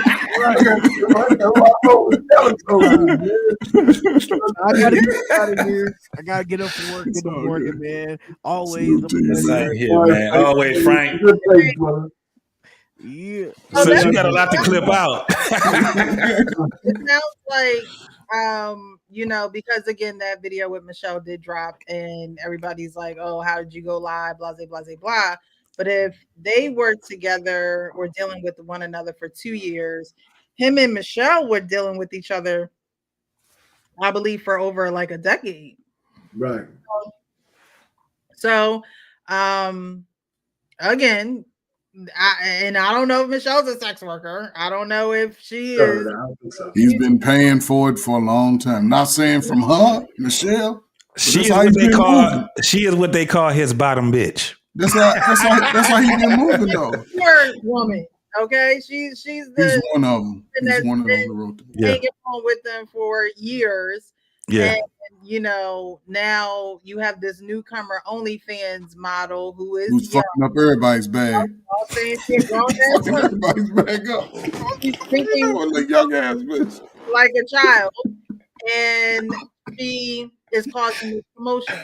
I gotta get out of here. I gotta get up for work in the morning, man. Always. Right here, man. Always, Frank. Yeah. So you got a lot to clip out. It sounds like because again, that video with Michelle did drop, and everybody's like, "Oh, how did you go live?" Blah blah blah blah. But if they were together or dealing with one another for 2 years, him and Michelle were dealing with each other, I believe, for over like a decade. Right. So, again, I don't know if Michelle's a sex worker. I don't know if she is. He's been paying for it for a long time. Not saying from her, Michelle. She is what they call. She is what they call his bottom bitch. That's how he been moving though. Poor woman. Okay, he's one of them. He's one of them who wrote the hanging on with them for years. Yeah. And, now you have this newcomer OnlyFans model who's fucking up everybody's bag. Fucking everybody's bag up. Thinking young ass bitch. like a child, and she is causing this promotion.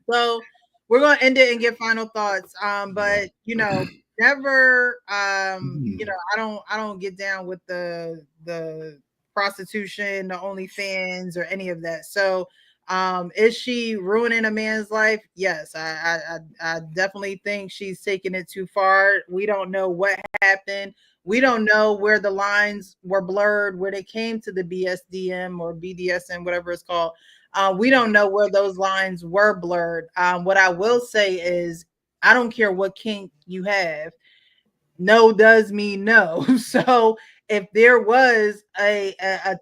So we're gonna end it and get final thoughts. But never I don't get down with the prostitution, the OnlyFans, or any of that. So is she ruining a man's life? Yes, I definitely think she's taking it too far. We don't know what happened. We don't know where the lines were blurred, where they came to the BSDM or BDSM, whatever it's called. We don't know where those lines were blurred. What I will say is, I don't care what kink you have. No does mean no. So if there was a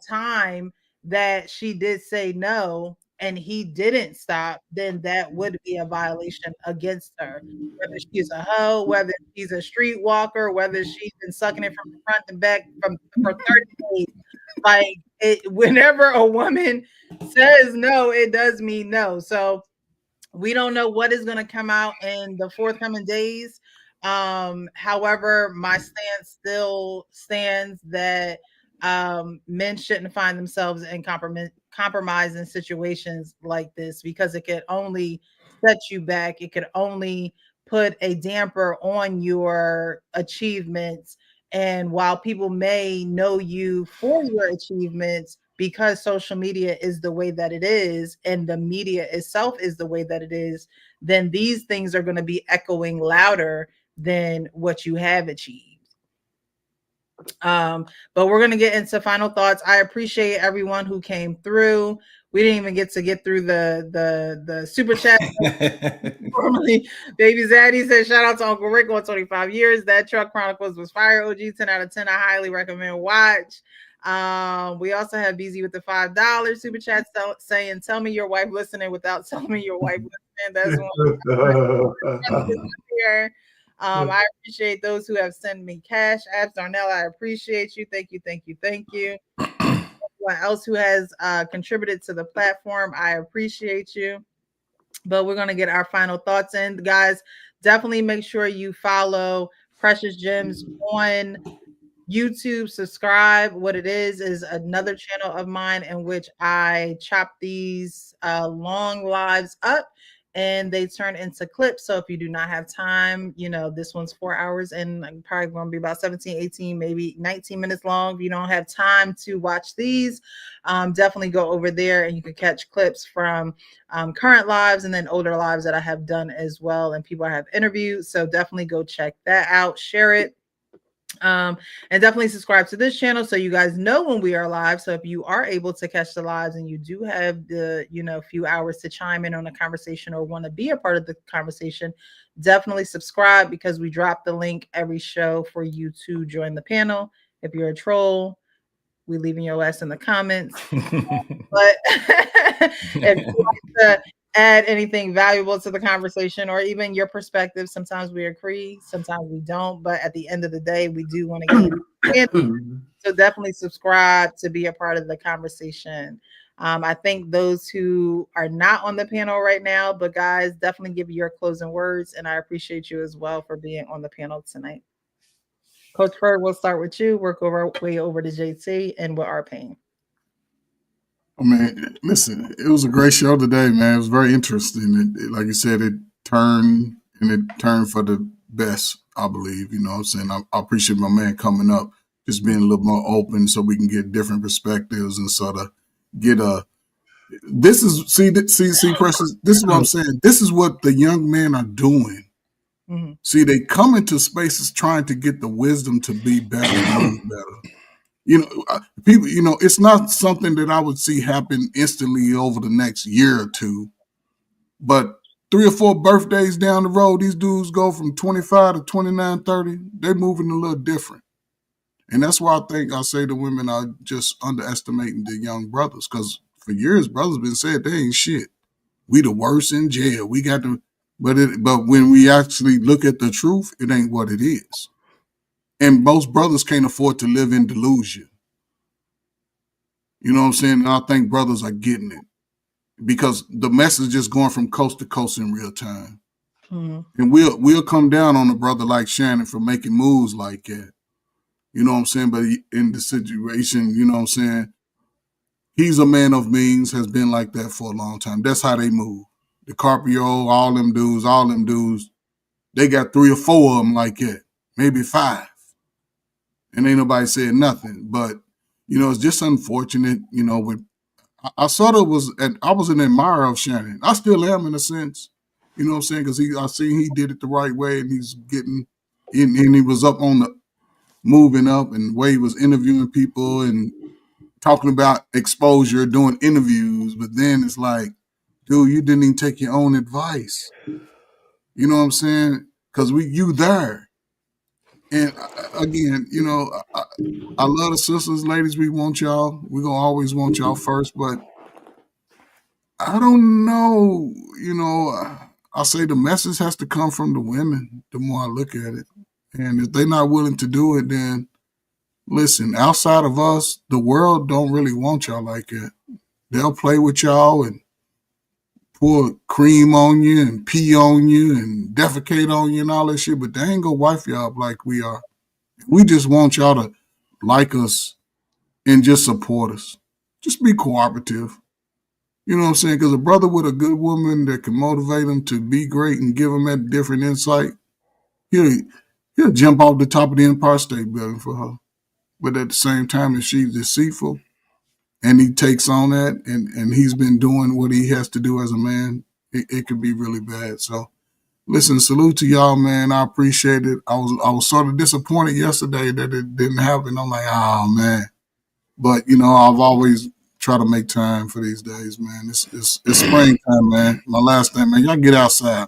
time that she did say no and he didn't stop, then that would be a violation against her. Whether she's a hoe, whether she's a streetwalker, whether she's been sucking it from the front and back for 30 days. Like, whenever a woman says no, it does mean no. So we don't know what is going to come out in the forthcoming days. However, my stance still stands that men shouldn't find themselves in compromising situations like this, because it could only set you back. It could only put a damper on your achievements. And while people may know you for your achievements, because social media is the way that it is and the media itself is the way that it is, then these things are going to be echoing louder than what you have achieved. But we're going to get into final thoughts. I appreciate everyone who came through. We didn't even get through the super chat. Normally, Baby Zaddy said, shout out to Uncle Rick on 25 years. That Truck Chronicles was fire. OG 10 out of 10. I highly recommend watch. We also have BZ with the $5 super chat saying, tell me your wife listening without telling me your wife listening. That's one here. I appreciate those who have sent me cash apps. Darnell, I appreciate you. Thank you. Everyone else who has contributed to the platform, I appreciate you. But we're going to get our final thoughts in. Guys, definitely make sure you follow Precious Gems on YouTube. Subscribe. What it is another channel of mine in which I chop these long lives up and they turn into clips. So if you do not have time, this one's 4 hours and probably going to be about 17, 18, maybe 19 minutes long. If you don't have time to watch these, definitely go over there and you can catch clips from current lives and then older lives that I have done as well, and people I have interviewed. So definitely go check that out, share it. And definitely subscribe to this channel so you guys know when we are live. So if you are able to catch the lives and you do have the few hours to chime in on a conversation or want to be a part of the conversation, definitely subscribe, because we drop the link every show for you to join the panel. If you're a troll, we leaving your ass in the comments. But if you want to add anything valuable to the conversation or even your perspective, sometimes we agree, sometimes we don't, but at the end of the day, we do want to get so definitely subscribe to be a part of the conversation. I think those who are not on the panel right now, but guys, definitely give your closing words, and I appreciate you as well for being on the panel tonight. Coach Ferg, we'll start with you, work our way over to JT and with our pain. I mean, listen, it was a great show today, man. It was very interesting. Like you said, it turned for the best, I believe. You know what I'm saying? I appreciate my man coming up, just being a little more open so we can get different perspectives and sort of get this is Precious, this is what I'm saying. This is what the young men are doing. Mm-hmm. See, they come into spaces trying to get the wisdom to be better, people, it's not something that I would see happen instantly over the next year or two, but 3 or 4 birthdays down the road, these dudes go from 25 to 29, 30. They moving a little different. And that's why I think I say the women are just underestimating the young brothers, because for years, brothers been saying they ain't shit. We the worst in jail. We got to, but when we actually look at the truth, it ain't what it is. And most brothers can't afford to live in delusion. You know what I'm saying? And I think brothers are getting it because the message is going from coast to coast in real time. Mm-hmm. And we'll come down on a brother like Shannon for making moves like that. You know what I'm saying? But in the situation, you know what I'm saying? He's a man of means, has been like that for a long time. That's how they move. The Carpio, all them dudes, they got 3 or 4 of them like that, maybe 5. And ain't nobody saying nothing. But, you know, it's just unfortunate, you know, I was an admirer of Shannon. I still am in a sense, you know what I'm saying? Because I seen he did it the right way and he's getting in, and he was up on the moving up, and the way he was interviewing people and talking about exposure, doing interviews. But then it's like, dude, you didn't even take your own advice. You know what I'm saying? Because you there. And again, you know, I love the sisters, ladies. We want y'all. We're going to always want y'all first. But I don't know, you know, I say the message has to come from the women the more I look at it. And if they're not willing to do it, then listen, outside of us, the world don't really want y'all like that. They'll play with y'all and pour cream on you and pee on you and defecate on you and all that shit, but they ain't gonna wife y'all up like we are. We just want y'all to like us and just support us. Just be cooperative. You know what I'm saying? Because a brother with a good woman that can motivate him to be great and give him that different insight, he'll jump off the top of the Empire State Building for her. But at the same time, if she's deceitful and he takes on that and he's been doing what he has to do as a man, it could be really bad. So listen, salute to y'all, man. I appreciate it. I was sort of disappointed yesterday that it didn't happen. I'm like, oh man. But you know, I've always tried to make time for these days, man. It's springtime, man. My last thing, man. Y'all get outside, man.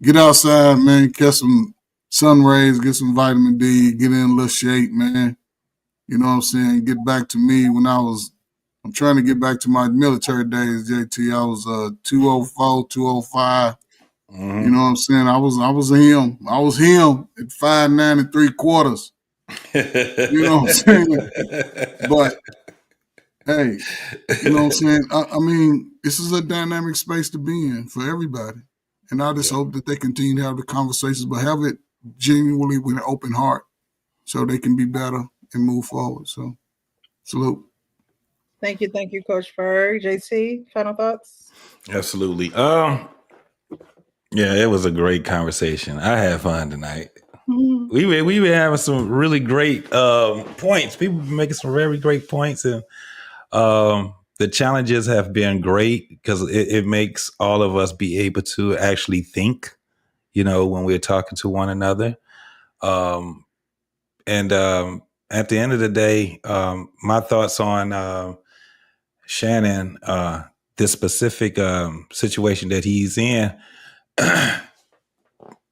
Get outside, man. Catch some sun rays, get some vitamin D, get in a little shape, man. You know what I'm saying? Get back to me when I'm trying to get back to my military days, JT. I was 204, 205. Mm-hmm. You know what I'm saying? I was him. I was him at 5'9" 3/4. You know what I'm saying? But hey, you know what I'm saying? I mean, this is a dynamic space to be in for everybody. And I just hope that they continue to have the conversations, but have it genuinely with an open heart so they can be better and move forward. So, salute. Thank you, Coach Ferg. JT, final thoughts? Absolutely. Yeah, it was a great conversation. I had fun tonight. Mm-hmm. We been having some really great points. People been making some very great points, and the challenges have been great because it makes all of us be able to actually think, you know, when we're talking to one another. And at the end of the day, my thoughts on Shannon, this specific situation that he's in,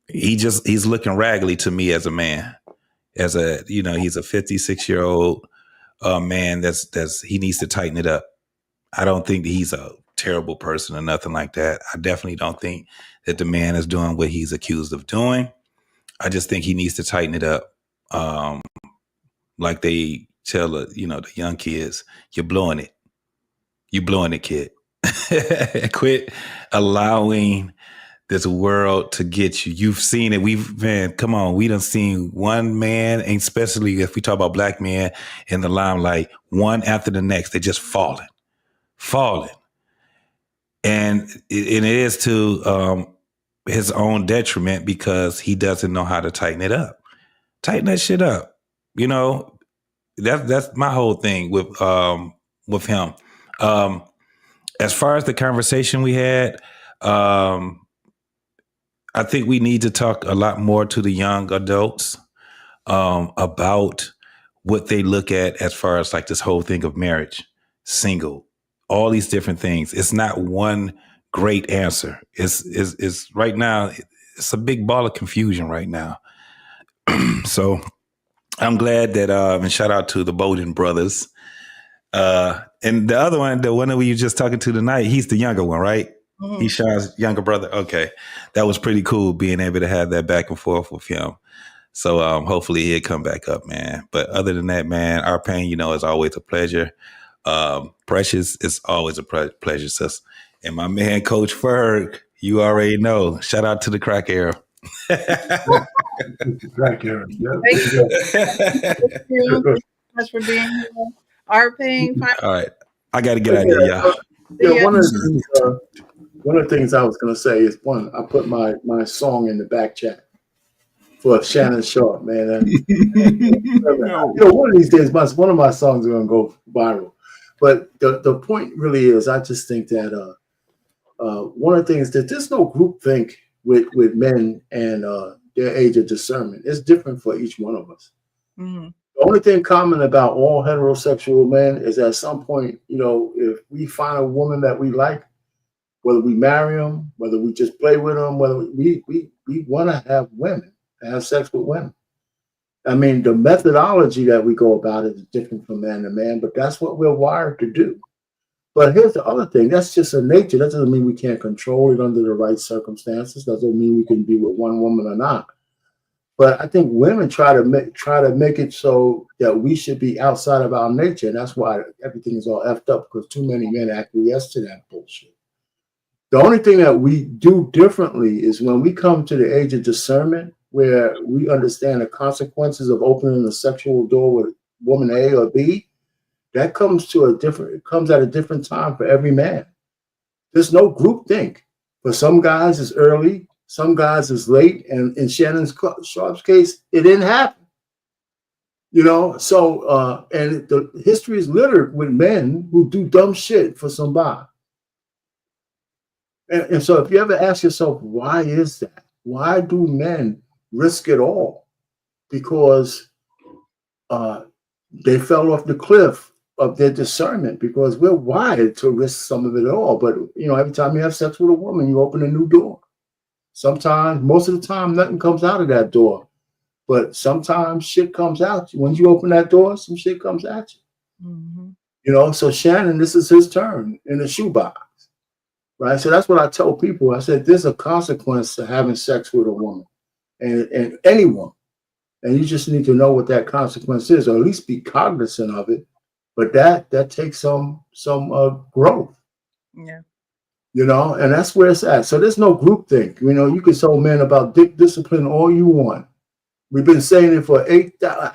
he's looking raggedy to me as a man, he's a 56-year-old man that's he needs to tighten it up. I don't think that he's a terrible person or nothing like that. I definitely don't think that the man is doing what he's accused of doing. I just think he needs to tighten it up. Like they tell the young kids, you're blowing it. You're blowing it, kid. Quit allowing this world to get you. You've seen it. Come on. We done seen one man, and especially if we talk about black men in the limelight, one after the next, they're just falling. And it is to his own detriment because he doesn't know how to tighten it up. Tighten that shit up. You know, that's my whole thing with him. As far as the conversation we had, I think we need to talk a lot more to the young adults about what they look at as far as like this whole thing of marriage, single, all these different things. It's not one great answer. It's right now. It's a big ball of confusion right now. So I'm glad that and shout out to the Bowden brothers. And the other one, the one that we were just talking to tonight, he's the younger one, right? Mhm. He's Sean's younger brother. Okay, that was pretty cool being able to have that back and forth with him. So hopefully he'll come back up, man. But other than that, man, our pain, you know, is always a pleasure. Precious is always a pleasure, sis. And my man, Coach Ferg, you already know. Shout out to the crack era. Crack era. Yeah. Thank you so much for being here. Our pain. All right, I got to get out of here, y'all. Yeah, one of the things I was going to say is, one, I put my song in the back chat for Shannon Sharpe, man. And, you know, one of these days, one of my songs are going to go viral. But the point really is, I just think that one of the things that there's no groupthink with men and their age of discernment. It's different for each one of us. Mm-hmm. The only thing common about all heterosexual men is at some point, you know, if we find a woman that we like, whether we marry them, whether we just play with them, whether we want to have women, have sex with women. I mean, the methodology that we go about it is different from man to man, but that's what we're wired to do. But here's the other thing. That's just a nature. That doesn't mean we can't control it under the right circumstances. Doesn't mean we can be with one woman or not. But I think women try to make it so that we should be outside of our nature. And that's why everything is all effed up, because too many men acquiesce to that bullshit. The only thing that we do differently is when we come to the age of discernment, where we understand the consequences of opening a sexual door with woman A or B, that comes at a different time for every man. There's no group think. For some guys, it's early. Some guys is late, and in Shannon Sharpe's case, it didn't happen. You know, so and the history is littered with men who do dumb shit for somebody. And so, if you ever ask yourself, why is that? Why do men risk it all? Because they fell off the cliff of their discernment. Because we're wired to risk some of it all. But you know, every time you have sex with a woman, you open a new door. Sometimes, most of the time, nothing comes out of that door. But sometimes shit comes out. When you open that door, some shit comes at you. Mm-hmm. You know, so Shannon, this is his turn in the shoebox. Right? So that's what I tell people. I said, there's a consequence to having sex with a woman and anyone. And you just need to know what that consequence is, or at least be cognizant of it. But that takes some growth. Yeah. You know, and that's where it's at. So there's no groupthink. You know, you can tell men about dick discipline all you want. We've been saying it for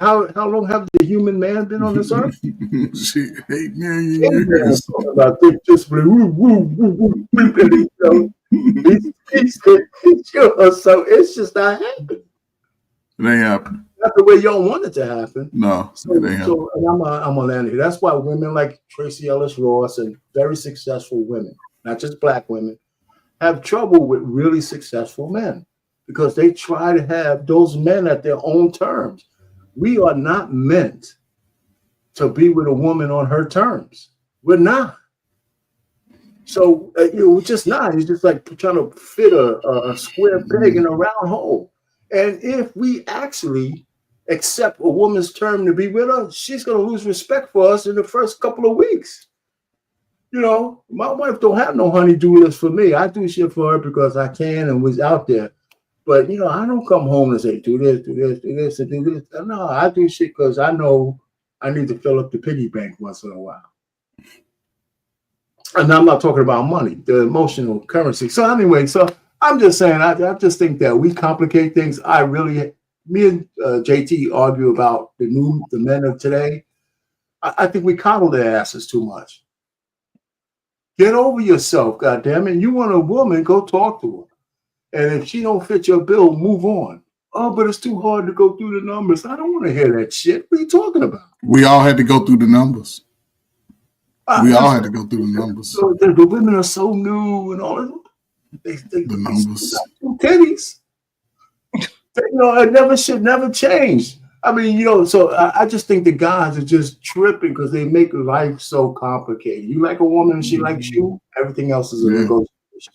how long have the human man been on this earth? 8 million years. About dick discipline. So it's just not happening. It ain't happening. Not the way y'all want it to happen. No, it ain't happening. So I'm gonna land here. That's why women like Tracy Ellis Ross and very successful women, not just black women, have trouble with really successful men, because they try to have those men at their own terms. We are not meant to be with a woman on her terms. We're not. So we're just not. It's just like trying to fit a square peg in a round hole. And if we actually accept a woman's term to be with her, she's going to lose respect for us in the first couple of weeks. You know, my wife don't have no honey-do list for me. I do shit for her because I can and was out there. But, you know, I don't come home and say, do this, do this, do this, and do this. No, I do shit because I know I need to fill up the piggy bank once in a while. And I'm not talking about money, the emotional currency. So anyway, I'm just saying, I just think that we complicate things. Me and JT argue about the men of today. I think we coddle their asses too much. Get over yourself, goddammit. You want a woman, go talk to her. And if she don't fit your bill, move on. Oh, but it's too hard to go through the numbers. I don't want to hear that shit. What are you talking about? We all had to go through the numbers. We all had to go through the numbers. So the women are so new and all of them. The numbers. Titties. You know, it should never change. I mean, you know, so I just think the guys are just tripping because they make life so complicated. You like a woman and she likes you, everything else is a negotiation.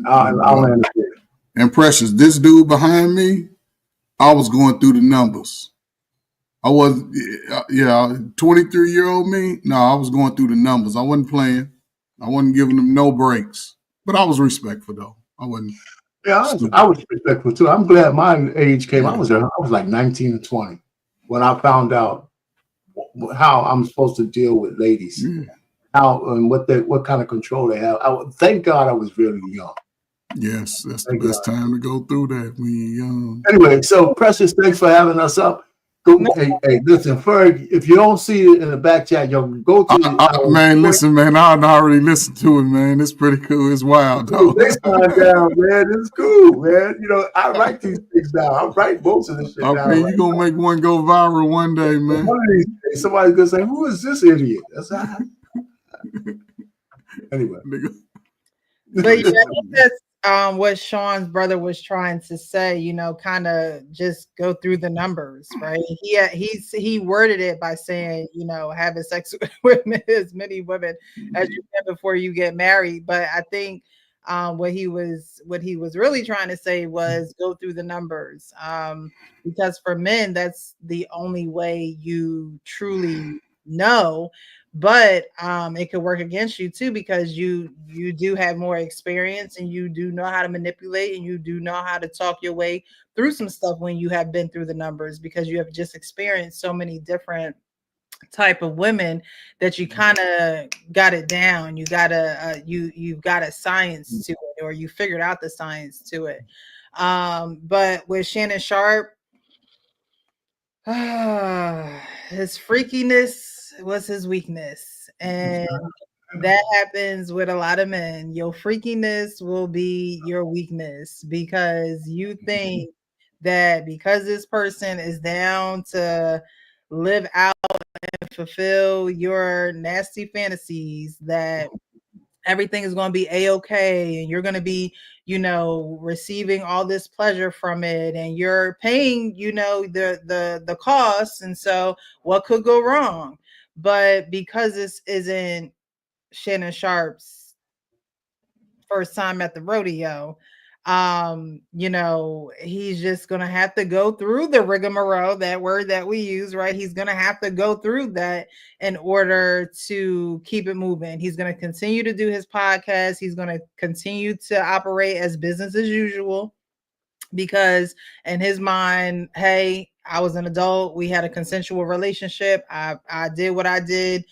I'll end it. And Precious, this dude behind me, I was going through the numbers. I was, 23-year-old me. No, I was going through the numbers. I wasn't playing. I wasn't giving them no breaks. But I was respectful though. I wasn't. Yeah, I was respectful too. I'm glad my age came. Yeah. I was like 19 or 20 when I found out how I'm supposed to deal with ladies, how and what kind of control they have. Thank God I was really young. Yes, that's the best time to go through that when you're young. Anyway, so Precious, thanks for having us up. Hey, listen, Ferg, if you don't see it in the back chat, you'll go to man, listen, man, I already listened to it, man. It's pretty cool. It's wild, though. Next time down, man. It's cool, man. You know, I write these things down. I write most of this shit down. Okay, you're going to make one go viral one day, man. One of these days, somebody's going to say, who is this idiot? That's how Anyway. But yeah, I think that's what Sean's brother was trying to say, you know, kind of just go through the numbers, right? He worded it by saying, you know, having sex with as many women as you can before you get married. But I think what he was really trying to say was go through the numbers, because for men, that's the only way you truly know. But it could work against you too, because you do have more experience and you do know how to manipulate and you do know how to talk your way through some stuff when you have been through the numbers, because you have just experienced so many different type of women that you kind of got it down. You got you've got a science to it, or you figured out the science to it. But with Shannon Sharpe, his freakiness was his weakness, and that happens with a lot of men. Your freakiness will be your weakness, because you think that because this person is down to live out and fulfill your nasty fantasies, that everything is going to be a-okay and you're going to be, you know, receiving all this pleasure from it, and you're paying, you know, the costs. And so what could go wrong? But because this isn't Shannon Sharpe's first time at the rodeo, you know, he's just gonna have to go through the rigmarole, that word that we use, right? He's gonna have to go through that in order to keep it moving. He's gonna continue to do his podcast. He's gonna continue to operate as business as usual, because in his mind, hey, I was an adult. We had a consensual relationship. I did what I did.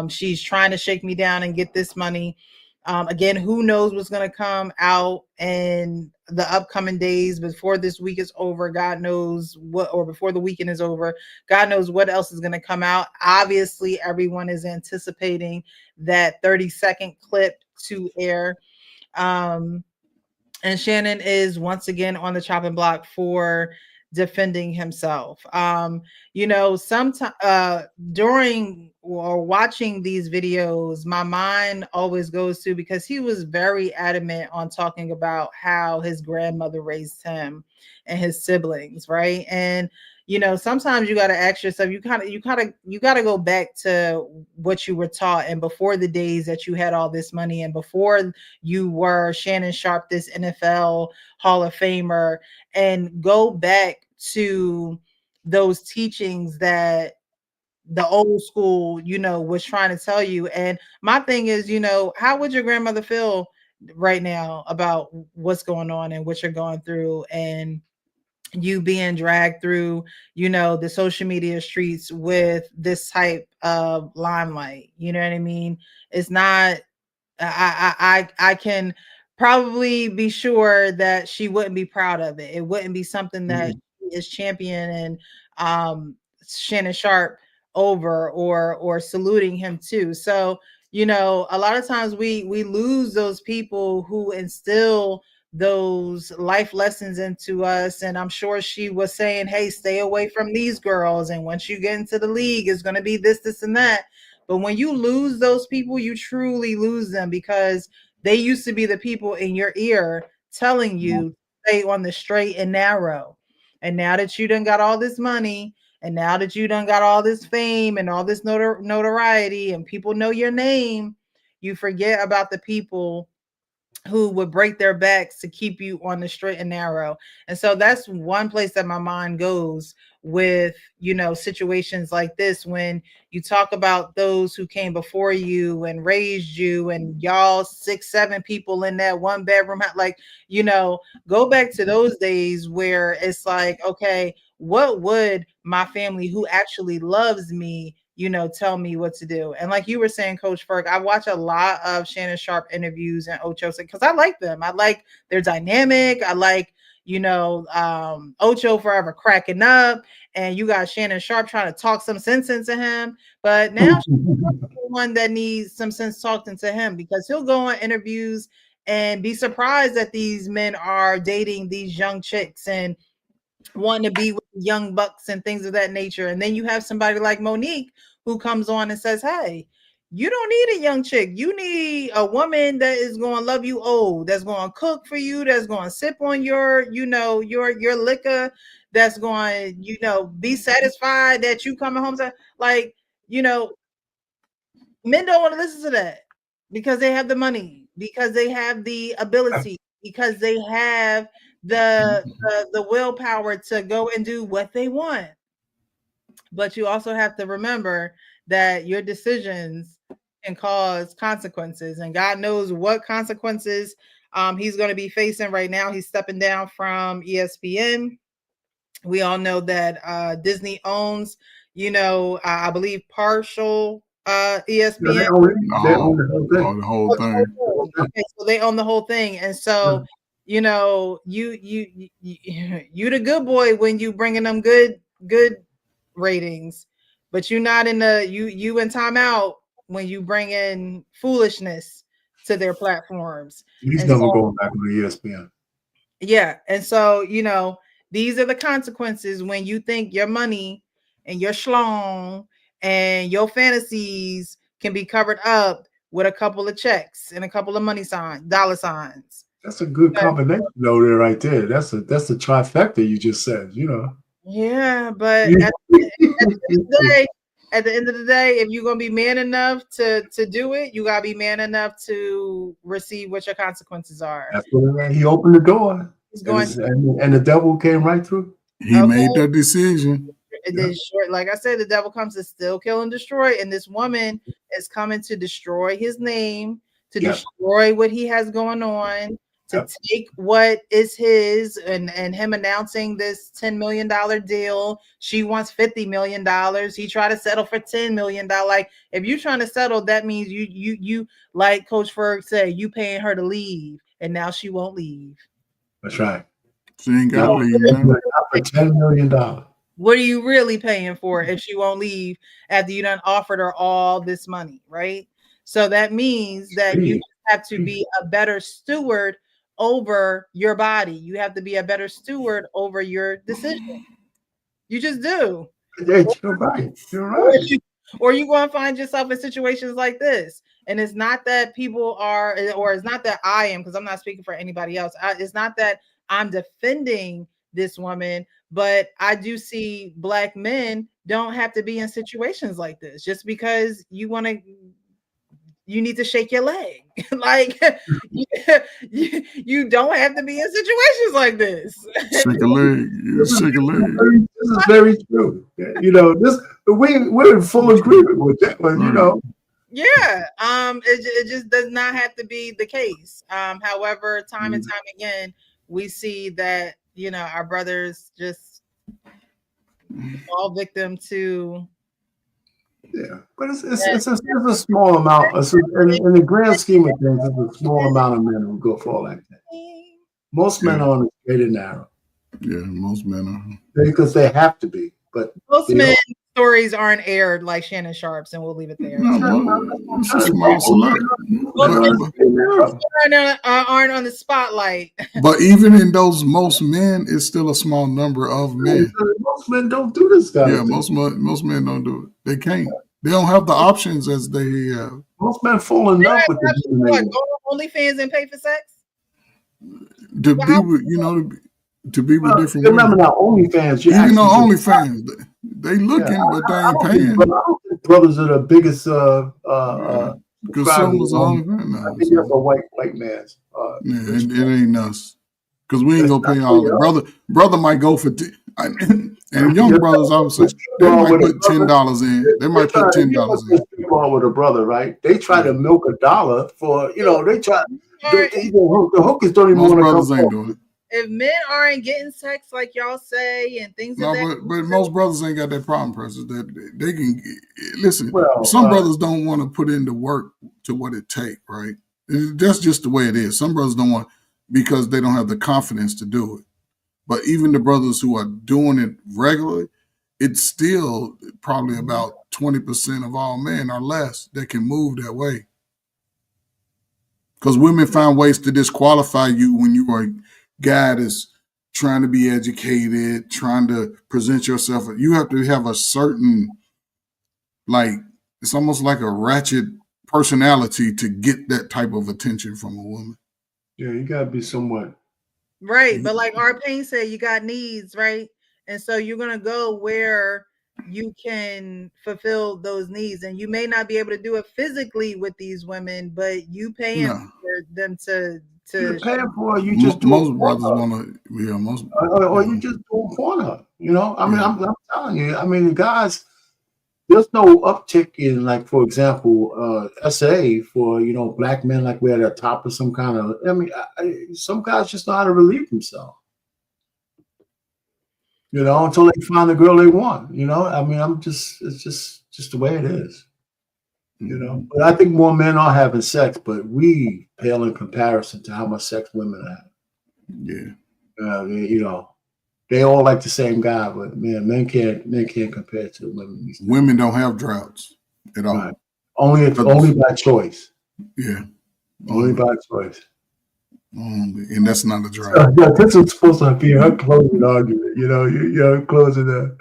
She's trying to shake me down and get this money. Again, who knows what's going to come out in the upcoming days before this week is over. God knows what, or before the weekend is over, God knows what else is going to come out. Obviously, everyone is anticipating that 30-second clip to air. And Shannon is once again on the chopping block for defending himself. You know, sometimes during or watching these videos, my mind always goes to, because he was very adamant on talking about how his grandmother raised him and his siblings, right? And you know, sometimes you got to ask yourself, you got to go back to what you were taught, and before the days that you had all this money, and before you were Shannon Sharpe, this NFL Hall of Famer, and go back to those teachings that the old school, you know, was trying to tell you. And my thing is, you know, how would your grandmother feel right now about what's going on and what you're going through, and you being dragged through, you know, the social media streets with this type of limelight? You know what I mean? It's not, I can probably be sure that she wouldn't be proud of it. It wouldn't be something that she is championing Shannon Sharpe over, or saluting him to. So, you know, a lot of times we lose those people who instill those life lessons into us. And I'm sure she was saying, hey, stay away from these girls, and once you get into the league, it's going to be this and that. But when you lose those people, you truly lose them, because they used to be the people in your ear telling you stay on the straight and narrow. And now that you done got all this money, and now that you done got all this fame and all this notoriety, and people know your name, you forget about the people who would break their backs to keep you on the straight and narrow. And so that's one place that my mind goes with, situations like this, when you talk about those who came before you and raised you, and y'all 6-7 people in that one bedroom, like, go back to those days where it's like, okay, what would my family who actually loves me tell me what to do? And like you were saying, Coach Ferg, I watch a lot of Shannon Sharpe interviews and Ocho, because I like them. I like their dynamic. I like, Ocho forever cracking up, and you got Shannon Sharpe trying to talk some sense into him. But now she's the one that needs some sense talked into him, because he'll go on interviews and be surprised that these men are dating these young chicks and wanting to be with young bucks and things of that nature. And then you have somebody like Monique who comes on and says, hey, you don't need a young chick. You need a woman that is going to love you old, that's going to cook for you, that's going to sip on your liquor, that's going to, be satisfied that you coming home. Like, men don't want to listen to that, because they have the money, because they have the ability, because they have the willpower to go and do what they want. But you also have to remember that your decisions can cause consequences, and God knows what consequences he's going to be facing right now. He's stepping down from ESPN. We all know that Disney owns, I believe partial ESPN. Yeah, they own the whole thing. Okay, so they own the whole thing, and so you the good boy when you bringing them good ratings, but you're not in the you in timeout when you bring in foolishness to their platforms. He's never going back to the ESPN. Yeah, and so these are the consequences when you think your money and your schlong and your fantasies can be covered up with a couple of checks and a couple of dollar signs. That's a good combination, though, there, right there. That's a trifecta you just said, Yeah, but at the end of the day, if you're gonna be man enough to do it, you gotta be man enough to receive what your consequences are. That's what he opened the door. And the devil came right through. He made that decision. Like I said, the devil comes to steal, kill, and destroy. And this woman is coming to destroy his name, to destroy what he has going on, to take what is his, and him announcing this $10 million deal. She wants $50 million. He tried to settle for $10 million. Like, if you're trying to settle, that means you like Coach Ferg said, you paying her to leave, and now she won't leave. That's right. She ain't got to leave now. For $10 million. What are you really paying for if she won't leave after you done offered her all this money, right? So that means that you have to be a better steward over your body. You have to be a better steward over your decision. You just do. You're right. You're right. Or you're going to find yourself in situations like this. And it's not that people are, or it's not that I am, because I'm not speaking for anybody else. It's not that I'm defending this woman, but I do see Black men don't have to be in situations like this just because you need to shake your leg. Like, you don't have to be in situations like this. Shake a leg. Shake a leg. This is very true. We're in full agreement with that one, Yeah. It just does not have to be the case. However, time and time again, we see that, our brothers just fall victim to. Yeah, but it's a small amount. In the grand scheme of things, it's a small amount of men who go for all like that. Most men are on the straight and narrow. Yeah, most men are. Because they have to be. But most men stories aren't aired like Shannon Sharpe's, and we'll leave it there. It's a small select. Aren't on the spotlight. But even in those most men, it's still a small number of men. Most men don't do this stuff. Yeah, most men don't do it. They can't. They don't have the options as they have. Most men fall in love with the what, go on OnlyFans and pay for sex? To be with different remember now, OnlyFans. Even on OnlyFans, they looking, but they ain't paying. But I don't think brothers are the biggest Because some was on. I think that's a white man's. Yeah, it ain't us. Because we ain't gonna pay all the brother might go for and young brothers, I would say, they might put $10 in. They might put $10 in. With a brother, right? They try to milk $1 for they try. The hookers don't even want to come. Most brothers ain't doing it. If men aren't getting sex like y'all say and things of that, but most brothers ain't got that problem, Precious. That they can listen. Some brothers don't want to put in the work to what it take, right? That's just the way it is. Some brothers don't want because they don't have the confidence to do it. But even the brothers who are doing it regularly, it's still probably about 20% of all men or less that can move that way. Because women find ways to disqualify you when you are a guy that's trying to be educated, trying to present yourself. You have to have a certain, it's almost like a ratchet personality to get that type of attention from a woman. Yeah, you got to be somewhat. Right. But like our Payne said, you got needs, right? And so you're going to go where you can fulfill those needs. And you may not be able to do it physically with these women, but you paying for them to you're paying for it, you just do most brothers want to, or you just do it for her. I mean, I'm telling you, I mean, the guys, there's no uptick in, like, for example, SA for, black men, like we're at the top of some kind of, I mean, some guys just know how to relieve themselves. Until they find the girl they want. I mean, it's just the way it is. But I think more men are having sex, but we pale in comparison to how much sex women have. Yeah. They all like the same guy, but man, men can't compare to women. Women don't have droughts at all. Right. Only by choice. Yeah. Only by choice. And that's not a drought. Yeah, this is supposed to be her closing argument. You're closing that.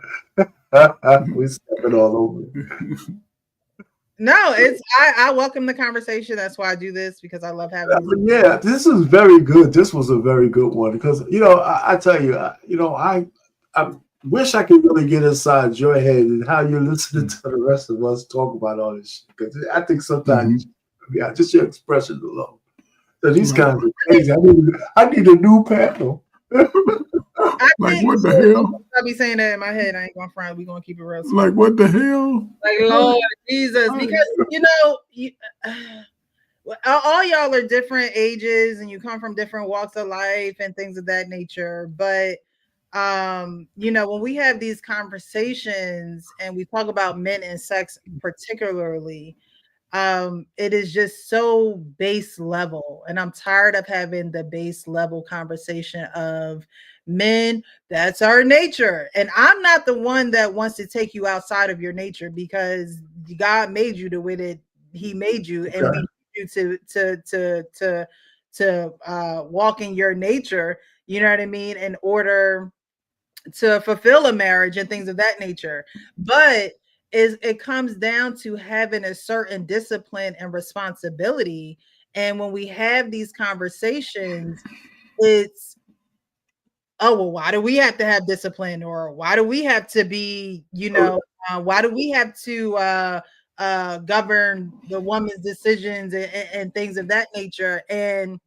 We're stepping all over. No, I welcome the conversation. That's why I do this, because I love having Yeah, this is very good. This was a very good one because I tell you, I wish I could really get inside your head and how you're listening to the rest of us talk about all this shit. Because I think sometimes just your expression alone. So these guys are crazy. I need a new panel. Like what the hell? I'll be saying that in my head. I ain't gonna front. We're gonna keep it real. Like what the hell? Like Lord Jesus, because all y'all are different ages and you come from different walks of life and things of that nature. But when we have these conversations and we talk about men and sex particularly, it is just so base level, and I'm tired of having the base level conversation of men. That's our nature, and I'm not the one that wants to take you outside of your nature, because God made you the way that He made you, and we need you to walk in your nature. You know what I mean? In order to fulfill a marriage and things of that nature, but it comes down to having a certain discipline and responsibility. And when we have these conversations, it's, oh, well, why do we have to have discipline? Or why do we have to be, why do we have to govern the woman's decisions and things of that nature? And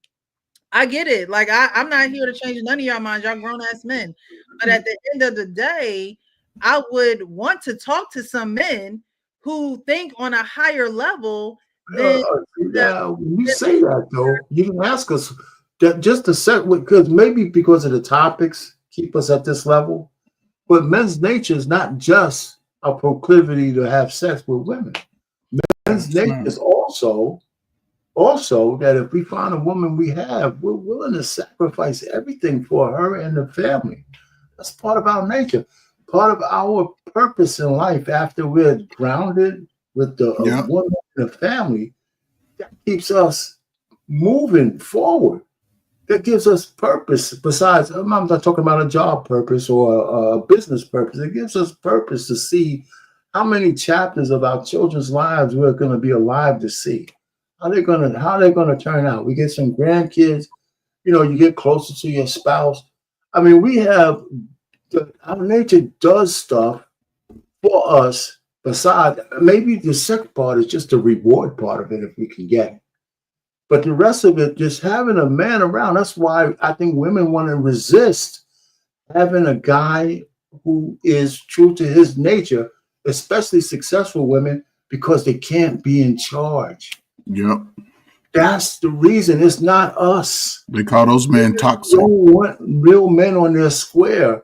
I get it. Like, I'm not here to change none of y'all minds. Y'all grown ass men. But at the end of the day, I would want to talk to some men who think on a higher level than. When you say that, though, you can ask us that just to set, because because of the topics keep us at this level. But men's nature is not just a proclivity to have sex with women. Men's nature is also that if we find a woman we're willing to sacrifice everything for her and the family. That's part of our nature, part of our purpose in life. After we're grounded with the woman and the family, that keeps us moving forward. That gives us purpose. Besides, I'm not talking about a job purpose or a business purpose. It gives us purpose to see how many chapters of our children's lives we're going to be alive to see. How they're gonna turn out. We get some grandkids, you get closer to your spouse. I mean, our nature does stuff for us Besides, maybe the second part is just the reward part of it if we can get it. But the rest of it, just having a man around, that's why I think women want to resist having a guy who is true to his nature, especially successful women, because they can't be in charge. Yep. That's the reason. It's not us. They call those men toxic. They don't want real men on their square,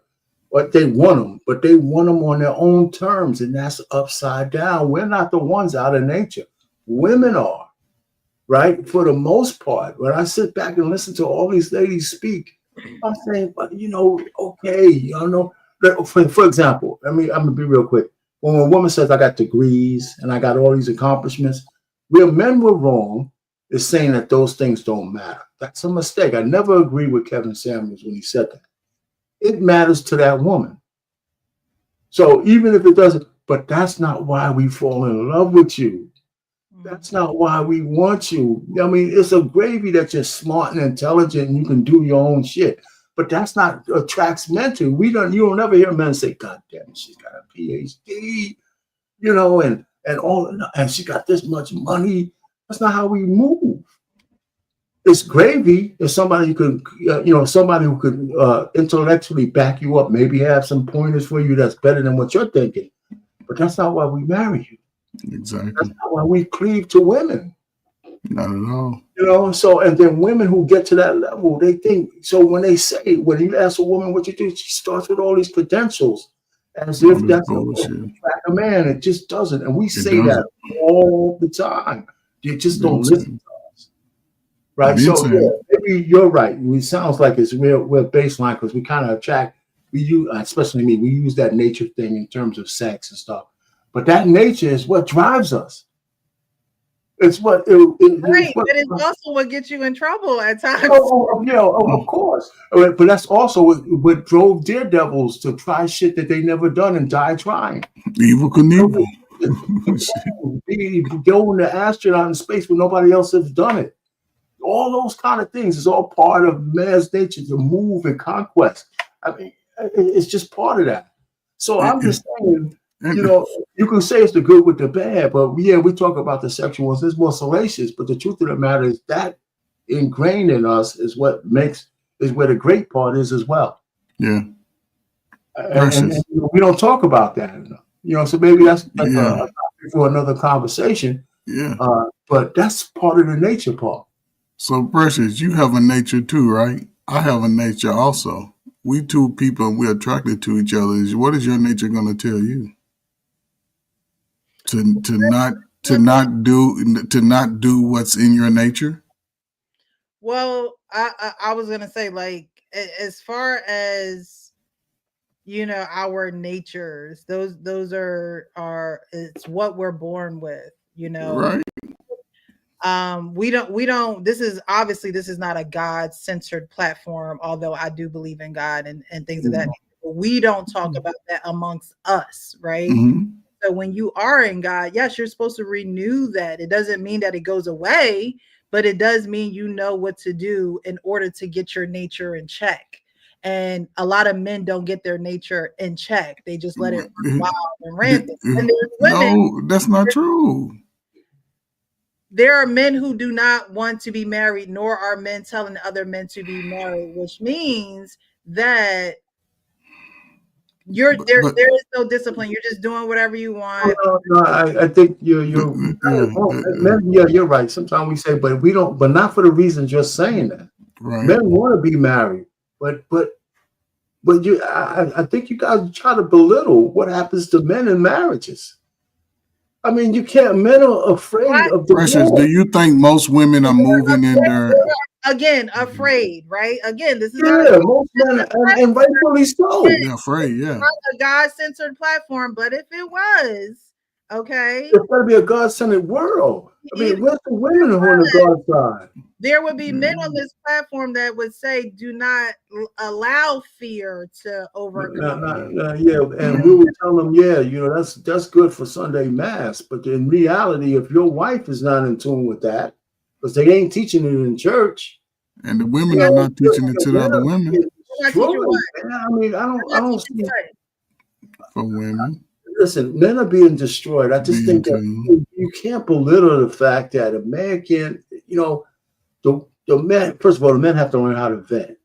but they want them. But they want them on their own terms, and that's upside down. We're not the ones out of nature. Women are, right? For the most part. When I sit back and listen to all these ladies speak, I'm saying, but okay, for example, I'm gonna be real quick. When a woman says I got degrees and I got all these accomplishments, where men were wrong is saying that those things don't matter. That's a mistake. I never agreed with Kevin Samuels when he said that. It matters to that woman. So even if it doesn't, but that's not why we fall in love with you. That's not why we want you. I mean, it's a gravy that you're smart and intelligent and you can do your own shit. But that's not attracts men to. You'll never hear men say, God damn it, she's got a PhD, and she got this much money. That's not how we move. It's gravy if somebody who could intellectually back you up, maybe have some pointers for you that's better than what you're thinking. But that's not why we marry you. Exactly. That's not why we cleave to women. Not at all. So, and then women who get to that level, they think, so when you ask a woman what you do, she starts with all these credentials as if that's a man. It just doesn't. And we say that all the time. You just don't listen to us. Right? So, maybe you're right. It sounds like we're baseline because we kind of especially me, we use that nature thing in terms of sex and stuff. But that nature is what drives us. It's what but it's also what gets you in trouble at times. Of course. But that's also what drove daredevils to try shit that they never done and die trying. Evil Knievel. Go in the astronaut in space when nobody else has done it. All those kind of things is all part of man's nature to move and conquest. I mean, it's just part of that. So I'm just saying, you can say it's the good with the bad, but we talk about the sexual ones. It's more salacious, but the truth of the matter is that ingrained in us is where the great part is as well. Yeah. And we don't talk about that enough. So maybe that's a topic for another conversation. Yeah. But that's part of the nature part. So Precious, you have a nature too, right? I have a nature also. We two people and we're attracted to each other. What is your nature going to tell you? To not do what's in your nature? Well, I was gonna say, like, as far as our natures, those are it's what we're born with, Right. We don't this is not a God-centered platform, although I do believe in God and things of that nature. But we don't talk about that amongst us, right? Mm-hmm. So when you are in God, yes, you're supposed to renew that. It doesn't mean that it goes away, but it does mean you know what to do in order to get your nature in check. And a lot of men don't get their nature in check. They just let it run wild and rampant. And there's women, no, that's not true. There are men who do not want to be married, nor are men telling other men to be married, which means that there is no discipline. You're just doing whatever you want. No, I think you're right. Sometimes we say, but we don't, but not for the reasons you're saying that. Right. Men want to be married, but I think you guys try to belittle what happens to men in marriages. I mean, you can't. Men are afraid of the Precious, do you think most women are moving in their afraid, right? Again, this is most men, and rightfully so. They're afraid, It's not a God-centered platform, but if it was, okay, it's got to be a God-centered world. I mean, where's the women on the God side? There would be men on this platform that would say, "Do not allow fear to overcome." And we would tell them, that's good for Sunday mass, but in reality, if your wife is not in tune with that, because they ain't teaching it in church, and the women are not teaching it to the other women. I mean, I don't see for women. Listen, men are being destroyed. I just think that you can't belittle the fact that a man can't, the men, first of all, the men have to learn how to vet.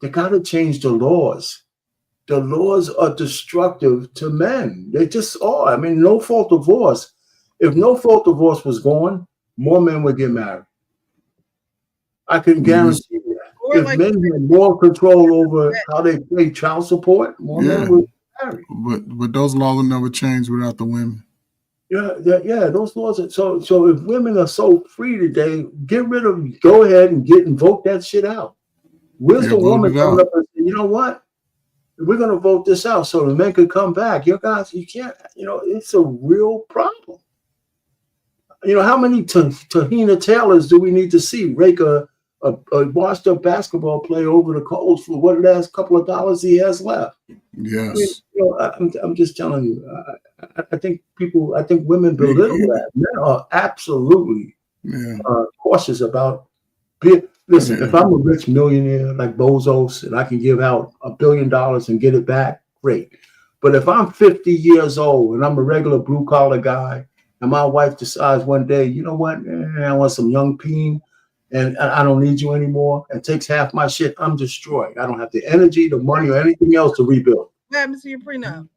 They got to change the laws. The laws are destructive to men. They just are. I mean, no fault divorce. If no fault divorce was gone, more men would get married. I can guarantee that. If men had more control over how they pay child support, more men would get married. But those laws will never change without the women. Yeah. Those laws are so if women are so free today, go ahead and vote that shit out. Where's the woman coming up and say, you know what? We're gonna vote this out so the men could come back. You guys, you can't, it's a real problem. How many Tahina Taylors do we need to see rake a washed up basketball player over the coals for what last couple of dollars he has left? Yes. I'm just telling you, I think women belittle that. Men are absolutely cautious about listen, if I'm a rich millionaire like Bezos and I can give out $1 billion and get it back, great. But if I'm 50 years old and I'm a regular blue collar guy and my wife decides one day, you know what, I want some young peen and I don't need you anymore and takes half my shit, I'm destroyed. I don't have the energy, the money, or anything else to rebuild. What happened to your prenup?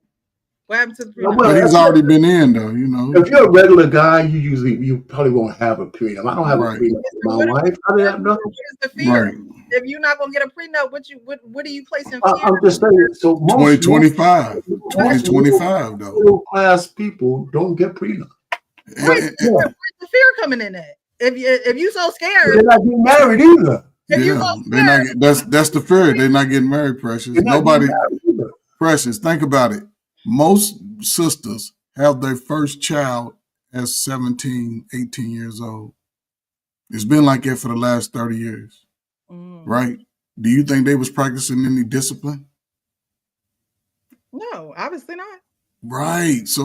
What happened to the prenup? But he's already been in, though, If you're a regular guy, you probably won't have a prenup. I don't have a prenup with my wife. I didn't have nothing. What is the fear? If you're not gonna get a prenup, what do you place in fear? I'm just saying. So 2025, 2025, though. Middle class people don't get prenup. Where's the fear coming in at? If you so scared, they're not getting married either. That's the fear. They're not getting married, Precious. Nobody, Precious. Think about it. Most sisters have their first child at 17, 18 years old. It's been like that for the last 30 years, right? Do you think they was practicing any discipline? No, obviously not. Right. So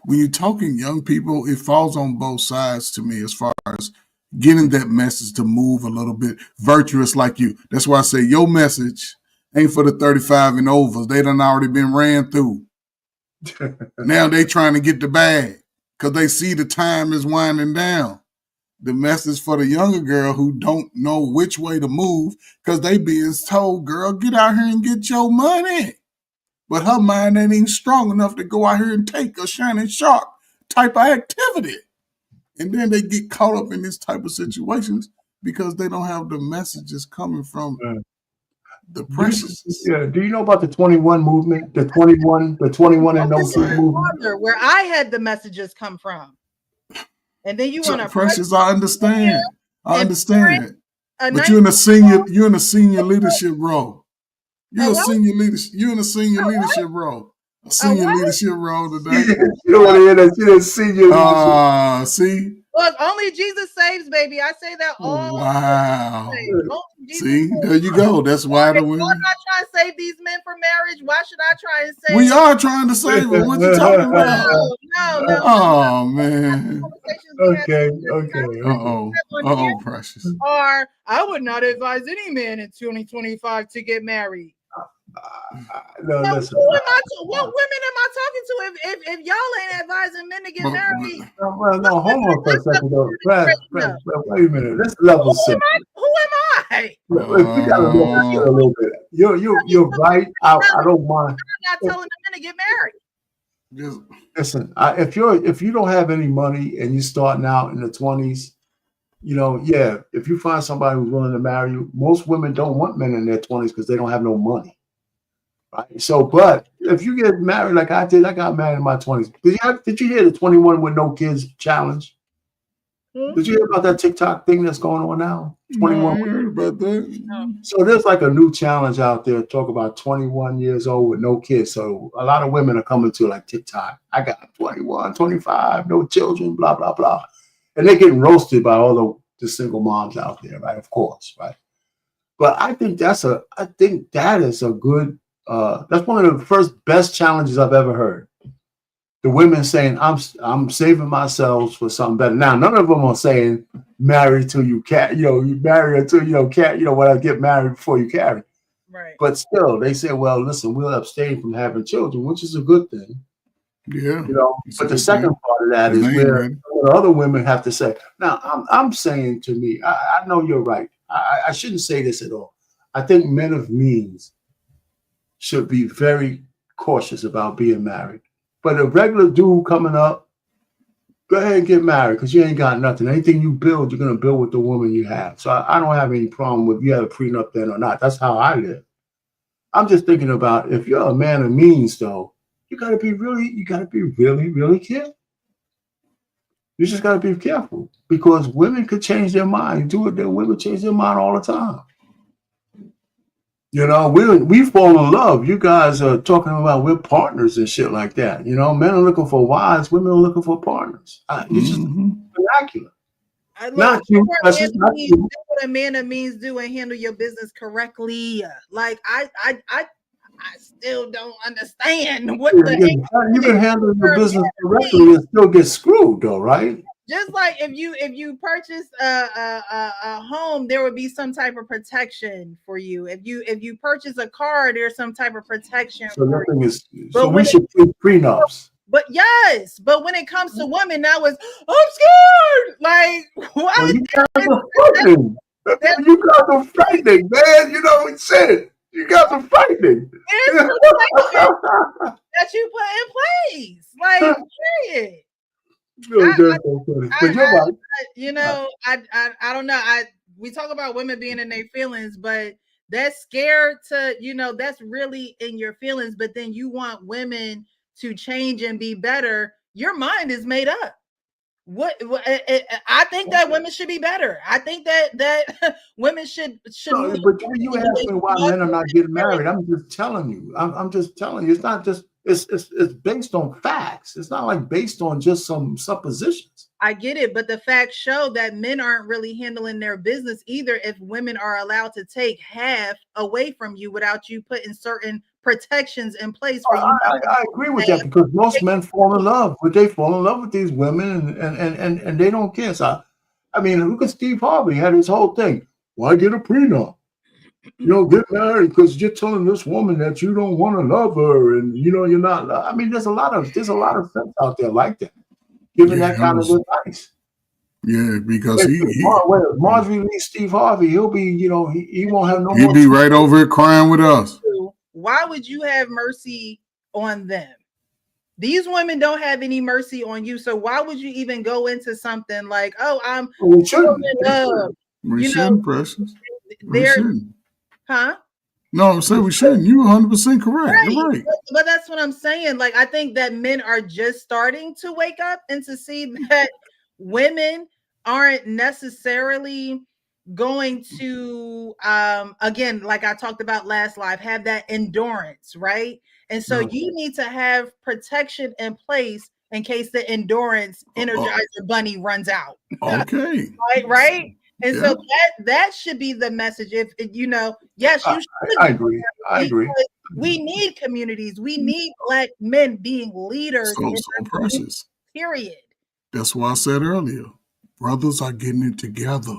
when you're talking young people, it falls on both sides to me as far as getting that message to move a little bit virtuous like you. That's why I say your message ain't for the 35 and overs. They done already been ran through. Now they trying to get the bag because they see the time is winding down. The message for the younger girl who don't know which way to move because they being told, girl, get out here and get your money. But her mind ain't even strong enough to go out here and take a Shannon Sharpe type of activity. And then they get caught up in this type of situations because they don't have the messages coming from the Precious. Do you know about the 21 movement? The 21 and no kid movement? Where I had the messages come from. And then you want to Precious, I understand. I understand. But you're in a senior leadership role. You're in a senior leadership role. A senior leadership role today. You don't want to hear that. You're a senior leadership. See? Look, only Jesus saves, baby. I say that all. Wow. See, there you go. That's why the women. I'm not trying to save these men for marriage. Why should I try and save? We are trying to save them. What you talking about? No. Oh man. Okay. Precious. Or I would not advise any man in 2025 to get married. No, listen. What women am I talking to if y'all ain't advising men to get married? No, hold on for a second though. Wait a minute. Let's level set. Who am I? We gotta look a little bit. You're right. I don't mind. I'm not telling the men to get married. Listen, if you don't have any money and you're starting out in the 20s, if you find somebody who's willing to marry you, most women don't want men in their 20s because they don't have no money. Right. So, but if you get married like I did, I got married in my 20s. Did you hear the 21 with no kids challenge? Did you hear about that TikTok thing that's going on now? 21. About that. So there's like a new challenge out there. Talk about 21 years old with no kids. So a lot of women are coming to like TikTok. I got 21, 25, no children, blah, blah, blah. And they're getting roasted by all the single moms out there, right? Of course, right? But I think that is a good, that's one of the first best challenges I've ever heard. The women saying, I'm saving myself for something better. Now, none of them are saying marry till you can't, you marry until you can't, whatever, get married before you carry. Right. But still, they say, well, listen, we'll abstain from having children, which is a good thing. Yeah. You know, but the second part of that is where other women have to say. Now, I'm saying to me, I know you're right. I shouldn't say this at all. I think men of means should be very cautious about being married. But a regular dude coming up, go ahead and get married because you ain't got nothing. Anything you build, you're gonna build with the woman you have. So I don't have any problem with you have a prenup then or not. That's how I live. I'm just thinking about if you're a man of means, though, you gotta be really, really careful. You just gotta be careful because women could change their mind. Women change their mind all the time. You know, we fall in love. You guys are talking about we're partners and shit like that. You know, men are looking for wives, women are looking for partners. It's just vernacular. Not you, what a man of means do and handle your business correctly. Like I still don't understand what you can handle your business correctly and still get screwed, though, right? Just like if you purchase a home, there would be some type of protection for you. If you purchase a car, there's some type of protection. So nothing is. So we should prenups. But yes, but when it comes to women, now it's I'm scared. Like why? You guys are frightening. You guys are frightening, man. You know what I'm saying? You guys are frightening. That you put in place, like period. I don't know. We talk about women being in their feelings, but that's scared to, that's really in your feelings. But then you want women to change and be better. Your mind is made up. I think that women should be better. I think that women should. No, but you ask me why men are not getting married. I'm just telling you. I'm just telling you. It's not just. It's based on facts. It's not like based on just some suppositions. I get it, but the facts show that men aren't really handling their business either. If women are allowed to take half away from you without you putting certain protections in place for you. I agree with that because most men fall in love, but they fall in love with these women and they don't care. So, I mean, look at Steve Harvey had his whole thing. Why get a prenup? Get married because you're telling this woman that you don't want to love her, and you're not. I mean, there's a lot of sense out there like that, giving that kind of advice. Yeah, because if Marjorie leaves Steve Harvey, he'll be, he won't have no. He'll be right over here crying with us. Why would you have mercy on them? These women don't have any mercy on you, so why would you even go into something like, "Oh, we shouldn't. We shouldn't, Precious. We shouldn't. Huh? No, I'm saying we shouldn't. You're 100% correct. Right. You're right. But that's what I'm saying. Like, I think that men are just starting to wake up and to see that women aren't necessarily going to, again, like I talked about last live, have that endurance, right? And so you need to have protection in place in case the endurance Energizer Bunny runs out. Okay. Right? And so that should be the message. If yes, you should. I agree. We need communities. We need Black men being leaders. So Precious. Period. That's why I said earlier, brothers are getting it together.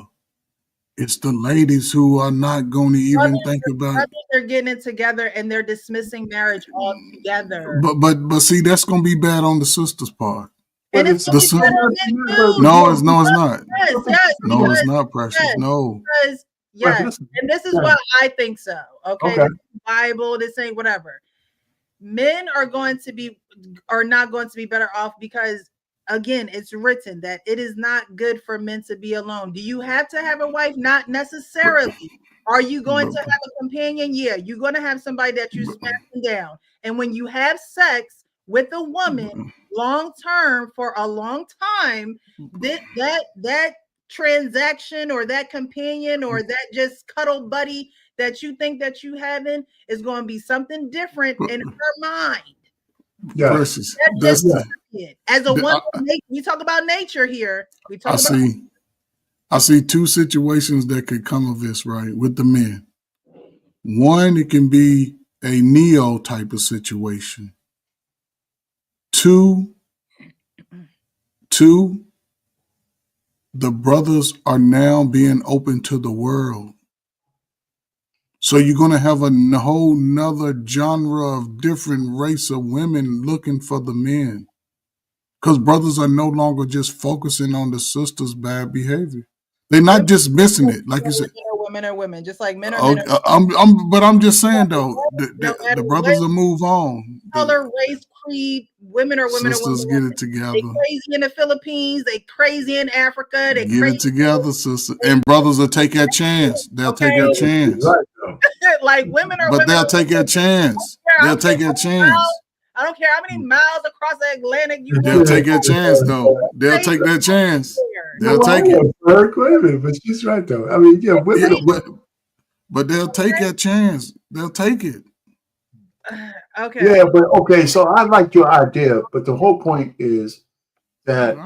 It's the ladies who are not going to even think about it. They're getting it together and they're dismissing marriage altogether. But see, that's going to be bad on the sisters' part. And it's no, it's not. Yes, no, it's not, Precious. Yes, no. Yes, and this is why I think so. Okay. This is Bible. This ain't whatever. Men are not going to be better off because, again, it's written that it is not good for men to be alone. Do you have to have a wife? Not necessarily. Are you going to have a companion? Yeah, you're going to have somebody that you smashing down. And when you have sex with a woman long term for a long time, that transaction or that companion or that just cuddle buddy that you think that you having is going to be something different in her mind. Yeah, Precious. As a woman, we talk about nature here. I see two situations that could come of this, right, with the men. One, it can be a Neo type of situation. Two, the brothers are now being open to the world. So you're gonna have a whole nother genre of different race of women looking for the men, because brothers are no longer just focusing on the sisters' bad behavior. They're not just missing it, like you said. Women are women, just like men are men. But I'm just saying though, the brothers will move on. Color, race, creed, women are women. Sisters get it together. They crazy in the Philippines. They crazy in Africa. They get it together, sister. And brothers will take that chance. They'll take that chance. Like women are. But they'll take that chance. They'll take that chance. I don't care how many miles across the Atlantic you. They'll take that chance though. They'll take that chance. They'll take it. But she's right though. I mean, yeah, but they'll take that chance. They'll take it. Okay. Yeah, but okay. So I like your idea, but the whole point is that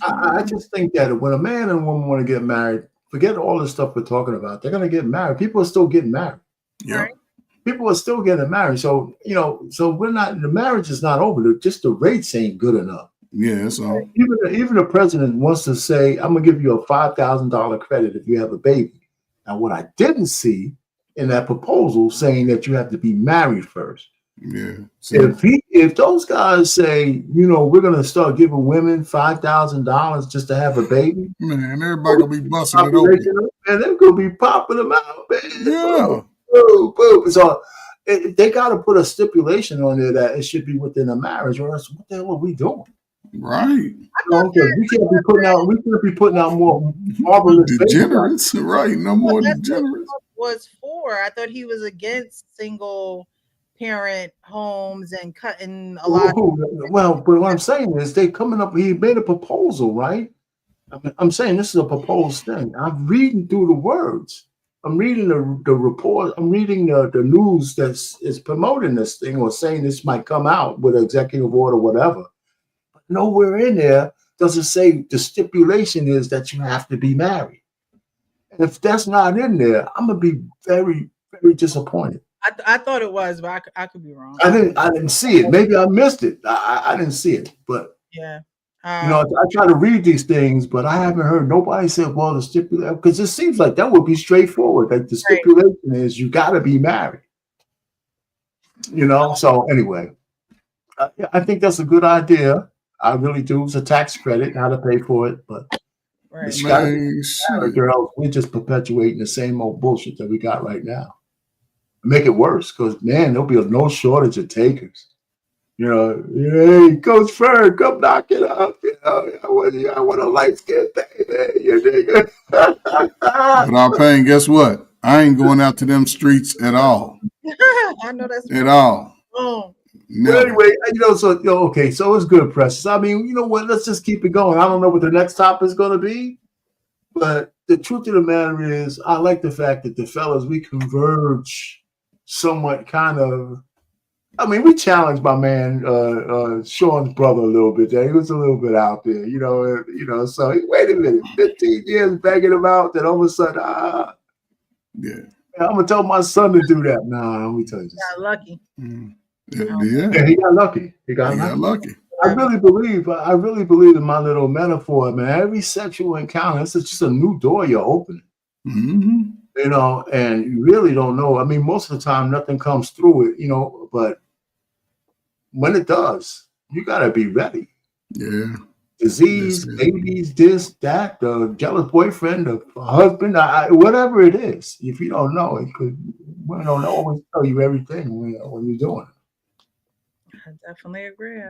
I just think that when a man and a woman want to get married, forget all the stuff we're talking about. They're gonna get married. People are still getting married. Yeah. People are still getting married. So so we're not. The marriage is not over. Just the rates ain't good enough. Yeah, so even the president wants to say, "I'm gonna give you a $5,000 credit if you have a baby." Now, what I didn't see in that proposal saying that you have to be married first. Yeah. So if those guys say, we're gonna start giving women $5,000 just to have a baby, man, everybody gonna be busting it open, and they're gonna be popping them out, man. Yeah. Boom, boom. So they got to put a stipulation on there that it should be within a marriage, or else what the hell are we doing? Right. We can't be putting out more marvelous degenerates, right? No more degenerates. Was for. I thought he was against single parent homes and cutting a lot. Well, but what I'm saying is they coming up. He made a proposal, right? I'm saying this is a proposed thing. I'm reading through the words. I'm reading the report. I'm reading the news is promoting this thing or saying this might come out with an executive order, whatever. But nowhere in there does it say the stipulation is that you have to be married. And if that's not in there, I'm gonna be very, very disappointed. I thought it was, but I could be wrong. I didn't see it. Maybe I missed it. I didn't see it, but yeah. I try to read these things, but I haven't heard nobody say, well, the stipulation, because it seems like that would be straightforward. Like the stipulation is you got to be married. So anyway, I think that's a good idea. I really do. It's a tax credit, how to pay for it, but girls, we're just perpetuating the same old bullshit that we got right now. Make it worse, because man, there'll be no shortage of takers. Hey, Coach Ferg, come knock it up. I want a light skin baby. You dig? But our pain, guess what? I ain't going out to them streets at all. I know that's at all. Oh. No. But anyway, okay, so it's good, Precious. I mean, you know what? Let's just keep it going. I don't know what the next topic is going to be, but the truth of the matter is, I like the fact that the fellas, we converge somewhat kind of. I mean, we challenged my man Sean's brother a little bit there. He was a little bit out there, so wait a minute, 15 years begging him out, then all of a sudden, yeah. I'm gonna tell my son to do that. Nah, let me tell you this. Got lucky. Yeah, he got lucky. He got lucky. I really believe in my little metaphor, man. Every sexual encounter, it's just a new door you're opening. Mm-hmm. And you really don't know. I mean, most of the time, nothing comes through it, but when it does, you got to be ready. Yeah. Disease, babies, this, that, the jealous boyfriend, the husband, whatever it is. If you don't know, we don't always tell you everything when you're doing it. I definitely agree.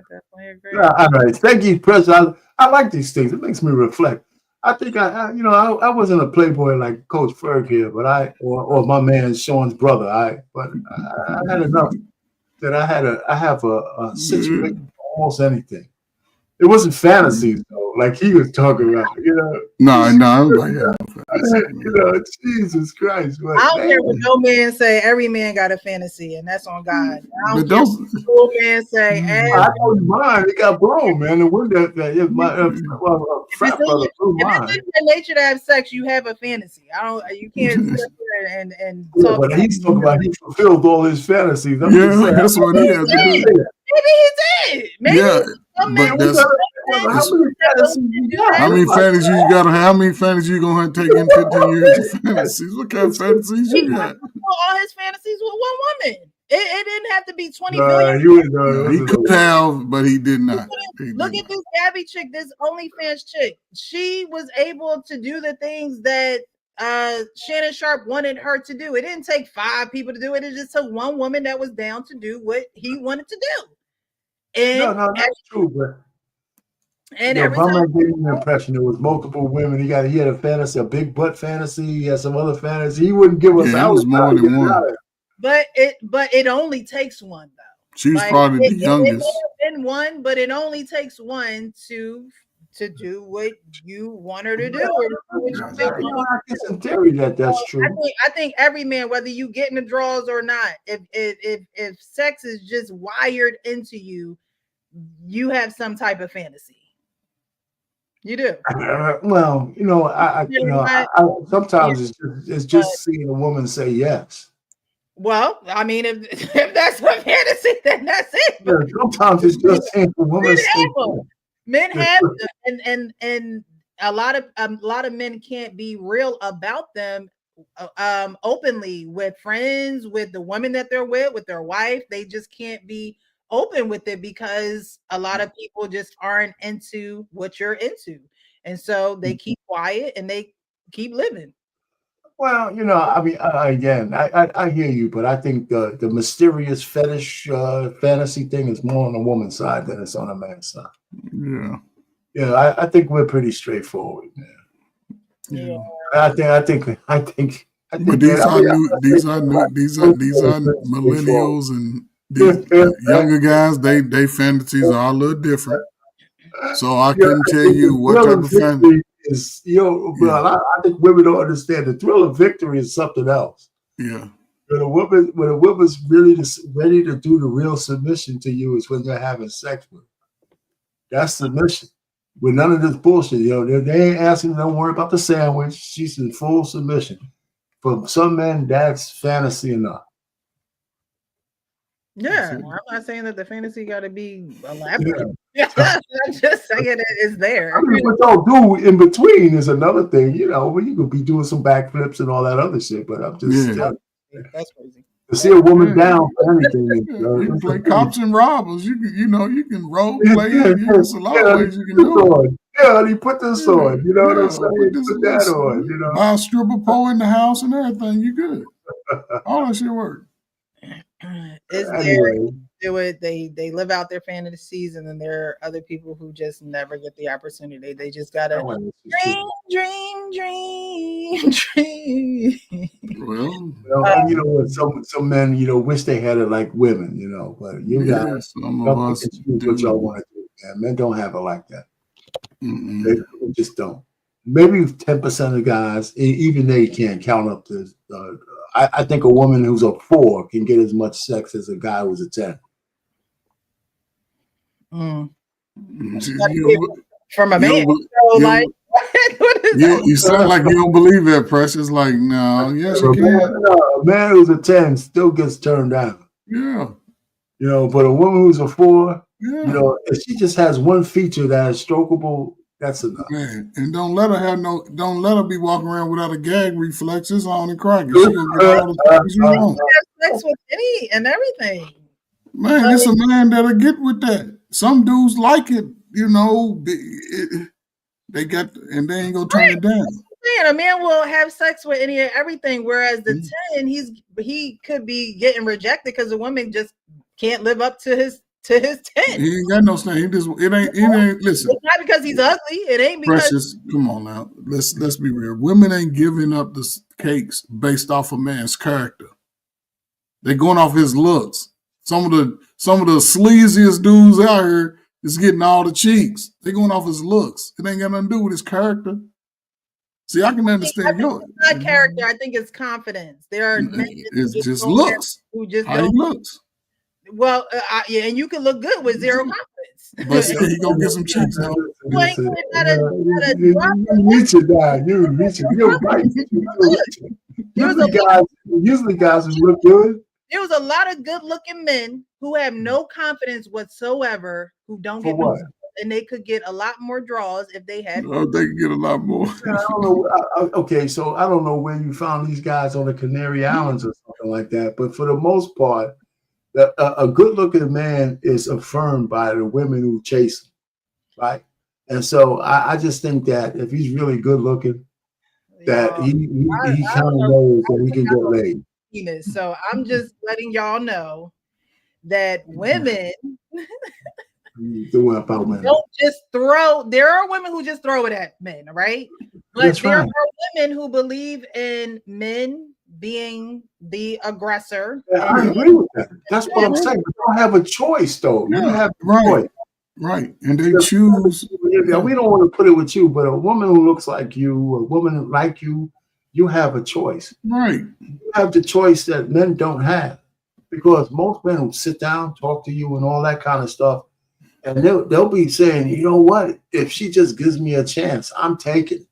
All right. Thank you, President. I like these things. It makes me reflect. I think I wasn't a playboy like Coach Ferg here, but or my man Sean's brother. I had enough that I have a situation for almost anything. It wasn't fantasies though, like he was talking about. No. Jesus Christ. I don't care what no man say. Every man got a fantasy, and that's on God. I don't care what no man say. I know mine. It got blown, man. The one that my frat brother blew mine. If it's in your nature to have sex, you have a fantasy. You can't sit there and talk. But he's talking about he fulfilled all his fantasies. That's what he has to do. Maybe he did. Maybe How many fantasies you gotta have? How many fantasies you gonna have to take in 15 years of fantasies? What kind of fantasies you got? All his fantasies with one woman. It didn't have to be 20 billion. He could have, but he did not. Look at this Gabby chick, this OnlyFans chick. She was able to do the things that Shannon Sharpe wanted her to do. It didn't take 5 people to do it. It just took one woman that was down to do what he wanted to do. And no, that's true, but and every time I time get an impression there was multiple women. He had a fantasy, a big butt fantasy. He had some other fantasy. He wouldn't give us. Yeah, it was more than one. But it only takes one though. She was probably the youngest. It may have been one, but it only takes one to do what you want her to do. That's true. I think every man, whether you get in the draws or not, if sex is just wired into you, you have some type of fantasy. You do. Well, sometimes it's just seeing a woman say yes. Well, I mean, if that's a fantasy, then that's it. Yeah, sometimes it's just saying a woman say yes. Men have them, and a lot of men can't be real about them openly with friends, with the women that they're with their wife. They just can't be open with it because a lot of people just aren't into what you're into, and so they keep quiet and they keep living. Well, I mean, again, I hear you, but I think the mysterious fetish fantasy thing is more on the woman's side than it's on the man's side. Yeah, I think we're pretty straightforward. Yeah, I think. But these are millennials and these younger guys. They fantasies are a little different. So I couldn't tell you what type of fantasy is. I think women don't understand the thrill of victory is something else. Yeah. When a woman's really ready to do the real submission to you is when you're having sex with her. That's submission. With none of this bullshit, they ain't asking, don't worry about the sandwich. She's in full submission. For some men, that's fantasy enough. Yeah, I'm not saying that the fantasy got to be elaborate. Yeah. I'm just saying it is there. I mean, what y'all do in between is another thing, where you could be doing some backflips and all that other shit. But I'm just that's crazy. To see a woman down for anything. You can play cops and robbers. You can role play. There's a lot of ways you can do it. Yeah, he put this on. You know what I'm saying? Put that on. Buy a stripper pole in the house and everything. You good. All that shit work. Do it. They live out their fantasies, and then there are other people who just never get the opportunity. They just gotta dream. Well, you know what? Some men, wish they had it like women, but you guys don't do what y'all want to do. Man. Men don't have it like that. They just don't. Maybe 10% of guys, even they can't count up to. I think a woman who's a 4 can get as much sex as a guy who's a 10. From a man. You sound like you don't believe that, Precious. Like, no, yes, you can. A man who's a 10 still gets turned down. Yeah. But a woman who's a 4, if she just has one feature that is strokeable, that's enough. Man, and don't let her be walking around without a gag reflex. It's on and cracking. She gonna get all the things you want. Have sex with any and everything. Man, it's a man that'll get with that. Some dudes like it, they got, and they ain't gonna turn it down. A man will have sex with any and everything, whereas the 10, he could be getting rejected because the woman just can't live up to his 10. He ain't got no stand. It ain't. Listen, it's not because he's ugly. It ain't because. Precious, come on now. Let's be real. Women ain't giving up the cakes based off a man's character. They're going off his looks. Some of the sleaziest dudes out here is getting all the cheeks. They're going off his looks. It ain't got nothing to do with his character. See, I can understand yours. Not character. I think it's confidence. There are men it's just looks. Who just how he looks. Well, and you can look good with zero confidence. But still, he gonna get some cheeks though. You reach it down. You reach it. You're right. Usually guys who look good. There was a lot of good-looking men who have no confidence whatsoever, who don't get no. and they could get a lot more draws if they had. Oh, they could get a lot more. I don't know. Okay, so I don't know where you found these guys on the Canary Islands or something like that, but for the most part, a good-looking man is affirmed by the women who chase him, right? And so I just think that if he's really good-looking, that he kind of knows that he can get laid. So I'm just letting y'all know that women don't just throw. There are women who just throw it at men, right? But there are women who believe in men being the aggressor. Yeah, I agree with that. That's what I'm saying. You don't have a choice, though. You have a choice. Right. And they choose. We don't want to put it with you, but a woman who looks like you, a woman like you, you have a choice. Right. You have the choice that men don't have, because most men will sit down, talk to you, and all that kind of stuff, and they'll be saying, you know what? If she just gives me a chance, I'm taking.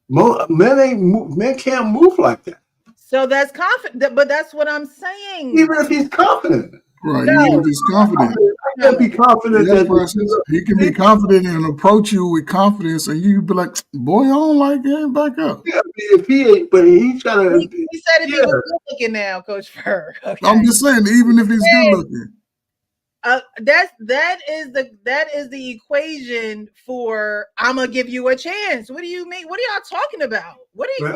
Men can't move like that. So that's confident, but that's what I'm saying. Even if he's confident, right? Even if he's confident, I can't be confident that he can be confident and approach you with confidence, and you be like, "Boy, I don't like it. Back up." Yeah, if he ain't, but he's gotta. He said if he was good looking now, Coach Fur. Okay. I'm just saying, even if he's good looking. That is the equation for I'm gonna give you a chance. What do you mean? What are y'all talking about? What are you?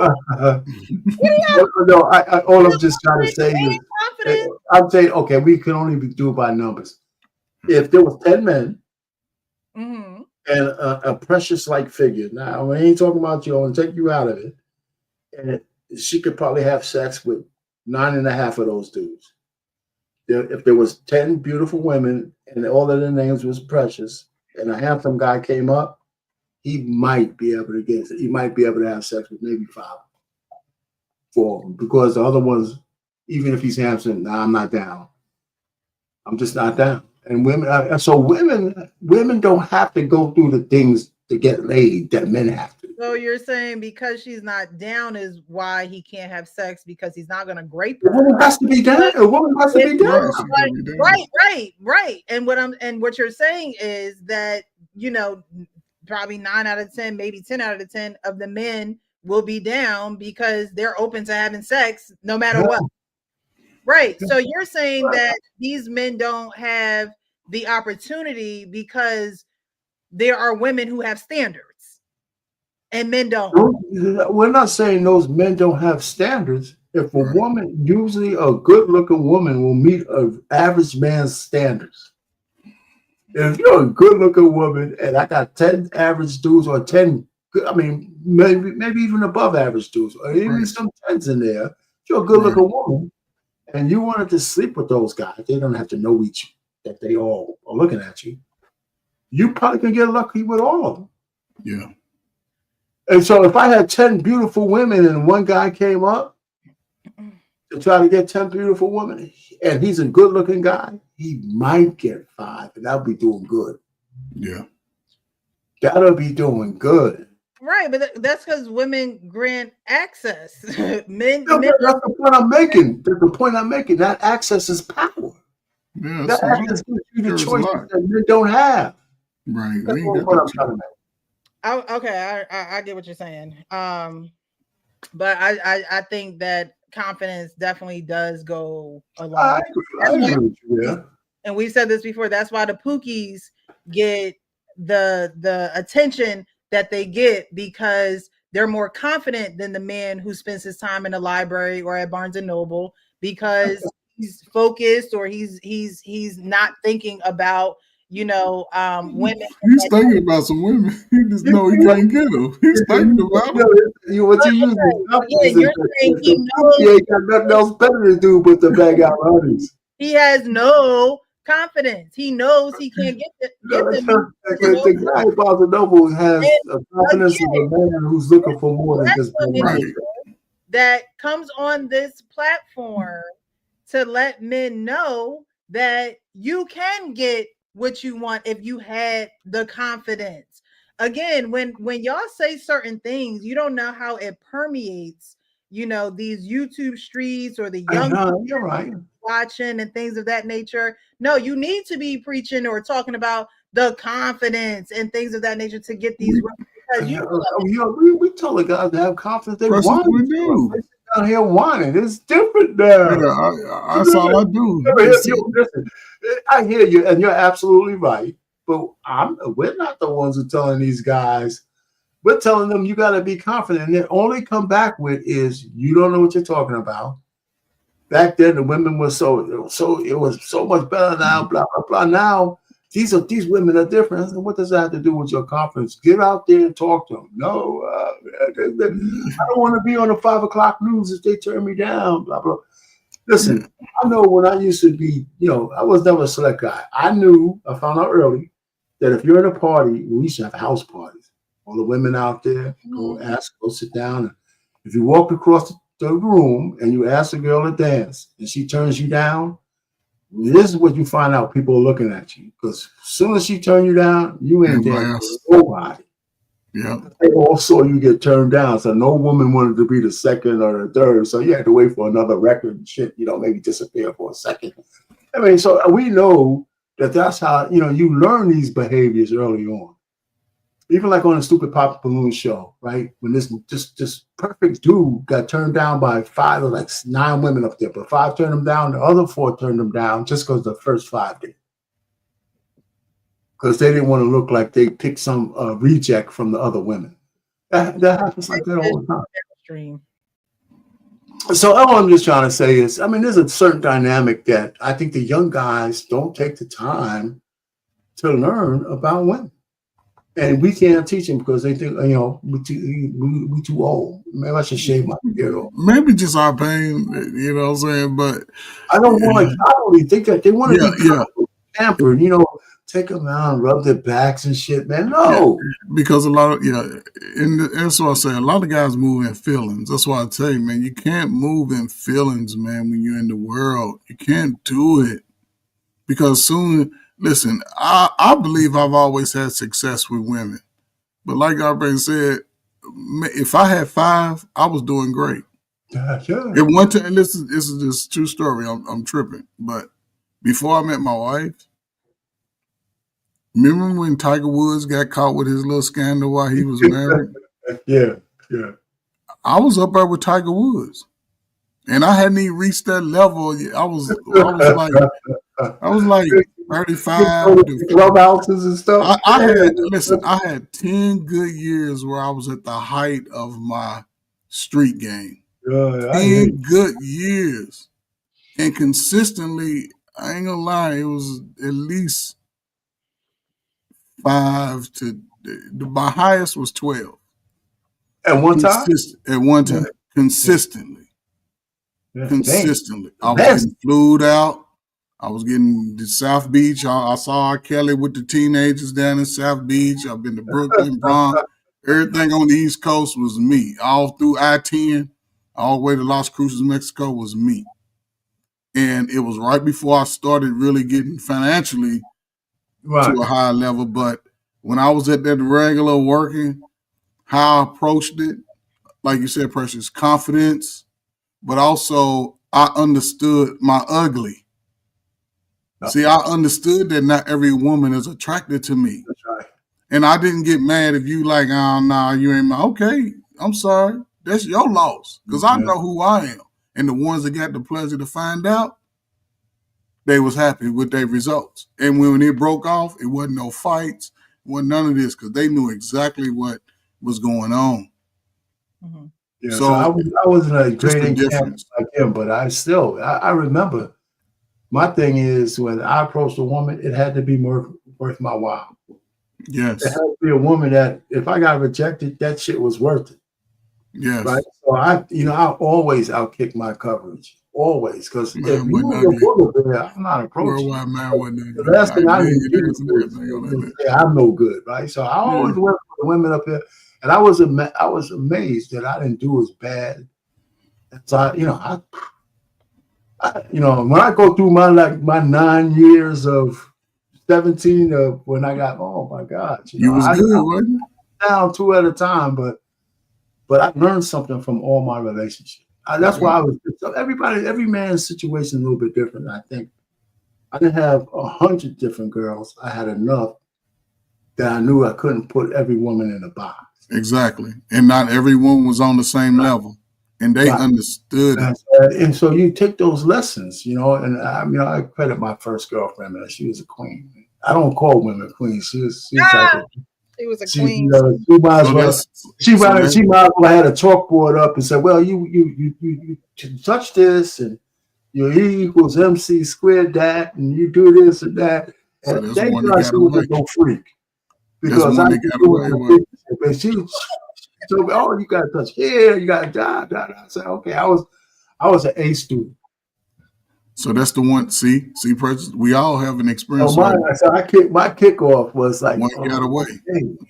No, all I'm just trying to say is, I'm saying, okay, we can only do it by numbers. If there was 10 men and a precious-like figure, now we ain't talking about you. I want to take you out of it, and she could probably have sex with 9.5 of those dudes. If there was 10 beautiful women and all of their names was precious, and a handsome guy came up, he might be able to get. He might be able to have sex with maybe 5, 4, because the other ones, even if he's handsome, nah, I'm not down. I'm just not down. And women, so women don't have to go through the things to get laid that men have to. So you're saying because she's not down is why he can't have sex, because he's not going to grape her. A woman has to be down. A woman has to be down. Right. And what you're saying is that, probably 9 out of 10, maybe 10 out of 10 of the men will be down because they're open to having sex no matter what. Right. So you're saying that these men don't have the opportunity because there are women who have standards and men don't. We're not saying those men don't have standards. If a woman, usually a good-looking woman, will meet an average man's standards. If you're a good-looking woman and I got 10 average dudes or 10, I mean, maybe even above average dudes, or even some 10s in there, if you're a good-looking woman and you wanted to sleep with those guys, they don't have to know each that they all are looking at you. You probably can get lucky with all of them. Yeah. And so if I had 10 beautiful women and one guy came up to try to get 10 beautiful women, and he's a good-looking guy, he might get 5, and that'll be doing good. Yeah. That'll be doing good. Right, but that's because women grant access. men. That's the point I'm making. That's the point I'm making. That access is power. Yeah, that access gives you the choices that men don't have. Right. That's what I'm trying to make. Okay, I get what you're saying. But I think that confidence definitely does go along. I agree with you, yeah. And we've said this before. That's why the Pookies get the attention that they get, because they're more confident than the man who spends his time in the library or at Barnes and Noble, because he's focused, or he's not thinking about women. He's thinking about some women. He just know he can't get them. He's thinking about them. What you use? You're saying he knows he ain't got nothing else better to do but to bag out honeys. He has no confidence. He knows he can't get them. The guy at Barnes and Noble has a confidence of a man who's looking for more than just money. That comes on this platform to let men know that you can get what you want if you had the confidence. Again, when y'all say certain things, you don't know how it permeates, these YouTube streets or the young you're right. watching and things of that nature. No, you need to be preaching or talking about the confidence and things of that nature to get these women. Because we tell the guys to have confidence. They want we do. Down here whining. It's different now. Yeah, that's all I do. Listen, I hear you, and you're absolutely right. But we're not the ones who are telling these guys. We're telling them you got to be confident. And they only come back with is you don't know what you're talking about. Back then, the women were it was so much better now. Blah blah blah. Now these women are different. I said, what does that have to do with your confidence? Get out there and talk to them. No, I don't want to be on the 5 o'clock news if they turn me down. Blah blah. Listen, I know when I used to be, I was never a select guy. I found out early that if you're in a party, we used to have house parties. All the women out there, go sit down. And if you walk across the room and you ask a girl to dance and she turns you down, this is what you find out. People are looking at you because as soon as she turns you down, you ain't dancing with nobody. Yeah. They all saw you get turned down, so no woman wanted to be the second or the third. So you had to wait for another record and shit, maybe disappear for a second. I mean, so we know that's how you learn these behaviors early on. Even like on a stupid pop balloon show, right? When this perfect dude got turned down by 5 or like 9 women up there, but 5 turned him down, the other 4 turned him down just because the first 5 did. Because they didn't want to look like they picked some reject from the other women. That happens like that all the time. So all I'm just trying to say is, there's a certain dynamic that I think the young guys don't take the time to learn about women. And we can't teach them because they think, we too old. Maybe I should shave my beard off. Maybe just our pain, you know what I'm saying? But I don't really think that. They want to be pampered, take them out and rub their backs and shit, man. No. Yeah, because a lot of, and that's what I say, a lot of guys move in feelings. That's why I tell you, man, you can't move in feelings, man, when you're in the world. You can't do it. Because soon, listen, I believe I've always had success with women. But like I've been said, if I had 5, I was doing great. Sure. At one time, this is just true story. I'm tripping. But before I met my wife, remember when Tiger Woods got caught with his little scandal while he was married? Yeah. I was up there with Tiger Woods. And I hadn't even reached that level. I was like 35. Clubhouses and stuff. I had 10 good years where I was at the height of my street game. 10 good years. And consistently, I ain't gonna lie, it was at least 5 to my highest was 12. At one time? At one time. Consistently. Yeah, consistently. I was getting flued out. I was getting to South Beach. I saw R. Kelly with the teenagers down in South Beach. I've been to Brooklyn, Bronx. Everything on the East Coast was me. All through I-10, all the way to Las Cruces, Mexico was me. And it was right before I started really getting financially to a high level. But when I was at that regular working, how I approached it, like you said, Precious, confidence, but also I understood my ugly. See, I understood that not every woman is attracted to me. That's right. And I didn't get mad if you like, oh, no, you ain't my, okay, I'm sorry. That's your loss. Because I know who I am. And the ones that got the pleasure to find out, they was happy with their results. And when it broke off, it wasn't no fights, it wasn't none of this, because they knew exactly what was going on. Mm-hmm. Yeah, so I wasn't a great difference like him, but I remember my thing is when I approached a woman, it had to be worth my while. Yes. It had to be a woman that if I got rejected, that shit was worth it. Yes. Right. So I always outkick my coverage. Always. Because if you were a booger bear, I'm not approaching. The last thing I need to do is say I'm no good, right? So I always went for the women up here. And I was amazed that I didn't do as bad as when I go through my 9 years of 17 of when I got, oh my God, you was good, wasn't you? Down 2 at a time, but I learned something from all my relationships. That's why every man's situation is a little bit different. I think I didn't have 100 different girls. I had enough that I knew I couldn't put every woman in a box. Exactly. And not everyone was on the same level. And they understood it. And so you take those lessons, you know, and I credit my first girlfriend, man. She was a queen. I don't call women queens. She was like she was a queen. You know, she might as well. She might as well had a chalkboard up and said, "Well, you touch this, and your E equals MC squared that, and you do this and that." And So thank God she was no freak, because I got away. But she told me, "Oh, you got to touch here, you got to I said, "Okay." I was an A student. So that's the one. See, Precious, we all have an experience. So my kickoff was like one got away.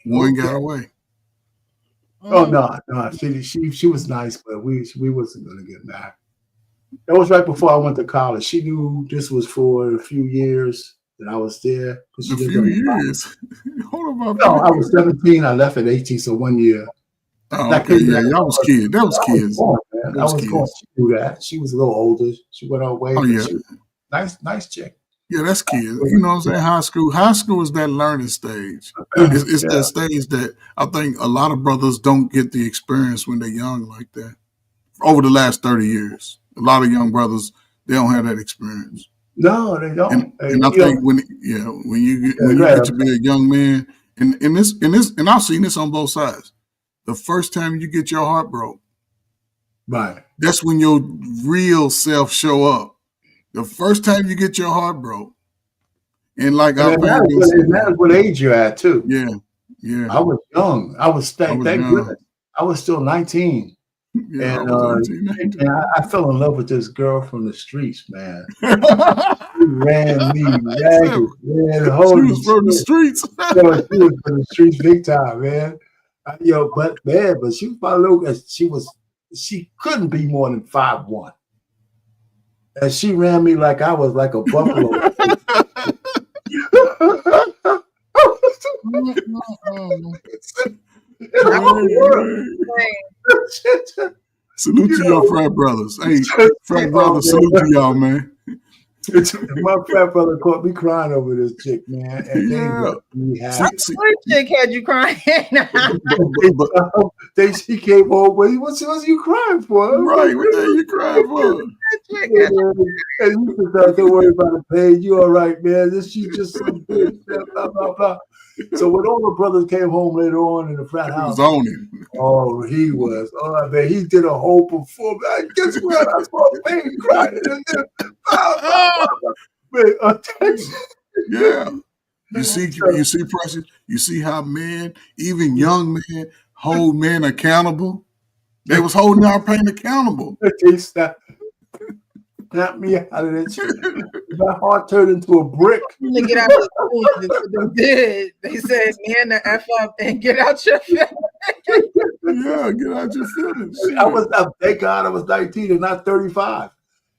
One got away. Oh no, she was nice, but we wasn't gonna get married. That was right before I went to college. She knew this was for a few years that I was there. A few years. Hold on. No, I was 17. I left at 18, so 1 year. Oh, okay. Yeah, y'all was kids. That was kids. I was going to do that. She was a little older. She went her way. Oh, yeah. Nice chick. Yeah, that's kids. You know what I'm saying? High school is that learning stage. It's that stage that I think a lot of brothers don't get the experience when they're young like that. Over the last 30 years, a lot of young brothers, they don't have that experience. No, they don't. And I think when you get to be a young man, and I've seen this on both sides. The first time you get your heart broke, right? That's when your real self show up. The first time you get your heart broke, and like it matters what age you're at too. Yeah. I was young. I was thank goodness. I was still 19. Yeah, and I fell in love with this girl from the streets, man. She ran me ragged, man. She was from the streets. She was from the streets big time, man. But she was my little. She couldn't be more than 5'1", and she ran me like I was like a buffalo. Salute to your frat brothers. Hey, frat brothers, salute to y'all, man. My frat brother caught me crying over this chick, man. And what chick had you crying? She came home. What's you crying for? Right, what are you crying for? And you said, "Don't worry about the pain. You all right, man? She's just so good." Blah blah blah. So when all the brothers came home later on in the frat house, was on it. Oh, he was. Oh, man, he did a whole performance. Guess what? I saw pain crying. Yeah. You see, Precious. You see how men, even young men, hold men accountable. They was holding our pain accountable. They snapped me out of that shit. My heart turned into a brick. To get out of school, they did. They said, "Man, the F up and get out your feelings." Yeah, get out your feelings. Thank God I was 19 and not 35.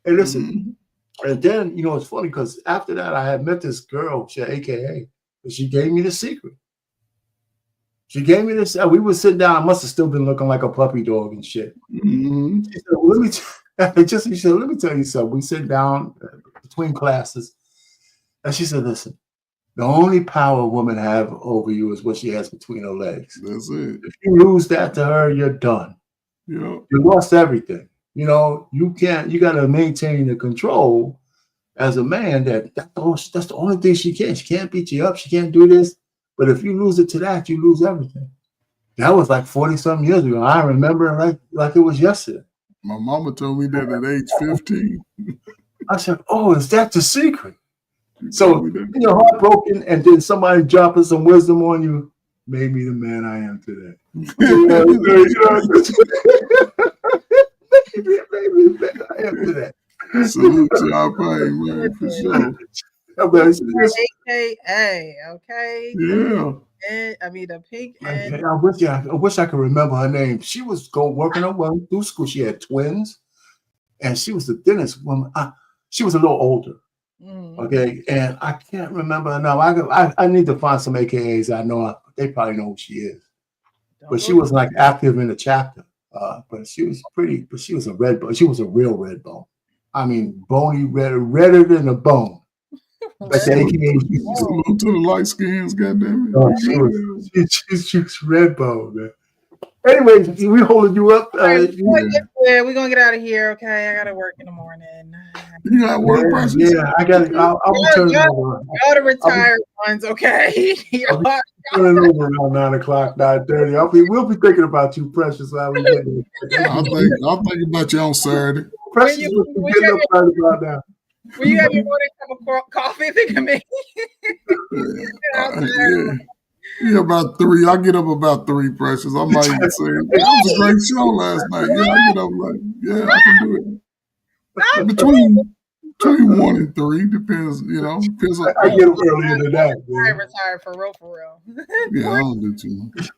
And listen, and then, it's funny because after that, I had met this girl, she had AKA, and she gave me the secret. She gave me this. We were sitting down. I must have still been looking like a puppy dog and shit. Mm-hmm. She said, "Let me tell you something." We sit down between classes, and she said, "Listen, the only power a woman have over you is what she has between her legs. That's it. If you lose that to her, you're done. Yeah. You lost everything. You can't. You got to maintain the control as a man. That's the only thing she can. She can't beat you up. She can't do this. But if you lose it to that, you lose everything." That was like 40-something years ago. I remember it like it was yesterday. My mama told me that at age 15. I said, "Oh, is that the secret?" So your heart broken, and then somebody dropping some wisdom on you made me the man I am today. Made me the man I am today. Salute to our pain, man, for sure. AKA, okay. Yeah. And, the pink. I wish I could remember her name. She was working her way through school. She had twins, and she was the thinnest woman. She was a little older. Okay, and I can't remember her now. I need to find some AKAs. I know they probably know who she is, but she was like active in the chapter. But she was pretty. But she was a red bone. She was a real red bone. I mean, bony red, redder than a bone. Salute to the light skins, goddamn it. She's red bone, man. Anyway, we holding you up. We're gonna get out of here. Okay, I gotta work in the morning. You got work, Precious? Yeah, I got. I'll be turning over. Y'all the retired ones, okay? Turning over around 9 o'clock, 9:30. We'll be thinking about you, Precious. While we get there. I'll think about you on Saturday. Precious, we're getting up right about now. Will you have your morning cup of coffee? Think of me. Yeah, about 3. I get up about 3, Precious. I might even say that was a great show last night. Yeah, I get up I can do it. Between 1 and 3, depends. Depends on. I get up earlier than that. I retired for real. Yeah, I don't do too much.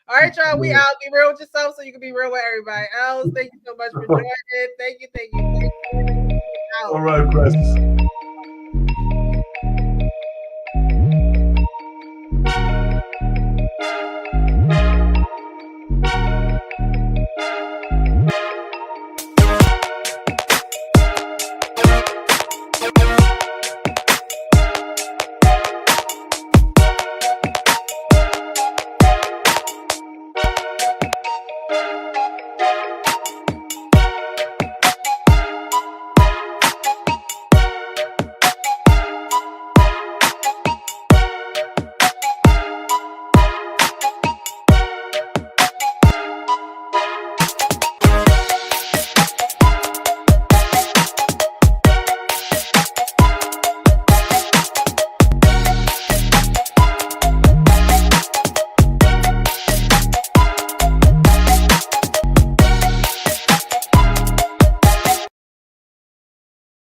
All right, y'all. We out. Be real with yourself so you can be real with everybody else. Thank you so much for joining. Thank you. All right, Precious.